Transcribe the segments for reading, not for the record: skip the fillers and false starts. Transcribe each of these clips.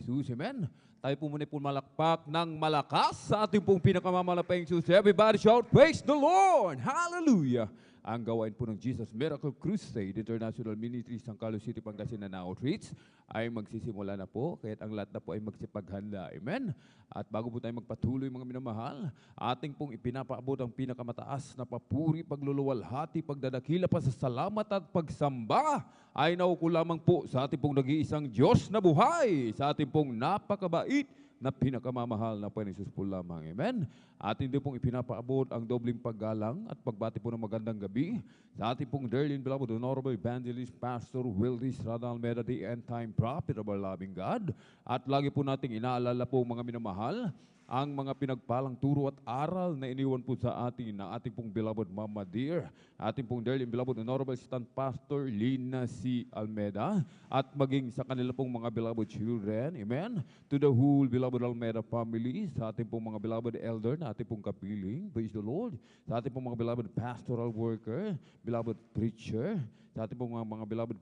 Jesus. Amen. Tayo po muna po malakpak ng malakas sa ating pong pinakamamalaping Jesus. Everybody shout, praise the Lord! Hallelujah! Ang gawain po ng Jesus Miracle Crusade International Ministries ng Carlos City, Pangasinan Outreach ay magsisimula na po, kaya't ang lahat na po ay magsipaghanda. Amen? At bago po tayo magpatuloy mga minamahal, ating pong ipinapaabot ang pinakamataas na papuri, pagluluwalhati, pagdadakila, pasasalamat at pagsamba ay nauko lamang po sa ating pong nag-iisang Diyos na buhay, sa ating pong napakabait na pinakamamahal na Panginoon Jesus po lamang. Amen? At hindi pong ipinapaabot ang dobling paggalang at pagbati po ng magandang gabi sa ating pong dearly and beloved Honorable Evangelist Pastor Wildis Radal Almeida, the end-time prophet of our loving God. At lagi po nating inaalala po mga minamahal, ang mga pinagpalang turo at aral na iniwan po sa atin ng ating pong beloved Mama Dear, ating pong dearly and beloved Honorable Stand Pastor Lina C. Almeida, at maging sa kanila pong mga beloved children, amen, to the whole beloved Almeida family, sa ating pong mga beloved elder na ating pong kapiling, praise the Lord, sa ating pong mga beloved pastoral worker, beloved preacher, sa ating pong mga beloved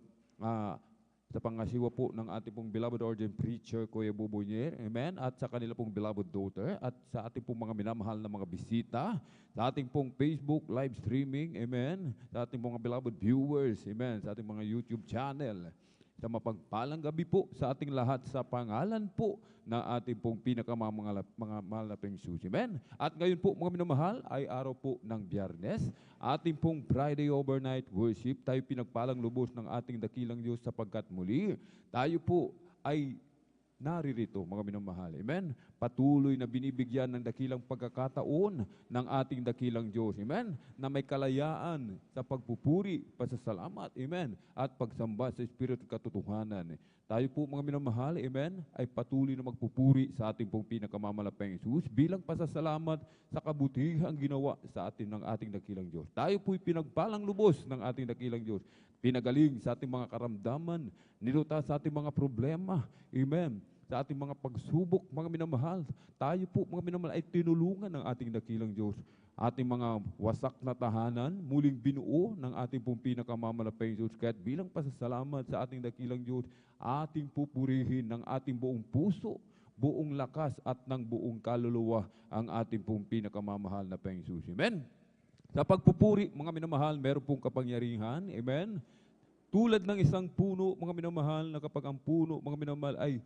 sa pangasiwa po ng ating pong beloved ordained preacher, Kuya Bubunyer, amen, at sa kanila pong beloved daughter, at sa ating pong mga minamahal na mga bisita, sa ating pong Facebook live streaming, amen, sa ating mga beloved viewers, amen, sa ating mga YouTube channel, sa mapagpalang gabi po sa ating lahat sa pangalan po na ating pong pinakamalaping susi. Amen. At ngayon po mga minamahal ay araw po ng Biyernes, ating pong Friday overnight worship. Tayo pinagpalang lubos ng ating dakilang Diyos sapagkat muli tayo po ay naririto mga minamahal. Amen. Patuloy na binibigyan ng dakilang pagkakataon ng ating dakilang Diyos. Amen. Na may kalayaan sa pagpupuri, pasasalamat. Amen. At pagsamba sa Espiritu at katotohanan. Tayo po mga minamahal, amen, ay patuloy na magpupuri sa ating pong pinakamamalaping Jesus bilang pasasalamat sa kabutihang ginawa sa atin ng ating dakilang Diyos. Tayo po'y pinagpalang lubos ng ating dakilang Diyos. Pinagaling sa ating mga karamdaman, niluta sa ating mga problema, amen, sa ating mga pagsubok, mga minamahal. Tayo po, mga minamahal, ay tinulungan ng ating dakilang Diyos. Ating mga wasak na tahanan, muling binuo ng ating pong pinakamamalaping Diyos. Kaya't bilang pasasalamat sa ating dakilang Diyos, ating pupurihin ng ating buong puso, buong lakas at ng buong kaluluwa ang ating pong pinakamamahal na Panginoon. Amen? Sa pagpupuri, mga minamahal, meron pong kapangyarihan. Amen? Tulad ng isang puno, mga minamahal, na kapag ang puno, mga minamahal, ay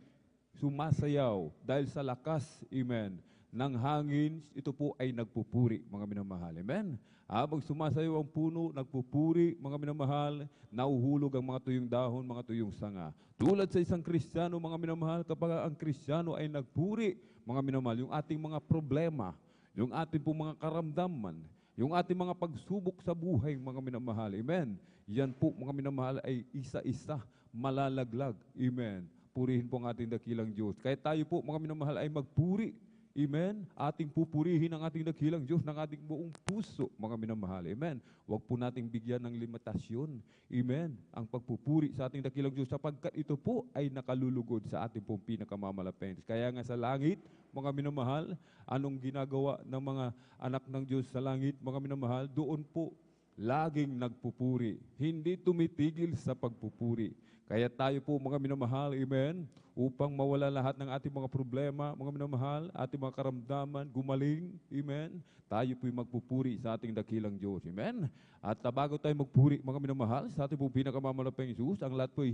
sumasayaw dahil sa lakas, amen, ng hangin, ito po ay nagpupuri, mga minamahal. Amen? Habang sumasayaw ang puno, nagpupuri, mga minamahal, nauhulog ang mga tuyong dahon, mga tuyong sanga. Tulad sa isang Kristiyano, mga minamahal, kapag ang Kristiyano ay nagpuri, mga minamahal, yung ating mga problema, yung ating pong mga karamdaman, yung ating mga pagsubok sa buhay, mga minamahal. Amen? Yan po, mga minamahal, ay isa-isa malalaglag. Amen? Purihin po ang ating dakilang Diyos. Kaya tayo po, mga minamahal, ay magpuri. Amen? Ating pupurihin ang ating dakilang Diyos ng ating buong puso, mga minamahal. Amen? Huwag po nating bigyan ng limitasyon. Amen? Ang pagpupuri sa ating dakilang Diyos sapagkat ito po ay nakalulugod sa ating pong pinakamamalaping. Kaya nga sa langit, mga minamahal, anong ginagawa ng mga anak ng Diyos sa langit, mga minamahal, doon po laging nagpupuri. Hindi tumitigil sa pagpupuri. Kaya tayo po mga minamahal, amen, upang mawala lahat ng ating mga problema, mga minamahal, ating mga karamdaman, gumaling, amen, tayo po'y magpupuri sa ating dakilang Diyos, amen. At bago tayo magpuri, mga minamahal, sa ating pong pinakamamalaping Jesus, ang lahat po'y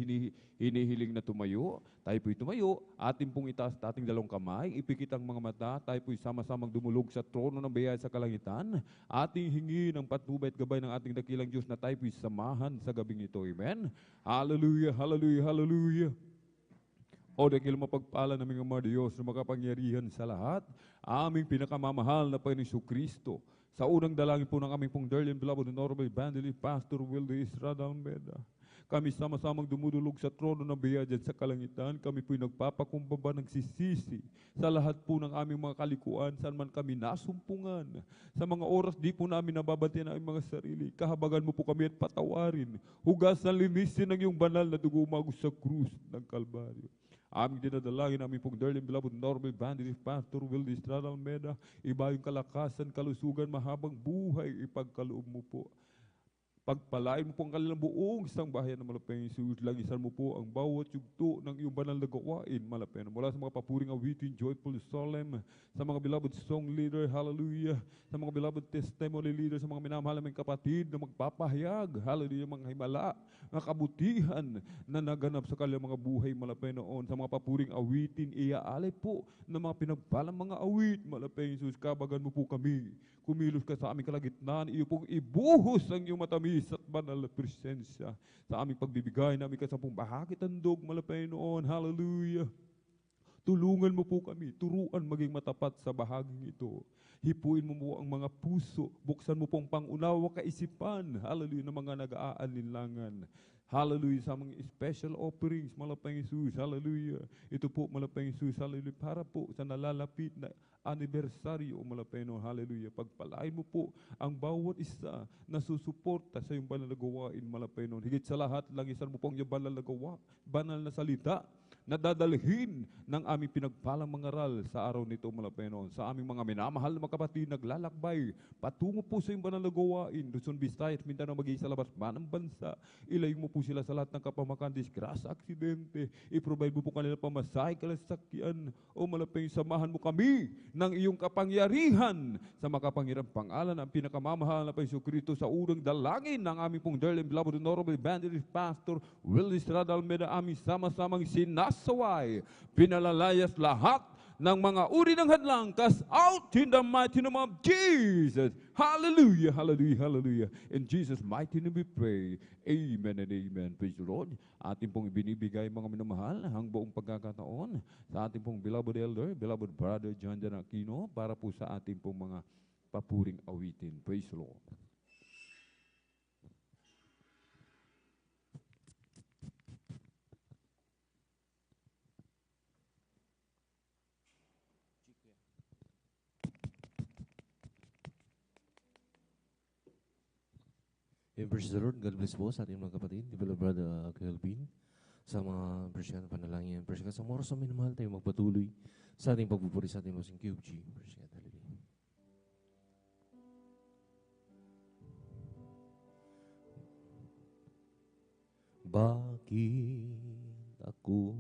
hinihiling na tumayo, tayo po'y tumayo, ating pong itaas ating dalawang kamay, ipikit ang mga mata, tayo po'y sama-samang dumulog sa trono ng biyaya sa kalangitan, ating hingi ng patnubay at gabay ng ating dakilang Diyos na tayo po'y samahan sa gabing ito, amen. Hallelujah, hallelujah, hallelujah. O dakil mapagpala naming Ama Diyos na makapangyarihan sa lahat, aming pinakamamahal na Panginoon Kristo. Sa unang dalangin po ng aming pong dearly and beloved Honorable Evangelist Pastor Wildis Radal Almeida, kami sama-samang dumudulog sa trono ng biyaya dyan sa kalangitan. Kami po'y nagpapakumbaba ng sisisi sa lahat po ng aming mga kalikuan, saan man kami nasumpungan. Sa mga oras di po namin nababantayan ang mga sarili. Kahabagan mo po kami at patawarin. Hugasan, linisin ang iyong banal na dugo umagos sa krus ng Kalbaryo. Aming dinadalangin namin pong dearly and beloved Honorable Evangelist Pastor Wildis Radal Almeida, iba yung kalakasan, kalusugan, mahabang buhay, ipagkaloob mo po. Pagpalain mo po ang kanilang buong isang bayan ng malapayang Jesus. Lagisan mo po ang bawat yugto ng iyong banal na gawain, malapayang. Mula sa mga papuring awitin, joyful solemn, sa mga beloved song leader, hallelujah, sa mga beloved testimony leader, sa mga minamahal naming kapatid na magpapahayag, hallelujah, mga himala, mga kabutihan na naganap sa kanilang mga buhay, malapayang noon. Sa mga papuring awitin, iaalay po ng mga pinagpalang mga awit, malapayang Jesus. Kabagan mo po kami. Kumilos ka sa aming kalagitnaan, iyo pong ibuhos ang iyong matamis at banal na presensya sa aming pagbibigay na aming kasampung bahagi tandog, malapay noon. Hallelujah. Tulungan mo po kami, turuan maging matapat sa bahaging ito. Hipuin mo po ang mga puso, buksan mo po ang pangunawa kaisipan, hallelujah, ng mga nag-aalinlangan. Hallelujah, sa mga special offerings, malapayang Jesus, hallelujah. Ito po, malapayang Jesus, hallelujah, para po sa nalalapit na anibersaryo, malapayang noon, hallelujah. Pagpalain mo po ang bawat isa na susuporta sa iyong banal na gawain, malapayang noon. Higit sa lahat, langisan mo po ang iyong banal na gawa, banal na salita, na dadalhin ng aming pinagpalang mga aral sa araw nito, malapayang noon. Sa aming mga minamahal na mga kapatid, naglalakbay, patungo po sa iyong banal na gawain, Luzon, Visayas, Mindanao, maging sa labas man ng bansa. Ilayo mo po sila sa lahat ng kapamakan, disgrasya, aksidente. I-provide mo po kanila pamasahe, kalasakyan. O malapayang, samahan mo kami ng iyong kapangyarihan sa makapangyarang pangalan ng pinakamamahal na Paiso Kristo sa unang dalangin ng aming pong dearly beloved honorable evangelist pastor Willie Estrada Almeida, aming sama-samang sinasaway, pinalalayas lahat ng mga uri ng hadlang, cast out in the mighty name of Jesus. Hallelujah, hallelujah, hallelujah. In Jesus' mighty name we pray. Amen and amen. Praise the Lord. Ating pong ibinibigay mga minamahal ang buong pagkakataon sa ating pong beloved elder, beloved brother John Dan Aquino, para po sa ating pong mga papuring awitin. Praise the Lord. Praise the Lord. God bless po sa ating mga kapatid, developed brother Kelvin, sa mga presyon na panalangin. Praise God. Sa mga oras na minamahal tayo magpatuloy sa ating pagpupuri sa ating Losing QG. Praise God. Hallelujah. Bakit ako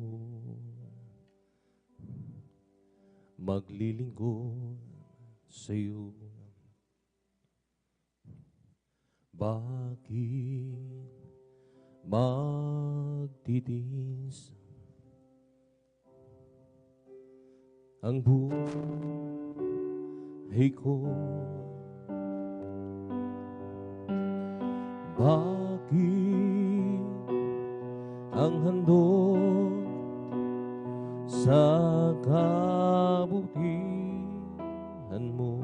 maglilingkod sa iyo? Bakit magtitiis ang buhay ko? Bakit ang handog sa kabutihan mo?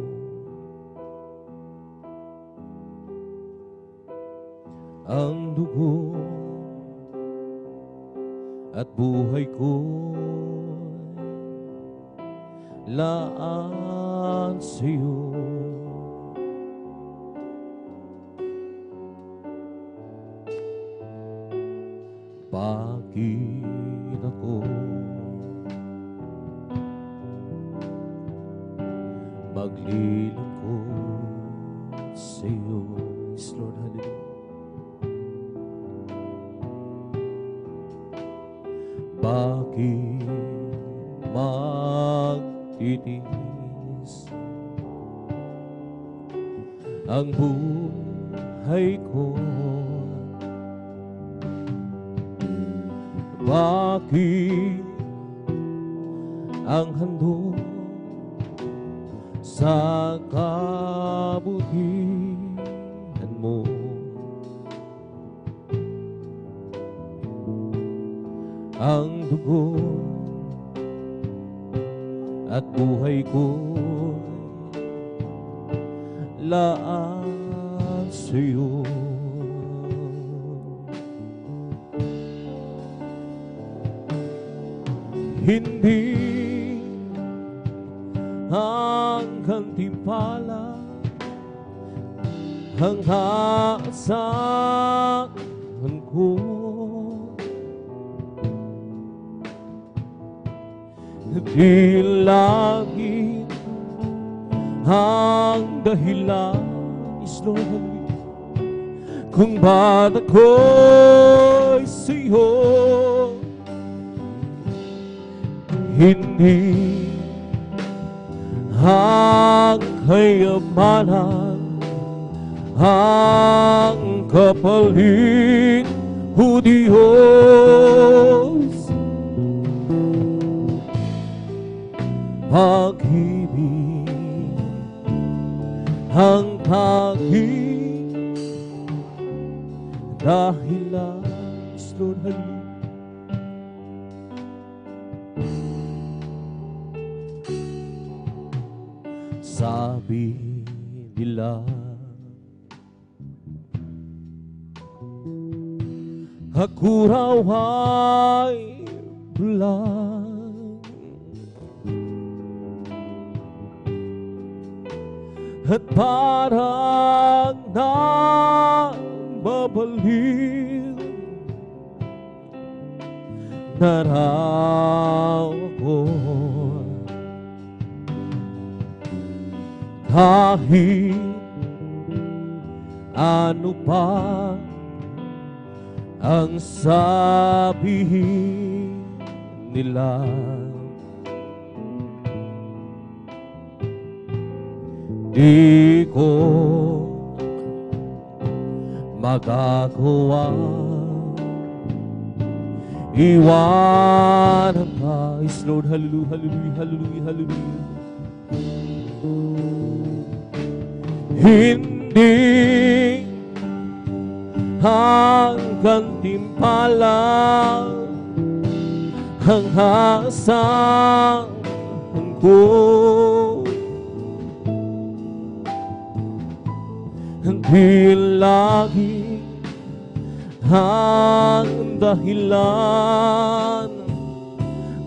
Ang dugo at buhay ko'y laan sa'yo. Bakit ako maglilingkod sa'yo? Yes, Lord, hallelujah. Bakit magtitiis ang buhay ko? Bakit ang handog sa kabutihan mo? Ang dugo at buhay ko'y laan sa'yo. Hindi ang gantimpala ang haasahan ko. Di langit ang dahilan, Lord, kung ba't ako'y sa'yo hindi ang kayamanan ang kapalit, O Diyos. Pag-ibig ang tanging dahilan. Lord, hallelujah. Sabi nila ako raw ay bulag at parang nababaliw na raw ako kahit ano pa ang sabihin nila. Di ko magagawa iwanan ka. Yes, Lord, hallelujah, hallelujah, hallelujah, hallelujah. Hindi hanggang timpala ang asahan ko. Hindi lagi ang dahilan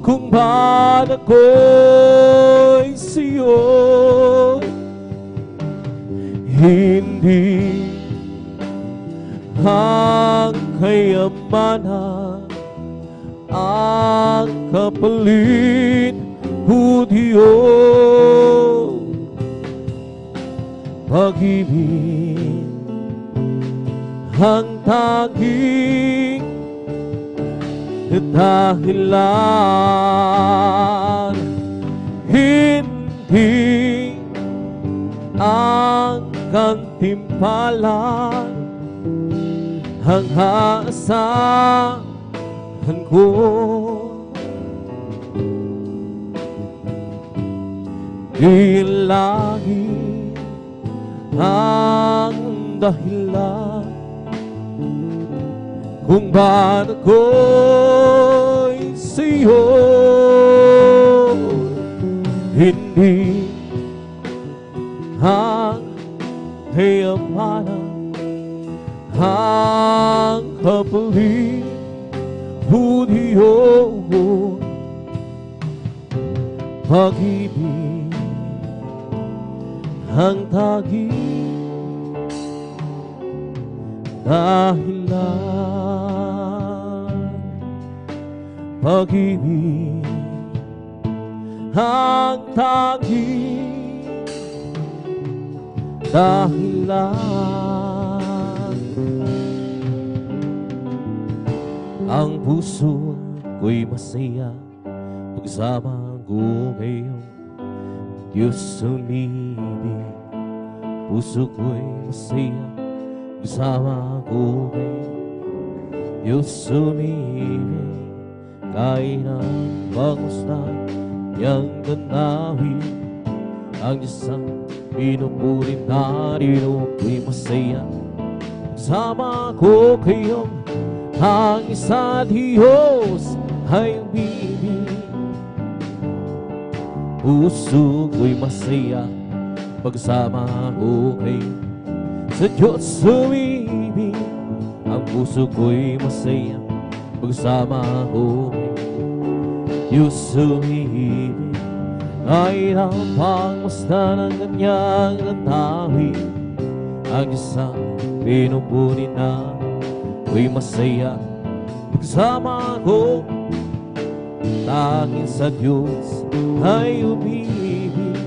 kung ba't ako'y sa'yo hindi ang kayamanan ang kapalit, O Diyos. Pag-ibig ang tanging dahilan, hindi ang gantimpalan ang aasahan ko. Di lagi ang dahilan kung ba't ako'y sa'yo hindi ang kayamanan ang kapalit, O Diyos. Pag-ibig ang tanging dahilan. Pag-ibig ang tanging dahilan. Ang puso ko'y masaya pagsama ko ngayong Diyos umibig. Puso ko'y masaya pagsama ko ngayong Diyos umibig. Kahit ang bangusta niyang ganawin ang Diyos ang pinupunin narito ko'y masaya pagsama ko ngayong ang isa't Diyos ay umibig. Puso ko'y masaya pagsama ko kayo sa Diyos umibig. Ang puso ko'y masaya pagsama ko kayo Diyos umibig. Kahit ang pangmusta ng kanyang lanawin ang Diyos ang pinupunin na ko'y masaya pagsama ko. Tanging sa Diyos ay umibig.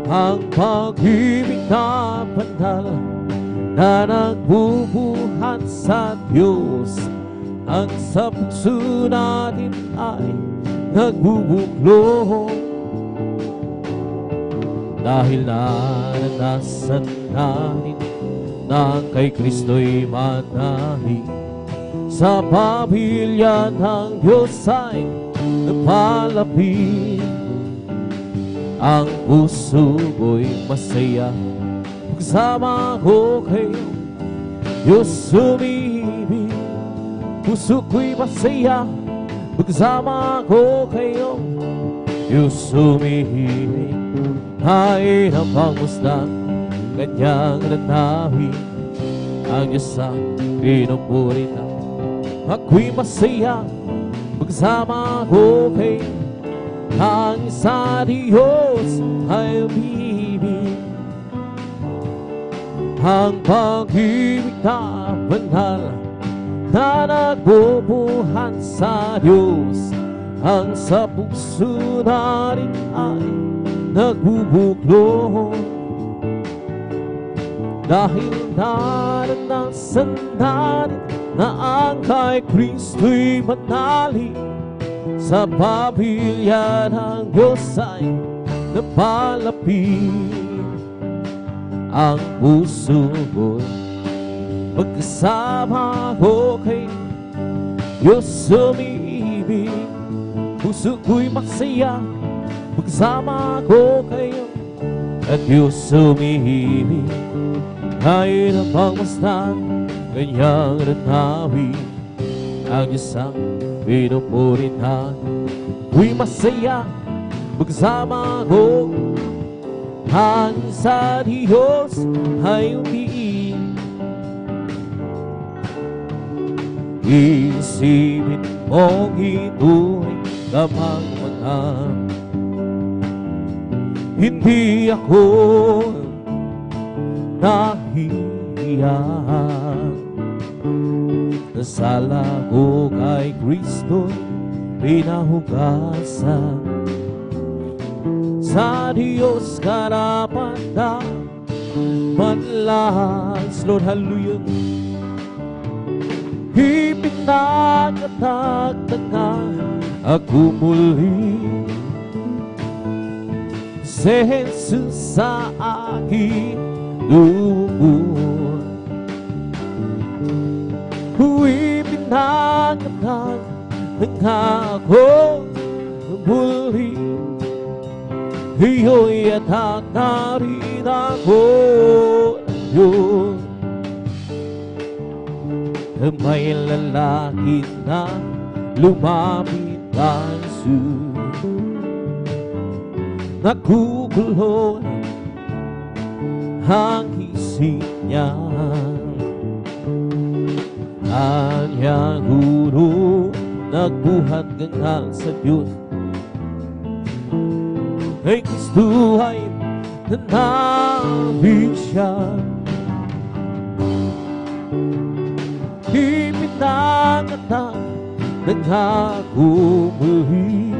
Ang pag-ibig na banal na nagbubuhat sa Diyos. Ang sa puso natin ay nagbubuklo, dahil naranasan natin na kay Kristo'y manahi. Sa pamilya ng Diyos ay napalapit. Ang puso ko'y masaya kasama ko kayo, Diyos umibig. Puso ko'y masaya kasama ko kayo, Diyos umibig. Ay ng pangmusdan, kanyang nanawi. Ang Diyos ang pinupurita. Ako'y masaya kasama ko kayo. Ang sa Diyos ay umibig. Ang pag-ibig na banal na nagbubuhat sa Diyos, ang sa puso natin ay nagbubuklo, dahil naranasan natin na ang kay Kristo'y manali. Sa pamilya ng Diyos ay napalapit. Ang puso ko'y magkasama ko kay Diyos umibig. Puso ko'y masaya magkasama ko kayo, at Diyos umibig. Kahit ang pangmasdan, kanyang nanawi. Ang Diyos ang pinupurihan. Ko'y masaya magkasama ko. Ang sa Diyos ay umiig. Isipin mong ito'y kapangmanang. Hindi ako nahihiya. Nasala ko kay Kristo'y pinahugasan. Sa Diyos karapat na manlas, Lord, hallelujah. Ipinagtatag na ako muli. Si Jesus sa aking lubos. Ipinagtatag na ako muli. Iyo'y atak na rin ako ng Diyos. May lalaki na lumapit ang Jesus. Nagugulo ang isip niya. Kanyang guro nagbuhat gangal sa Diyos. Kay Kristo ay nanawid siya. Ipinangatang nagkakumuhi.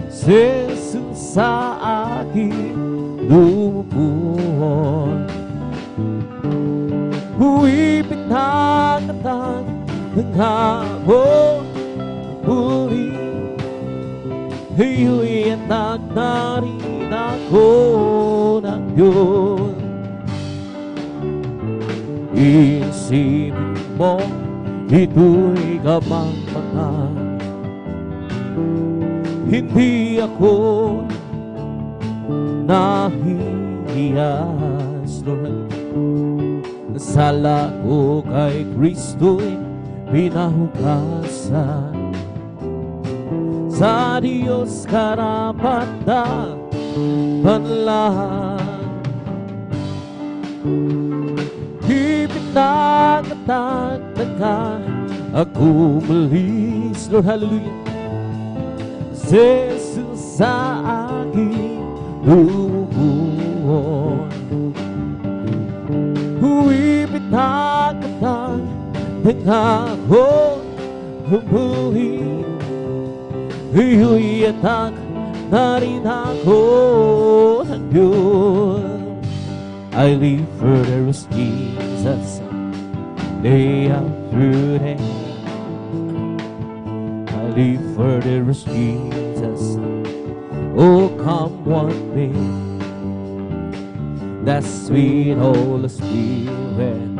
Si Jesus sa aking lubos. Ipinangatang nagkakumuhi. Iyo'y anak na rin ako ng Diyos. Isipin mo, ito'y kapangpangan. Hindi ako nahihiyas. Nasala ko kay Kristo'y pinahugasan. Sa Diyos karapat na panlan. Ipinagtatag na ako muli. Lord, hallelujah. Si Jesus sa aking lubos. Ipinagtatag na ako muli. Iyo'y atak na rin ako ng Diyos. I live for there is Jesus, day after day. I live for there is Jesus, oh come what may. That sweet Holy Spirit,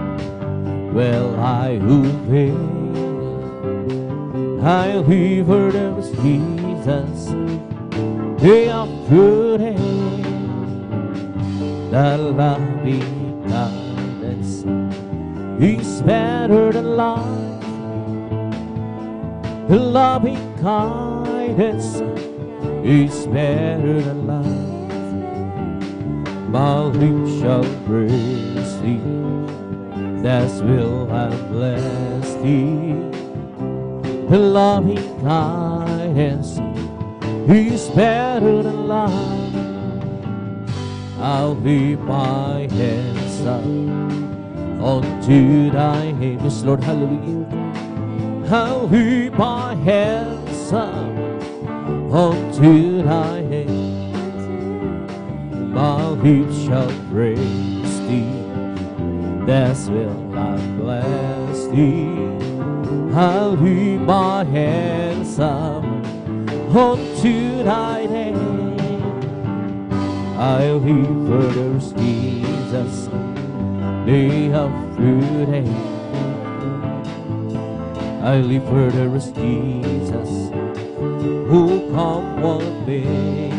well I obey. I live for there is Jesus, day after day. The loving kindness is better than life. The loving kindness is better than life. My lips shall praise thee, that's will I bless thee. The loving kindness is better than life. I'll lift my hands up unto thy name. Yes, Lord, hallelujah. I'll lift my hands up unto thy name. My lips shall praise thee, that's will I bless thee. I'll lift my hands up unto thy name. I'll live for there's Jesus, day after day. I live for there's Jesus, who come one day.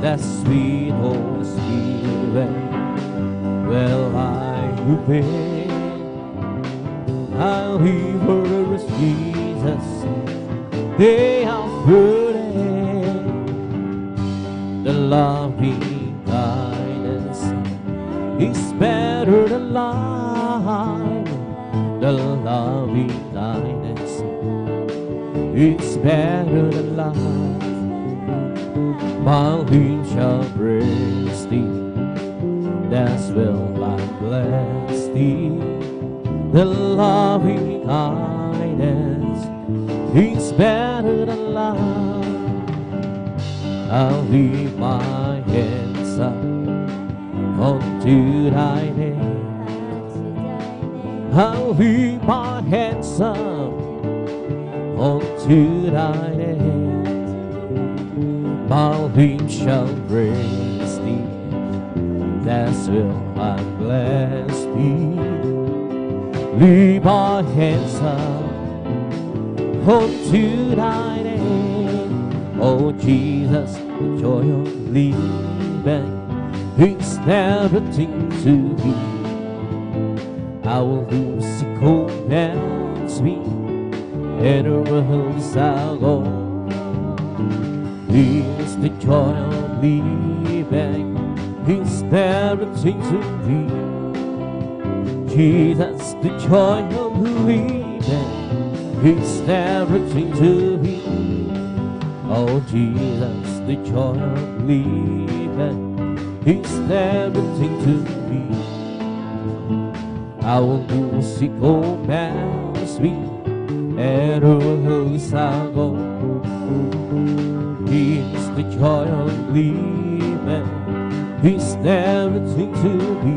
That sweet Holy Spirit, well I obey. I'll live for there's Jesus, day after day. The loving kindness is better than life. The loving kindness is better than life. My lips shall praise thee, that's will I bless thee. The loving kindness is better than life. I'll lift my hands up unto thy name. I'll lift my hands up unto thy name. My lips shall praise thee, that's will I bless thee. Lift my hands up unto thy name. Oh Jesus, the joy of living is everything to me. I will do sick commands me, and over I'll go. Is the joy of living is everything to me. Jesus, the joy of living is everything to me. Oh Jesus, the joy of living is everything to me. I will do as he commands me, and over I'll go. He is the joy of living, He's everything to me.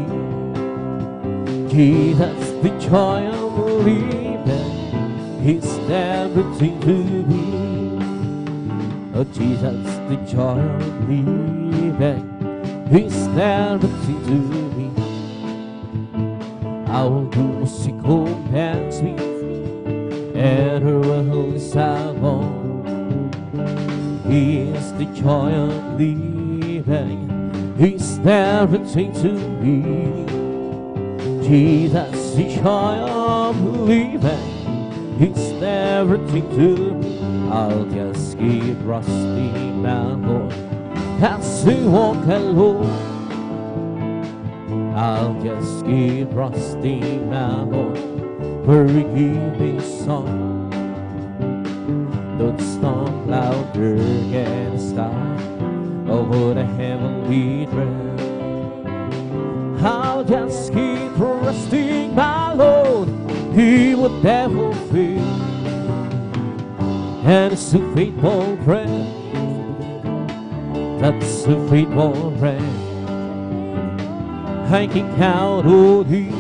Jesus, the joy of living, He's everything to me. Oh Jesus, the joy of living, He's everything to me. I will do as He commands me, and wherever I'll go. He is the joy of living, He's everything to me. Jesus, the joy of living, He's everything to me. I'll just keep trusting my Lord as we walk alone. I'll just keep trusting my Lord, for He gives me song. Though the storm louder can start over the heavenly dread, I'll just keep trusting my Lord. He would never fail, and it's a faithful friend. That's a faithful friend. I can count on Him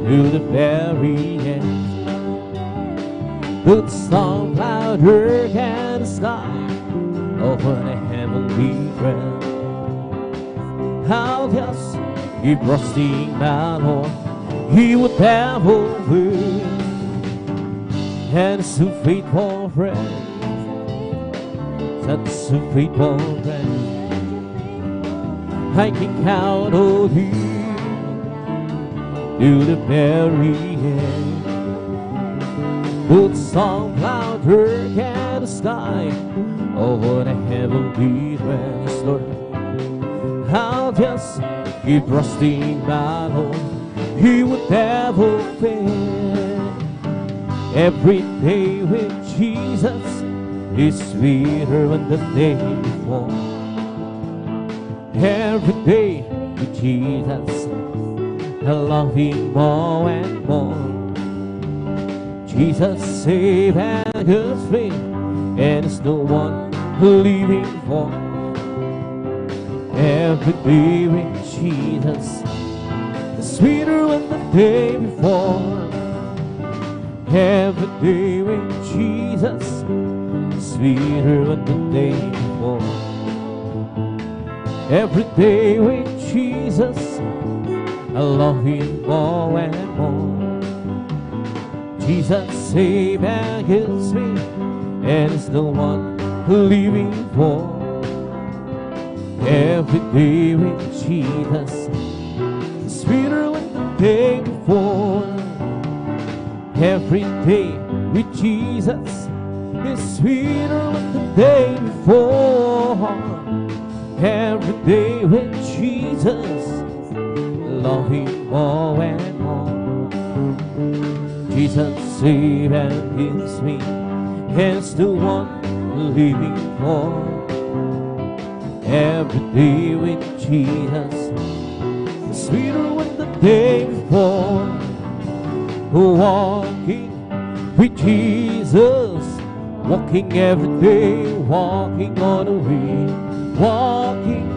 to the very end. The storm louder than the sky over the heavenly realm. I'll just keep trusting my Lord. He would never win. And so faithful friend, such a faithful friend, I can count on Him to the very end. The storm louder than the sky over the heavenly realms, Lord. I'll just keep trusting my Lord. He would never fail. Every day with Jesus is sweeter than the day before. Every day with Jesus, I love Him more and more. Jesus saved and His free, and it's the one living for. Every day with Jesus is sweeter than the day before. Every day with Jesus is sweeter than the day before. Every day with Jesus, I love Him more and more. Jesus saved and gives me, and it's the one living for. Every day with Jesus is sweeter than the day before. Every day with Jesus is sweeter than the day before. Every day with Jesus, love Him more and more. Jesus saves and gives me, and it's the one living for. Every day with Jesus is sweeter than the day before. Walking with Jesus, walking every day, walking on the way. Walking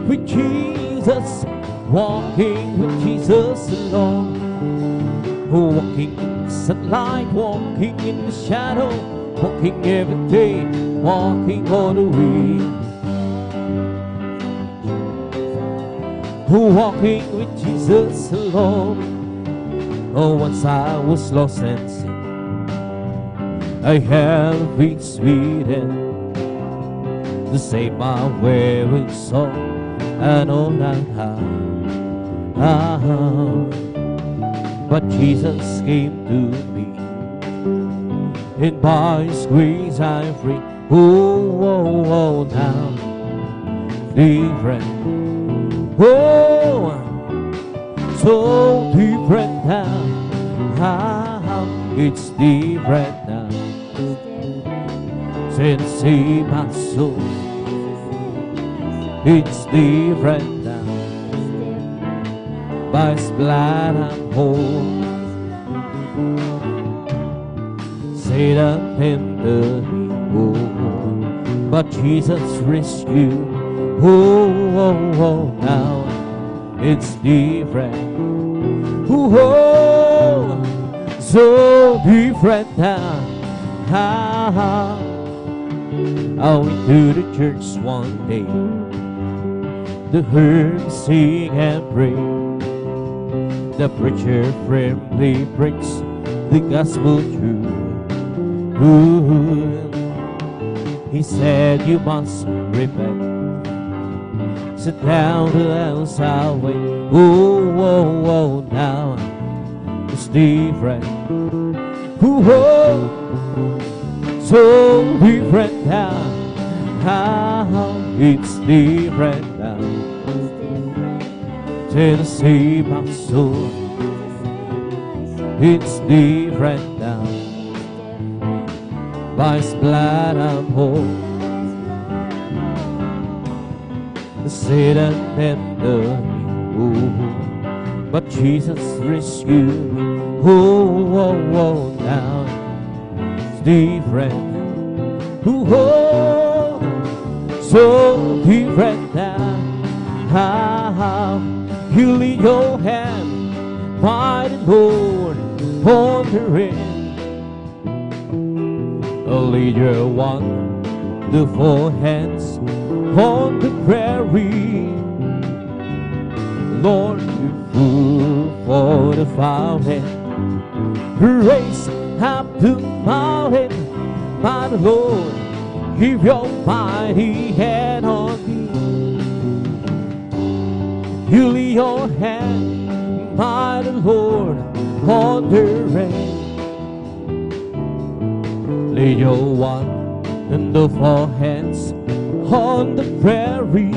with Jesus, walking with Jesus alone. Walking in the sunlight, walking in the shadow, walking every day, walking on the way. Walking with Jesus alone. Oh, once I was lost and sick, I have been sweet and to save my weary soul. I know not how, but Jesus came to me, and by His grace I'm free. Oh, now different. Oh, so different now. It's different now. Since He my soul, it's different now. By His blood I'm whole. Satan hindered me, but Jesus rescued. Oh, now it's different. Oh, so different now. I went to the church one day to hear me sing and pray. The preacher firmly preached the gospel truth. He said you must repent. Sit down to else I'll wait. Oh, now it's different. Oh, so different now. It's different now. Tennessee, my soul, it's different now. By His blood I'm whole. Satan hindered me, but Jesus rescued me. Oh, now it's different. Oh, so different now. You lead your hand, mighty Lord, on the rain. Lead your wonderful hands on the prairie. Lord, you fool for the fountain, raise up the mountain. My Lord, keep your mighty hand on me. You lead your hand, mighty Lord, on the rain. Lay your wonderful hands on the prairie.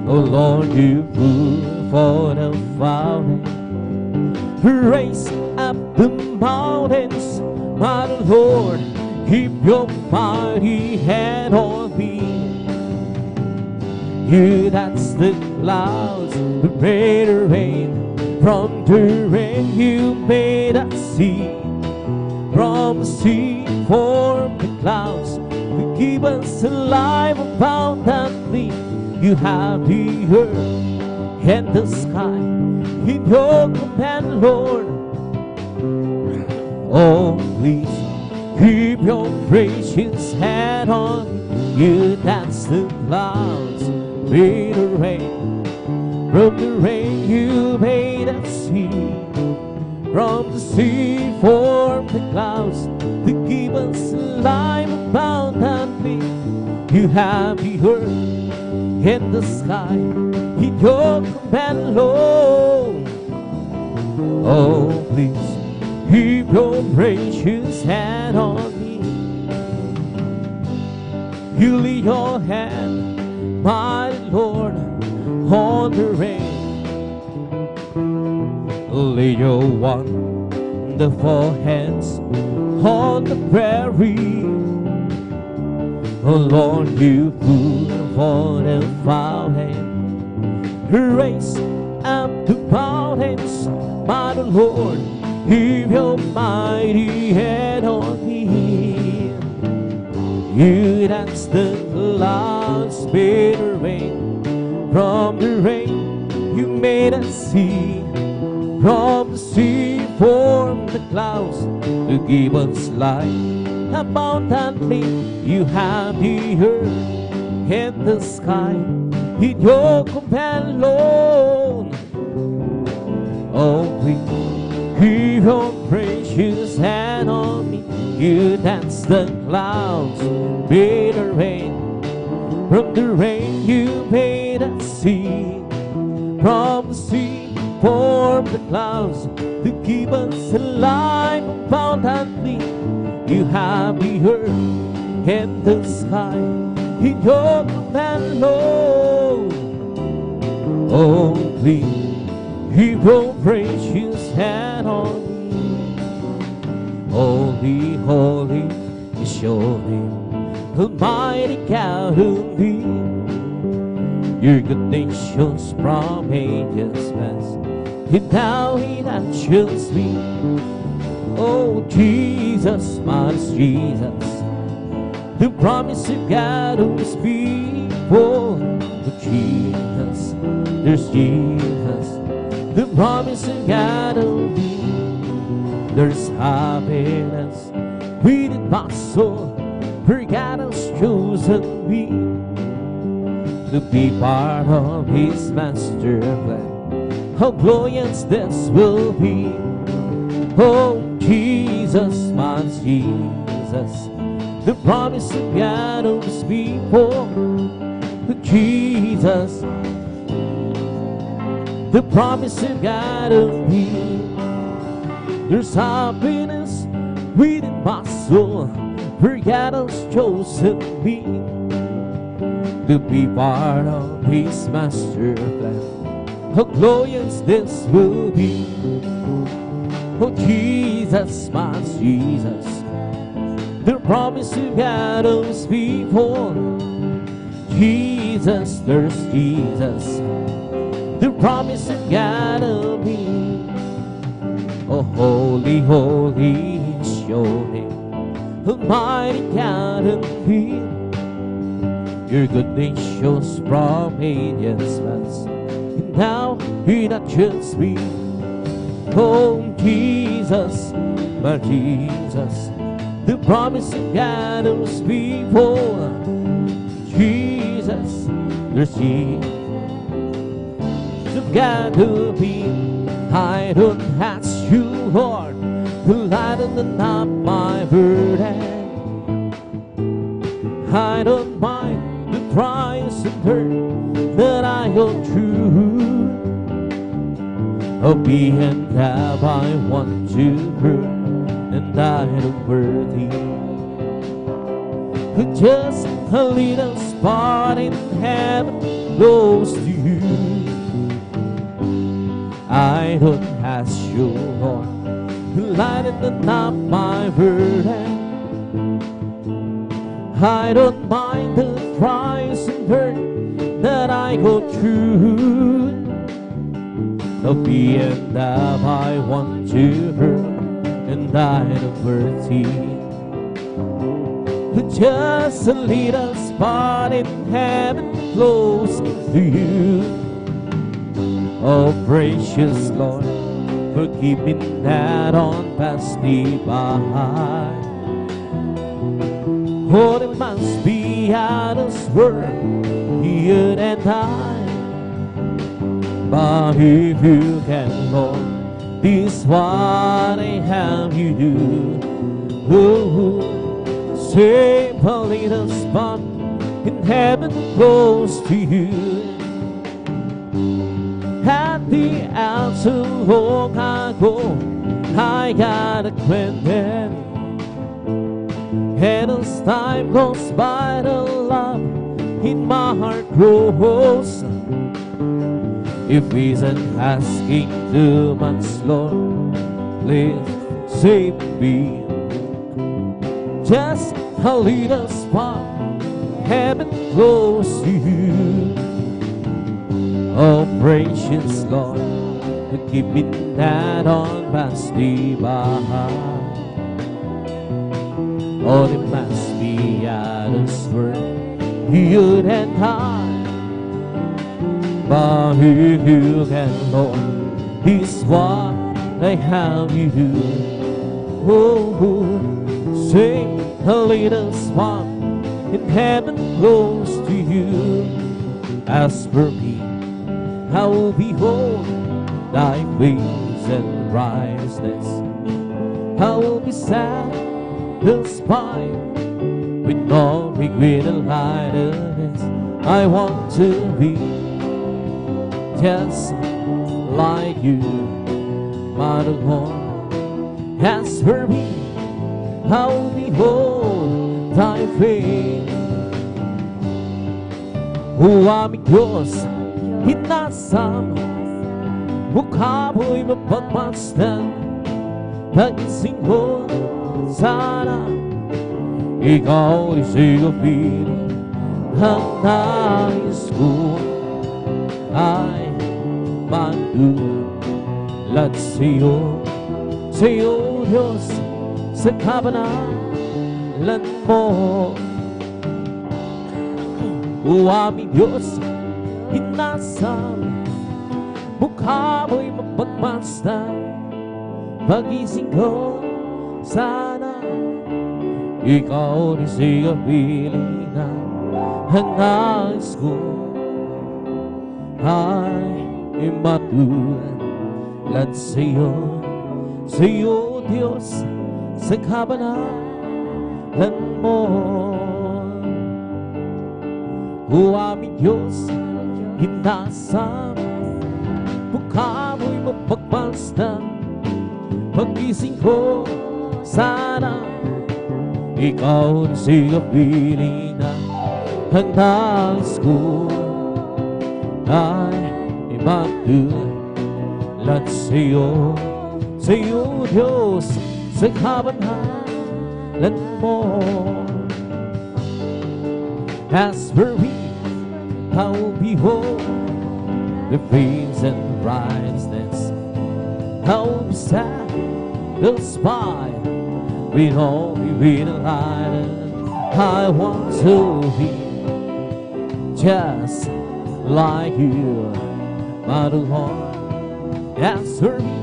Oh Lord, you fool for the fountain, raise up the mountains. My Lord, keep your mighty hand on me. You that's the clouds, who made the rain. From the rain you made us see. From the sea formed the clouds to keep us alive abundantly. You have the earth and the sky in your command, Lord. Oh, please keep your precious hand on you. That's the clouds made the rain. From the rain you made us see. From the sea formed the clouds to keep us alive abundantly. You have the earth and the sky in your command, Lord. Oh, please keep your precious hand on me. You lead your hand, my Lord, on the rain. Lay your wonderful hands on the prairie. Oh Lord, you fool for the fountain, raise up the mountains. My Lord, keep your mighty hand on me. You dance the clouds made the rain. From the rain you made us see. From the sea formed the clouds to give us light abundantly. You have the earth and the sky in your command, Lord. Oh, please keep your precious hand on me. You dance the clouds, made the rain. From the rain you made us see. From the sea formed the clouds to keep us alive abundantly. You have the earth and the sky in your command, Lord. Oh, please keep your precious hand on me. Holy, holy is your name, Almighty God who be. Your good nations from ages past, and now in actions we. Oh Jesus, my Jesus, the promise of God who's people. Oh Jesus, there's Jesus, the promise of God who be. There's happiness within my soul, for God has chosen me to be part of His master plan. How glorious this will be. Oh Jesus, my Jesus, the promise of God of His people. Jesus, the promise of God of me. There's happiness within my soul, for God has chosen me to be part of His master plan. How glorious this will be. Oh Jesus, my Jesus, the promise of God of His people. Jesus, there's Jesus, the promise of God of me. Oh holy, holy is your name, Almighty God of me. Your good name shows from ages past, now it not just me. Oh Jesus, my Jesus, the promise of God was before. Jesus, there's Jesus of God to be. I don't ask you, Lord, to lighten not my burden. I don't mind the trials and hurt that I go through. Obedient have I want to prove, and I am worthy. Just a little spot in heaven close to you. I don't ask you, Lord, to lighten up my burden. I don't mind the trials and hurt that I go through. Obedient that I want to hurt, and I am worthy. Just a little spot in heaven close to you. Oh precious Lord, for keeping that on passed me by. Oh, there must be out of world, you and I. But if you can, Lord, this what I have you do. Oh, save a little spot in heaven close to you. At the end so long ago, I got acquainted. And as time goes by, the love in my heart grows. If isn't asking too much, Lord, please save me. Just a little spot, heaven close to you. Oh precious Lord, to keep me that on passed me by. Oh, there must be out of world, you and I. But if you can, Lord, this what I have you do. Oh, sing a little spot in heaven close to you. As for me, I will behold thy face and righteousness. I will be satisfied with no regret and lightness. I want to be just like you, my Lord. As for me, I will behold thy face. O aming Diyos, hinasam mukha mo'y mapagmasdan. Pagising ko, sana ikaw ay sigapin. Ang nais ko ay magdulad sa'yo, sa'yo Diyos, sa kabanalan mo. O aming Diyos, hinasam mukha mo'y mapagmasdan. Pagising ko, sana ikaw rin siya pilingan. Ang nais ko ay matulad sa'yo, sa'yo Diyos, sa kabanalan mo. O aming Diyos, hinasam mukha mo'y mapagmasdan. Pagising ko, sana ikaw rin siya pilingan. Ang nais ko ay matulad sa'yo, sa'yo Diyos, sa kabanalan mo. As for me, I will behold the face and righteousness. I will be satisfied with only with a light. I want to be just like you, my Lord, answer me,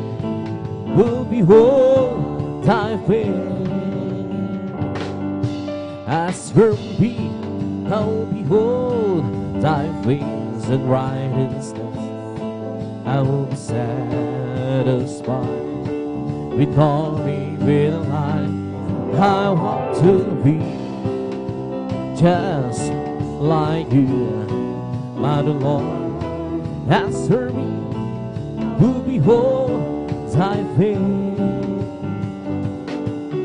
will behold thy face. As for me, I will behold thy face, and righteousness I will be satisfied. With glory, with life, I want to be just like you, my Lord. Answer me, who behold thy face.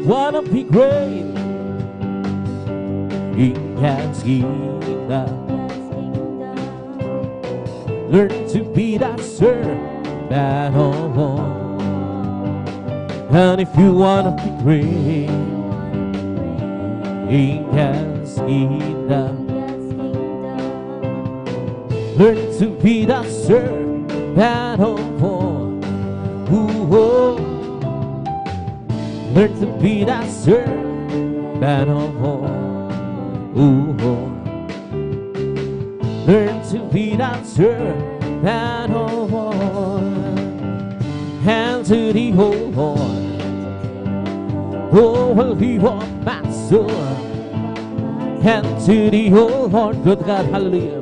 Wanna be great in God's kingdom. Learn to be that servant of all. And if you wanna be great in God's kingdom, learn to be the servant of all. Ooh, learn to be the servant of all. Ooh, learn to be the servant of all. And to the whole Lord, oh, will he walk my soul. And to the whole Lord, good God, hallelujah.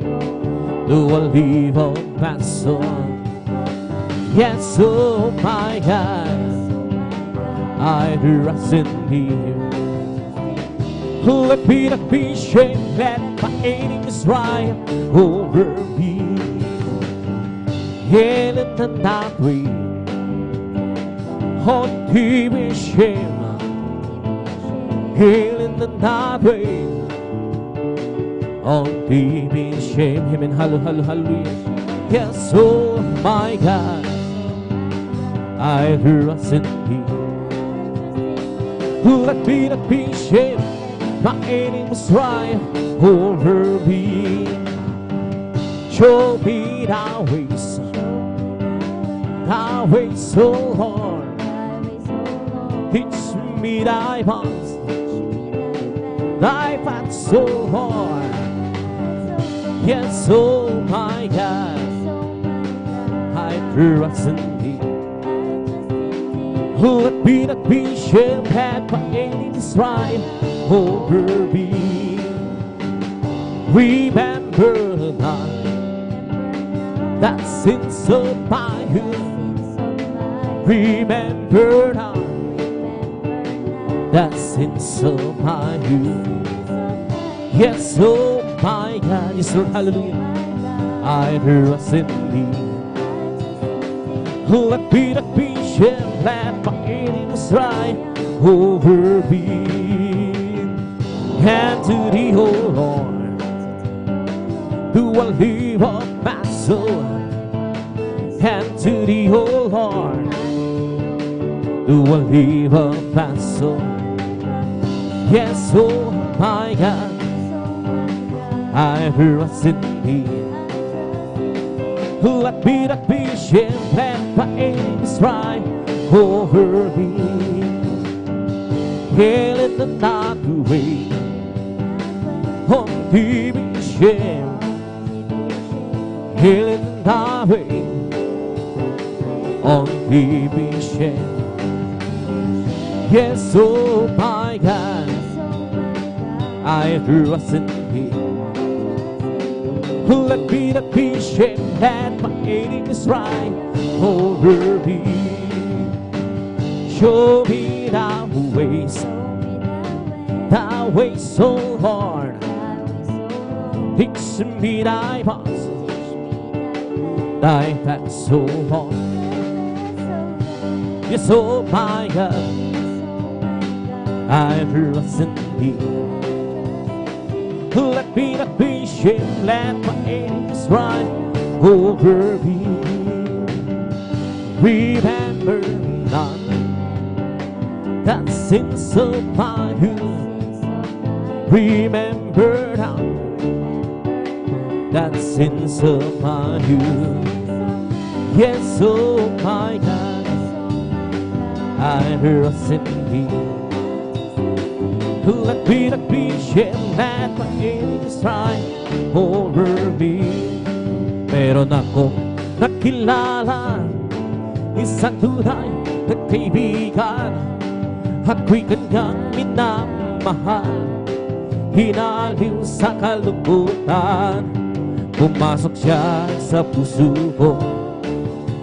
Who will leave on my soul? Yes, oh my God, I trust in you. Let me not be ashamed, let my enemies triumph over me. Hail in the night wind, on deep in shame. Hail in the night wind, on deep in shame. Amen. Hallelujah. Yes, oh my God, I trust in thee. Let me not be ashamed, my enemies triumph over me. Show me thy ways, oh Lord. Teach me thy paths, so Lord. Yes, oh my God, I trust in thee. Let me not be ashamed, that my enemies triumph over me. Remember not that sins of my youth. Remember not that sins of my youth. Yes, oh my God, yes, Lord, hallelujah. I trust in thee. Let me not be ashamed, let my enemies triumph over me. And to thee, O Lord, who will live up my soul. And to thee, O Lord, who will live up my soul. Yes, oh my God, I trust in thee. Let me not be ashamed, let my enemies triumph over me. Hail in the night away, on deep in shame. Hail in the night way, on deep in shame. Yes, oh my God, I trust in thee. Let me not be ashamed, that my enemies triumph over me. Show me thy ways, so Lord. Teach me thy paths, so Lord. Yes, oh my God, I trust in thee. Let me not be ashamed, let my enemies triumph over me. Remember not that sins of my youth. Remember not that sins of my youth. Yes, oh my God, I trust in thee. Let me not be ashamed, that my enemies triumph over me. Meron akong nakilala, isang tunay na kaibigan. Ako'y kanyang minamahal, hinaliw sa kalungkutan. Pumasok siya sa puso ko,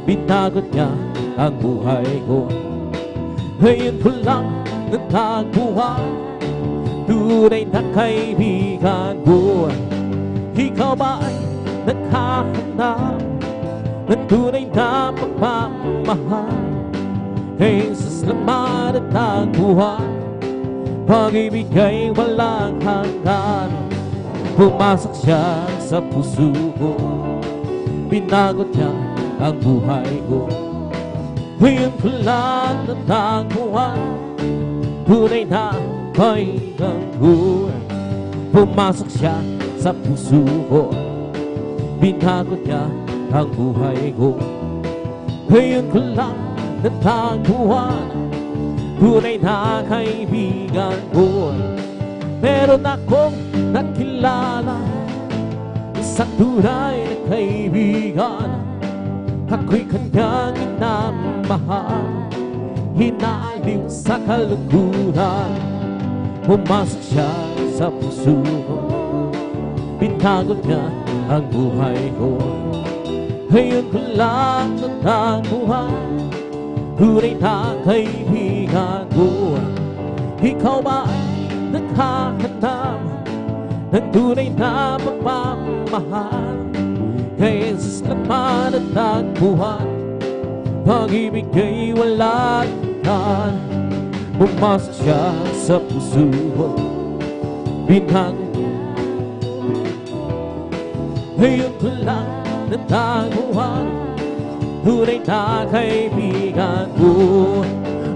binagot niya ang buhay ko. Ngayon ko lang natagpuan, tunay na kaibigan ko. Ikaw ba ay naghahanap ng tunay na pagmamahal? Jesus naman at tagpuan, pag-ibig ay walang hanggan. Pumasok siya sa puso ko, binagot niya ang buhay ko. Ngayon ko lang natagpuan, tunay na kaibigan ko. Pumasok siya sa puso ko, binagot niya ang buhay ko. Ngayon ko lang natagpuan, tunay na kaibigan ko. Meron akong nakilala, isang tunay na kaibigan. Ako'y kanyang minamahal, hinaliw sa kalungkutan. Pumasok siya sa puso ko, binagot niya ang buhay ko. Ngayon ko lang natagpuan, tunay na kaibigan ko. Ikaw ba ay naghahanap ng tunay na pagmamahal? Kay Jesus naman at tagpuan, pag-ibig ay walang hanggan. Pumasok siya sa puso ko, binagot niya. Ngayon ko lang natagpuan, tunay na kaibigan ko.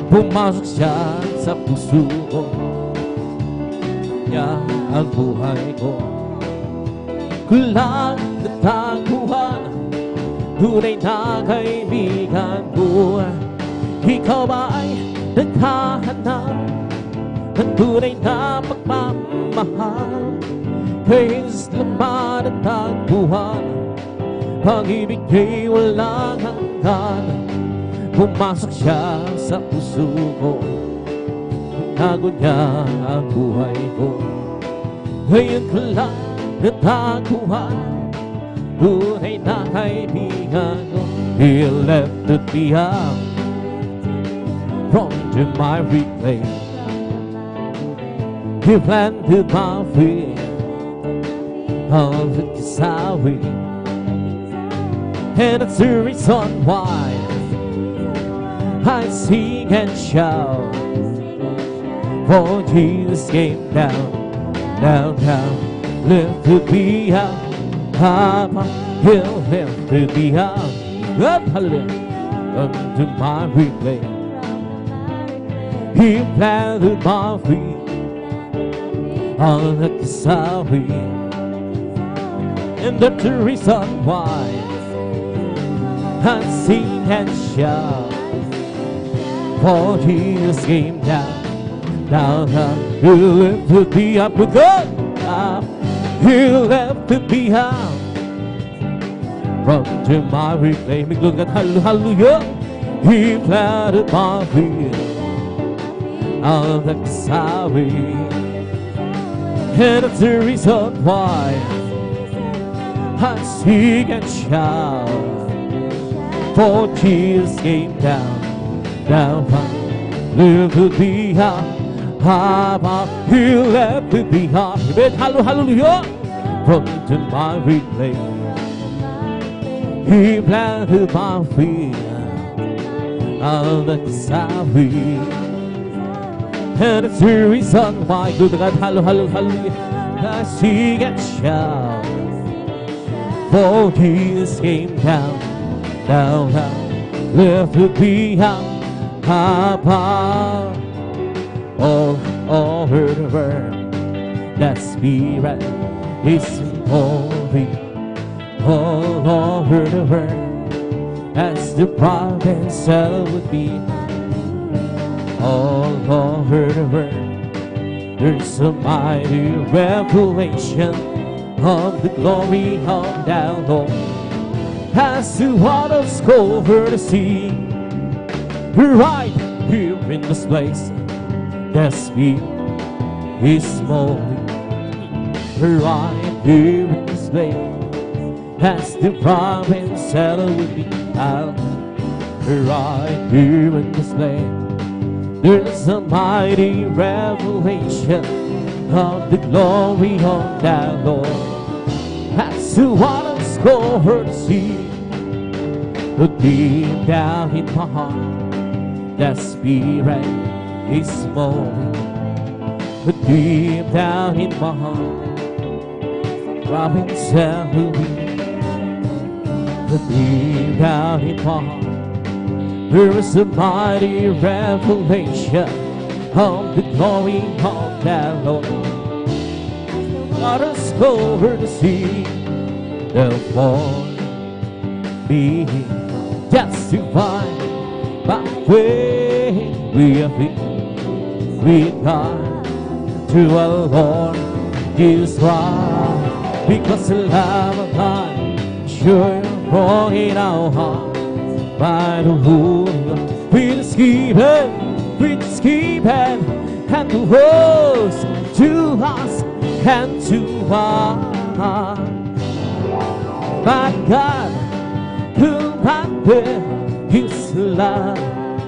Pumasok siya sa puso ko, niya ang buhay ko. Kulang natagpuan, tunay na kaibigan ko. Ikaw ba ay naghahanap ng tunay na pagmamahal? Kay Jesus naman at tagpuan, pag-ibig ay walang hanggan. Pumasok siya sa puso ko, binagot niya ang buhay ko. Ngayon ko lang natagpuan, tunay na kaibigan ko. He lifted me up from the miry clay, He planted my feet on the Kisawi, and it's the reason why I sing and shout. For Jesus came down, down, down, lifted me up, up, He'll lifted me up, unto my replay. He planted my feet on the Kisawi, and that's the reason why I sing and shout. For Jesus came down, down, down, He lifted me up with God. He lifted me up from the miry clay. Look at hallelujah. He planted my feet on the Kisawi, and that's the reason why I sing and shout. For Jesus came down, down, lifted me up, up, He lifted me up. Hallelujah. From the miry clay, He planted my feet on the Kisawi, and it's the reason why, good God, hallelujah, I sing and shout. For Jesus came down, down, down, lifted me up, up, up. All heard the word, that Spirit is moving. All heard the word, as the prophet said would be. All heard the word, there's a mighty revelation of the glory of thou Lord. as the waters cover the sea. Right here in this place, the Spirit is moving. Right here in this place, as the province settled with me out. Right here in this place, there's a mighty revelation of the glory of the Lord. As the waters cover the sea, deep down in my heart, the Spirit is moving. Deep down in my heart, province settled with me. Deep down in my heart, there is a mighty revelation of the glory of the Lord. Waters cover the sea, the Lord be justified by faith. We have been with God to our Lord Jesus Christ, because the love of God sure wrong in our heart. By the Holy Ghost, we just keep it, and the words to us and to us. My God commanded His love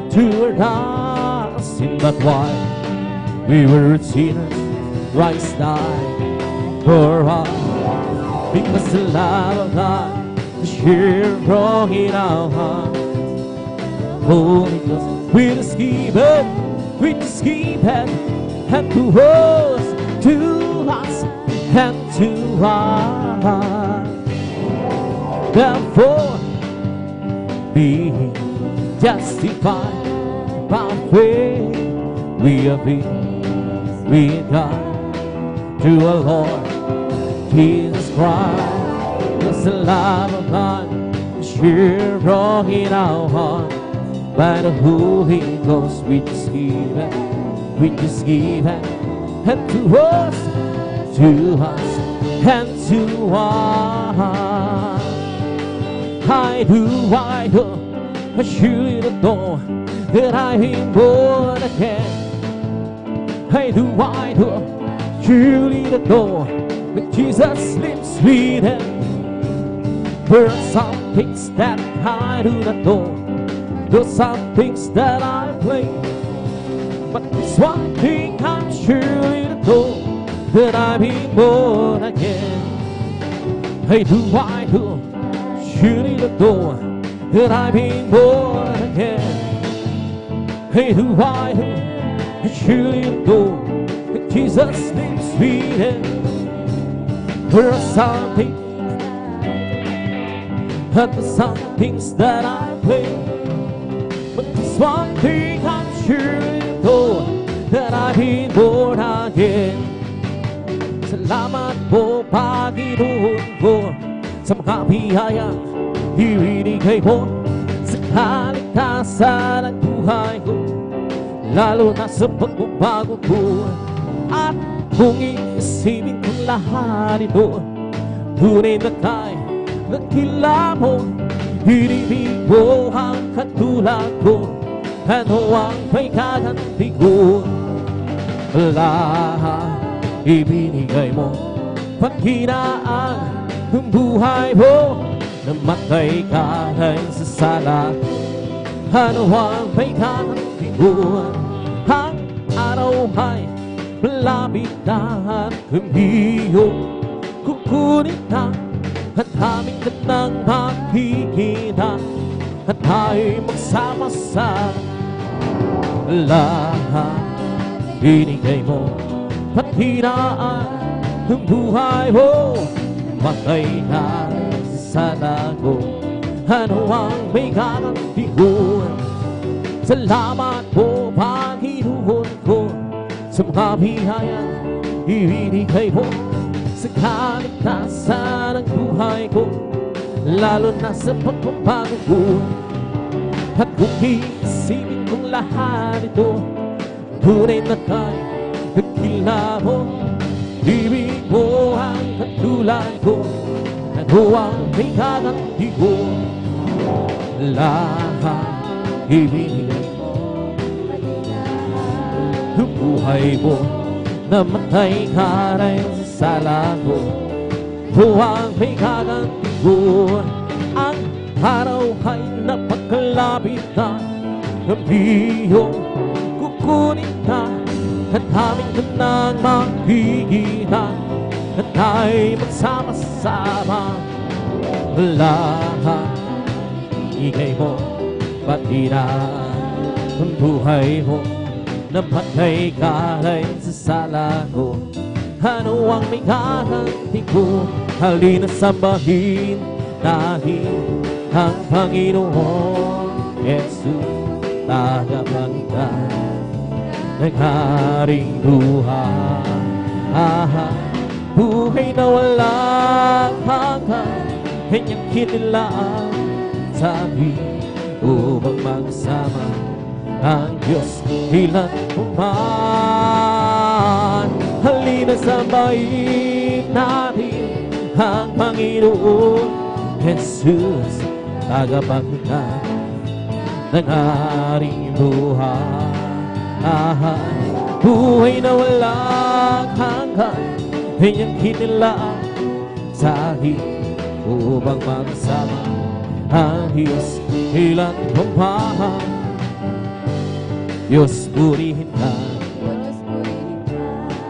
toward us, in that while we were sinners, Christ died for us. Because the love of God sure wrong in our heart. Holy Ghost, we just keep it, and to us, to us, and to us. Therefore, being justified by faith, we have been with God to our Lord Jesus Christ. Because the love of God sure wrong in our heart. By the Holy Ghost, we just give it, and to us, and to us. I do, I surely know that I've been born again. I do, surely know that Jesus lives within. There are some things that I do not know. There's some things that I play, but there's one thing I'm surely to know, that I've been born again. I do, surely to know that I've been born again. I do, surely to know that Jesus lives within. There are some things, and there's some things that I play. But there's one thing I'm sure to, that I've been born again. Salamat po, Panginoon ko, sa mga biyayang ibinigay mo sa kaligtasan ng buhay ko, lalo na sa pagbabago ko. At kung iisipin kong lahat ito, tunay na kay nakila mo. Hinibig mo ang katulad ko, ano ang may kaganti ko? Lahat ibinigay mo, panghinaan ang buhay mo. Namatay ka dahil sa sala, ano ang may kaganti ko? Ang araw ay malapit na at kumiyo, kukunin na at aming nang makikita, at tayo'y magsama-sama. Lahat binigay mo, panghinaan ang buhay mo. Matay ka sa lago, ano ang may kaganti ko? Salamat po, Panginoon ko, sa mga biyayang ibinigay mo sa kaligtasan ng buhay ko, lalo na sa pagbabago ko. At kung iisipin kong lahat ito, tunay na kay nakila mo. Ibig mo ang katulad ko, Ano ang may kaganti ko? Lahat ibinigay mo. Ang buhay mo, namatay ka rin sa sala ko. Buwang may kaganti ko. Ang araw ay napakalapit na. Gabi yung kukunin ka. At amin ka nang makikita. At tayo'y magsama-sama. Lahat igay mo, pati na ang buhay mo. Namatay ka rin sa sala ko. Ano ang may kaganti ko? Halina sambahin natin ang Panginoon Jesus, tagapagligtas ng Haring buhay. Buhay na walang hanggan, kanyang kinilaan sa amin upang magsama ang Diyos ilan man. Halina sambahin natin ang Panginoon Jesus, tagapagligtas ng Haring buhay. Buhay na walang hanggan, kanyang kinilaan sa amin upang magsama ang Diyos ilan man. Diyos purihin ka,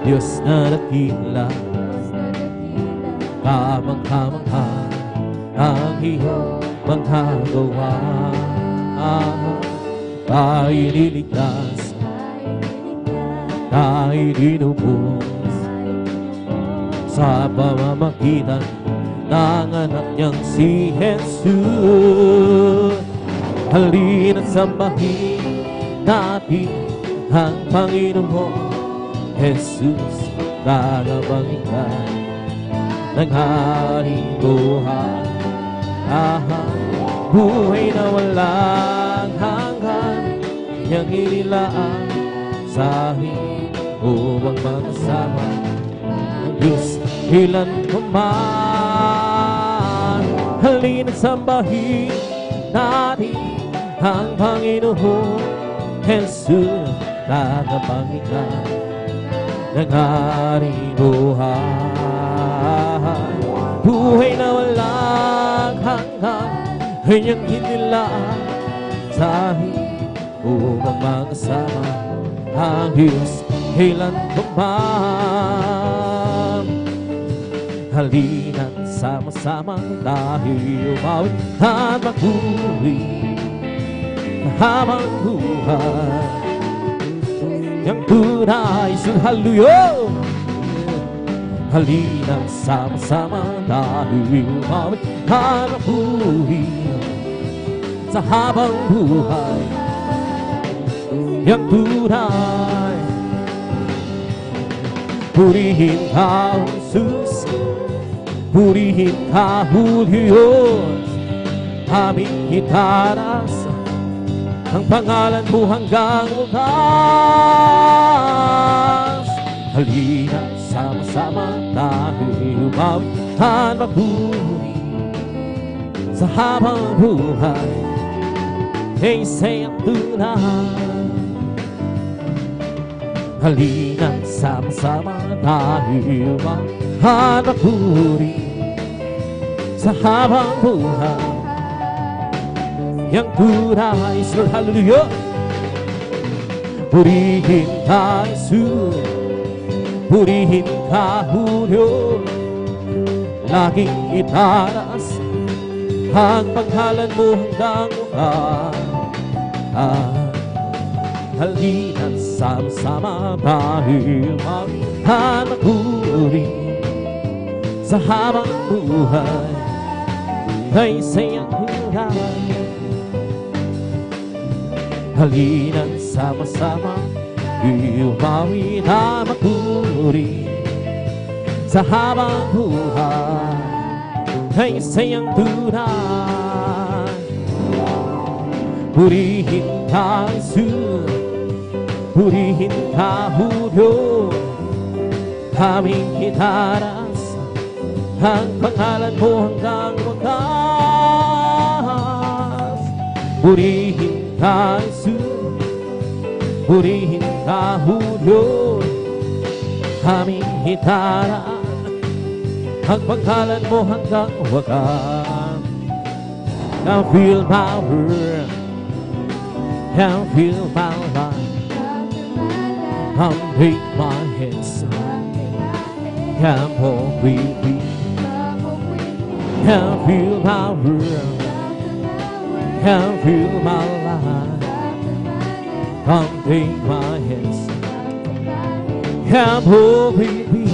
Diyos na dakila, kamangha-mangha ang iyong magagawa. Tayo'y liligtas, tayo'y dinubos sa pamamagitan ng anak niyang si Jesus. Halina't sambahin natin ang Panginoon Jesus, tagapagligtas ng Haring buhay. Buhay na walang hanggan, niyang inilaan sa amin upang magsama ang Diyos ilan man. Halina't sambahin natin ang Panginoon Jesus, tagapagligtas ng Haring buhay. Buhay na walang hanggan, kanyang hinilaan sa amin upang magsama ang Diyos ilan man. Halina't sama-sama tayo umawit at magpuri habang buhay. Yang tunay sa hallelujah. Halina't sama-sama tayo umawit at magpuri sa habang buhay. Yang tunay, purihin ka, Jesus, purihin ka, O Diyos, aming itaas ang pangalan mo hanggang wakas. Halina't sama-sama tayo umawit at magpuri sa habang buhay. Isa'y ang tunay. Halina't sama-sama tayo at magpuri sa habang buhay. Yang tunay sa hallelujah. Purihin ka, Jesus, purihin ka, O Diyos, laging itaas ang pangalan mo hanggang wakas. Halina't sama-sama tayo at magpuri sa habang buhay. Ay sayang tunay. Halina't sama-sama umawit at magpuri sa habang buhay. Ay sayang tunay. Purihin ka, Jesus, purihin ka, O Diyos, aming itaas ang pangalan mo hanggang wakas. Purihin ka, Jesus, purihin ka, Hulyo, aming hitaraan, ang pangalan mo hanggang wakas. Now feel my world, now feel my life, come take my hands, come walk with me. Now feel my world, now feel my life, come take my hands, come walk with me.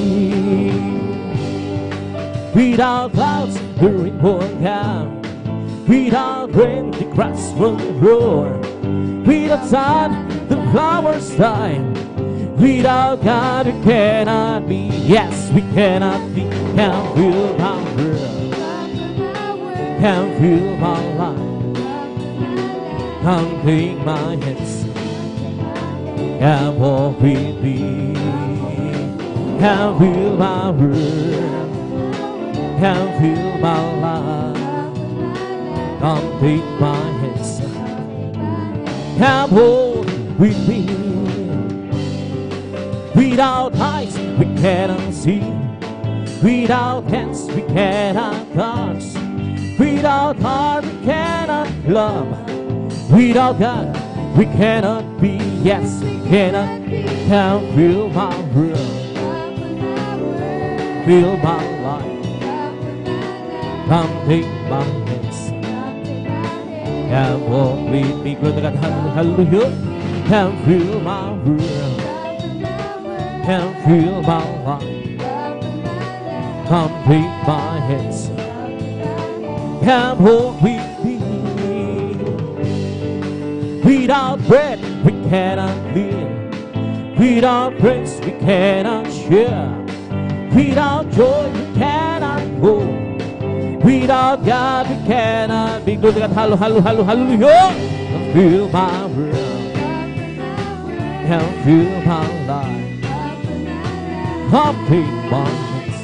Without clouds, the rainbow will come. Without rain, the grass will grow. Without sun, the flowers die. Without God, we cannot be. Yes, we cannot be. Can't feel my world, can't feel my life. Come take my hands, come walk with me. Can't feel my world, can't feel my life. Come take my hands, come walk with me. Without eyes we cannot see, without hands we cannot touch, without heart we cannot love, without God we cannot be. Yes, we cannot be. Can't feel my world, feel my life. Come take my hands, come walk with me. Glory to God, hallelujah. Come feel my world, come feel my life. Come take my hands, come walk with me. Without bread we cannot live, without praise we cannot share, without joy we cannot go, without God we cannot be. Glory to God, hallelujah. Come feel my world, come feel my life. Come take my hands,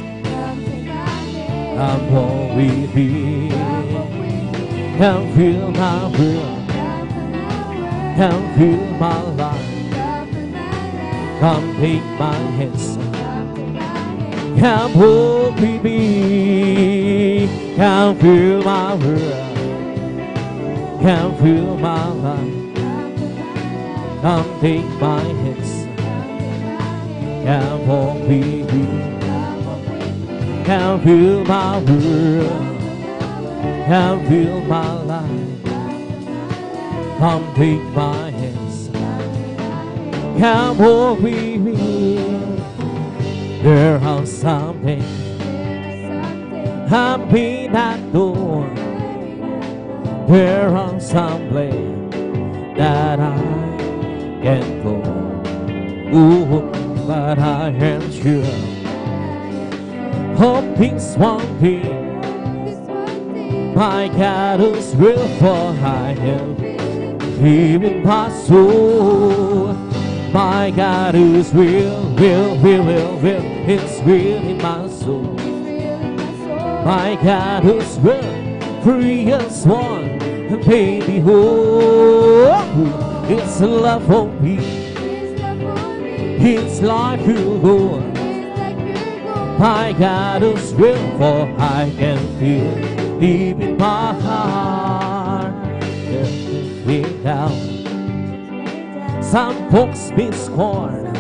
come walk with me. Come feel my world, come feel my life. Come take my hands, come walk with me. Come feel my world, come feel my life. Come take my hands, come walk with me. Come feel my world, come feel my life. Come take my hands, come walk with me. There are something I'm being that door. There are some place that I can go. Ooh, but I am sure of this one thing, my God is real, for I am living my soul. My God is real, it's real in my soul. My God is real, free as one, and baby, oh, it's love for me, it's life you go. My God is real, for I can feel deep in my heart. Without some folks be scorned,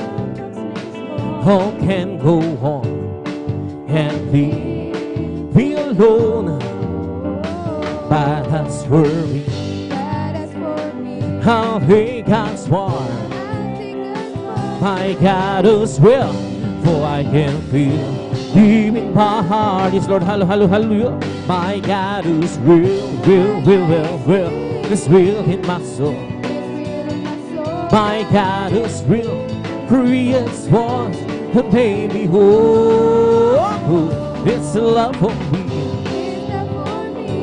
how can go on and be alone? But that's for me, how they got sworn. My God is real, for I can feel deep in my heart. Yes, Lord, hallelujah. My God is real, it's real in my soul. My God is real, free as one, and made me whole. It's love for me,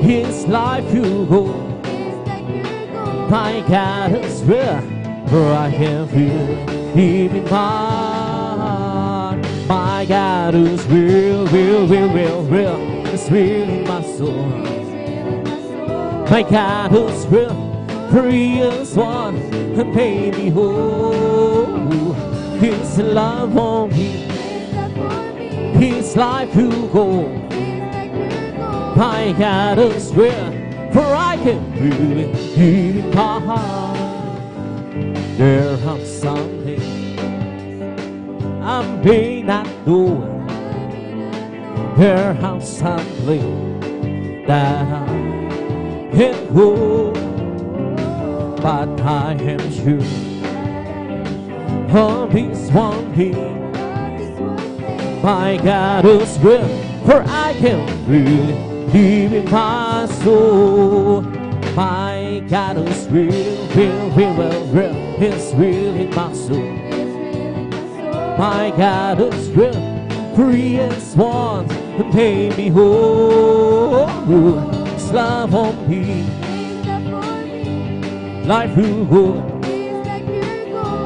His life you hold. My God is real, for I can feel deep in my heart. My My God who's real, real, real, real, real, is real in my soul. My God who's real, precious one, and made me whole. His love on me, His life to go. My God is real, for I can feel it in my heart. There are some things I may not know. There are some things that I can't go, but I am sure of this one thing. My God is real, for I can feel it deep in my soul. My God is real, real, real, real, real. It's real in my soul. My God is real, precious one, and made me whole. His love on me, life will go.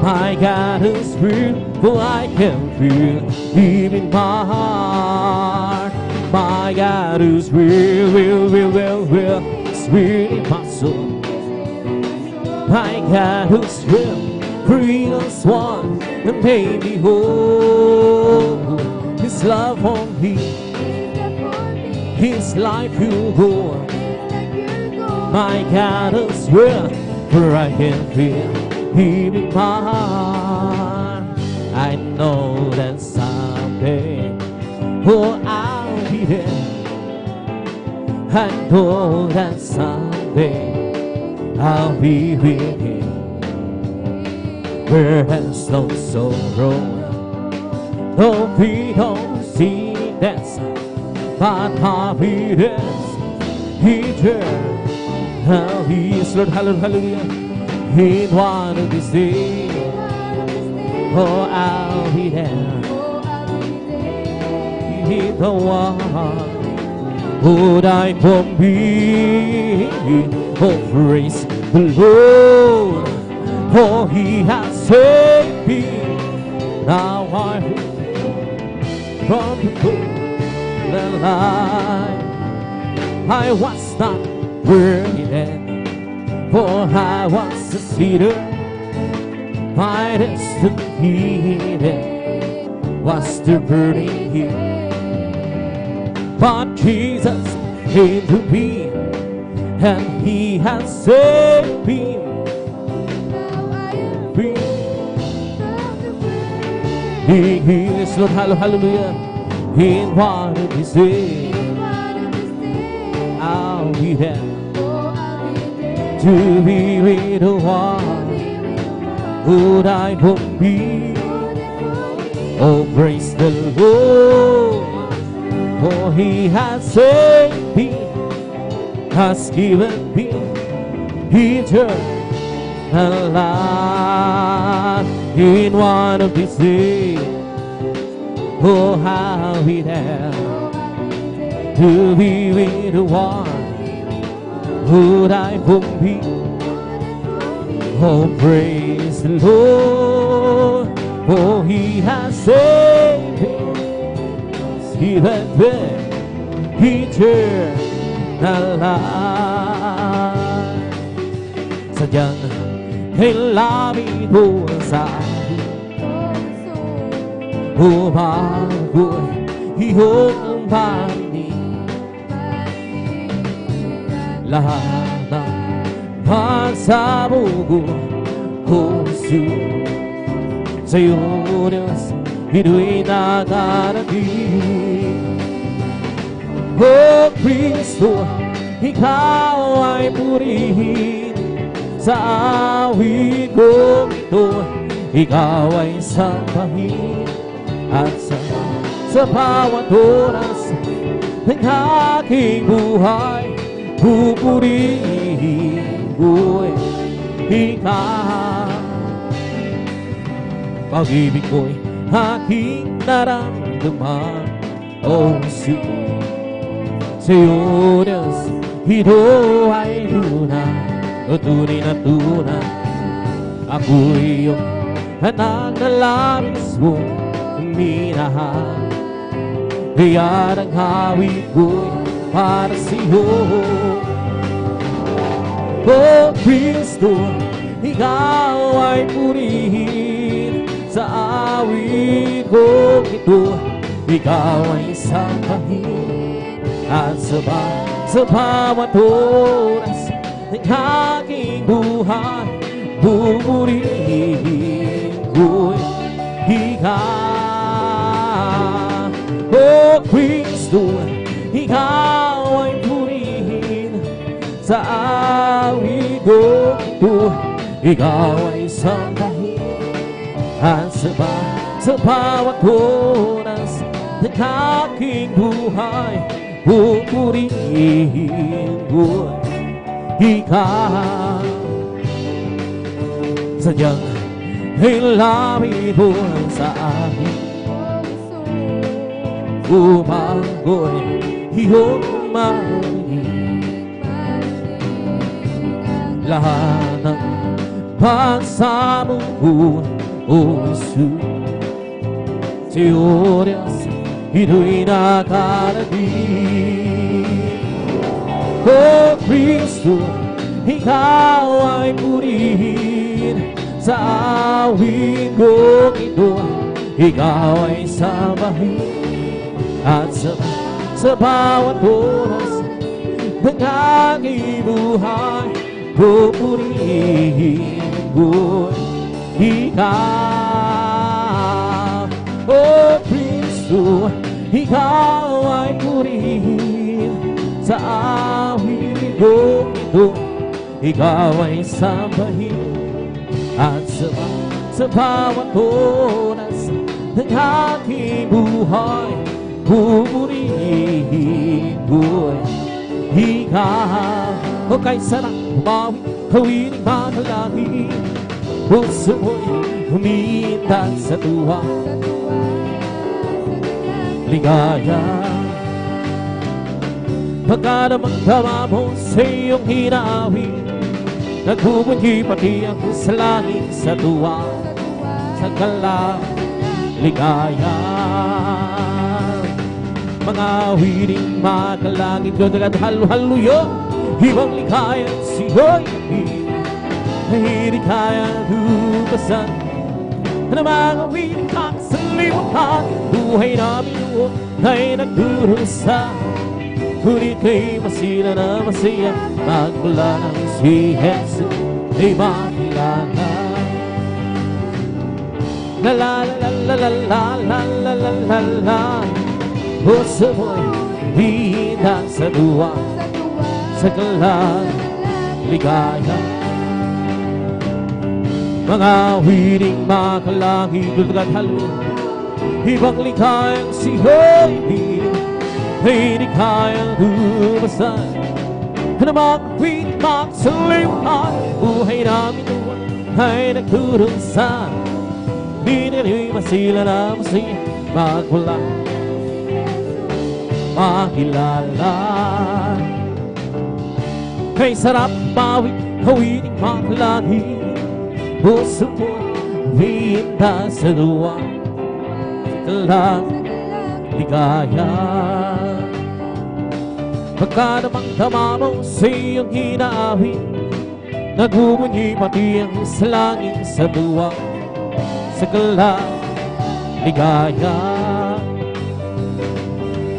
My God is real, for I can feel deep in my heart. My God is real, real, real, real, real. It's real in my soul. My God is real, precious one, and made me whole. His love on me, His life will go. My God is real, for I can feel Him in my heart. I know that someday, oh, I'll be there. I know that someday I'll be with Him, where there's no sorrow, no pain, no sickness, but happiness eternal. Yes, Lord, hallelujah. In one of these days, oh, I'll be there. In the one who died for me. Oh, praise the Lord, for He has saved me. Now I'm from the golden light. I was not worthy then, for I was a sinner. My destiny then was to burning here. But Jesus came to me, and He has saved me. He is Lord, hallelujah. In one of these days, I'll be there to be with the one who died for me. Oh, praise the Lord, for He has saved me, has given me eternal life. In one of these days, oh, I'll be there to be with the one who died for me. Oh, praise the Lord, for He has saved me, given me eternal life. Sadyang kailangan sa akin, umagoy iyong bani. Lahat ng pagsabugo ko sa'yo, Diyos, ito'y nakarating. Oh, Kristo, Ikaw ay purihin sa awit kong ito. Ikaw ay sambahin at sa bawat oras ng aking buhay, pupurihin ko'y Ikaw. Pag-ibig ko'y aking naramdaman, oh, sa'yo, Diyos, ito ay tunay na tunay. Ako'y iyong anak na labis mo, minahal. Kaya ang awit ko'y para sa'yo. O Kristo, ikaw ay purihin. Sa awit ko ito, ikaw ay sambahin. At sa bawat oras ng aking buhay, pupurihin ko'y ikaw. O Kristo, ikaw ay purihin. Sa awit ko ito, ikaw ay sambahin. At sa bawat oras ng aking buhay, pupurihin ko'y ikaw. Sadyang hilami mo sa akin upang ko'y iyong marinig. Lahat ng pagsamo ko, O Jesus, si oras ito'y nakarating. O Kristo, ikaw ay purihin. Sa awit ko ito, ikaw ay sambahin. At sa bawat oras ng aking buhay, pupurihin ko ikaw. O Kristo, ikaw ay purihin. Sa awit ko ito, ikaw ay sambahin. At sa bawat oras ng aking buhay, pupurihin ko'y ikaw. O kay sarap umawi, kawiling makalangin, puso mo'y huminta sa tuwa, ligaya. Pagkadamang-dama mo sa iyong hinawin, nagbubunyi pati ang sa langit sa tuwa, sa gala, ligaya. Mga wiling makalangit ko agad halo-haloyo, ibang ligaya siyo'y hindi kaya lupasan. Na mga wiling kaksalimutan, buhay namin noon ay nagdurusa. Ngunit kay masila na masaya, magmula ng si Jesus ay makilala. La la la la la la la la la la la. Puso mo'y hinang sa duwa, sa galang ligaya. Mga wiling makalangit at halo, ibang ligayang siyo'y hindi kayang lumasan. Na mga wiling magsalimutan, buhay namin noon ay nagdurusa. Di na'y masila na masaya, magmula makilala. Kay sarap bawit, kawiling makalangit, puso mo hinta sa luwa, sa galang ligaya. Pagkadamang-dama mo sa iyong hinawin, nagbubunyi pati ang sa langit sa tuwa, sa galang ligaya.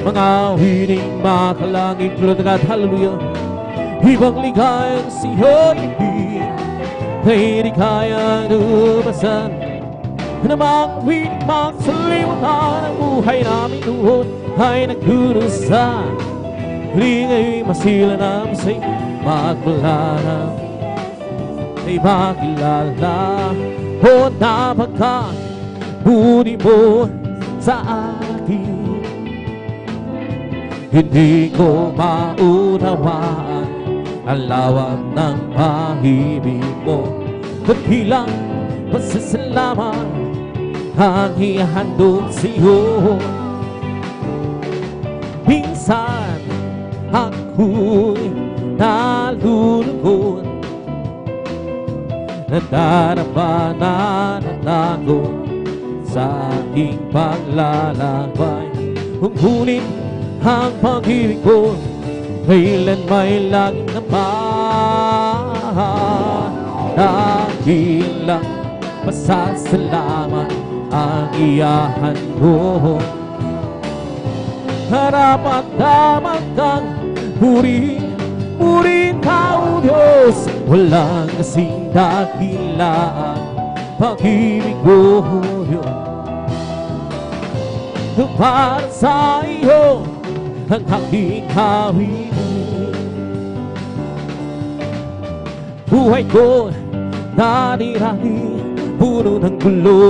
Mga wiling makalangit, at hallelujah, ibang ligayang siyo'y hindi kaya lumasan. Na mga wiling magsalimutan, ang buhay namin noon ay nagdurusa. Ligay masila na masay, magmula na ay makilala. O napagka buni mo sa akin, hindi ko maunawaan ang lawak ng pag-ibig mo. At bilang pasasalamat ang ihandog sa'yo, minsan ako'y nalulungkot, nadarama na natago sa aking paglalakbay. Ngunit ang pag-ibig ko kailan may laging naman. Dakilang pasasalamat ang iyahan ko. Harap-daman kang purihin ka, O Diyos. Walang kasing dakilaan pag-ibig ko, O Diyos. Para sa iyo ang aking hawin. Buhay ko dati-dati puno ng gulo,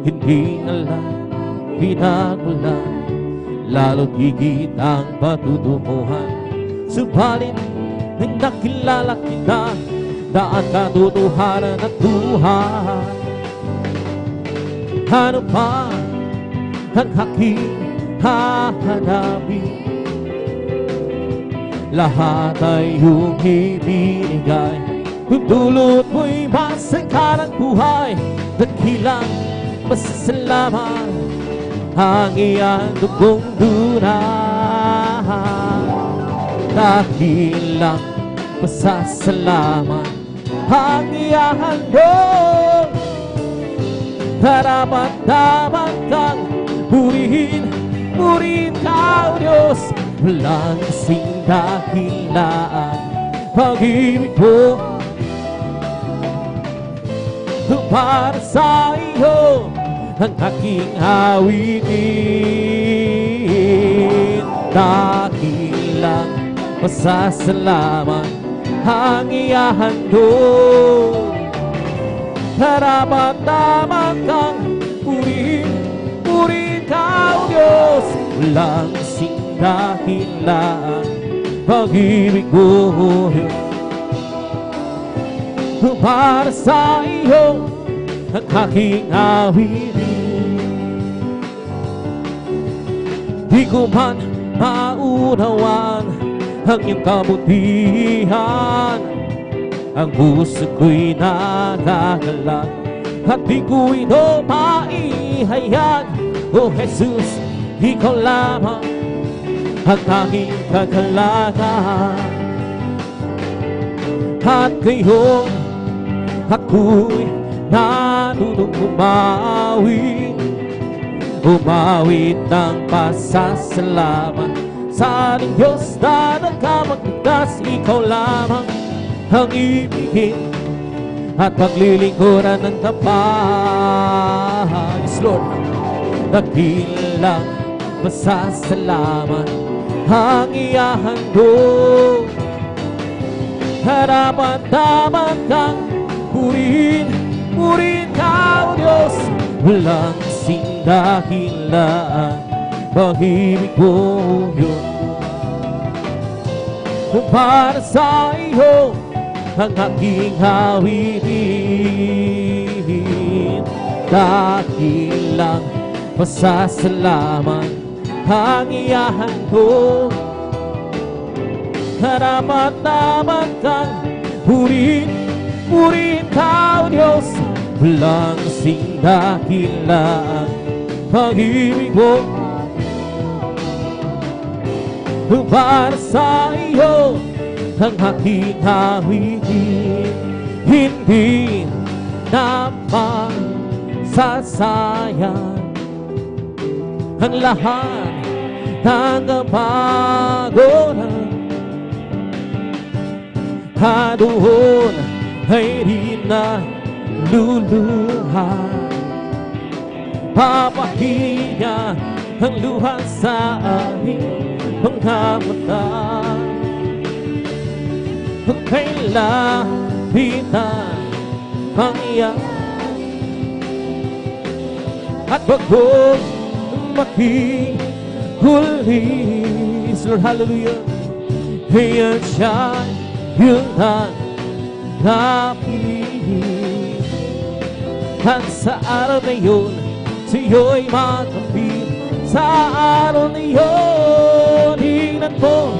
hindi alam pinagmulan, lalo't higit ang patutunguhan. Subalit nang nakilala kita, daan katotohanan at buhay. Ano pa ang aking hahanapin? Lahat ay iyong ibinigay. Kung dulot mo'y masangka ng buhay, dakilang pasasalamat ang iyang dugong dunay. Dakilang pasasalamat ang iyang handog. Dapat kang purihin ka, O Diyos. Walang kasing dakilaan pag-ibig ko. Para sa iyo ang aking awitin. Dakilang pasasalamat ang iyang handog. Dapat kang purihin ka, O Diyos. Walang kasing dakilaan pag-ibig ko, O Diyos. Para sa iyo ang aking awitin. Di ko man maunawan ang iyong kabutihan. Ang puso ko'y nagagalan at di ko ito maihayag. O Jesus, ikaw lamang ang aking kagalakan. At ngayon ako'y natutong umawit ng pasasalamat sa ating Diyos na nagkamagligtas. Ikaw lamang ang ibigin at paglilingkuran ng tapat. Yes, Lord. Dakilang pasasalamat ang iyang handog. Dapat kang purihin ka, O Diyos. Walang kasing dakilaan pag-ibig ko, O Diyos. Para sa iyo ang aking awitin. Dakilang pasasalamat ang iyang handog. Dapat kang purihin ka, O Diyos. Walang kasing dakilaan pag-ibig ko. Para sa iyo ang aking awitin. Hindi naman sasayang ang lahat ng kapagoran. Doon ay di na luluhan. Papahiya ang luha sa aming mga mata. Kung kailapitan ang iyak at bagong makihulis. Lord, hallelujah. Kaya siya yung napili. At sa araw na yun, sa'yo'y makapit. Sa araw na yun, tingnan mo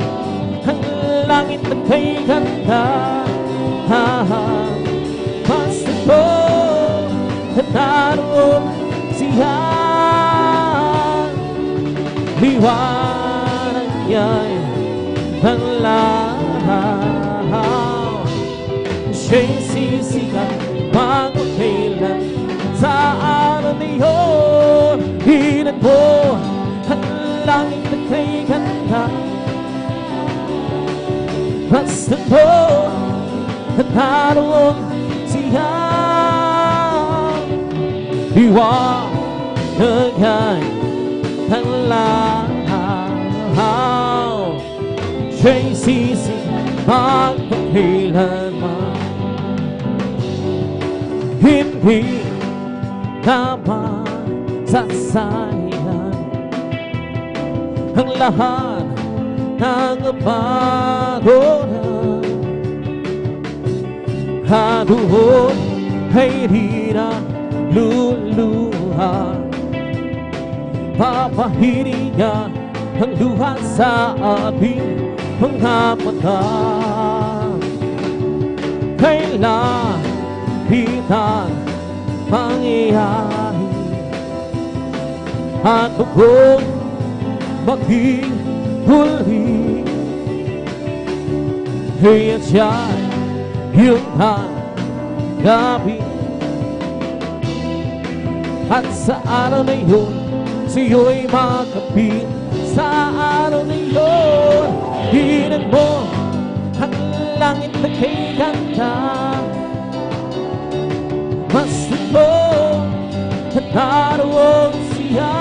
ang langit na kay ganda. Basta ko na liwanag niya'y panlahaw. Siya'y sisikat magpakailan sa araw na iyon. Hinad mo ang langit na kay kanta. Basta mo at naroon siya. Liwanag ay panlahaw. Siya'y sisikat magpakailanman. Hindi naman sasayang ang lahat ng bago na. Doon ay di na luluha. Papahirin niya ang luha sa ating mga mata. Kailan kitang mangyayari at kung maging huli, kaya't siya'y iyong hanapin. At sa araw na iyon, sa'yo'y makapit. Sa araw na iyon, hinad mo ang langit na kay kanta. Basta mo at naroon siya.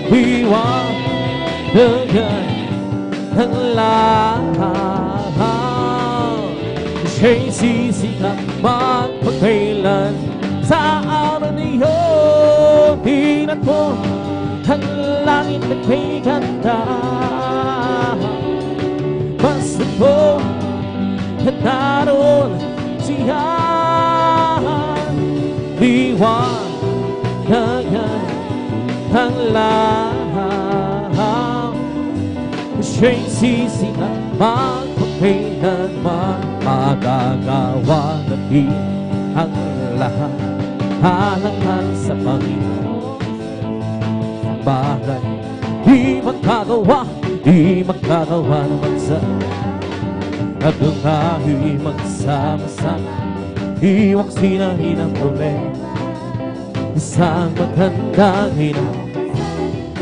Liwanag ang lahaw. Siya'y sisikat magpakailan sa araw na iyon. Hinad mo ang langit na kay kanta. Basta mo at naroon siya. Liwanag ang lahaw. Siya'y sisikat magpakailanman. Magagawa natin ang lahat alang-alang sa Panginoon. Bagay di magkagawa naman sa at kung tayo'y magsama-sama, iwag sinahin ang problema. Isang magandang hinaw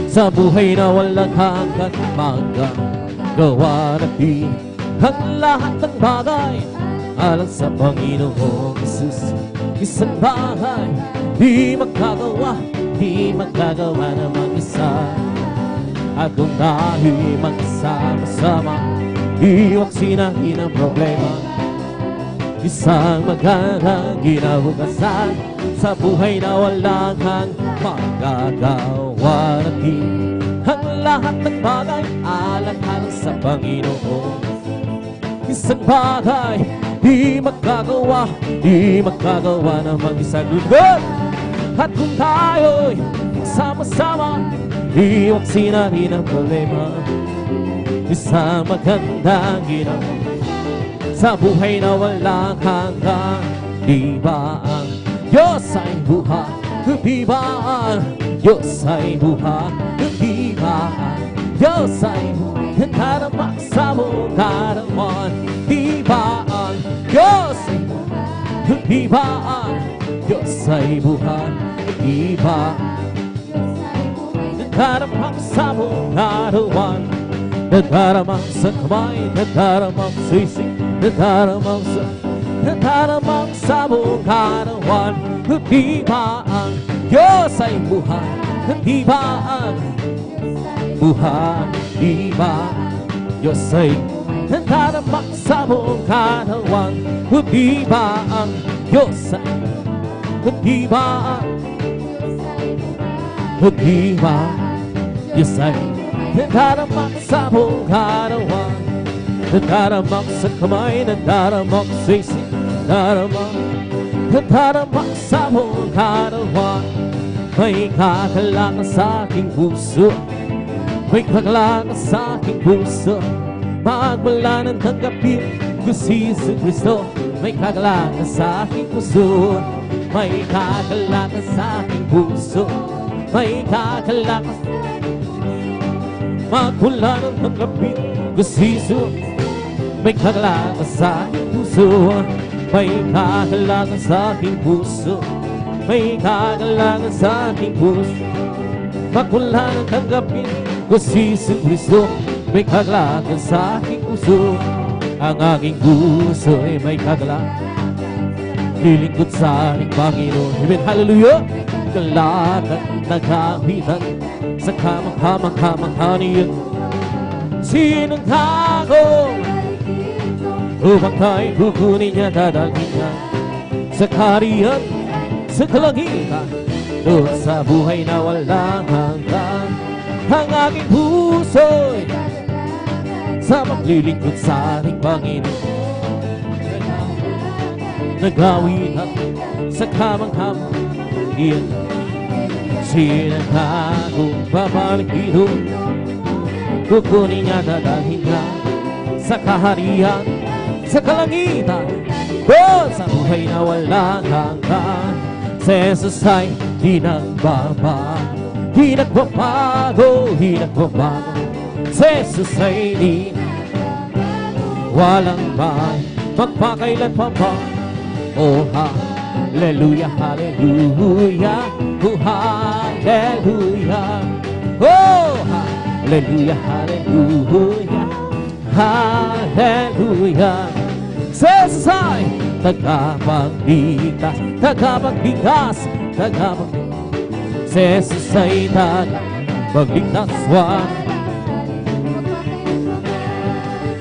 sa buhay na walang hanggan. Magagawa natin ang lahat ng bagay alang sa Panginoong Jesus. Isang bagay di magkagawa na mag-isa. At kung tayo'y magsama-sama, iwag sinahin ang problema. Isang magandang kinabukasan sa buhay na walang hanggan. Magagawa natin ang lahat ng bagay alang-alang sa Panginoon. Isang bagay di magkagawa na mag-isa. Lugod! At kung tayo'y sama-sama, iwag sinahin ang problema. Isang magandang ginawa sa buhay na walang hanggan. Di ba ang Diyos ay buhay? Di ba ang Diyos ay buhay? Di ba ang Diyos ay buhay? Darama sa mong daraman. Di ba ang Diyos ay buhay? Di ba ang Diyos ay buhay? Di ba nadaramang sa mong daraman? Nadaramang sa kamay, nadaramang sa isip, nadaramang sa mong daraman. Di ba ang Diyos ay buhay? Di ba ang buhay? Di ba Diyos ay nadaramang sa mong daraman? Di ba ang Diyos ay di ba Diyos ay nadaramang sa mong daraman? Nadaramang sa kamay, nadaramang sa isip, nadaramang sa mong daraman. May kakalangan sa aking puso, may kakalangan sa aking puso. Magmula ng tanggapin ko si Jesu Cristo. May kakalangan sa aking puso, may kakalangan sa aking puso. may kakalakas magmula ng tanggapin ko si Jesus. May kakalakas sa aking puso, may kakalakas sa aking puso, may kakalakas sa aking puso. Magmula ng tanggapin ko si Kristo, may kakalakas sa aking puso. Ang aking puso ay may kakalakas, lilingkod sa aking Panginoon. Amen, hallelujah. Kalakad na kapitan sa kamangha-mangha niyan. Sinong takong upang tayo kukunin niya, dadalhin niya sa kaharian, sa kalangitan, doon sa buhay na walang hanggan. Ang aking puso'y sa maglilingkod sa ating Panginoon. Nagawihan sa kamangha-mangha, sinong takong babalik dito, kukunin niya, dadalhin niya sa kaharian, sa kalangitan, doon sa buhay na walang hanggan. Si Jesus ay di nagbabago, di nagbabago, di nagbabago. Si Jesus ay di walang may magpakailan pa ba. Oh, hallelujah, hallelujah, oh, hallelujah, oh, hallelujah, hallelujah, hallelujah. Jesus ay tagapagligtas, tagapagligtas, tagapagligtas. Jesus ay tagapagligtas.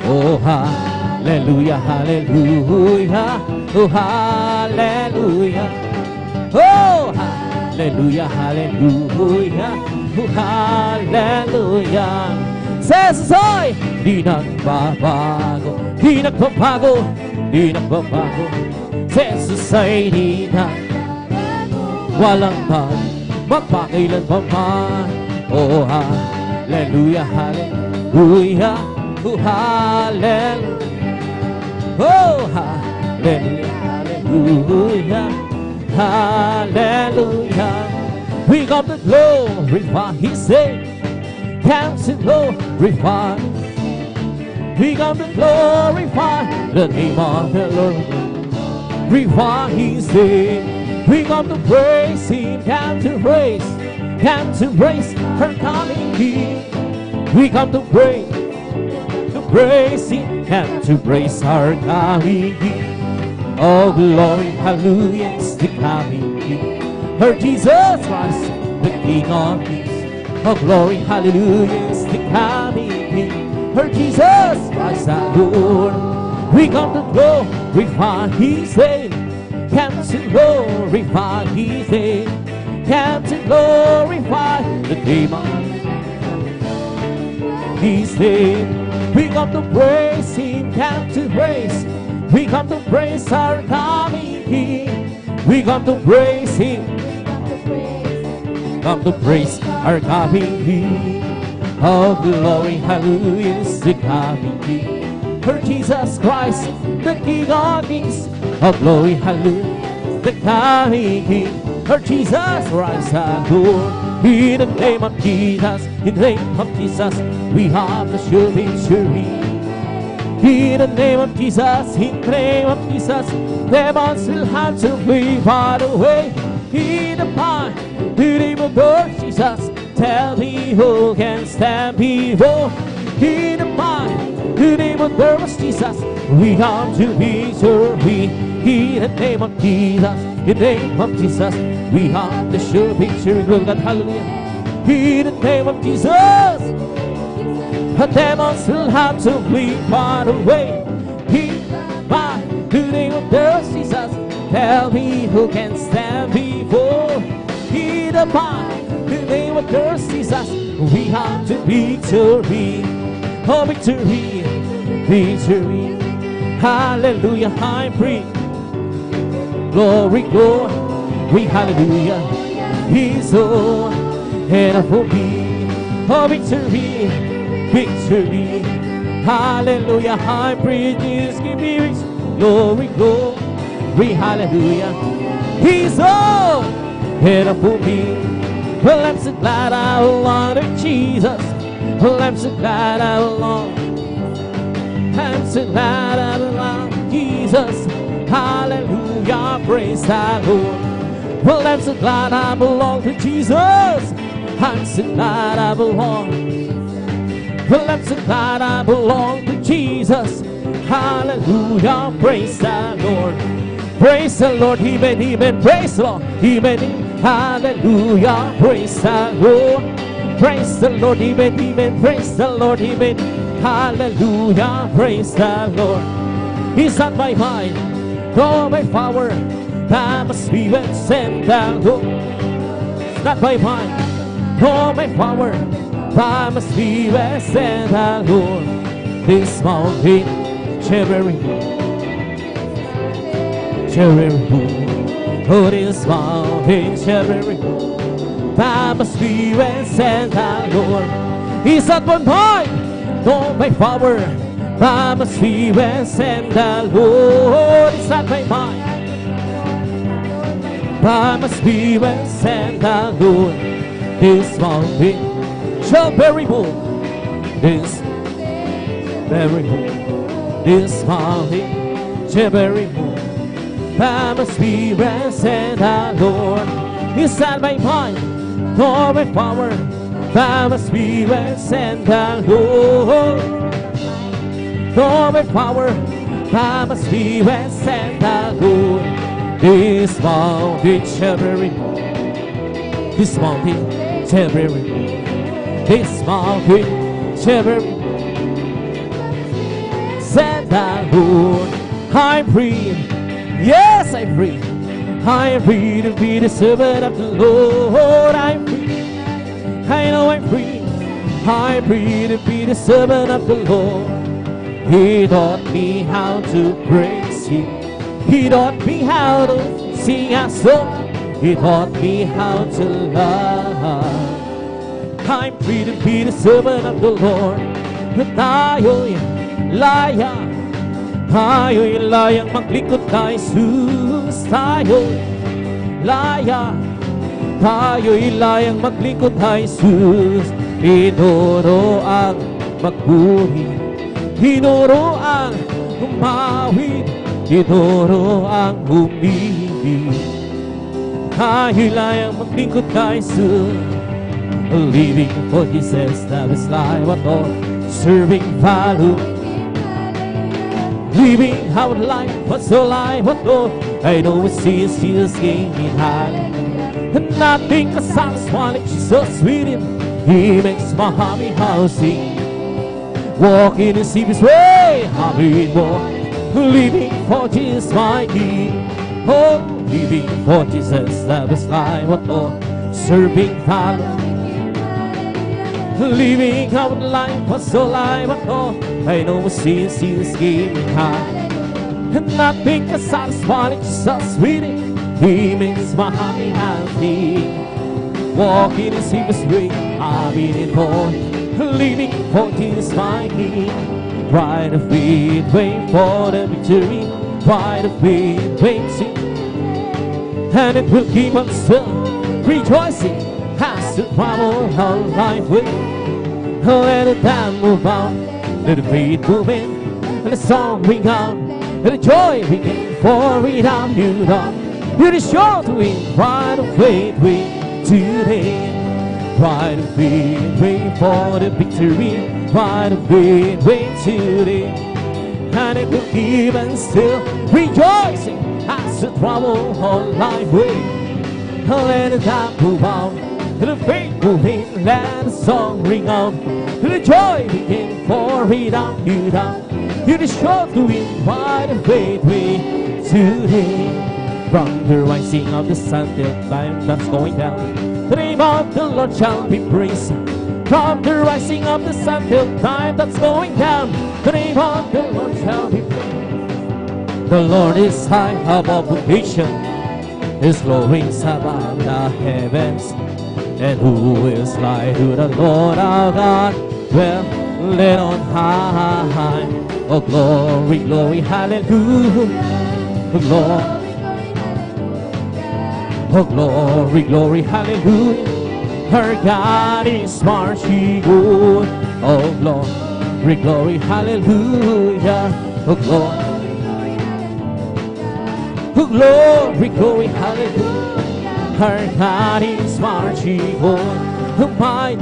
Oh, hallelujah, hallelujah, oh, hallelujah, oh, hallelujah, hallelujah, oh, hallelujah. Jesus ay di nagbabago, di nagbabago, di nagbabago. Jesus ay di walang magpakailan pa man. Oh, hallelujah, hallelujah, oh, hallelujah, oh, hallelujah, hallelujah, hallelujah. We got the glorify His name, counts to glorify. We got to glorify the name of the Lord. Glorify His name. We got to praise Him, come to praise her coming King. We come to praise Him, come to praise our coming King. Oh, glory, hallelujah, is the coming King. Her Jesus Christ, the King of Kings. Oh, glory, hallelujah, is the coming King. Her Jesus Christ our Lord. We come to glorify His name, come to glorify His name, come to glorify the name of His name. We come to praise Him, come to praise. We come to praise our coming King. We come to praise Him, come to praise our coming King. Oh, glory, hallelujah, is the coming King. For Jesus Christ, the King of Kings. Oh, glory, hallelujah, the coming King. For Jesus Christ, our Lord. In the name of Jesus, in the name of Jesus, we have the sure victory. In the name of Jesus, in the name of Jesus, demons will have to flee far away. In the power, the name of Lord Jesus, tell me who can stand before. In the mind, the name of Lord Jesus, we have to victory. In the name of Jesus, in the name of Jesus, we have the sure victory. Glory God, hallelujah. In the name of Jesus, the demons will have to flee far away. In the name of Lord Jesus, tell me who can stand before. In the mind, the name of Jesus, we have the victory. Oh, victory, victory. Hallelujah, I'm free. Glory, glory, hallelujah. He's all and for me. Oh, victory, victory. Hallelujah, I'm free. Jesus, give me victory. Glory, glory, hallelujah. He's all and for me. Well, I'm so glad I belong to Jesus. Well, I'm so glad I belong. I'm so glad I belong to Jesus. Hallelujah, praise the Lord. Well, I'm so glad I belong to Jesus. I'm so glad I belong. Well, I'm so glad I belong to Jesus. Hallelujah, praise the Lord. Praise the Lord, amen, amen. Praise the Lord, amen. Hallelujah, praise the Lord. Praise the Lord, amen, amen. Praise the Lord, amen. Hallelujah, praise the Lord. He's not by might, nor by power, by my spirit, send the Lord. It's not by might, nor by power, by my spirit, send the Lord. This mountain, shivering, shivering, oh, this mountain, shivering, by my spirit, send the Lord. He's not by might, nor by power, by my spirit, send the Lord. It's not by might, by my spirit, send the Lord. This mountain shall be removed. This very home, this mountain shall be removed. By my spirit, send the Lord. It's not by might, nor by power, by my spirit, send the Lord. Nor by power, by my spirit, send the Lord. This mountain shall be removed. This mountain shall be removed. This mountain shall be removed. Send the Lord. I'm free. Yes, I'm free. I'm free to be the servant of the Lord. I'm free. I know I'm free. I'm free to be the servant of the Lord. He taught me how to praise Him. He taught me how to sing a song. He taught me how to love. I'm free to be the servant of the Lord. Tayo'y laya, tayo'y layang maglingkod kay Jesus. Tayo'y laya, tayo'y layang maglingkod kay Jesus. Tinuro ang magpuri, tinuro ang umawit, tinuro ang umibig. Tayo'y layang maglingkod kay Jesus. Living for Jesus, that is life at all. Serving value, living our life, what's the life at all? I know it's Jesus gave me high. And nothing can satisfy like Jesus with Him. He makes my happy housing. Walking in His way, happy walk. Living for Jesus, my King. Oh, living for Jesus, that is life at all. Serving value, living our life, what's the life at all? I know it's Jesus gave me high. And nothing can satisfy like Jesus with Him. He makes my happy happy. Walking in His way, I've been born. Living for Jesus my King. Right of faith, wait for the victory. Right of faith, waiting, and it will keep us still rejoicing. Has to travel our life with. Let the time move on, let the faith move in, let the song ring out, let the joy begin. For without you, Lord, you're the sure to win. Pride of faith, win today. Pride of faith, wait for the victory. Pride of faith, wait today. And it will keep and still rejoicing as the trouble our life with. Let the time move on, let the faith move in, let the song ring out, let the joy begin. For without you, down, you're the sure to win. By the faith we today. From the rising of the sun till time that's going down, the name of the Lord shall be praised. From the rising of the sun till time that's going down, the name of the Lord shall be praised. The Lord is high above creation, His glory is above the heavens. And who is like to the Lord our God? Well, let on high. Oh, glory, glory, hallelujah. Oh, glory, oh, glory, glory, hallelujah. Our God is marching on. Oh glory, glory, hallelujah. Oh glory, oh glory, glory, hallelujah. Our God is marching on. Oh my,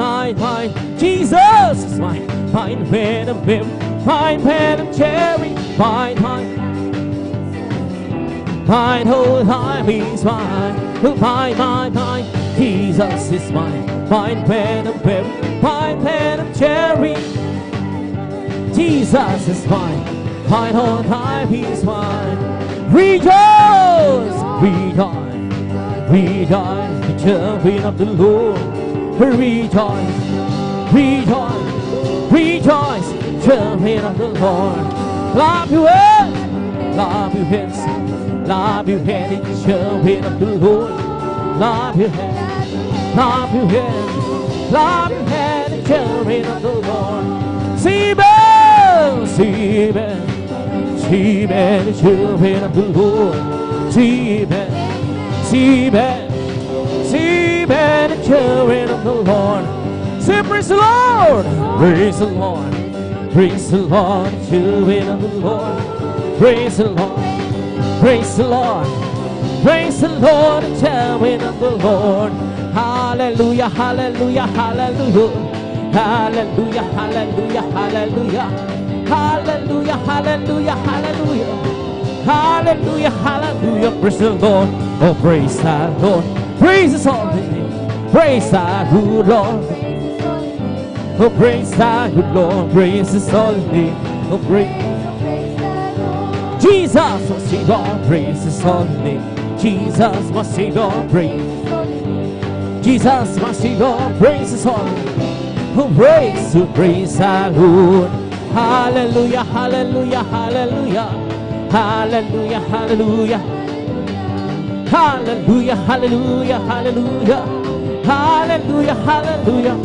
Jesus is mine. Mine, venom, mine, venom, cherry. Mine, whole time is mine. Oh my, Jesus is mine. Mine, venom, mine, venom, cherry. Jesus is mine. Mine, whole time is mine. Rejoice, rejoice, rejoice, the children of the Lord. Rejoice, rejoice, rejoice, children of the Lord. Clap your hands, clap your hands, clap your hands, children of the Lord. Clap your hands, clap your hands, clap your hands, children of the Lord. Sieben, sieben, sieben, children of the Lord. Sieben, sieben, sieben, children of the Lord. Say praise the Lord, praise the Lord, praise the Lord, children of the Lord. Praise the Lord, praise the Lord, praise the Lord, children of the Lord. Hallelujah, hallelujah, hallelujah, hallelujah, hallelujah, hallelujah, hallelujah, hallelujah, hallelujah, hallelujah, hallelujah. Praise the Lord, oh praise the Lord, praise His holy name, praise the good Lord, oh praise the good Lord, praise His holy name, oh praise Jesus, my Savior, praise His holy name. Jesus, my Savior, praise. Jesus, my Savior, praise His holy name. Oh, praise the Lord. Hallelujah, hallelujah, hallelujah, hallelujah, hallelujah, hallelujah, hallelujah, hallelujah, hallelujah, hallelujah.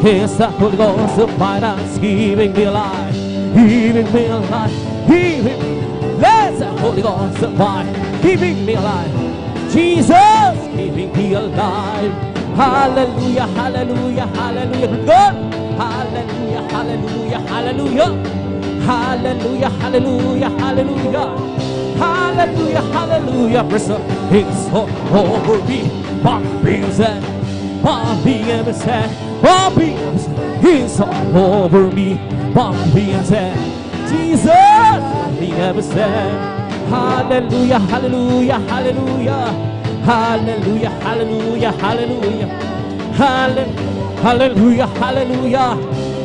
It's the Holy Ghost of finance, giving me life, giving me life, giving me. Let the Holy Ghost survive, keeping me alive. Jesus, keeping me alive. Hallelujah, hallelujah, hallelujah. God, hallelujah, hallelujah, hallelujah. Hallelujah, hallelujah, hallelujah. Hallelujah, hallelujah. Praise the He's over me. Bobby said, Bobby said, Bobby said, He's all over me. Bobby said, Jesus. He ever said, hallelujah, hallelujah, hallelujah, hallelujah, hallelujah, hallelujah, hallelujah, hallelujah,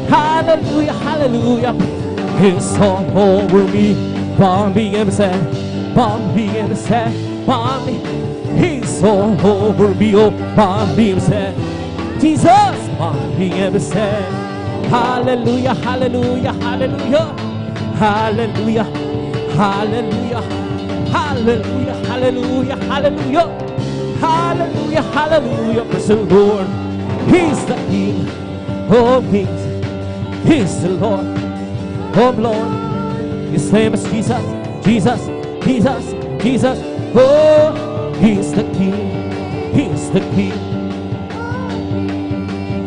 hallelujah, hallelujah. It's all over me. Bobby ever said, Bobby ever said, Bobby, He's all over me. Oh, Bobby ever said, Jesus, Bobby ever said, hallelujah, hallelujah, hallelujah. Hallelujah, hallelujah, hallelujah, hallelujah, hallelujah, hallelujah, hallelujah. Praise the Lord. He's the King of kings. He's the Lord of lords. His name is Jesus, Jesus, Jesus, Jesus. Oh, He's the King. He's the King.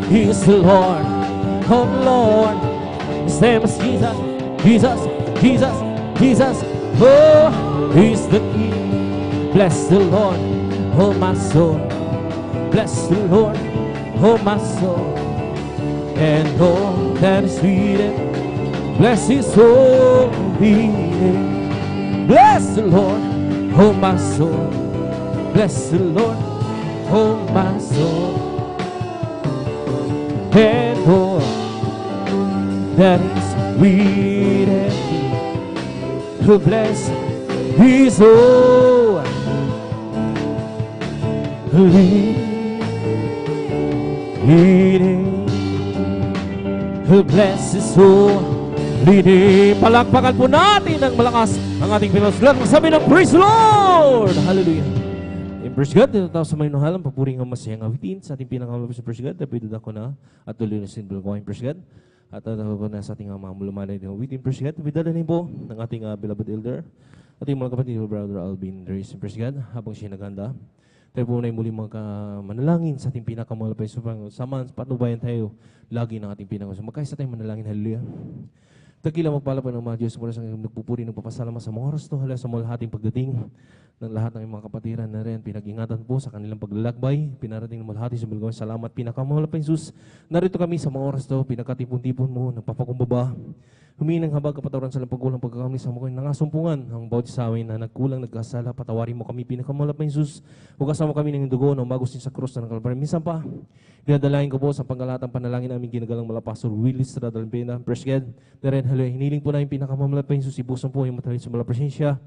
He's the Lord of lords. His name is Jesus. Jesus, Jesus, Jesus, oh, He's the King. Bless the Lord, oh my soul. Bless the Lord, oh my soul. And all that is within, bless His holy name. Bless the Lord, oh my soul. Bless the Lord, oh my soul. And all that is within, to bless His holy name. To bless His holy name. Palakpakan po natin ng malakas ang ating pinasulat. Magsabi ng praise the Lord! Hallelujah! In praise God, dito tayo sa may nahalang papuring ang masayang awitin sa ating pinakamalapit sa praise God. Dapat doon ako na at tuloy na sinbol ko ang praise God. At ako ko na sa ating mga mulumanay ng awitin praise God. Bidalanin po ng ating beloved elder, ating mga kapatid, Brother Alvin Reyes in praise God, habang siya naghanda. Tayo po na muli manalangin sa ating pinakamalapay. Samahan, patnubayan tayo lagi ng ating pinakamalapay. Magkaisa tayong manalangin. Hallelujah. Tagila magpalapay ng mga Diyos mula sa nagpupuri, nagpapasalamat sa mga oras to, hala sa malahating pagdating ng lahat ng mga kapatiran na rin, pinag-ingatan po sa kanilang paglalakbay, pinarating ng malahati sa bulgawin. Salamat, pinakamahal pa Jesus. Narito kami sa mga oras to, pinakatipon-tipon mo, nagpapakumbaba, humingi ng habag kapatawaran sa pagkulang pagkakamali sa mga nangasumpungan, ang bawat sa amin na nagkulang, nagkasala, patawarin mo kami, pinakamahal pa Jesus. Hugasan mo kami ng dugo ng bagos din sa krus na ng Kalbaryo. Minsan pa, dinadalain ko po sa panggalatang panalangin namin ginagalang mala Pastor Willis Radalpena, Presged, na rin, hallelujah, hiniling po namin pinakamahal pa Jesus, ibusan po yung matalin sa mala presensya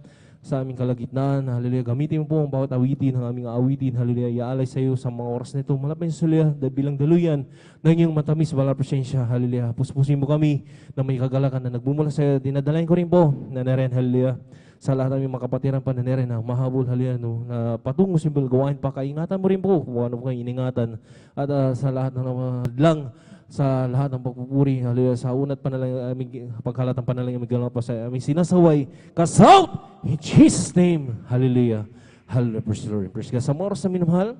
sa aming kalagitnaan, hallelujah, gamitin mo po ang bawat awitin, ang aming awitin, hallelujah, iaalay sa iyo sa mga oras nito, malapit sa hallelujah, bilang daluyan ng iyong matamis, mala presensya, hallelujah, puspusin mo kami na may kagalakan na nagbumula sa iyo, dinadalain ko rin po, na rin, hallelujah, sa lahat ng mga kapatiran pa na rin, na mahabol, hallelujah, no, na patungo simbol, gawain pa, kaingatan mo rin po, kung ano po kayo iningatan, at sa lahat ng lang, sa lahat ng pagpupuri, hallelujah, sa unat panalangin, aming paghalatang panalangin, aming galaw pa sa aming sinasaway, kasaut, in Jesus' name, hallelujah, hallelujah, praise the Lord, praise God. Sa mga oras na minamahal,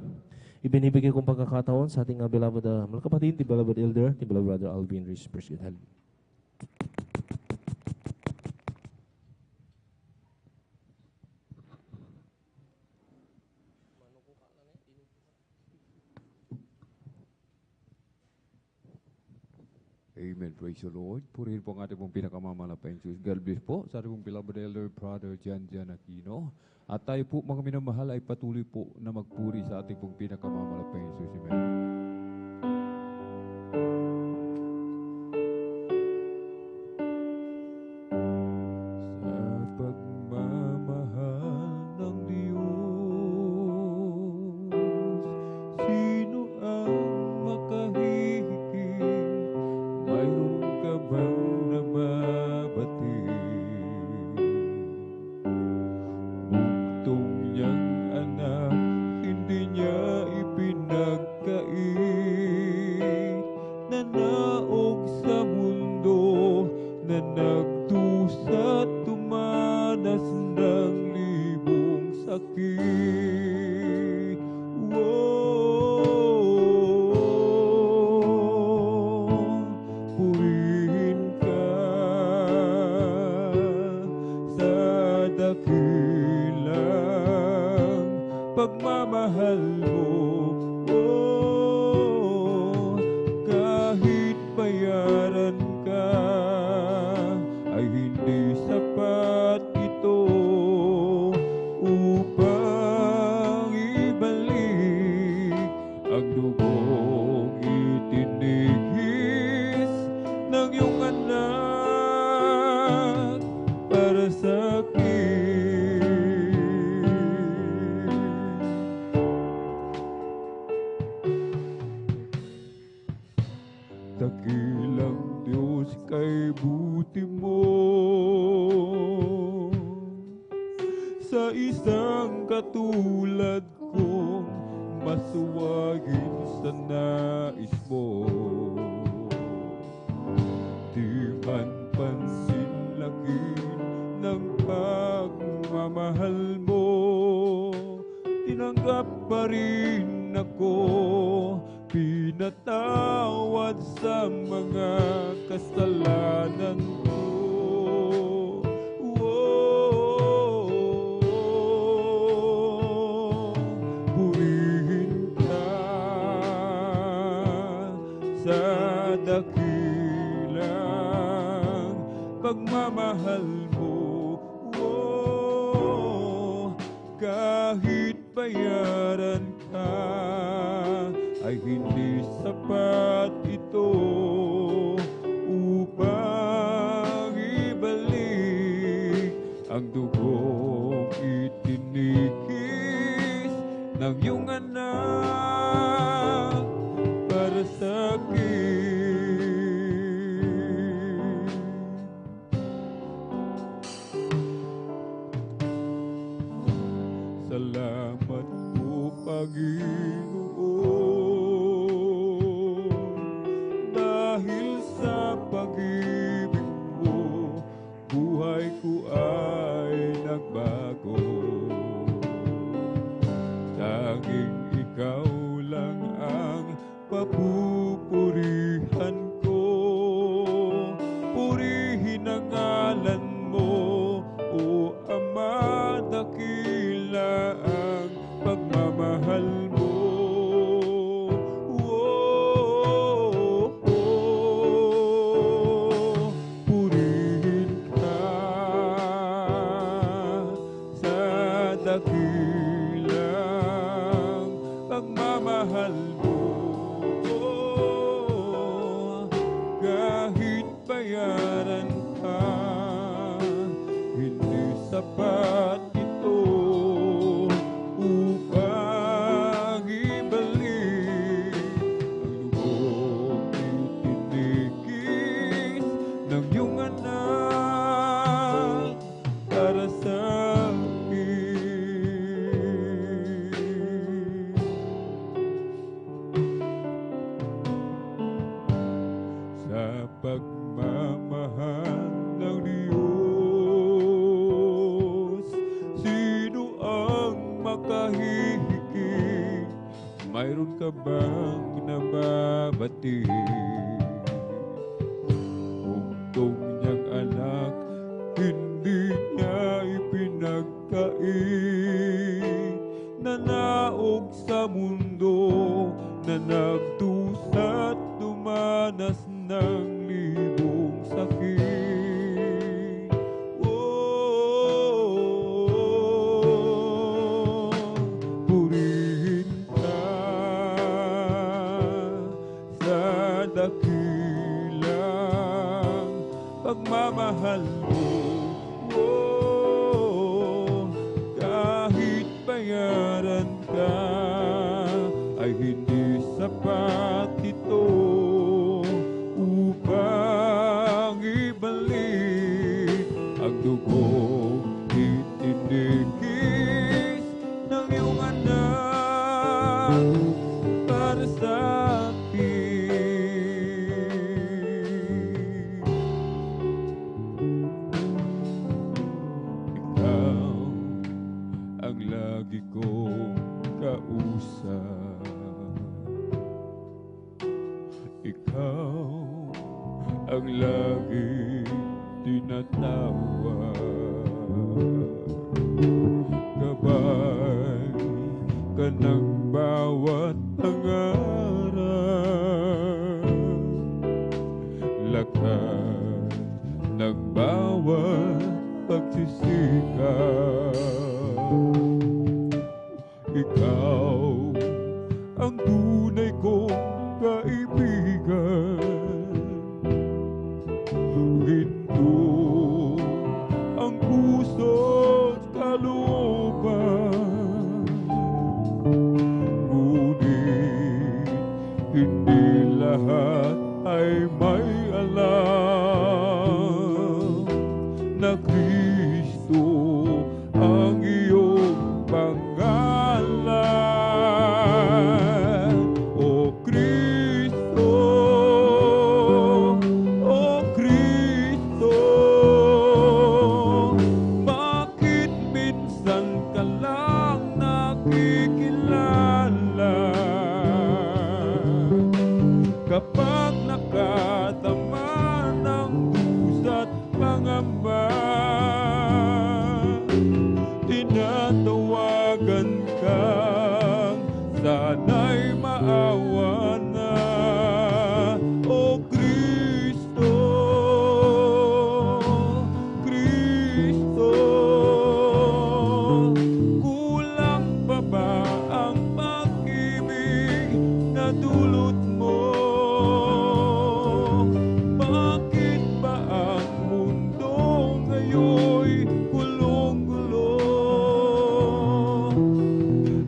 ibinibigay kong pagkakataon sa ating beloved mga kapatid, ti beloved elder, ti beloved brother Alvin Reese, praise God, hallelujah. Amen. Praise the Lord. Purihin po ang ating pong pinakamamalapayang Diyos. God bless po sa ating pong beloved elder, Brother Jan Aquino. At tayo po, mga minamahal, ay patuloy po na magpuri sa ating pong pinakamamalapayang Diyos. Amen. Pagmamahal mo, oh, kahit bayaran ka, ay hindi sapat ito upang ibalik ang dugong itinigis ng iyong anak para sa akin. Dakilang Diyos kay buti mo, sa isang katulad kong masuwagin sa nais mo. Di man pansinlagin ng pagmamahal mo, tinanggap pa rin ako, pinatawad sa mga kasalanan ko. Purihin ka sa dakilang pagmamahal mo. Kahit bayaran ka, ay hindi sapat ito upang ibalik ang dugong itinigis ng iyong anak para sa akin. Salamat po, Panginoon, dahil sa pag-ibig mo, buhay ko ay nagbago. Tanging kapupurihan ko. Purihin ang ngalan mo, O Ama, dakila ang pagmamahal mo. Purihin ka sa dakilang pagmamahal mo. Kahit bayaran ka, hindi sapat ito upang ibalik ang lubog itinigis ng iyong anak para sa sa pagmamahal ng Diyos. Sino ang makahihigit? Mayroon ka bang nababati? Bugtong niyang anak, hindi niya ipinagkait. Nanaog sa mundo na nagdusa't dumanas ng libong sakit. Purihin ka sa dakilang pagmamahal mo. Kahit bayaran ka, ay hindi sapat ito upang ibalik ang dugong itinigis ng iyong anak para sa akin. Ikaw ang lagi kong kausap. Ikaw ang lagi tinatawag. Gabay ka ng bawat pangarap. Lakad ng bawat pagsisikap. Ikaw ang tunay kong kaibigan. Ginto ang puso't kalooban. Ngunit hindi lahat ay may alam na Kristo ang iyong pangalan. O Kristo, O Kristo, bakit minsan ka lang nakikilala? Kapag nakatama ng dusa't pangamba, tinatawagan kang sana'y maawa na. O Kristo, Kristo, kulang pa ba ang pag-ibig na dulot mo? Bakit ba ang mundo ngayon'y gulong-gulo?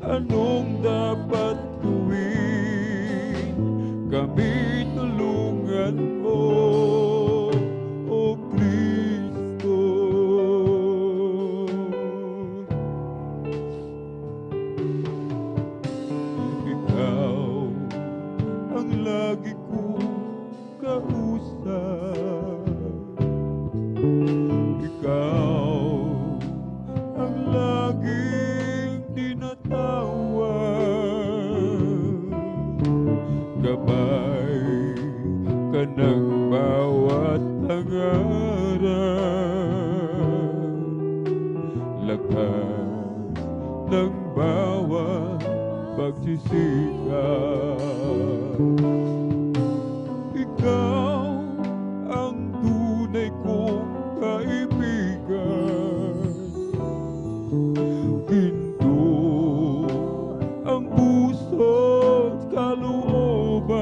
Anong dapat gawin? Kami tulungan mo, O Kristo. Ikaw ang lagi kong kausap. Ikaw ang laging tinatawag. Gabay ng bawat pangarap, lakas ng bawat pagsisikap. Ikaw ang tunay kong kaibigan, ginto ang puso't kalooban.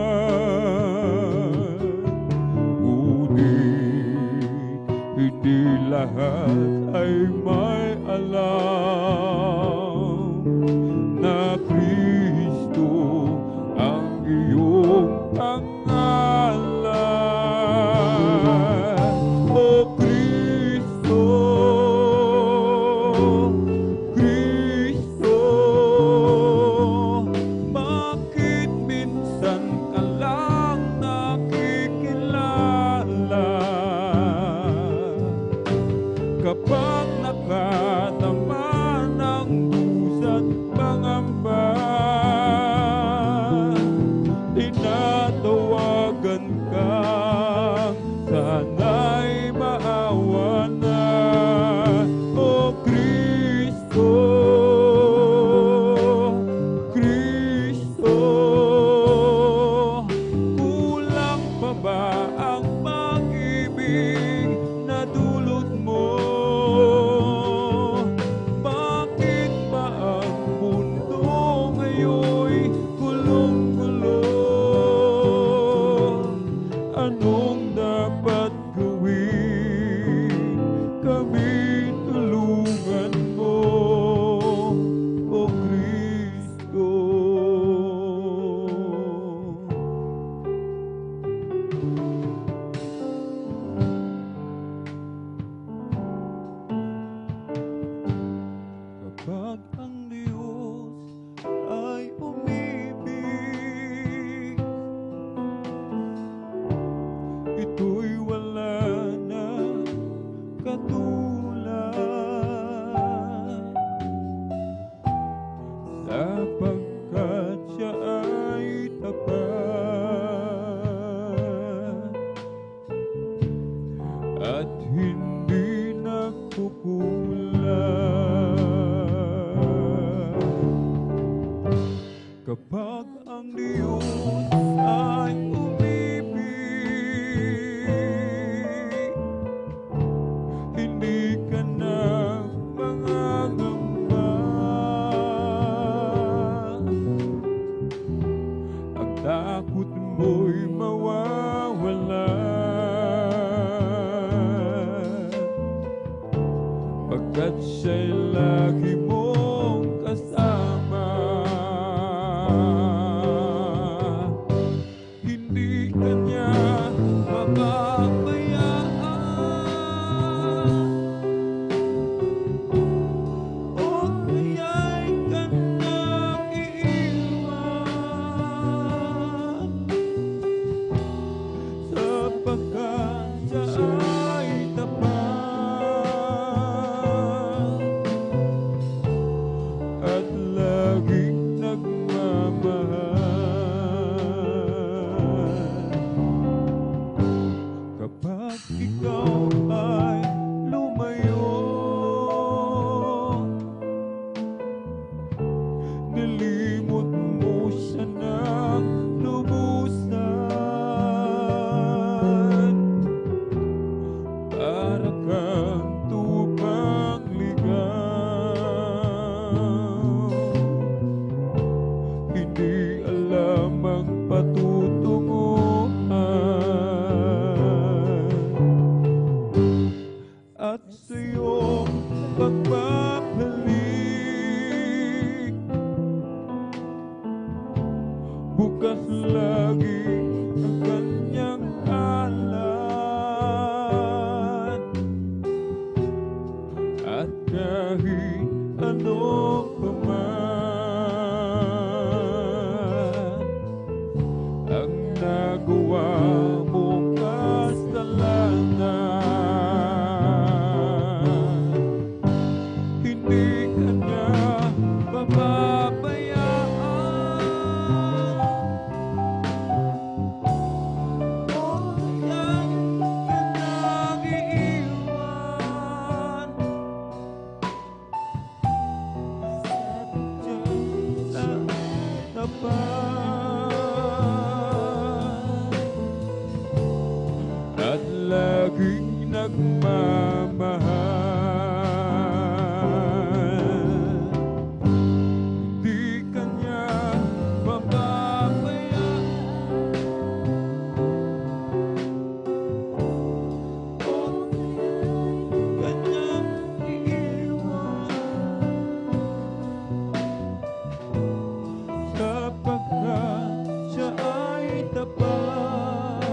Ngunit hindi lahat ay may alam na Kristo ang iyong pangalan. O Kristo, Kristo, bakit minsan ka lang nakikilala? Kapag nakatama ng dusa't pangamba, tinatawagan kang sana'y maawa na. O Kristo, Kristo, kulang pa ba ang pag-ibig na dulot mo? Bakit ba ang mundo ngayon'y gulong-gulong? Anong dapat gawin? Kami tulungan mo, O Kristo. Kapag ang Diyos ay umibig, ito'y wala na katulad, sapagkat siya ay tapat at hindi nagkukulang. Kapag ang Diyos ay umibig, hindi ka na mangangamba. Ang takot mo'y mawawala, pagkat siya'y lagi mong kasama. Hindi ka niya mapapabayaan, o kaya'y kanyang iiwan, sapagkat siya ay tapat at laging nagmamahal. Kapag ikaw ay lumayo, nilimot mo siya ng lubusan, para kang tupang ligaw. Hindi alam ang patutunguhan, at sa iyong pagbabalik, bukas lagi ang kanyang alat, at kahit ano pa man ang nagawa mong kasalanan, hindi ka na pababayaan. O aking nagmamahal. Hindi kanya pababayaan o kanyang iiwan, sapagkat siya ay tapat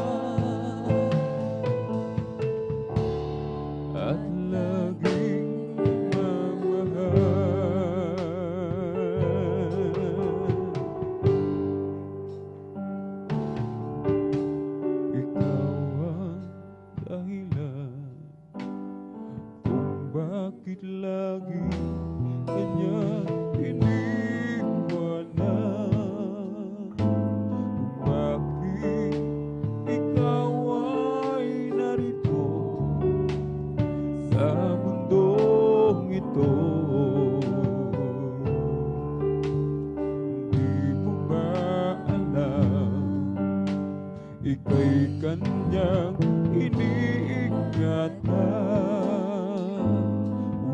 at laging mamahal. Ikaw ang dahilan kung bakit lagi kanya iniwanan, kung bakit ikaw ay narito sa mundong ito. Di mo ba alam, ika'y kanyang iniingatan,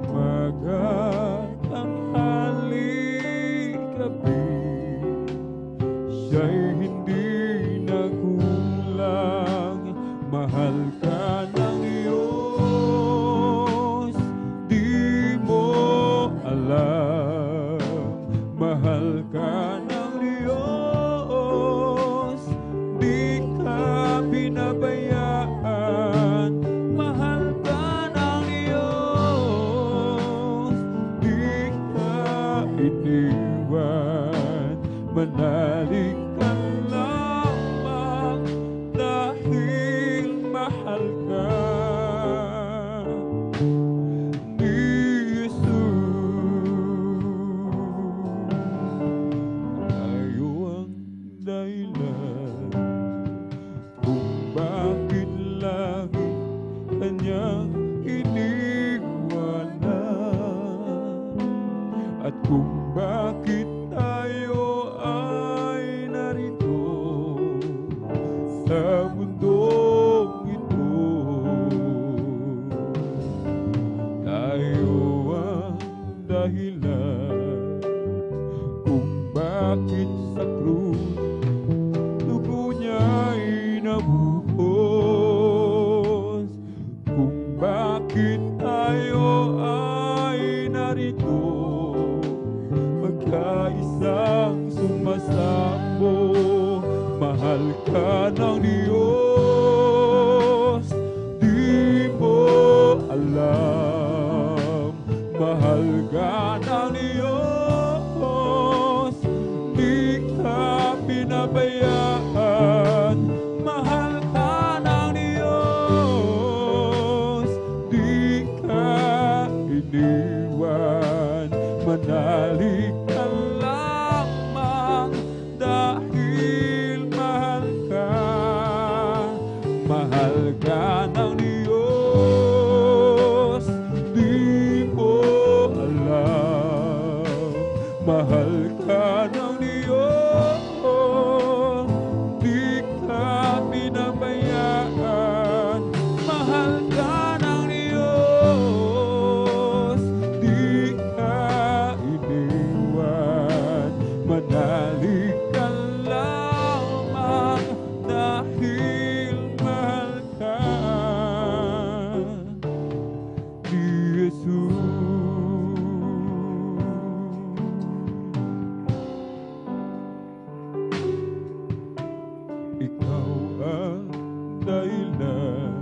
umaga, tanghali, gabi, siya'y hindi nagkulang. Mahal ka ng Diyos, di mo alam. Mahal ka ng Diyos, di ka pinabayaan. Mahal ka ng Diyos, di ka iniwan. Manalig ka lamang dahil mahal ka ni Jesus. Tayo ang dahilan kung bakit lagi kanyang iniwanan, at kung bakit tayo ay narito sa mundong ito. Tayo ang dahilan kung bakit sa krus dugo niya'y nabuhos, kung bakit tayo ay narito magkaisang sumasamo. Mahal ka ng Diyos, di mo alam. Mahal ka ng Diyos, di ka pinabayaan. Mahal ka ng Diyos, di ka iniwan. Manalig ka lamang dahil mahal ka. Mahal ka ng Diyos, di mo alam. Mahal ka ng Diyos, di ka pinabayaan. Mahal ka ng Diyos, di ka iniwan. Manalig ka lamang dahil mahal ka ni Jesus. Ikaw ang dahilan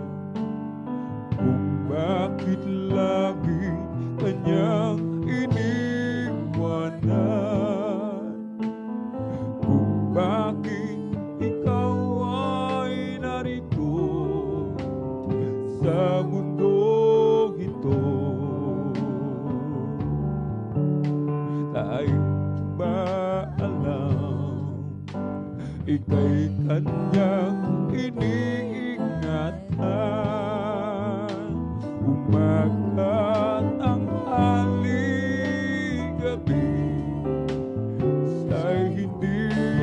kung bakit lagi kanyang iniwanan, kung bakit ikaw ay narito sa mundong ito. Tayo ba alam, ika'y kanyang iniingatan, umaga, tanghali, gabi, siya'y hindi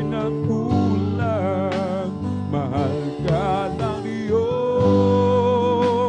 nagkulang. Mahal ka ng Diyos,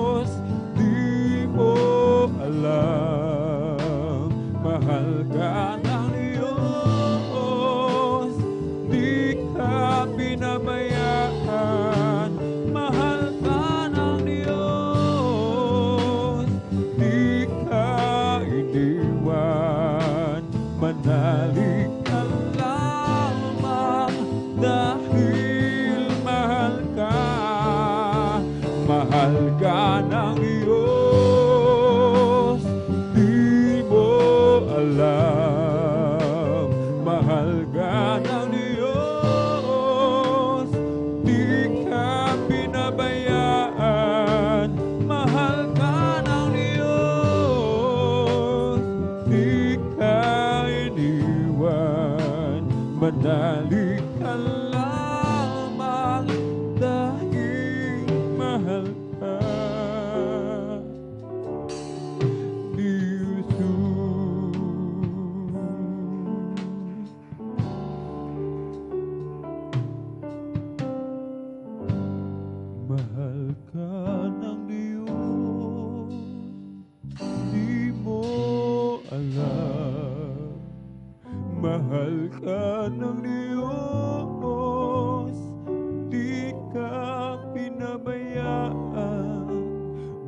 Mahal ka ng Diyos, di mo alam. Mahal ka ng Diyos, di ka pinabayaan.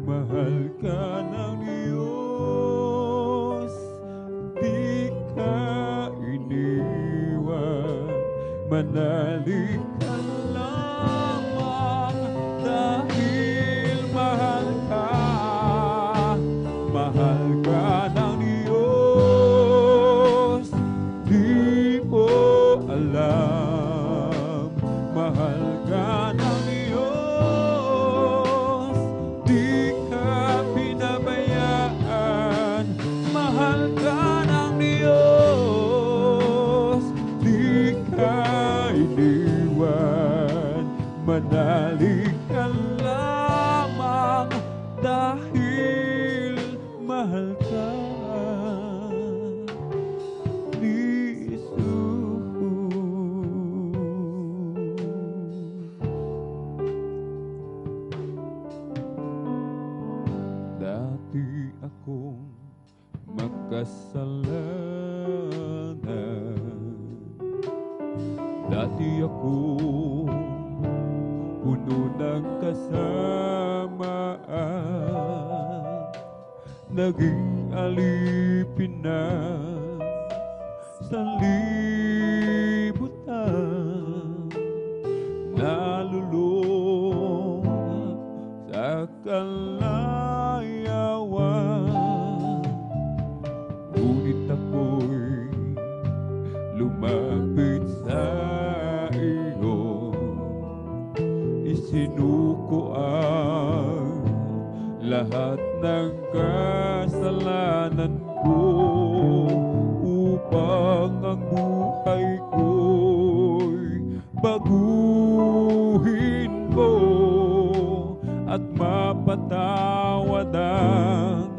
Mahal ka ng Diyos, di ka iniwan. Manalig ka lamang dahil mahal ka. Mahal ka ng Diyos, di mo alam. Mahal ka ng Diyos, di ka pinabayaan. Mahal ka ng Diyos, di ka iniwan. Manalig ka lamang dahil mahal ka ni Jesus. Dati akong makasalanan, dati akong puno ng kasamaan, naging alipin na sa libutan, nalulong sa kalayawan. Ngunit ako'y lumapit sa iyo, isinuko ang lahat ng kasalanan ko, upang ang buhay ko'y baguhin mo at mapatawad ang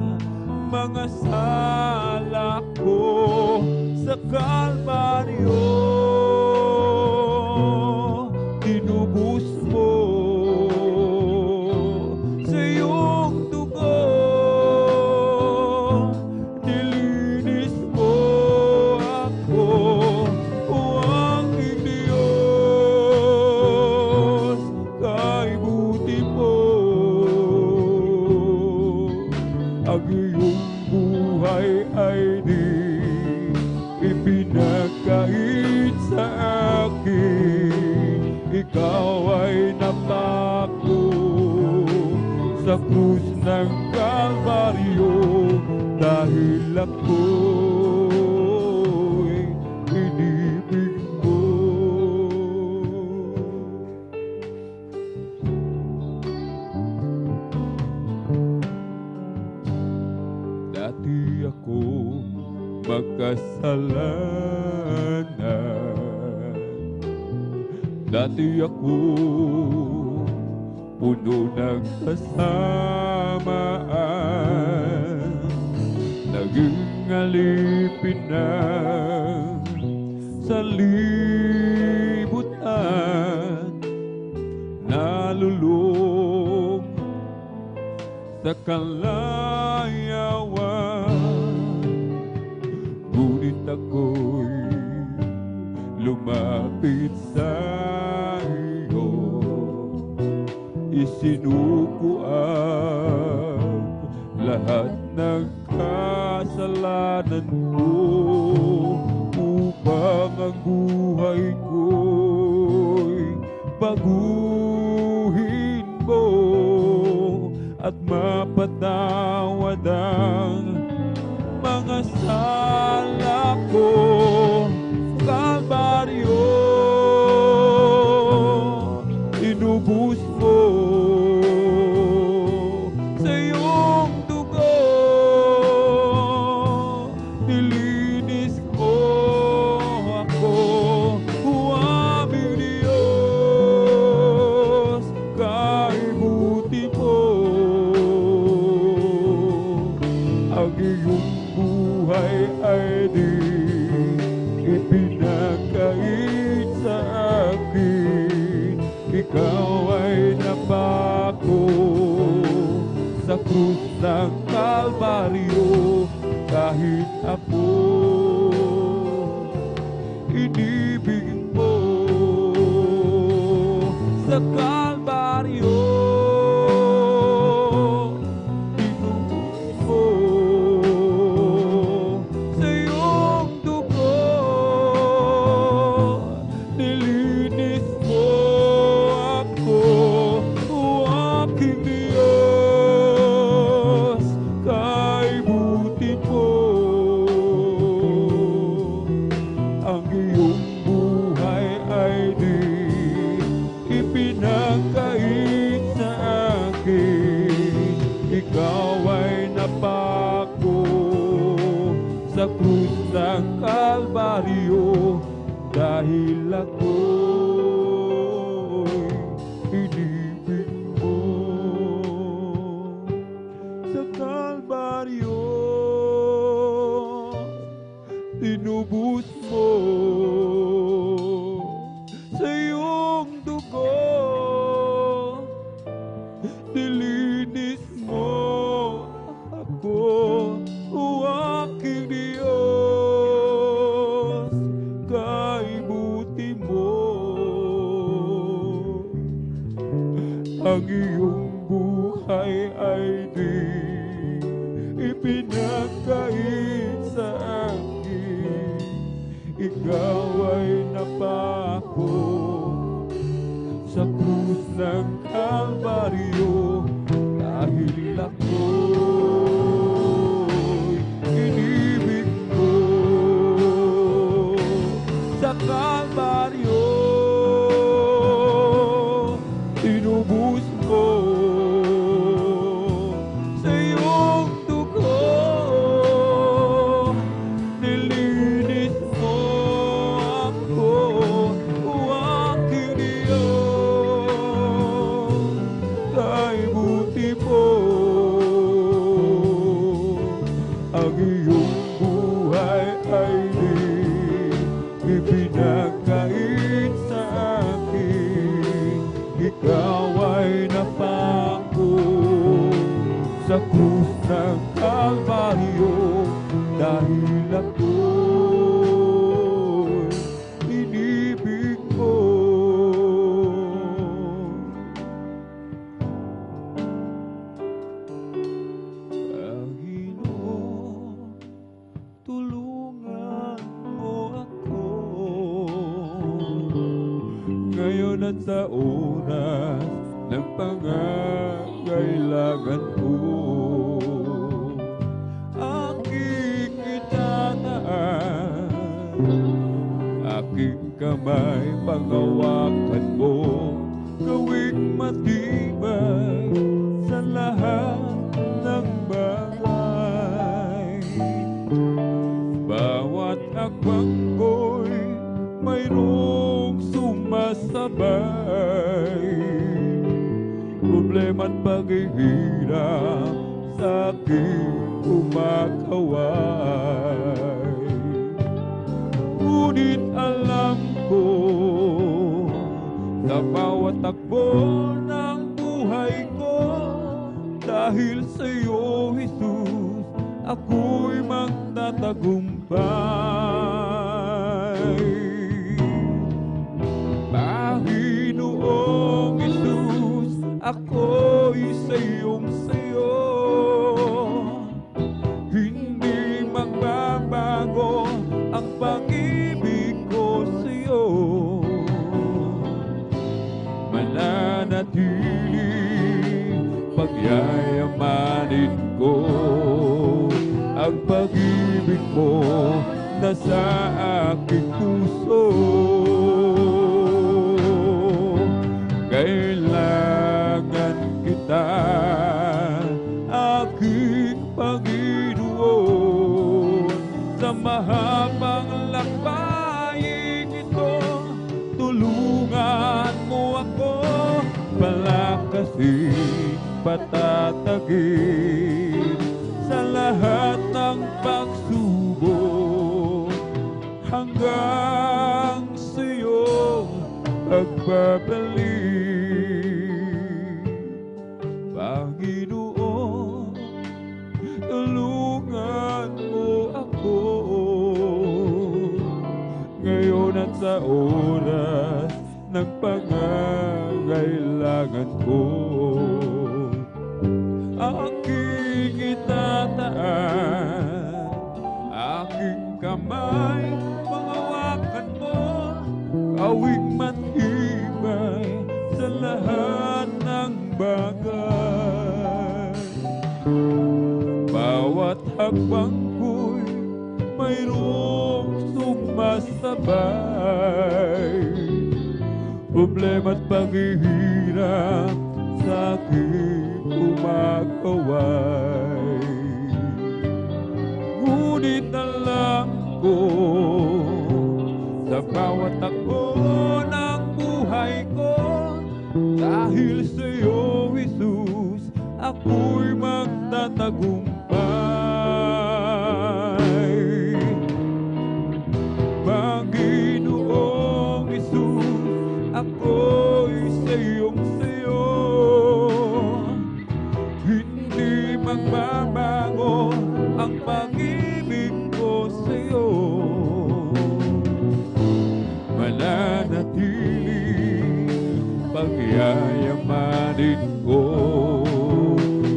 mga sala ko sa Kalbaryo. Tinubos mo sa iyong dugo, nilinis mo ako, o aking Diyos, kay buti mo. Ang iyong buhay ay di ipinagkait sa akin. Ikaw ay napako sa krus ng Kalbaryo, dahil ako'y inibig mo. Dati ako makasalanan, dati ako puno ng kasamaan, naging alipin na sa libutan, nalulong sa kalayawan. Ngunit ako'y lumapit sa iyo, isinuko ang lahat ng kasalanan ko, upang ang buhay ko'y baguhin mo at mapatawad ang mga sala ko sa Kalbaryo. Inubos mo sa iyong dugo, nilinis mo ako, o aming Diyos, kay buti mo. Ang iyong buhay ay di ipinagkait sa akin. Ikaw ay napako napako sa krus ng Kalbaryo. Kahit ako inibig mo sa Kalbaryo, tinubos mo sa iyong dugo, nilinis mo ako, o aking Diyos, kaibutin mo ang iyong buhay ay di ipinagkait sa akin. Ikaw ay napako sa krus ng Kalbaryo, dahil ako'y inibig mo sa Kalbaryo. Tinubos mo sa iyong dugo, nilinis mo ako, o aking Diyos, kaibuti mo ang iyong buhay ay di ipinagkait sa akin. Ikaw ay napako sa krus ng Kalbaryo, dahil ako'y inibig mo sa Kalbaryo. Tinubos mo sa iyong dugo, nilinis mo ako, o aking Diyos, kaibuti mo ang iyong buhay ay di ipinagkait sa akin. Ikaw ay napako sa krus ng Kalbaryo, dahil ako'y inibig mo. Panginoon, tulungan mo ako ngayon at sa oras ng pangangailangan ko. Aking itataan, aking kamay panghawakan mo, gawing matibay sa lahat ng bagay. Bawat akbang ko'y mayroong sumasabay, problema at paghihirap sa aking kumakaway. Ngunit alam ko, sa bawat takbo ng buhay ko, dahil sa iyo, Jesus, ako'y magtatagumpay. Panginoong Jesus, ako'y sa iyong sayo, hindi magbabago ang pag-ibig ko sa iyo. Mananatili, pagyayamanin ko ang pag-ibig mo na sa aking puso. Kailangan kita, aking Panginoon, sa mahabang lakbayin ito. Tulungan mo ako, palakasin, patatagin sa lahat ng pagsubok, hanggang sa iyong pagbabalik. pangangailangan ko. Aking itataan, aking kamay, panghawakan mo, gawing matibay sa lahat ng bagay. Bawat hakbang ko'y mayroong sumasabay, problema't paghihirap sa aking umakaway. Ngunit alam ko, sa bawat takbo ng buhay ko, dahil sa'yo, Jesus, ako'y magtatagumpay. Panginoong Jesus, ako'y sa'yong-sa'yo, hindi magbabago ang pag-ibig ko sa'yo. Mananatili, pagyayamanin ko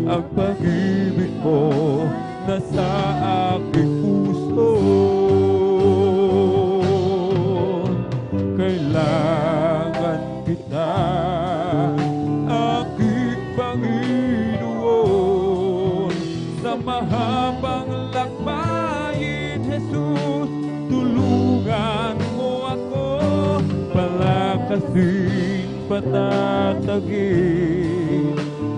ang pag-ibig mo na sa aking puso. Kailangan kita, aking Panginoon, sa mahabang lakbayin, Jesus, tulungan mo ako, palakasin, patatagin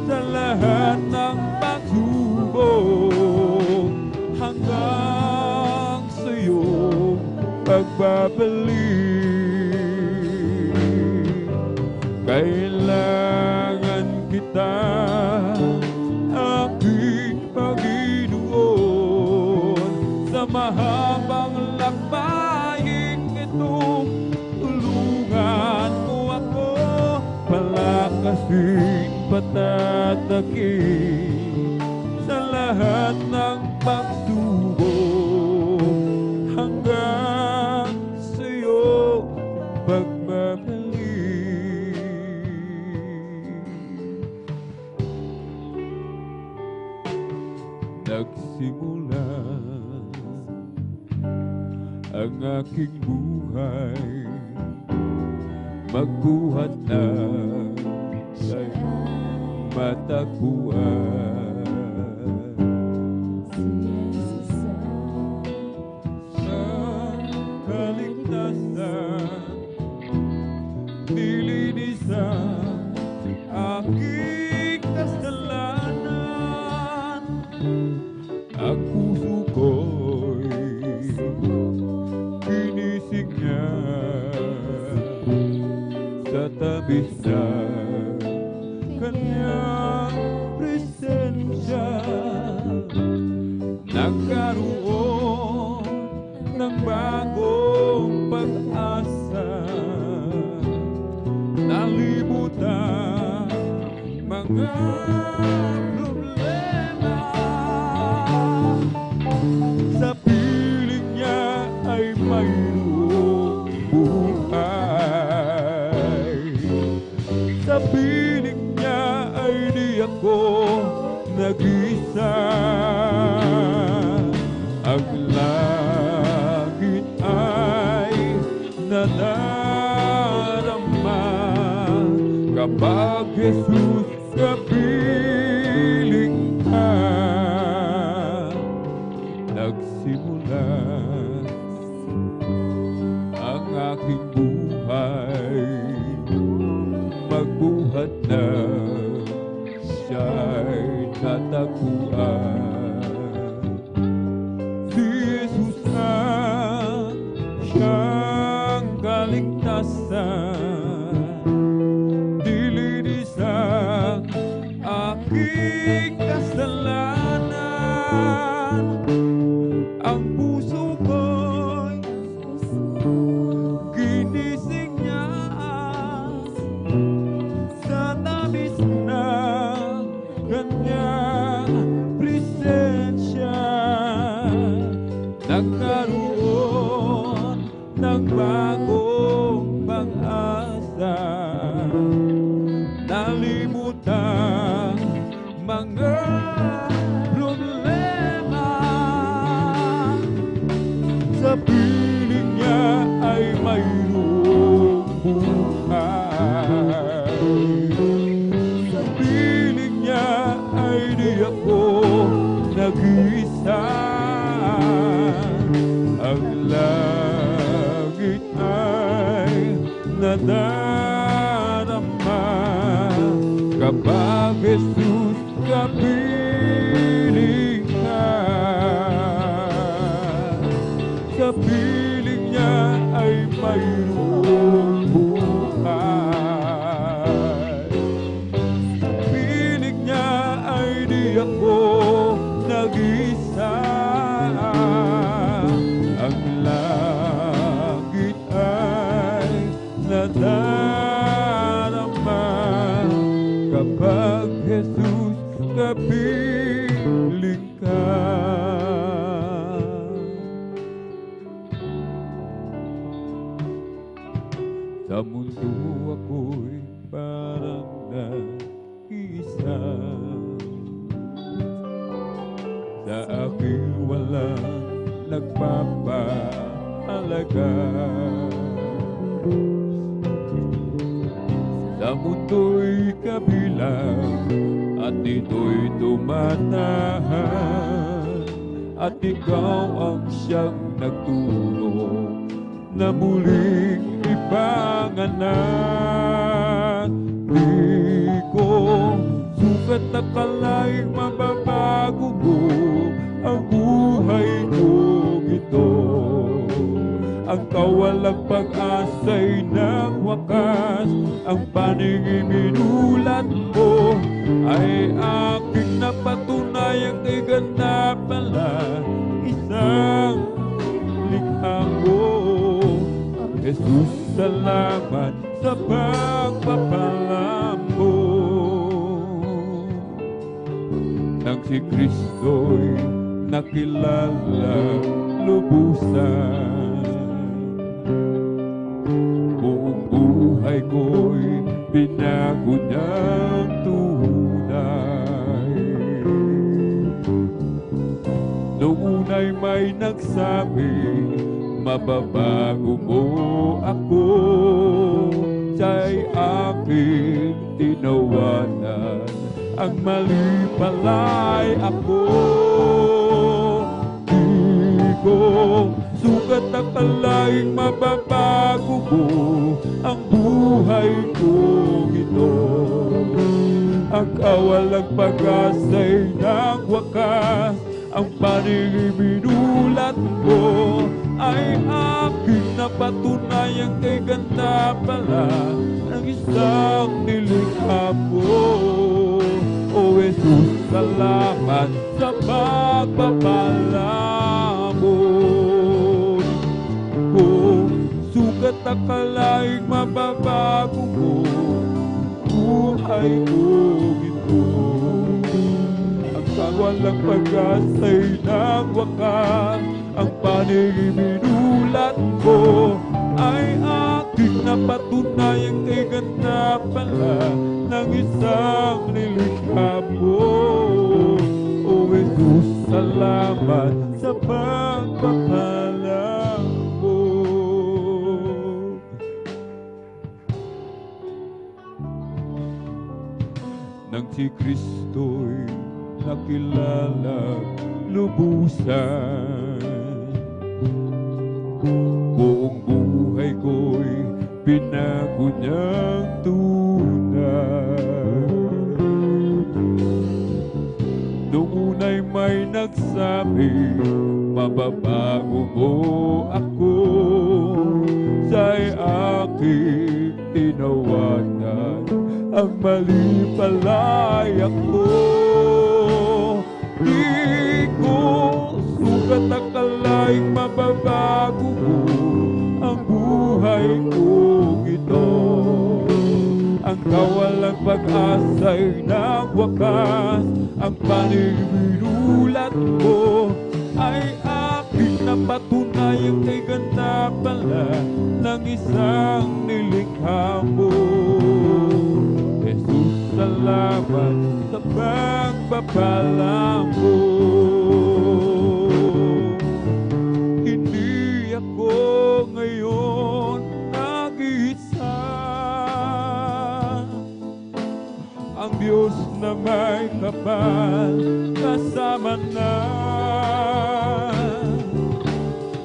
sa lahat ng pagsubok, hanggang sa'yo pagbabalik. Kailangan kita, aking Panginoon, sa mahabang lakbayin ito, tulungan mo ako, palakasin, patatakin sa lahat ng pagsubok, hanggang sa'yo pagbabalik. Nagsimula ang aking buhay, magbuhat na sa'yo matagpuan. Sa kaligtasan, nilinisan aking kasalanan. Ang puso ko'y ginising niya sa tabis na kanyang presensya. Nagkaroon ng bagong pag-asa, nalimutan mga problema. Sa piling niya ay mayroong buhay. Sa piling niya ay di ako nag-isa. Ang langit ay nadarama kapag Jesus kapiling ka. Nagsimula ang aking buhay, magbuhat na siya'y natagpuan. Si Jesus ang siyang kaligtasan, dilinisan aking kasalanan. Ang puso ko'y ginising niya sa tamis ng kanyang presensya. Nagkaroon ng bagong pag-asa, kalimutan mga problema. Sa piling niya ay mayroong buhay. Sa piling niya ay di ako nag-iisa. Ang langit ay nadarama kapag Jesus kapiling ka. Sa piling niya ay mayroong buhay. Sa piling niya ay di ako nag-isa. Ang langit ay nadarama kapag Jesus kapiling ka. Sa mundo ako'y parang nag-iisa. Sa akin walang nagpapahalaga. Sa mundo'y kabilang at ito'y tumatahan, at ikaw ang siyang nagturo na muling ipanganak. Di ko sukat akalaing mababago mo ang buhay kong ito. Ang kawalang pag-asa'y ng wakas, ang paningin minulat mo ay aking napatunayang iganda pala isang likha mo. Jesus, salamat sa pagpapala mo. Nang si Kristo'y nakilala lubusan, buong buhay ko'y binago niyang tunay. Noong una'y may nagsabi, mababago mo ako, siya'y aking tinawanan, ang mali pala'y ako. Di ko sukat akalaing mababago mo ang buhay kong ito. Ang kawalang pag-asa'y ng wakas, ang paningin minulat mo ay aking napatunayang kay ganda pala ng isang nilikha mo. O Jesus, salamat sa pagpapala mo. Kung sukat akalaing mababago mo buhay kong ito, ang kawalang pag-asa'y ng wakas, ang paningin minulat mo ay aking napatunayang kay ganda pala ng isang nilikha mo. O Jesus, salamat sa pagpapala mo. Nang si Kristo'y nakilala lubusan, buong buhay ko'y binago niyang tunay. Noong una'y may nagsabi, mababago mo ako, siya'y aking tinawanan, ang mali pala'y ako. Di ko sukat akalaing mababago mo ang buhay kong ito. Ang kawalang pag-asa'y ng wakas, ang paningin minulat mo ay aking napatunayang kay ganda pala ng isang nilikha mo. Jesus, salamat salamat sa pagpapala mo. Hindi ako ngayon nag-iisa. Ang Diyos na may kapal kasama na.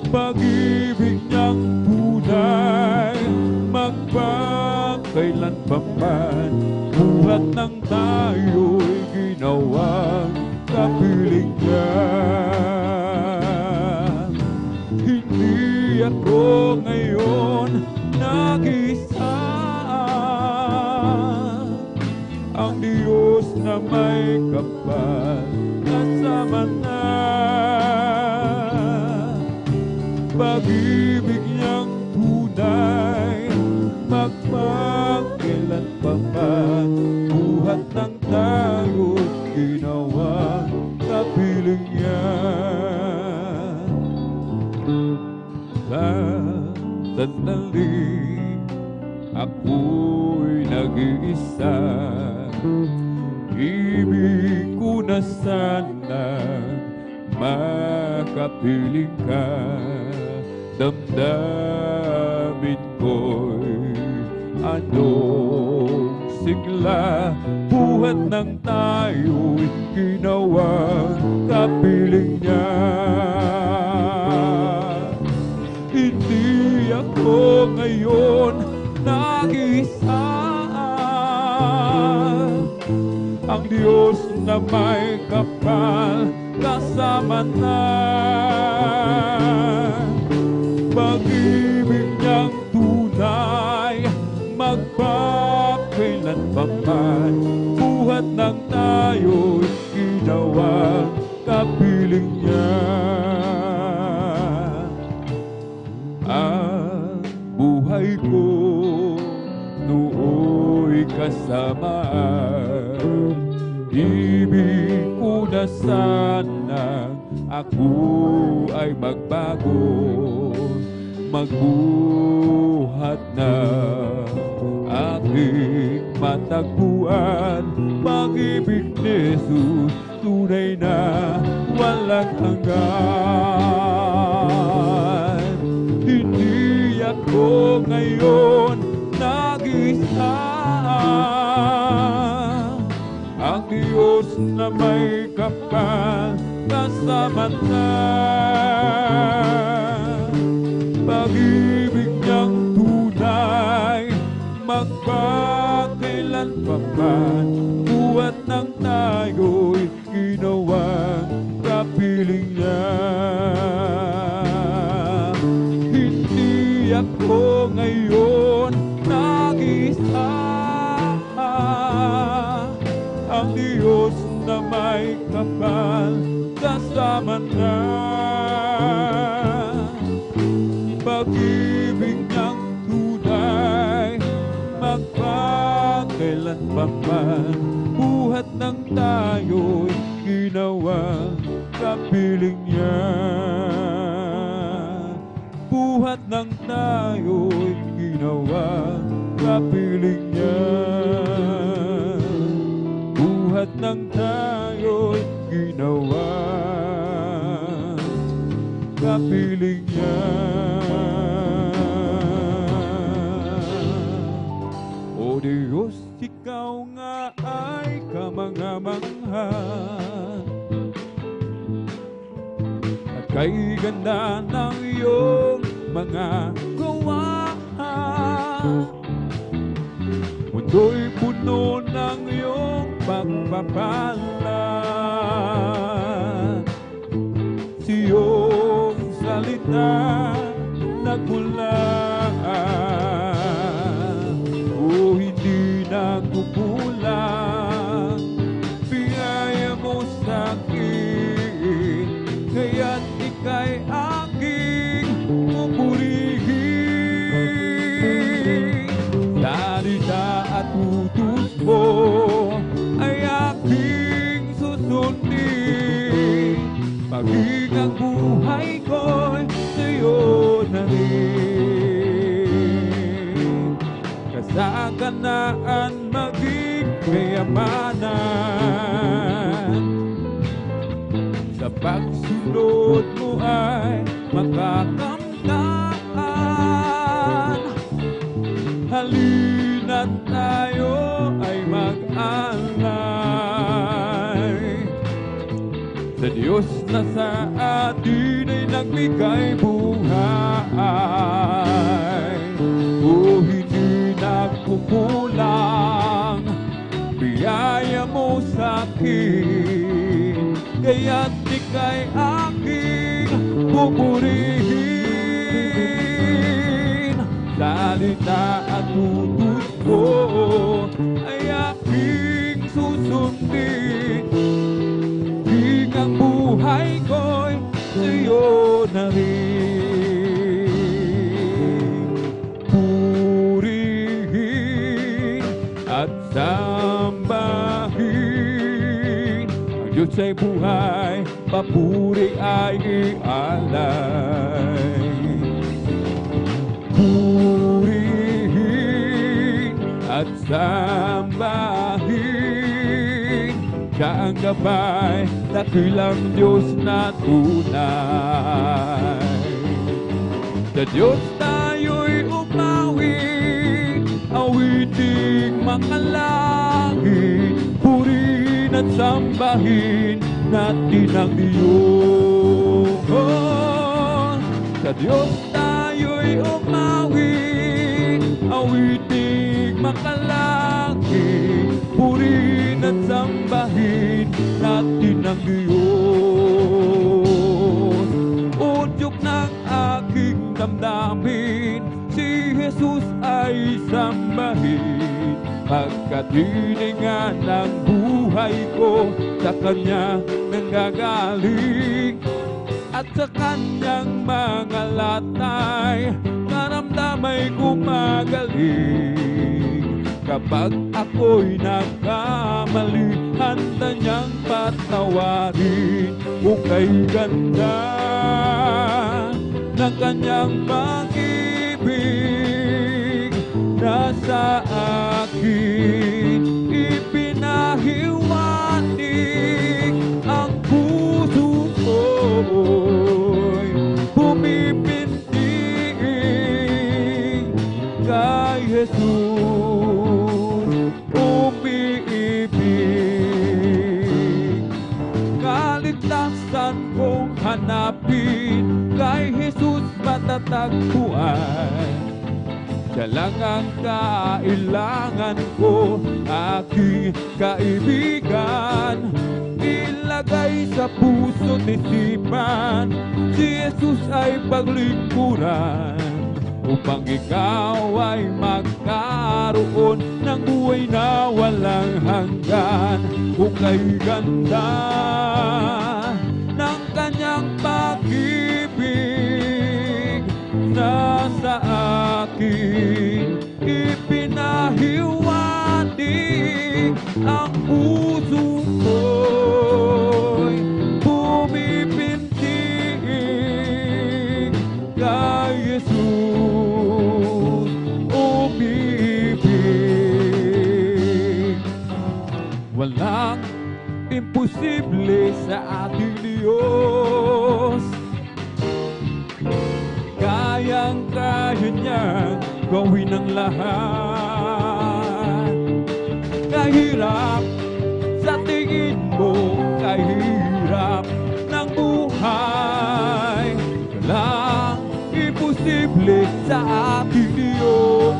Pag-ibig niyang tunay magpakailanpaman. Buhat ng tayo'y ginawang kapilingan. Hindi ako ngayon nag-isa. Ang Diyos na may kapal kasama na. Pag-ibig niyang tunay magpakailanpaman. Buhat ng tayo ginawang kapilingan. Sa sandali ako'y nag-iisa. Ibig ko na sana makapiling ka. Damdamin ko'y anong sigla. Buhat ng tayo'y ginawang kapiling niya. Hindi ako ngayon nag-isa. Ang Diyos na may kapal kasama na. Pag-ibig niyang tunay magpakailanpaman. Buhat ng tayo'y ginawang kapiling niya. Ang buhay ko nooy kasamaan. Ibig ko na sana ako ay magbago. Magbuhat na aking matagpuan. Pag-ibig ni Jesus tunay na walang hanggan. Hindi ako ngayon nag-isa. Ang Diyos na may kapal kasama na. Pag-ibig niyang tunay magpakailanpaman. Buhat ng tayo'y ginawang kapiling niya. Hindi ako ngayon nag-isa. Ang Diyos na may kapal kasama na. Pag-ibig niyang tunay magpakailanpaman. Buhat ng tayo'y ginawang kapiling niya. Buhat ng tayo'y ginawang kapiling niya. Buhat ng tayo'y ginawang kapiling niya. O Diyos, ikaw nga ay kamangha-mangha. At kay ganda ng iyong mga gawa. Mundo'y puno ng iyong pagpapala. Siyong salita nagmula. O hindi nagkukulang. Biyaya mo sa'kin, kaya't ika'y aking pupurihin. Salita at utos mo ay aking susundin. Maging ang buhay ko'y sa'yo na rin. Kasaganaan maging mayaman. daanan. Sa pagsunod mo ay makakamtan. Halina't tayo ay mag-alay sa Diyos na sa atin ay nagbigay buhay. O hindi nagkukulang biyaya mo sa akin, kaya't ika'y aking pupurihin. Salita at tutus ko ay aking susundin. Ang buhay ko'y sa'yo na rin. Purihin at sambahin ang Diyos ay buhay, papuri ay ialay. Purihin at sambahin siya ang gabay, dakilang Diyos na tunay. Sa Diyos tayo'y umawit, awiting makalangit, purihin at sambahin natin ang Diyos. Sa Diyos tayo'y umawit, awiting makalangit, purihin at sambahin natin ang Diyos. Udyok ng aking damdamin, si Jesus ay sambahin, pagkat hininga ng buhay ko sa Kanya nanggagaling, at sa Kanyang mga latay naramdamay gumagaling. Kapag ako'y nagkamali, handa niyang patawarin. O kay ganda ng Kanyang pag-ibig, nasa akin ipinahiwatig. Ang puso ko'y pumipintig kay Jesus. Kaligtasan kong hanapin, kay Jesus matatagpuan. Siya lang ang kailangan ko, aking kaibigan. Ilagay sa puso't isipan, si Jesus ay paglingkuran, upang ikaw ay magkaroon ng buhay na walang hanggan. Kung kay ganda ng Kanyang pag-ibig, nasa akin ipinahiwatig. Ang puso ko'y pumipintig kay Jesus, umibig. Walang imposible sa ating Diyos, kayang-kaya niyang gawin ang lahat. Kahirap sa tingin mo, kahirap ng buhay, walang imposible sa ating Diyos.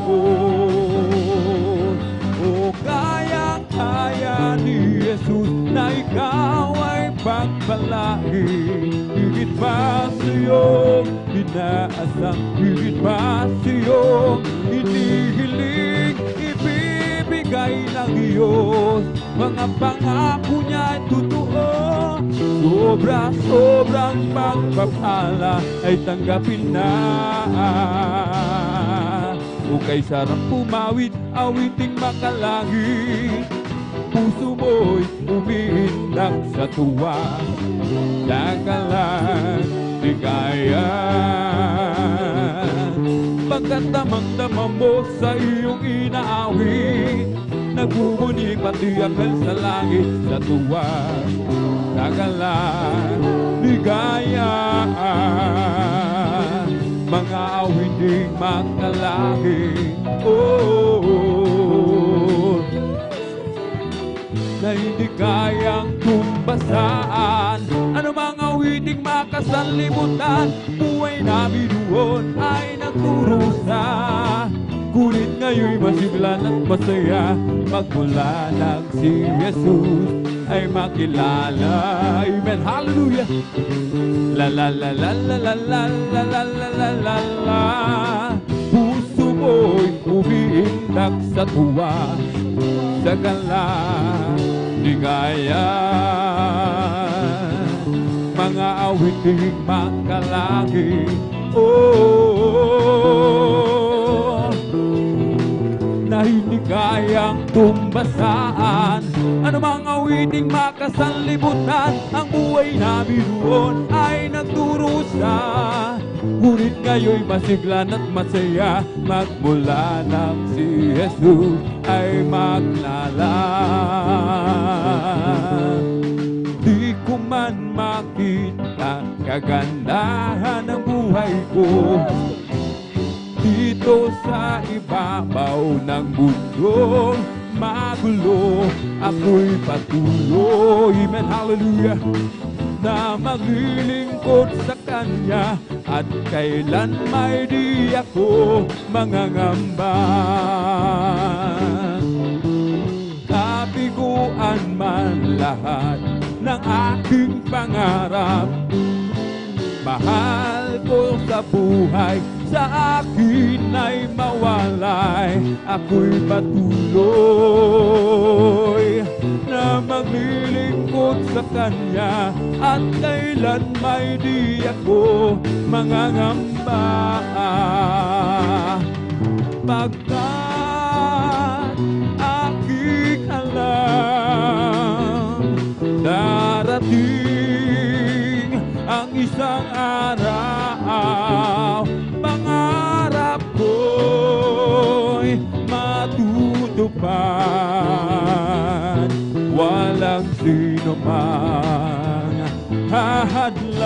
O kayang-kaya ni Jesus na ikaw ay pagpalain. Higit pa sa iyong inaasang, higit pa sa iyong inihiling, ibibigay ng Diyos. Mga pangako niya ay totoo, sobra-sobrang pagpapala ay tanggapin na. O kay sarap pumawit, awiting makalangit, puso mo'y umiindak sa tuwa, dagalan, ligayan. Pagkat damang-dama mo sa iyong inaawit, Nagbubuni pati akal sa langit, sa tuwa, tagalan, ligaya. Mga awiting magkalangit, na hindi kayang tumbasaan. Ano mga awiting makasanlibutan, buhay namin doon ay nagturusa. Ngunit ngayon'y masiglan at masaya, magmula nang si Jesus ay makilala. Amen, hallelujah. La la la la la la la la la la la la la. Puso mo'y umiindak sa tuwa, sa gala, ligaya. Mga awiting magkalangit, na hindi kayang tumbasaan. Ano mga awiting makasanlibutan, ang buhay namin doon ay nagturusa. Ngunit ngayon'y masiglan at masaya, magmula nang si Jesus ay maglala. Di ko man makita kagandahan ng buhay ko dito sa ibabaw ng mundo magulo, ako'y patuloy, amen, hallelujah, na maglilingkod sa Kanya at kailan may di ako mangangamba. Kabiguan man lahat ng aking pangarap, mahal ko sa buhay, sa akin ay mawalay. Ako'y patuloy na maglilingkod sa Kanya at kailan may di ako mangangamba. Pagkat aking alam, darating ang isang araw, pangarap ko'y matutupad. Walang sino mang hahadlang,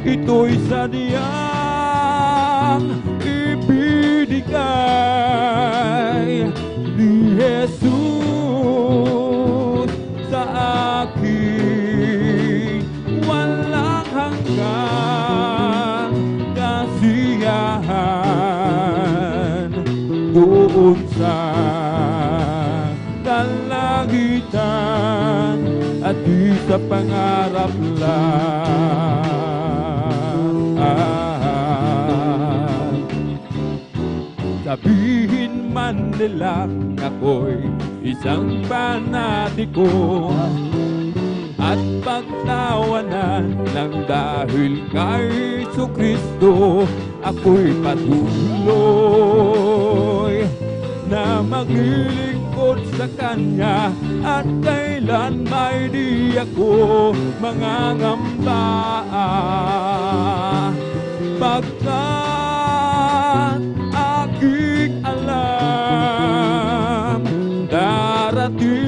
ito'y sadyang ibinigay ni Jesus sa akin. Walang hanggang kasiyahan doon sa kalangitan at di sa pangarap lang. Sabihin man nila ako'y isang panatiko at pagtawanan ng dahil kay Jesucristo, ako'y patuloy na maglilingkod sa Kanya at kailan may di ako mangangamba. Pagkat aking alam, darating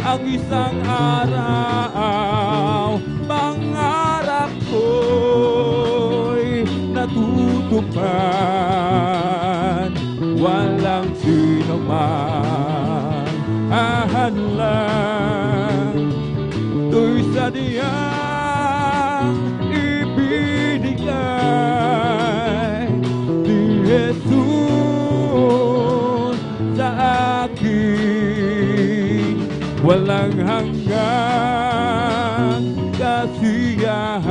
ang isang araw, pangarap ko'y natutupad. Walang sino man ahadlang, to'y sadyang ibinigay ni Jesus sa akin. Walang hanggang kasiyahan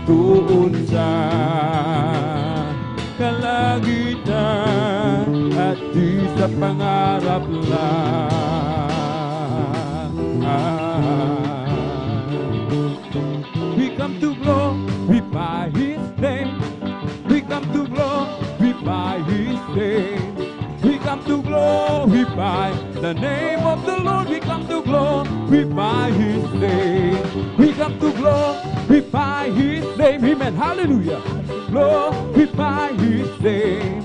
doon sa kalangitan at di sa pangarap lang. We come to glorify His name. We come to glorify His name. We come to glorify the name of the Lord. We come to glorify His name. We come to glorify His name. Amen. Hallelujah. Glorify His name.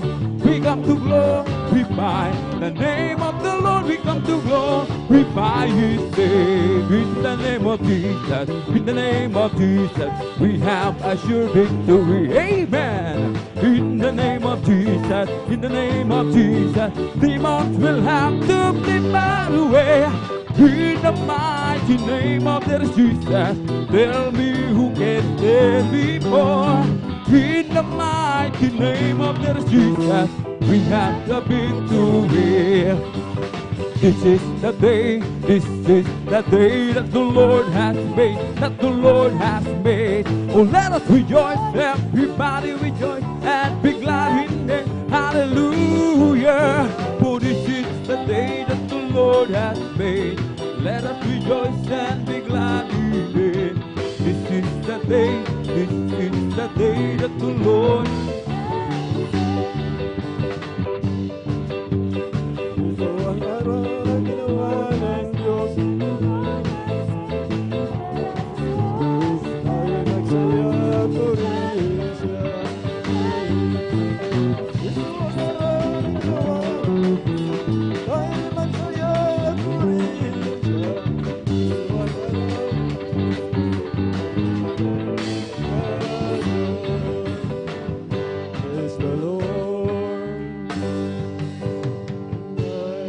we come to glorify the name of the Lord. We come to glorify His name. In the name of Jesus, in the name of Jesus, we have a sure victory. Amen. In the name of Jesus, in the name of Jesus, demons will have to be far away. In the mighty name of the Jesus, tell me who can stand before. In the mighty name of the Jesus, we have the victory. This is the day that the Lord has made, that the Lord has made. Oh, let us rejoice, everybody rejoice, and be glad in it. Hallelujah. For this is the day that the Lord has made. Let us rejoice and be glad in it. This is the day that the Lord. Ito ang araw na ginawa ng Diyos. Tayo nagsaya, purihin siya. Ito ang araw na ginawa. Tayo nagsaya, purihin siya. Ito ang araw. Praise the Lord. My soul.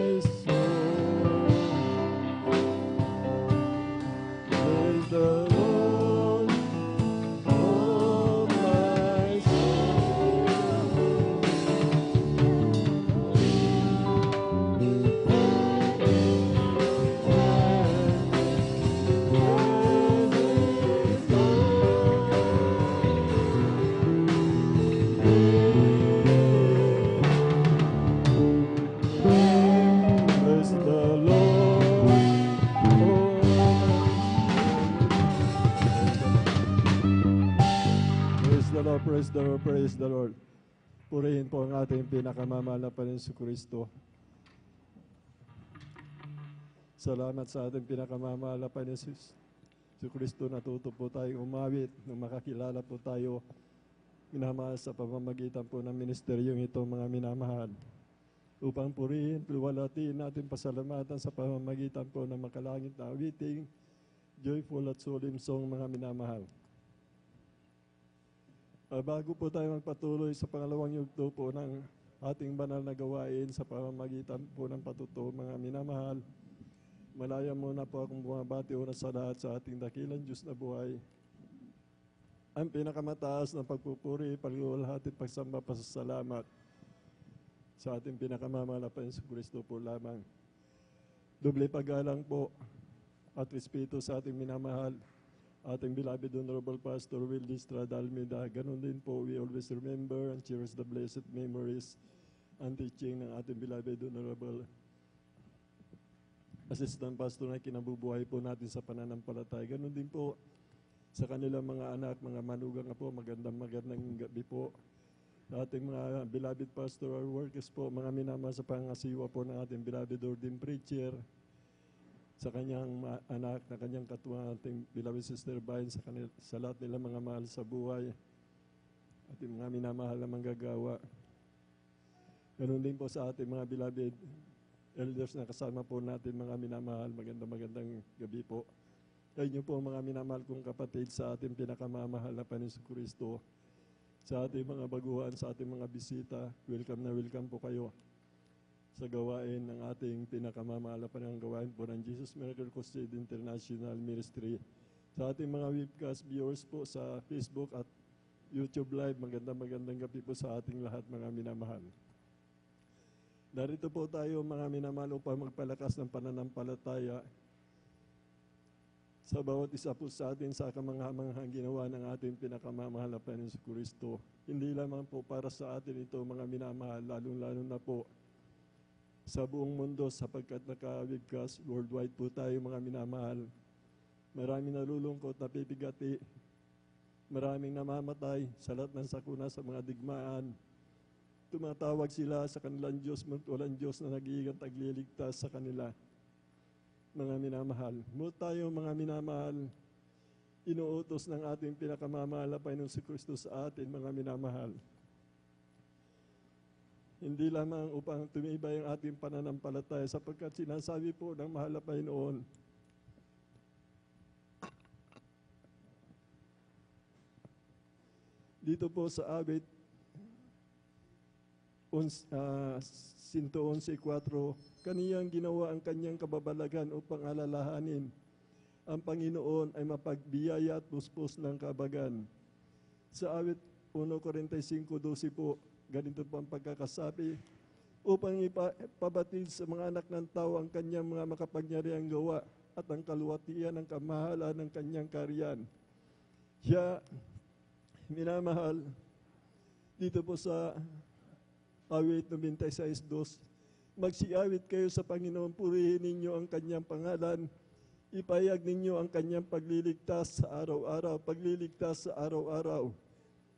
Praise the Lord, oh my Praise the Lord, Praise the Lord, praise the Lord, praise the Lord. Purihin po ang ating pinakamamahal na Panginoon Kristo. Salamat sa ating pinakamamahal na Panginoon Kristo. Natuto po tayong umawit nang makakilala po tayo minamahal sa pamamagitan po ng ministeryong ito, mga minamahal. Upang purihin, piwalatiin natin pasalamatan sa pamamagitan po ng makalangit na awiting, joyful at solemn song, mga minamahal. Bago po tayo magpatuloy sa pangalawang yugto po ng ating banal na gawain sa pamamagitan po ng patuto, mga minamahal, malaya muna po akong bumabati una sa lahat sa ating dakilang Diyos na buhay. Ang pinakamataas ng pagpupuri, pagluwalhati at pagsamba, pasasalamat sa ating pinakamamahal na Panginoon Kristo po lamang. Doble paggalang po at respeto sa ating minamahal, ating beloved Honorable Pastor Will Estrada Almeida. Ganon din po, we always remember and cherish the blessed memories and teaching ng ating beloved Honorable Assistant Pastor na kinabubuhay po natin sa pananampalataya. Ganon din po sa kanilang mga anak, mga manugang po, magandang gabi po. Sa ating mga beloved pastoral workers po, mga minamahal sa pangasiwa po ng ating beloved ordained preacher, sa kanyang anak na kanyang katuwang, ating beloved Sister Vine, sa lahat nila mga mahal sa buhay, ating mga minamahal na manggagawa. Ganun din po sa ating mga beloved elders na kasama po natin, mga minamahal, magandang gabi po. Kayo po mga minamahal kong kapatid sa ating pinakamamahal na Panginoon Kristo, sa ating mga baguhan, sa ating mga bisita, welcome po kayo sa gawain ng ating pinakamamahal na gawain po ng Jesus Miracle Crusade International Ministry. Sa ating mga webcast viewers po sa Facebook at YouTube Live, magandang gabi po sa ating lahat, mga minamahal. Narito po tayo, mga minamahal, upang magpalakas ng pananampalataya sa bawat isa po sa atin sa kamanghang ginawa ng ating pinakamamahal na Panginoon Kristo. Hindi lamang po para sa atin ito, mga minamahal, lalong-lalo na po sa buong mundo, sapagkat naka-webcast worldwide po tayo, mga minamahal. Maraming nalulungkot, napipigati, maraming namamatay sa lahat ng sakuna sa mga digmaan. Tumatawag sila sa kanilang Diyos, walang Diyos na nag-iingat, tagliligtas sa kanila. Mga minamahal, mo tayo, mga minamahal, inuutos ng ating pinakamamahal na Panginoon si Kristo sa atin, mga minamahal. hindi lamang upang tumibay ang ating pananampalataya sapagkat sinasabi po ng mahal na Panginoon, dito po sa awit 111:4, kaniyang ginawa ang kanyang kababalagan upang alalahanin. Ang Panginoon ay mapagbiyaya at puspos ng kabagan. Sa awit 1:45-12 po, ganito po ang pagkakasabi, upang ipabatid sa mga anak ng tao ang kanyang mga makapangyarihang gawa at ang kaluwatian ng kamahalan ng kanyang kariyan. Siya, minamahal, dito po sa awit 96:2, magsiawit kayo sa Panginoon, purihin ninyo ang kanyang pangalan, ipayag ninyo ang kanyang pagliligtas sa araw-araw, pagliligtas sa araw-araw.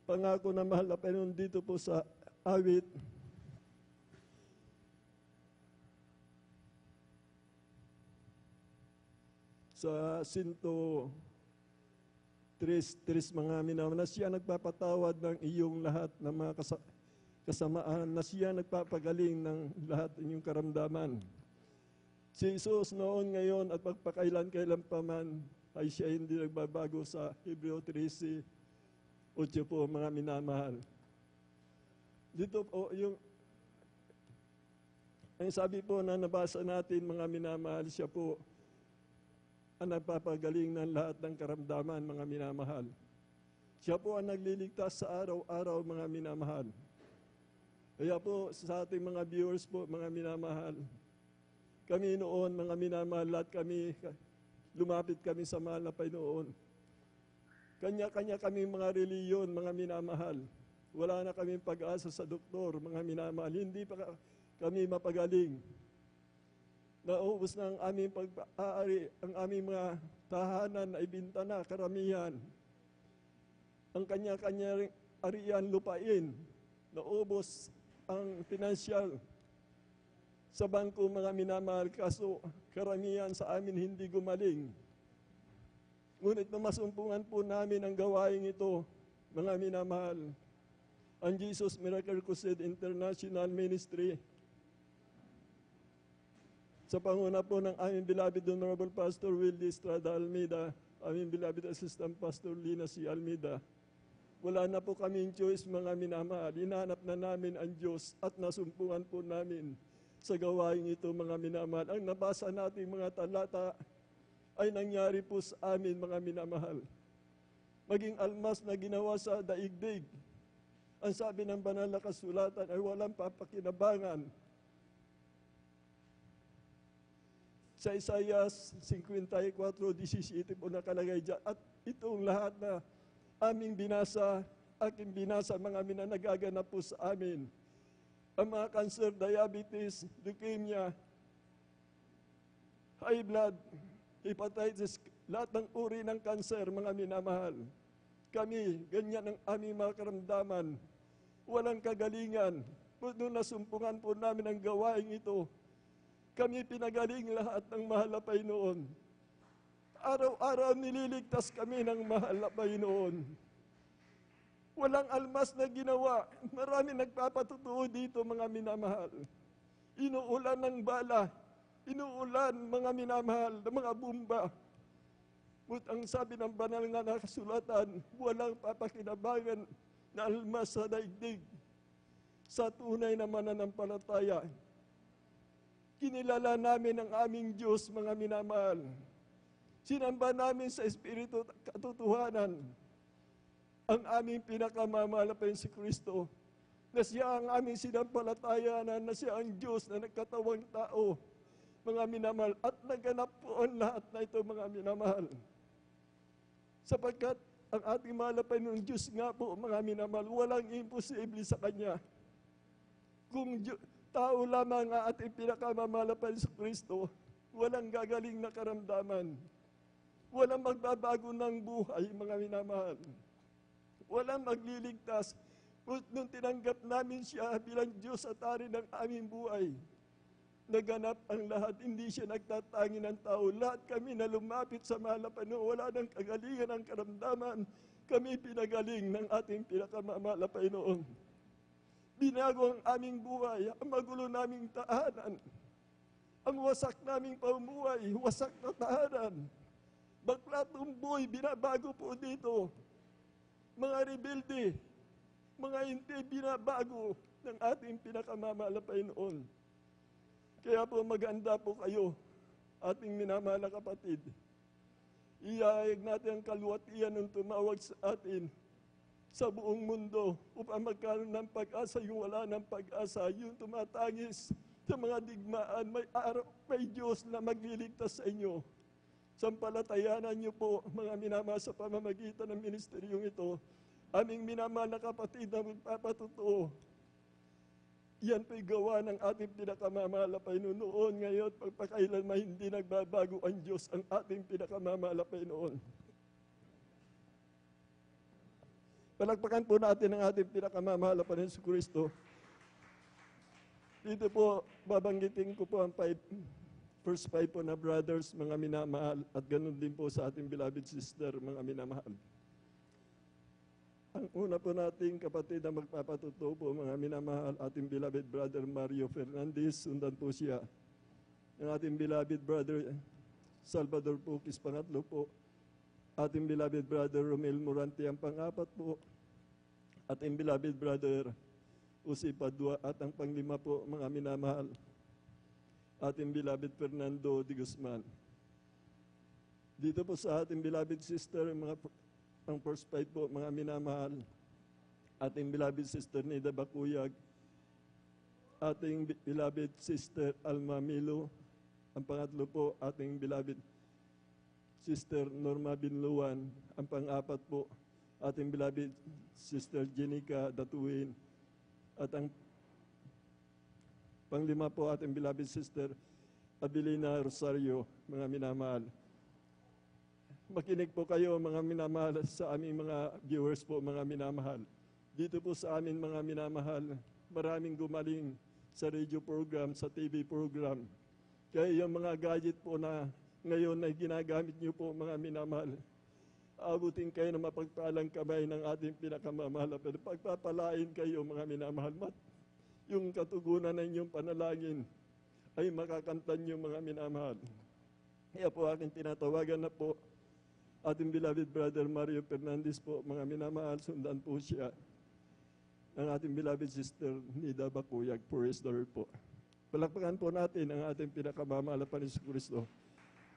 Pangako na mahal na Panginoon dito po sa awit sa 103 mga minamahal, na siya nagpapatawad ng iyong lahat ng mga kasamaan, na siya nagpapagaling ng lahat ng inyong karamdaman. Si Jesus noon, ngayon at magpakailan-kailan pa man ay siya hindi nagbabago sa Hebreo 13:8 po mga minamahal. Dito po yung ang sabi po na nabasa natin mga minamahal, siya po ang nagpapagaling ng lahat ng karamdaman mga minamahal. Siya po ang nagliligtas sa araw-araw mga minamahal. Kaya po sa ating mga viewers po mga minamahal, kami noon mga minamahal, lahat kami, lumapit kami sa mahal na Panginoon. Kanya-kanya kami mga reliyon mga minamahal. Wala na kaming pag-asa sa doktor mga minamahal. Hindi pa kami mapagaling. Naubos na ang aming pag-aari, ang aming mga tahanan na ibinta na karamihan. Ang kanya-kanya arian lupain, naubos ang pinansyal sa bangko mga minamahal, kaso karamihan sa amin hindi gumaling. Ngunit namasumpungan po namin ang gawain ito, mga minamahal. Ang Jesus Miracle Crusade International Ministry, sa panguna po ng aming beloved Honorable Pastor Willie Estrada Almeida, aming beloved Assistant Pastor Lina C. Almeida, wala na po kaming choice mga minamahal. Hinahanap na namin ang Diyos at nasumpungan po namin sa gawain ito mga minamahal. Ang nabasa nating mga talata ay nangyari po sa amin mga minamahal. Maging almas na ginawa sa daigdig, ang sabi ng banal na kasulatan ay walang papakinabangan. Sa Isaiah 54:17 po nakalagay dyan. At itong lahat na aming binasa, aking binasa mga nagaganap po sa amin. Ang mga cancer, diabetes, leukemia, high blood, hepatitis, lahat ng uri ng cancer, mga minamahal. Kami, ganyan ang aming mga karamdaman. Walang kagalingan. Nung nasumpungan po namin ang gawain ito, kami pinagaling lahat ng mahal na Panginoon. Araw-araw nililigtas kami ng mahal na Panginoon. Walang almas na ginawa. Marami nagpapatutuo dito mga minamahal. Inuulan ng bala. Inuulan mga minamahal ng mga bumba. Ngunit ang sabi ng banal nga na kasulatan, walang papakinabangan na almas sa daigdig. Sa tunay na mananampalataya, kinilala namin ang aming Diyos, mga minamahal. Sinamba namin sa Espiritu at katotohanan ang aming pinakamamahal na si Kristo, na siya ang aming sinampalatayanan, na siya ang Diyos na nagkatawang tao, mga minamahal, at naganap po ang lahat na ito, mga minamahal. Sapagkat ang ating mahal na Panginoon Diyos nga po, mga minamahal, walang imposible sa Kanya. Kung tao lamang ang ating pinakamamahal na si Kristo, walang gagaling na karamdaman. Walang magbabago ng buhay, mga minamahal. Walang magliligtas. Nung tinanggap namin siya bilang Diyos at Hari ng aming buhay, naganap ang lahat. Hindi siya nagtatangi ng tao. Lahat kami na lumapit sa mahal na Panginoon, wala ng kagalingan ng karamdaman. Kami pinagaling ng ating pinakamamahal na Panginoon. Binago ang aming buhay, ang magulo naming tahanan, ang wasak naming pamumuhay, wasak na tahanan. Bakla tumboy, binabago po dito. Mga rebelde, mga hindi binabago ng ating pinakamamahal na Panginoon. Kaya po maganda po kayo, ating minamahal na kapatid. Iyayag natin ang kaluwatian ng tumawag sa atin sa buong mundo upang magkaroon ng pag-asa. Yung wala ng pag-asa, yung tumatangis sa mga digmaan, may Diyos na magliligtas sa inyo. Sampalatayanan niyo po, mga minamahal, sa pamamagitan ng ministeryong ito, aming minamahal na kapatid na magpapatotoo. Yan po'y gawa ng ating pinakamamahal na Panginoon noon, ngayon, pagpakailanman hindi nagbabago ang Diyos, ang ating pinakamamahal na Panginoon. Palakpakan po natin ang ating pinakamamahal na Panginoon Kristo. Dito po, babanggitin ko po ang first five po na brothers, mga minamahal, at ganun din po sa ating beloved sister, mga minamahal. Ang una po nating kapatid na magpapatuto po, mga minamahal, ating beloved brother Mario Fernandez, sundan po siya. Ang ating beloved brother Salvador Pukis, pangatlo po. Ating beloved brother Romel Morante, ang pangapat po. Ating beloved brother Usi Padua, at ang panglima po, mga minamahal, ating beloved Fernando de Guzman. Dito po sa ating beloved sister, ang first five po, mga minamahal, ating beloved sister Nida Bakuyag, ating beloved sister Alma Milo, ang pangatlo po, ating beloved sister Norma Binluan, ang pang-apat po, ating beloved sister Jenica Datuin, at ang panglima po, ating beloved sister Abilina Rosario, mga minamahal. Makinig po kayo, mga minamahal, sa aming mga viewers po, mga minamahal. Dito po sa amin, mga minamahal, maraming gumaling sa radio program, sa TV program. Kaya yung mga gadget po na ngayon ay ginagamit niyo po, mga minamahal, abutin kayo na mapagpalang kamay ng ating pinakamamahal. Pero pagpapalain kayo, mga minamahal, yung katugunan ng inyong panalangin ay makakantan niyo, mga minamahal. Kaya po aking tinatawagan na po ating beloved brother Mario Fernandez po, mga minamahal, sundan po siya ng ating beloved sister Nida Bakuyag. Praise the Lord po. Palakpakan po natin ang ating pinakamamahal na Panginoon Kristo.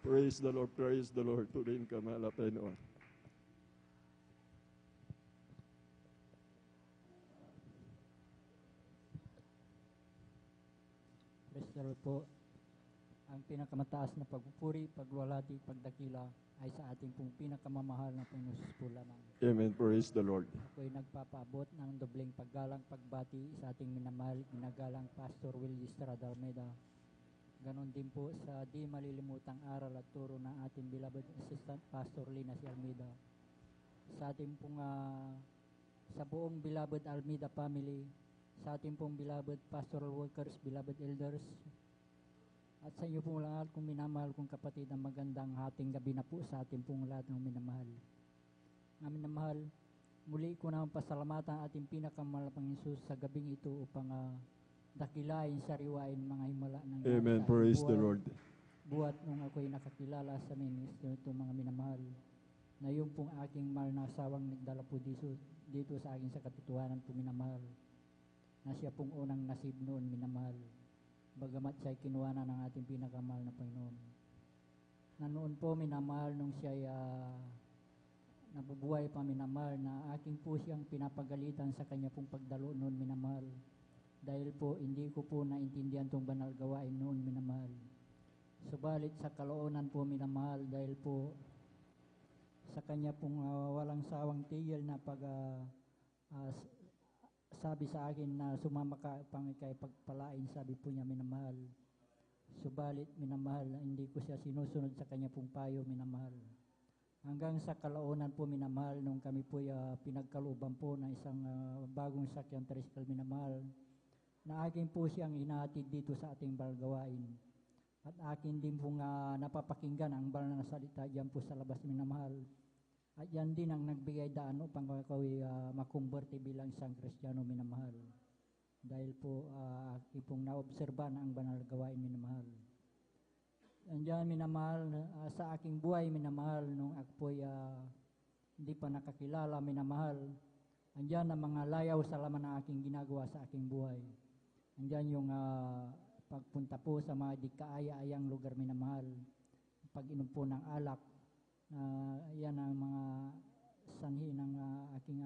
Praise the Lord, praise the Lord. Purihin ka, mahal na Panginoon. Praise the Lord po. Ang pinakamataas na pagpupuri, pagwalhati, pagdakila ay sa ating pong pinakamamahal na Panginoon po lamang. Amen, praise the Lord. Ako'y nagpapaabot ng dobleng paggalang pagbati sa ating minamahal, ginagalang Pastor Willie Estrada Almeida. Ganon din po sa di malilimutang aral at turo ng ating beloved assistant Pastor Lina C. Almeida. Sa ating pong sa buong beloved Almeida family, sa ating pong beloved pastoral workers, beloved elders, at sa inyo pong lahat kong minamahal kong kapatid, ang magandang hating gabi na po sa ating pong lahat ng minamahal. Ng minamahal, muli ko naman pasalamatan ating pinakamahal na Jesus sa gabing ito upang dakilain, sariwain mga himala ng Amen, praise the Lord. Buhat nung ako'y nakakilala sa ministro ito, mga minamahal, na yung pong aking mahal na asawang nagdala po dito sa akin sa katotohanan po, minamahal, na siya pong unang nasib noon, minamahal, bagamat siya'y kinuhanan ng ating pinakamahal na Panginoon. Na noon po, minamahal, nung siya'y nabubuhay pa, minamahal, na aking po siyang pinapagalitan sa kanya pong pagdalo noon, minamahal. Dahil po, hindi ko po naintindihan itong banal gawain noon, minamahal. Subalit sa kaloonan po, minamahal, dahil po sa kanya pong walang sawang tigil na sabi sa akin na sumama ka pang ikay pagpalain, sabi po niya, minamahal. Subalit, minamahal, hindi ko siya sinusunod sa kanya pong payo, minamahal. Hanggang sa kaloonan po, minamahal, nung kami po pinagkalooban po ng isang bagong sakyan tricycle, minamahal, na akin po siyang inahatid dito sa ating balgawain. At akin din pong napapakinggan ang banal na salita diyan po sa labas, minamahal. At yan din ang nagbigay daan upang ako'y makumberte bilang isang Kristiyano, minamahal. dahil po aking pong naobserba na ang banal na gawain minamahal. Andiyan minamahal sa aking buhay minamahal nung ako po'y hindi pa nakakilala minamahal. Andiyan ang mga layaw sa laman ng aking ginagawa sa aking buhay. Andiyan yung pagpunta po sa mga di kaaya-ayang lugar minamahal. Pag-inom po ng alak, yan ang mga sanhi ng aking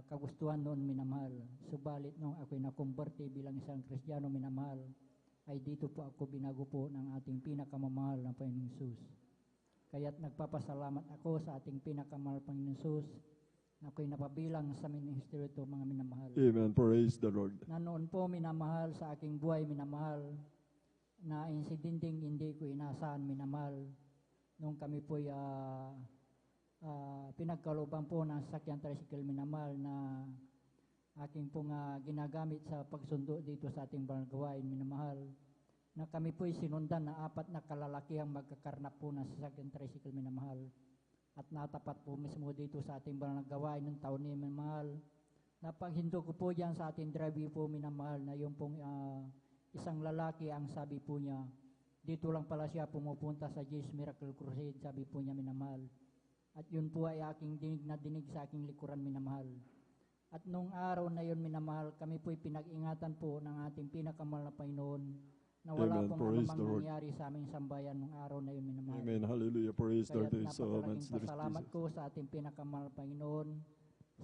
kagustuhan noon minamahal. Subalit nung ako'y nakumberte bilang isang Kristiyano minamahal, ay dito po ako binago po ng ating pinakamamahal na Panginoong Hesus. Kaya't nagpapasalamat ako sa ating pinakamahal Panginoong Hesus na ako'y napabilang sa ministeryo ito, mga minamahal. Amen. Praise the Lord. Na noon po minamahal sa aking buhay minamahal, na insidenteng hindi ko inasahan minamahal, nung kami po'y pinagkalooban po ng sakyan tricycle minamahal na aking pong ginagamit sa pagsundo dito sa ating banal gawain minamahal, na kami po'y sinundan na 4 na kalalakihang magkakarnap po ng sasakyan tricycle minamahal, at natapat po mismo dito sa ating banal gawain ng taon ni minamahal. Napaghinto ko po diyan sa ating driveway po minamahal, na yung pong isang lalaki ang sabi po niya, dito lang pala siya pumupunta sa Jesus Miracle Crusade, sabi po niya minamahal. At yun po ay aking dinig na dinig sa aking likuran minamahal. At nung araw na yun minamahal, kami po'y pinag-ingatan po ng ating pinakamahal na Panginoon, na wala Amen. pong Praise anumang the Lord. nangyari sa aming sambayan nung araw na yun minamahal. Amen. Hallelujah. Praise the Lord. Kaya't So much, napakalaking pasalamat ko sa ating pinakamahal na Panginoon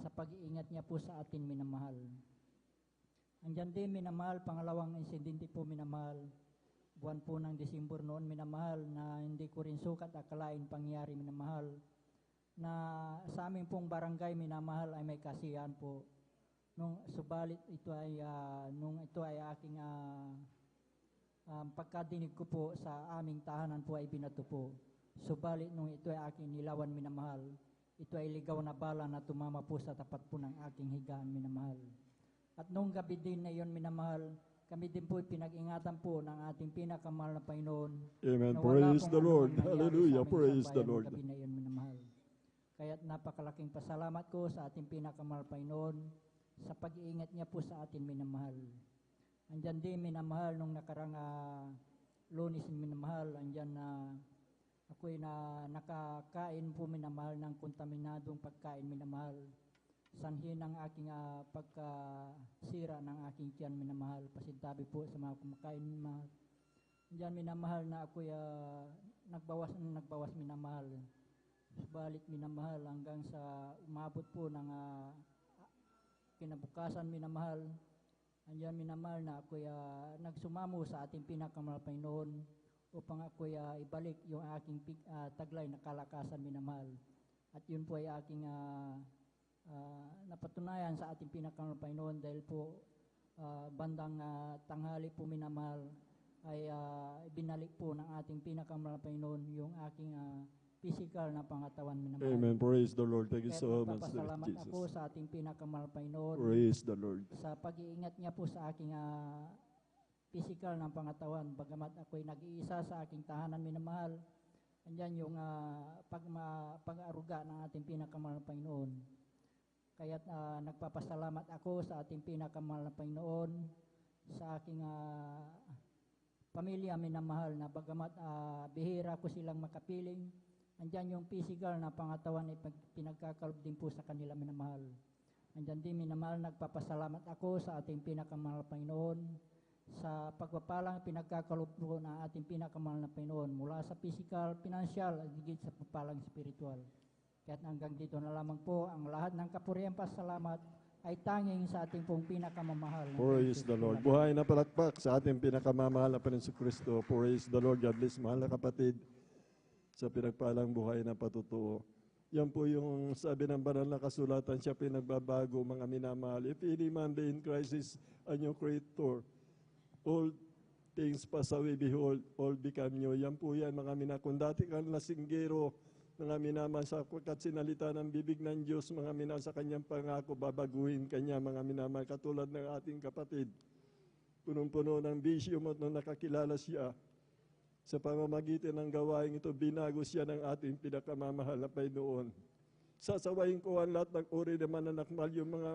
sa pag-iingat niya po sa atin minamahal. Andyan din minamahal, pangalawang insidente po minamahal, buwan po ng Disyembre noon minamahal, na hindi ko rin sukat akalain pangyari minamahal, na sa aming pong barangay minamahal ay may kasiyahan po. Subalit ito ay nung ito ay aking pagkadinig ko po sa aming tahanan po ay binato po. Subalit nung ito ay aking nilawan minamahal, ito ay ligaw na bala na tumama po sa tapat po ng aking higaan minamahal. At nung gabi din na iyon minamahal, kami din po pinag-ingatan po ng ating pinakamahal na Panginoon. Amen. Na wala Praise pong the Lord. anumang nangyari Hallelujah. sa aming Praise the sambayan nung Lord. gabi na iyon minamahal. Kaya't napakalaking pasalamat ko sa ating pinakamahal na Panginoon sa pag-iingat niya po sa atin minamahal. Andyan din minamahal nung nakarang Lunes minamahal, andyan na ako'y nakakain po minamahal ng kontaminadong pagkain minamahal. Sanhi ng aking pagkasira ng aking tiyan minamahal, pasintabi po sa mga kumakain minamahal. Andyan minamahal na ako'y nagbawas minamahal. Subalit minamahal hanggang sa umabot po ng kinabukasan minamahal. Andyan minamahal na ako'y nagsumamo sa ating pinakamahal Panginoon upang ako'y ibalik yung aking taglay na kalakasan minamahal. At yun po ay aking napatunayan sa ating pinakamahal Panginoon, dahil po bandang tanghali po minamahal ay binalik po ng ating pinakamahal Panginoon yung aking physical na pangatawan minamahal. Amen. Praise the Lord. Thank you Kaya so much, Lord magpapasalamat ako Jesus. sa ating pinakamahal Panginoon Praise the Lord. sa pag-iingat niya po sa aking physical na pangatawan, bagamat ako'y nag-iisa sa aking tahanan minamahal. Andyan yung pag-aruga ng ating pinakamahal na Panginoon. Kaya't nagpapasalamat ako sa ating pinakamahal na Panginoon sa aking pamilya minamahal, na bagamat bihira ko silang makapiling, andyan yung physical na pangatawan ay pinagkakalob din po sa kanila minamahal. Andyan din minamahal, nagpapasalamat ako sa ating pinakamahal na Panginoon sa pagpapalang pinagkakalob po na ating pinakamahal na Panginoon mula sa physical, financial, at higit sa pagpalang spiritual. Kaya't hanggang dito na lamang po, ang lahat ng kapurihan pasalamat ay tanging sa ating pong pinakamamahal. Praise the Lord. Buhay na palakpak sa ating pinakamamahal na Panginoon Kristo. Praise the Lord. God bless, mahal na kapatid, sa pinagpalang buhay na patutuo. Yan po yung sabi ng banal na kasulatan, siya pinagbabago, mga minamahal. If any man be in Christ, a new creator. All things pass away, behold, all become new. Yan po yan, mga minamahal. Kung dati kang lasinggero, mga minamahal, sapagkat sinalita ng bibig ng Diyos, mga minamahal, sa kanyang pangako, babaguhin kanya, mga minamahal, katulad ng ating kapatid. Punong-puno ng bisyo mo nung nakakilala siya. Sa pamamagitan ng gawain ito, binago siya ng ating pinakamamahal na Panginoon. Sasawayin ko ang lahat ng uri ng mananakmal, yung mga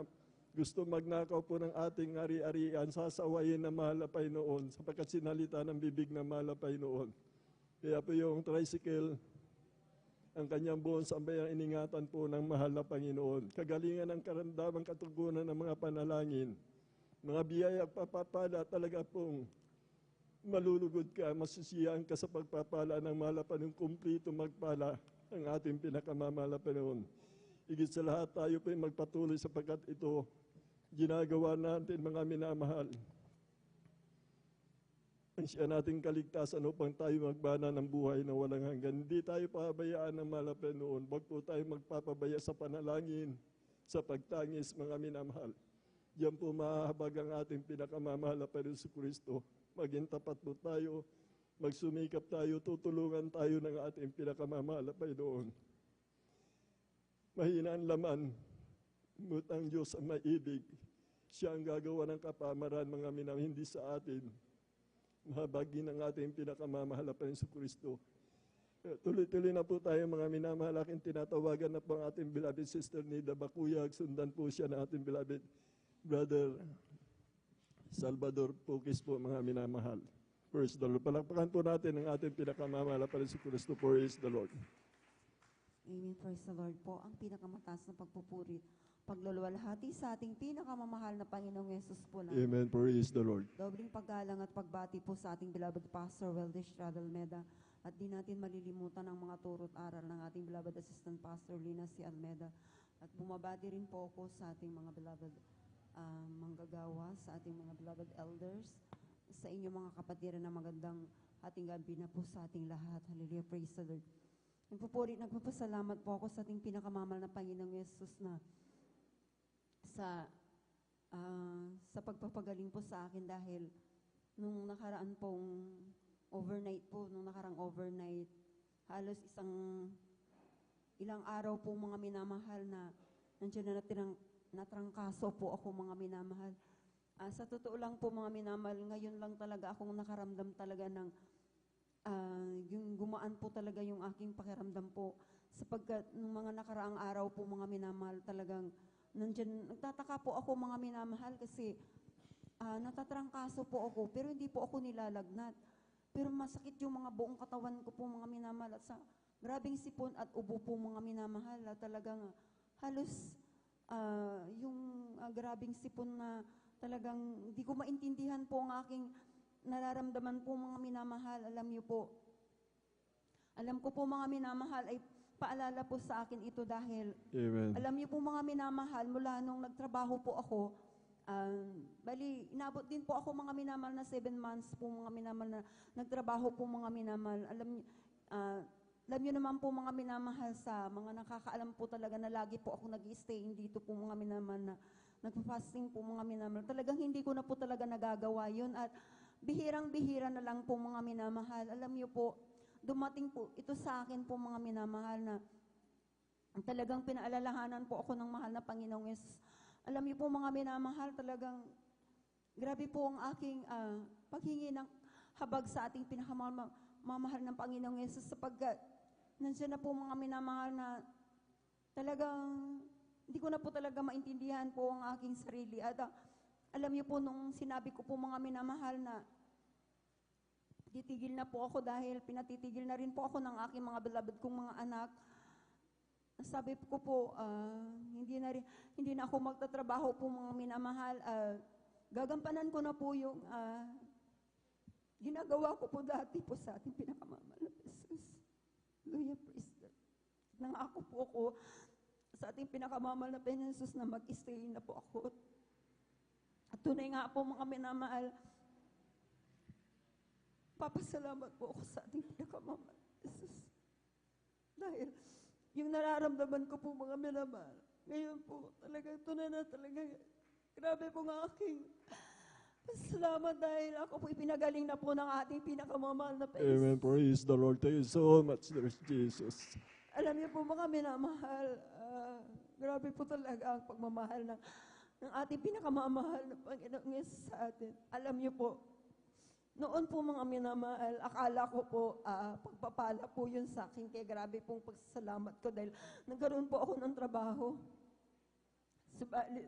gusto magnakaw po ng ating ari-arian, sasawayin na mahal na Panginoon, sapagkat sinalita ng bibig na mahal na Panginoon. Kaya po yung tricycle, ang kanyang buong sambayang iningatan po ng mahal na Panginoon. Kagalingan ng karamdaman, katugunan ng mga panalangin, mga biyaya at papapala, talaga pong malulugod ka, masisiyahan ka sa pagpapala ng mahal na Panginoon, kumplito magpala ang ating pinakamamahal na Panginoon. Higit sa lahat, tayo po magpatuloy sapagkat ito ginagawa natin, mga minamahal. Ang siya nating kaligtasan upang tayo magbana ng buhay na walang hanggan. Hindi tayo pahabayaan ng mahal na Panginoon. Huwag po tayo magpapabaya sa panalangin, sa pagtangis, mga minamahal. Diyan po mahahabag ang ating pinakamamahal na Panginoon si Kristo. Maging tapat po tayo, magsumikap tayo, tutulungan tayo ng ating pinakamamahal na Panginoon. Mahina ang laman, ngunit ang Diyos ang maibig. Siya ang gagawa ng kapamaran, mga minamahal, hindi sa atin. Mahabagin ang ating pinakamamahal na Panginoon si Kristo. Tuloy-tuloy na po tayo, mga minamahal. Aking tinatawagan na po ang ating beloved sister Nida Bakuyag. Sundan po siya ng ating beloved brother Salvador Pukis po, mga minamahal. Praise the Lord. Palakpakan po natin ang ating pinakamamahal na Panginoon si Kristo. Praise the Lord. Amen. Praise the Lord po. Ang pinakamataas na pagpupuri, pagluluwalhati sa ating pinakamamahal na Panginoong Yesus po na. Amen. Praise the Lord. Dobling paggalang at pagbati po sa ating beloved Pastor Weldes Almeda. At di natin malilimutan ang mga turo at aral ng ating beloved Assistant Pastor Lina C. Almeda. At bumabati rin po ako sa ating mga beloved manggagawa, sa ating mga beloved elders, sa inyong mga kapatiran na magandang ating gabi na po sa ating lahat. Hallelujah. Praise the Lord. Nagpapasalamat po ako sa ating pinakamamal na Panginoong Yesus na sa pagpapagaling po sa akin dahil nung nakaraan pong nung nakarang overnight, halos ilang araw po, mga minamahal, na nandiyan na natrangkaso po ako, mga minamahal. Sa totoo lang po, mga minamahal, ngayon lang talaga akong nakaramdam talaga ng yung gumaan po talaga yung aking pakiramdam po, sapagkat nung mga nakaraang araw po, mga minamahal, talagang nagtataka po ako, mga minamahal, kasi natatrangkaso po ako, pero hindi po ako nilalagnat. Pero masakit yung mga buong katawan ko po, mga minamahal, at sa grabing sipon at ubo po, mga minamahal, at talagang halos yung grabing sipon na talagang hindi ko maintindihan po ang aking nararamdaman po, mga minamahal. Alam niyo po, alam ko po, mga minamahal, ay paalala po sa akin ito dahil Amen. alam niyo po, mga minamahal, mula nung nagtrabaho po ako, bali, inabot din po ako, mga minamahal, na 7 months po, mga minamahal, na nagtrabaho po, mga minamahal. Alam niyo naman po, mga minamahal, sa mga nakakaalam po talaga na lagi po ako nag-stay dito po, mga minamahal, na nagpa-fasting po, mga minamahal. Talagang hindi ko na po talaga nagagawa yun, at bihirang-bihira na lang po, mga minamahal. Alam niyo po, dumating po ito sa akin po, mga minamahal, na talagang pinaalalahanan po ako ng mahal na Panginoong Yesus. Alam niyo po, mga minamahal, talagang grabe po ang aking paghingi ng habag sa ating pinakamamahal ng Panginoong Yesus, sapagkat nandiyan na po, mga minamahal, na talagang hindi ko na po talaga maintindihan po ang aking sarili. At alam niyo po, nung sinabi ko po, mga minamahal, na titigil na po ako dahil pinatitigil na rin po ako ng aking mga beloved kong mga anak. Sabi ko po, hindi na ako magtatrabaho po, mga minamahal. Gagampanan ko na po yung ginagawa ko po dati po sa ating pinakamamahal na Jesus. Hallelujah, praise God. Nangako po ako sa ating pinakamamahal na Jesus na mag-stay na po ako. At tunay nga po, mga minamahal, papasalamat po ako sa ating pinakamamahal na Jesus. Dahil yung nararamdaman ko po, mga minamahal, ngayon po talaga, tunay na talaga, grabe po nga aking salamat dahil ako po ipinagaling na po ng ating pinakamamahal na Jesus. Amen. Praise the Lord. Thank you so much, Lord Jesus. Alam niyo po, mga minamahal, grabe po talaga ang pagmamahal ng ating pinakamamahal na Panginoong Yesus sa atin. Alam niyo po, noon po, mga minamahal, akala ko po pagpapala po yun sa akin, kaya grabe pong pagsasalamat ko dahil nagkaroon po ako ng trabaho. Subalit,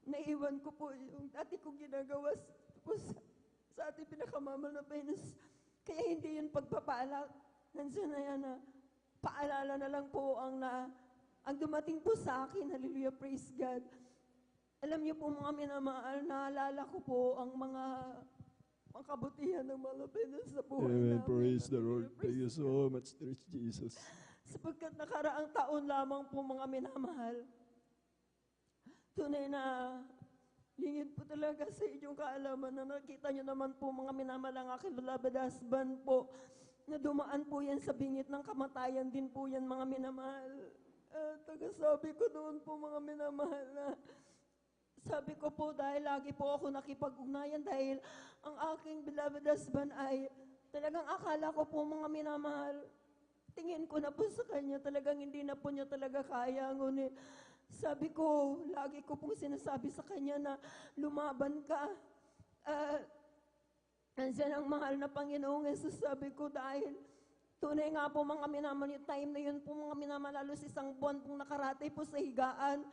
naiwan ko po yung dati kong ginagawa po sa ating pinakamamahal na Panginoon. Kaya hindi yun pagpapaalala. Nandiyan na yan na paalala na lang po ang dumating po sa akin. Hallelujah, praise God. Alam niyo po mga minamahal, naalala ko po ang mga kabutihan ng mga Panginoon sa buhay Amen. namin. Praise the Lord. Hallelujah, Thank you so much, Lord Jesus. Sapagkat nakaraang taon lamang po mga minamahal, tunay na lingid po talaga sa inyong kaalaman na nakita nyo naman po mga minamahal ang aking beloved husband po, na dumaan po yan sa bingit ng kamatayan din po yan mga minamahal. Tagasabi ko doon po mga minamahal na sabi ko po dahil lagi po ako nakipag-ugnayan dahil ang aking beloved husband ay talagang akala ko po mga minamahal, tingin ko na po sa kanya, talagang hindi na po niya talaga kaya. Ngunit sabi ko, lagi ko pong sinasabi sa kanya na lumaban ka. Nandiyan ang mahal na Panginoong Jesus, sabi ko dahil tunay nga po mga minamahal, yung time na yun po mga minamahal, halos isang buwan pong nakaratay po sa higaan.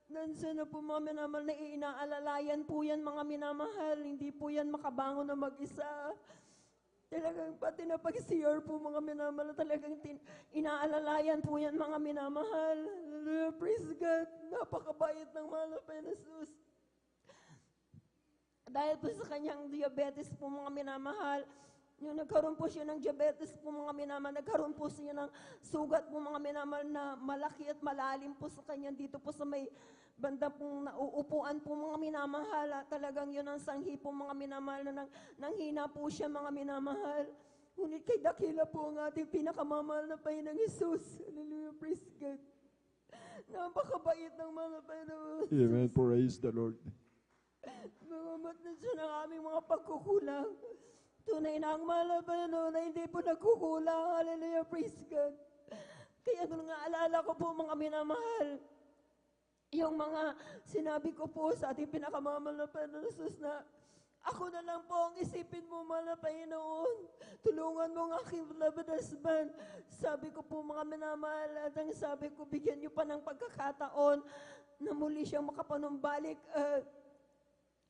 Nandiyan na po mga minamahal na inaalalayan po yan mga minamahal, hindi po yan makabangon na mag-isa. Talagang pati na pag-CR po mga minamahal, talagang inaalalayan po yan mga minamahal. Hallelujah, praise God. Napakabait ng mahal na Panginoon. Dahil po sa kanyang diabetes po mga minamahal, yung nagkaroon po siya ng diabetes po mga minamahal, nagkaroon po siya ng sugat po mga minamahal na malaki at malalim po sa kanya dito po sa may banda pong nauupuan po mga minamahal. Talagang yun ang sanghi po mga minamahal na nanghina po siya mga minamahal. Ngunit kay dakila po ang ating pinakamamahal na Panginoong Jesus. Hallelujah, praise God. Napakabait ng mga Panginoon. Amen. Praise the Lord. Magamat na siya ng aming mga pagkukulang. Tunay na ang mahal na Panginoon na hindi po nagkukulang. Hallelujah, praise God. Kaya nung naalala ko po mga minamahal, yung mga sinabi ko po sa ating pinakamamahal na Panginoon Jesus na ako na lang po ang isipin mo, mahal na Panginoon. Tulungan mo ang aking beloved husband. Sabi ko po mga minamahal, at ang sabi ko, bigyan niyo pa ng pagkakataon na muli siyang makapanumbalik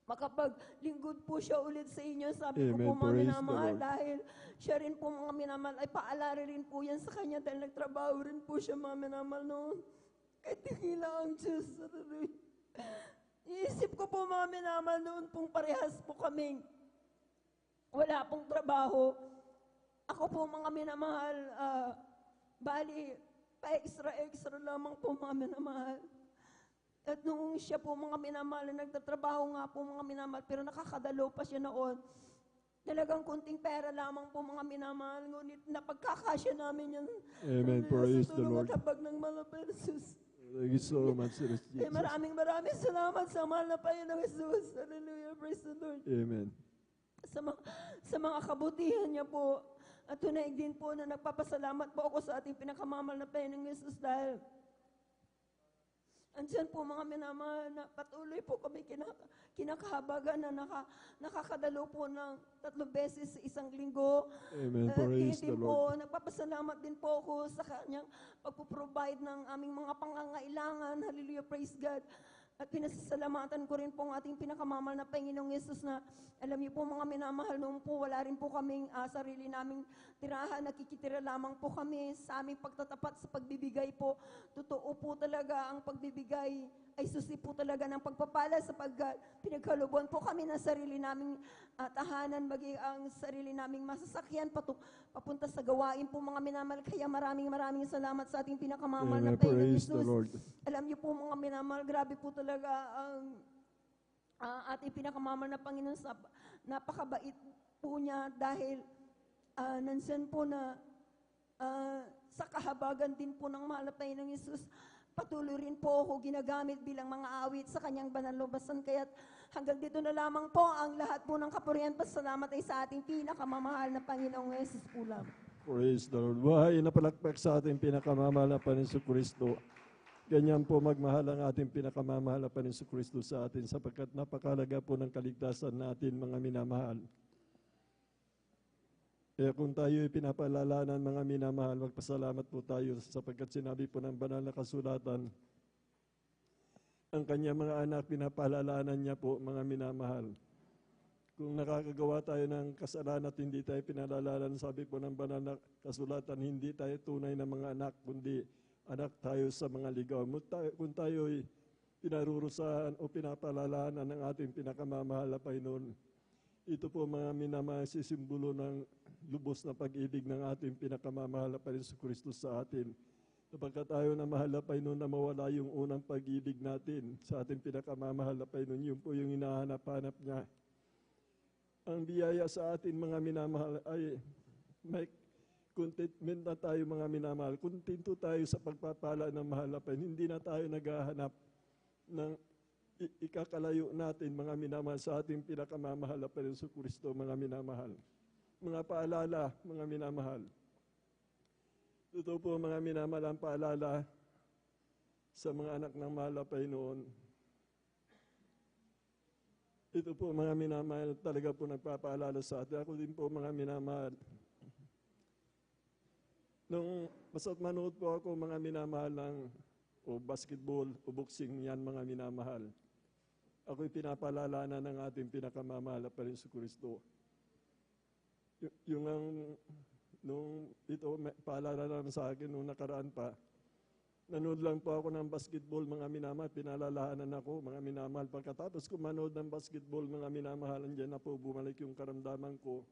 makapaglingkod po siya ulit sa inyo. Sabi ko Amen. po mga Praise the minamahal, Lord. dahil siya rin po mga minamahal, ay paalala rin po yan sa kanya dahil nagtrabaho rin po siya mga minamahal noon. Kahit tingila ang Diyos. Iisip ko po mga minamahal noon pong parehas po kaming wala pong trabaho. Ako po mga minamahal, bali, pa-extra lamang po mga minamahal. At nung siya po mga minamahal, nagtatrabaho nga po mga minamahal, pero nakakadalo pa siya noon. Talagang kunting pera lamang po mga minamahal, ngunit napagkakasya namin yan. Amen. Praise the Lord. Sa tulong at habag ng mahal na Jesus. Thank you so much, Lord Jesus. Maraming salamat sa mahal na Panginoong Jesus. Hallelujah, praise the Lord. Amen. Sa mga kabutihan niya po, at tunay din po na nagpapasalamat po ako sa ating pinakamamahal na Panginoong Jesus dahil andyan po mga minamahal na patuloy po kami kinakahabagan na nakakadalo po ng 3 beses sa isang linggo. Amen. At Praise the din Lord. po, nagpapasalamat din po ako sa kanyang pagpo-provide ng aming mga pangangailangan. Hallelujah, praise God. At pinasasalamatan ko rin po ang ating pinakamamahal na Panginoong Yesus na alam niyo po mga minamahal, noon po wala rin po kaming sarili naming tirahan, nakikitira lamang po kami sa aming pagtatapat sa pagbibigay po. Totoo po talaga ang pagbibigay ay susi po talaga ng pagpapala sapagkat pinagkalubuan po kami ng sarili naming tahanan, maging ang sarili naming masasakyan papunta sa gawain po mga minamahal. Kaya maraming salamat sa ating pinakamamahal na Amen. Panginoong Praise the Jesus. Lord. Alam niyo po mga minamahal, grabe po talaga ang ating pinakamamahal na Panginoon. Napakabait po niya dahil nandiyan po na sa kahabagan din po ng mahal na Panginoong Jesus. Patuloy rin po ako ginagamit bilang mga awit sa kanyang banal na lubasan. Kaya hanggang dito na lamang po ang lahat po ng kapurihan. Pasalamat ay sa ating pinakamamahal na Panginoong Jesus po lang. Praise the Lord. Buhay na palakpak sa ating pinakamamahal na Panginoon Kristo. Ganyan po magmahal ang ating pinakamamahal na Panginoon Kristo sa atin sapagkat napakalaga po ng kaligtasan natin mga minamahal. Kaya kung tayo pinapalalanan mga minamahal, magpasalamat po tayo sapagkat sinabi po ng banal na kasulatan ang kanyang mga anak, pinapaalalahanan niya po, mga minamahal. Kung nakakagawa tayo ng kasalanan at hindi tayo pinalalahanan, sabi po ng banal na kasulatan, hindi tayo tunay na mga anak, kundi anak tayo sa mga ligaw. Kung tayo'y pinarurusahan o pinapalalahanan ng ating pinakamamahal na Panginoon, ito po mga minamahal, sisimbolo ng lubos na pag-ibig ng ating pinakamamahal na Panginoon Kristo sa atin. Sapagkat tayo na mahal na Panginoon na mawala yung unang pag-ibig natin sa ating pinakamamahal na Panginoon, yun po yung hinahanap-hanap niya. Ang biyaya sa atin mga minamahal ay may contentment na tayo mga minamahal. Kontento tayo sa pagpapala ng mahal na Panginoon. Hindi na tayo naghahanap ng ikakalayo natin mga minamahal sa ating pinakamamahal na Panginoon Kristo mga minamahal. Mga paalala mga minamahal. Totoo po mga minamahal ang paalala sa mga anak ng mahal na Panginoon. Ito po mga minamahal talaga po nagpapaalala sa atin. Ako din po mga minamahal. Nung basta't manood po ako mga minamahal ng basketball o boxing yan mga minamahal. Ako'y pinapaalala ng ating pinakamamahal na Panginoon Kristo. Nung ito, paalala naman sa akin nung nakaraan pa, nanood lang po ako ng basketball, mga minamahal, pinalalahanan ako, mga minamahal. Pagkatapos ko manood ng basketball, mga minamahal, andyan na po, bumalik yung karamdaman ko.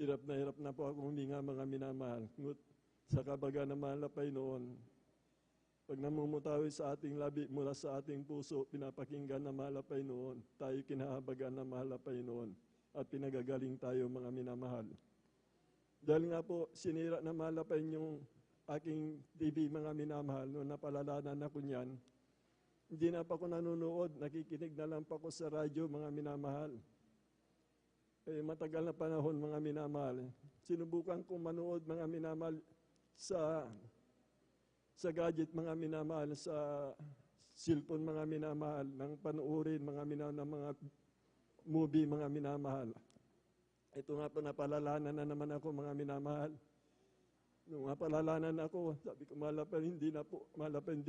Hirap na po ako huminga, mga minamahal. Ngut, sa kabaga ng mahal na Panginoon, pag namumutawi sa ating labi mula sa ating puso, pinapakinggan ng mahal na Panginoon, tayo kinahabagan ng mahal na Panginoon, at pinagagaling tayo, mga minamahal. Dahil nga po, sinira na mahal na Panginoon yung aking TV, mga minamahal, noong napalalanan ako niyan, hindi na pa ako nanonood, nakikinig na lang pa ako sa radyo, mga minamahal. Matagal na panahon, mga minamahal. Sinubukan kong manood, mga minamahal, sa gadget, mga minamahal, sa cellphone, mga minamahal, ng panuorin, mga minamahal, ng mga movie, mga minamahal. Ito nga po, napalalanan na naman ako, mga minamahal. Nung napalalanan ako, sabi ko, malapad, hindi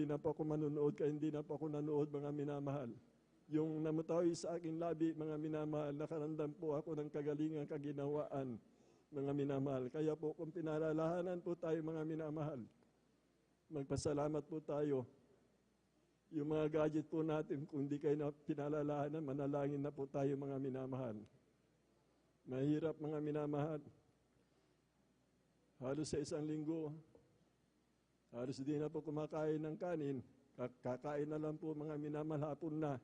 na po ako manunood, kaya hindi na po ako nanood, mga minamahal. Yung namutawi sa aking labi, mga minamahal, nakaramdam po ako ng kagalingan, kaginawaan, mga minamahal. Kaya po, kung pinalalahanan po tayo, mga minamahal, magpasalamat po tayo. Yung mga gadget po natin, kung di kayo na pinalalahanan, manalangin na po tayo, mga minamahal. Mahirap, mga minamahal. Halos sa isang linggo, halos di na po kumakain ng kanin. Kakain na lang po, mga minamahal, hapon na.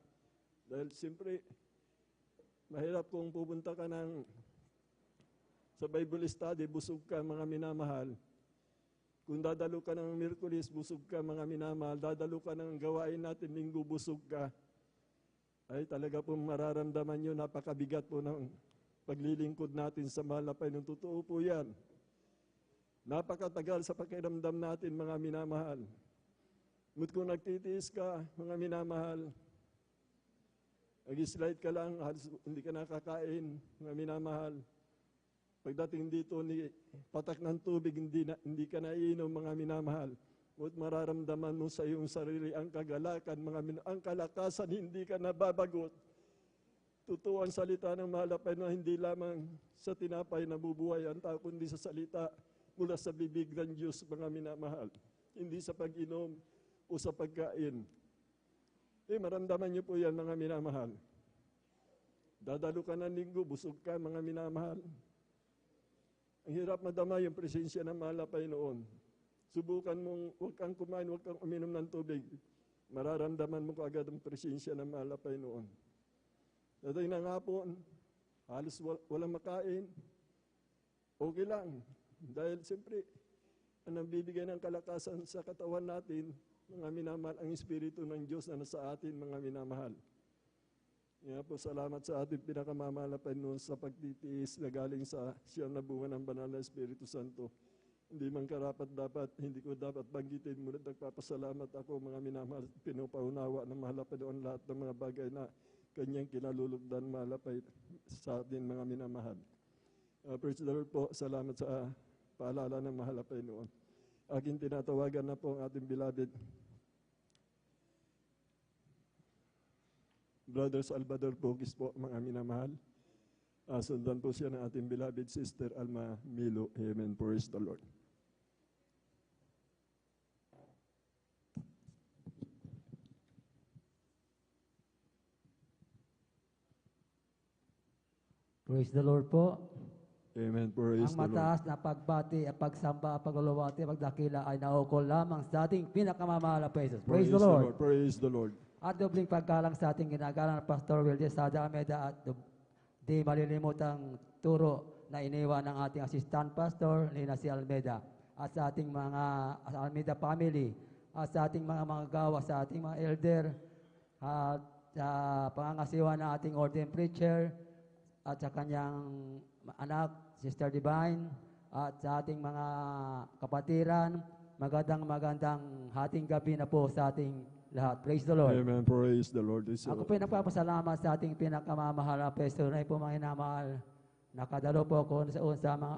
Dahil siyempre, mahirap kung pupunta ka sa Bible study, busog ka, mga minamahal. Kung dadalo ka ng Miyerkules, busog ka, mga minamahal. Dadalo ka ng gawain natin, linggo, busog ka. Ay talaga po mararamdaman nyo, napakabigat po ng paglilingkod natin sa mahal na Panginoon. Totoo po yan. Napakatagal sa pakiramdam natin, mga minamahal. Ngunit kung nagtitiis ka, mga minamahal, nag-slide ka lang, hindi ka nakakain, mga minamahal. Pagdating dito, patak ng tubig, hindi ka naiinom, mga minamahal. Ngunit mararamdaman mo sa iyong sarili ang kagalakan, ang kalakasan, hindi ka nababagot. Totoo ang salita ng mahal na Panginoon, hindi lamang sa tinapay na bubuhay ang tao, kundi sa salita mula sa bibig ng Diyos, mga minamahal. Hindi sa pag-inom o sa pagkain. Maramdaman niyo po yan, mga minamahal. Dadalo ka ng linggo, busog ka, mga minamahal. Ang hirap madama yung presensya ng mahal na Panginoon. Subukan mong huwag kang kumain, huwag kang uminom ng tubig. Mararamdaman mo kaagad ang presensya ng mahal na Panginoon. Dating ng hapon, halos walang makain. Okay lang. Dahil siyempre, ang bibigay ng kalakasan sa katawan natin, mga minamahal, ang Espiritu ng Diyos na nasa atin, mga minamahal. Kaya po, salamat sa ating pinakamamahal na Panginoon sa pagtitiis na galing sa siyang na bunga ng banal na Espiritu Santo. Hindi man karapat-dapat, hindi ko dapat banggitin, ngunit nagpapasalamat ako, mga minamahal, pinupaunawa ng mahal na Panginoon lahat ng mga bagay na kanyang kinalulugdan, mahal sa atin, mga minamahal. Praise the Lord po, salamat sa paalala ng mahal na Panginoon. Aking tinatawagan na po ang ating beloved Brother Salvador Bogis po, mga minamahal. Sundan po siya ng ating beloved sister Alma Milo. Amen. Praise the Lord. Praise the Lord po. Amen. Praise Ang the Lord. mataas na pagbati, pagsamba, pagluluwati, pagdakila ay naukol lamang sa ating pinakamamahal na Jesus. Praise the Lord. Praise the Lord. At dobling paggalang sa ating ginagalang na Pastor Will Sada Almeida at di malilimutang turo na iniwan ng ating assistant pastor, Lina C. Almeida, at sa ating mga Almeida family, at sa ating mga gawa, sa ating mga elder, at sa pangangasiwa ng ating ordained preacher, at sa kanyang anak, Sister Divine, at sa ating mga kapatiran, magandang hating gabi na po sa ating lahat. Praise the Lord. Amen. Praise the Lord. Ako po nagpapasalamat sa ating pinakamamahal na Pastor na po mga inamahal. Nakadalo po ako sa mga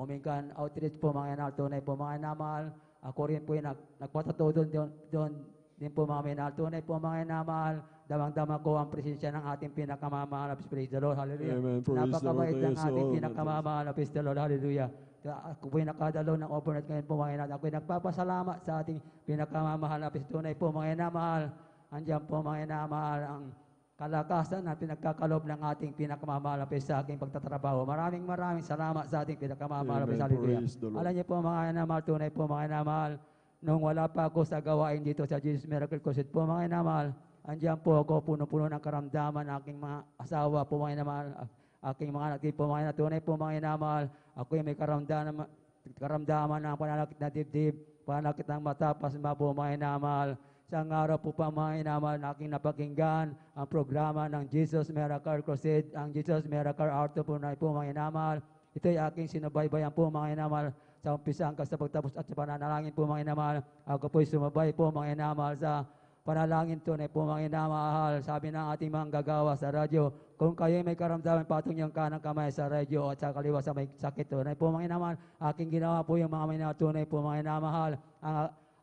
umingkan outreach po mga inamahal. Tunay po mga inamahal. Ako rin po nagpatatuto doon din po mga inamahal. Tunay po mga inamahal. Damang-dama ko ang presensya ng ating pinakamamahal na Praise the Lord. Hallelujah. Amen. Praise the Lord. Napakabait ng Yes, ating oh, pinakamamahal na Praise the Lord. Hallelujah. Ako po'y nakadalo ng overnight ngayon po mga inamahal. Ako'y nagpapasalamat sa ating pinakamamahal na tunay po mga inamahal. Andiyan po mga inamahal ang kalakasan na pinagkakalob ng ating pinakamamahal na sa aking pagtatrabaho. Maraming salamat sa ating pinakamamahal na Amen. Hallelujah. Praise the Lord. Alam niyo po mga inamahal, tunay po mga inamahal. Nung wala pa ako sa gawain dito sa Jesus Miracle Crusade po mga inamahal, andiyan po ako puno-puno ng karamdaman ng aking mga asawa po mga inamahal. Aking mga anak po mga tunay po mga inamahal. Ako may karamdaman ng pananakit na dibdib, pananakit ng mata, pasma po mga inamahal. Sa araw po pa mga inamahal na aking napakinggan ang programa ng Jesus Miracle Crusade, ang Jesus Miracle Art po na po mga inamahal. Ito'y aking sinubaybayan po mga inamahal sa umpisa hanggang sa pagtapos at sa pananalangin po mga inamahal. Ako po'y sumabay po mga inamahal sa panalangin tunay po mga inamahal. Sabi ng ating mga gagawa sa radyo, kung kayo may karamdaman, patong yung kanang kamay sa radyo at sa kaliwa sa may sakit tunay po mga inamahal. Aking ginawa po yung mga tunay po mga inamahal.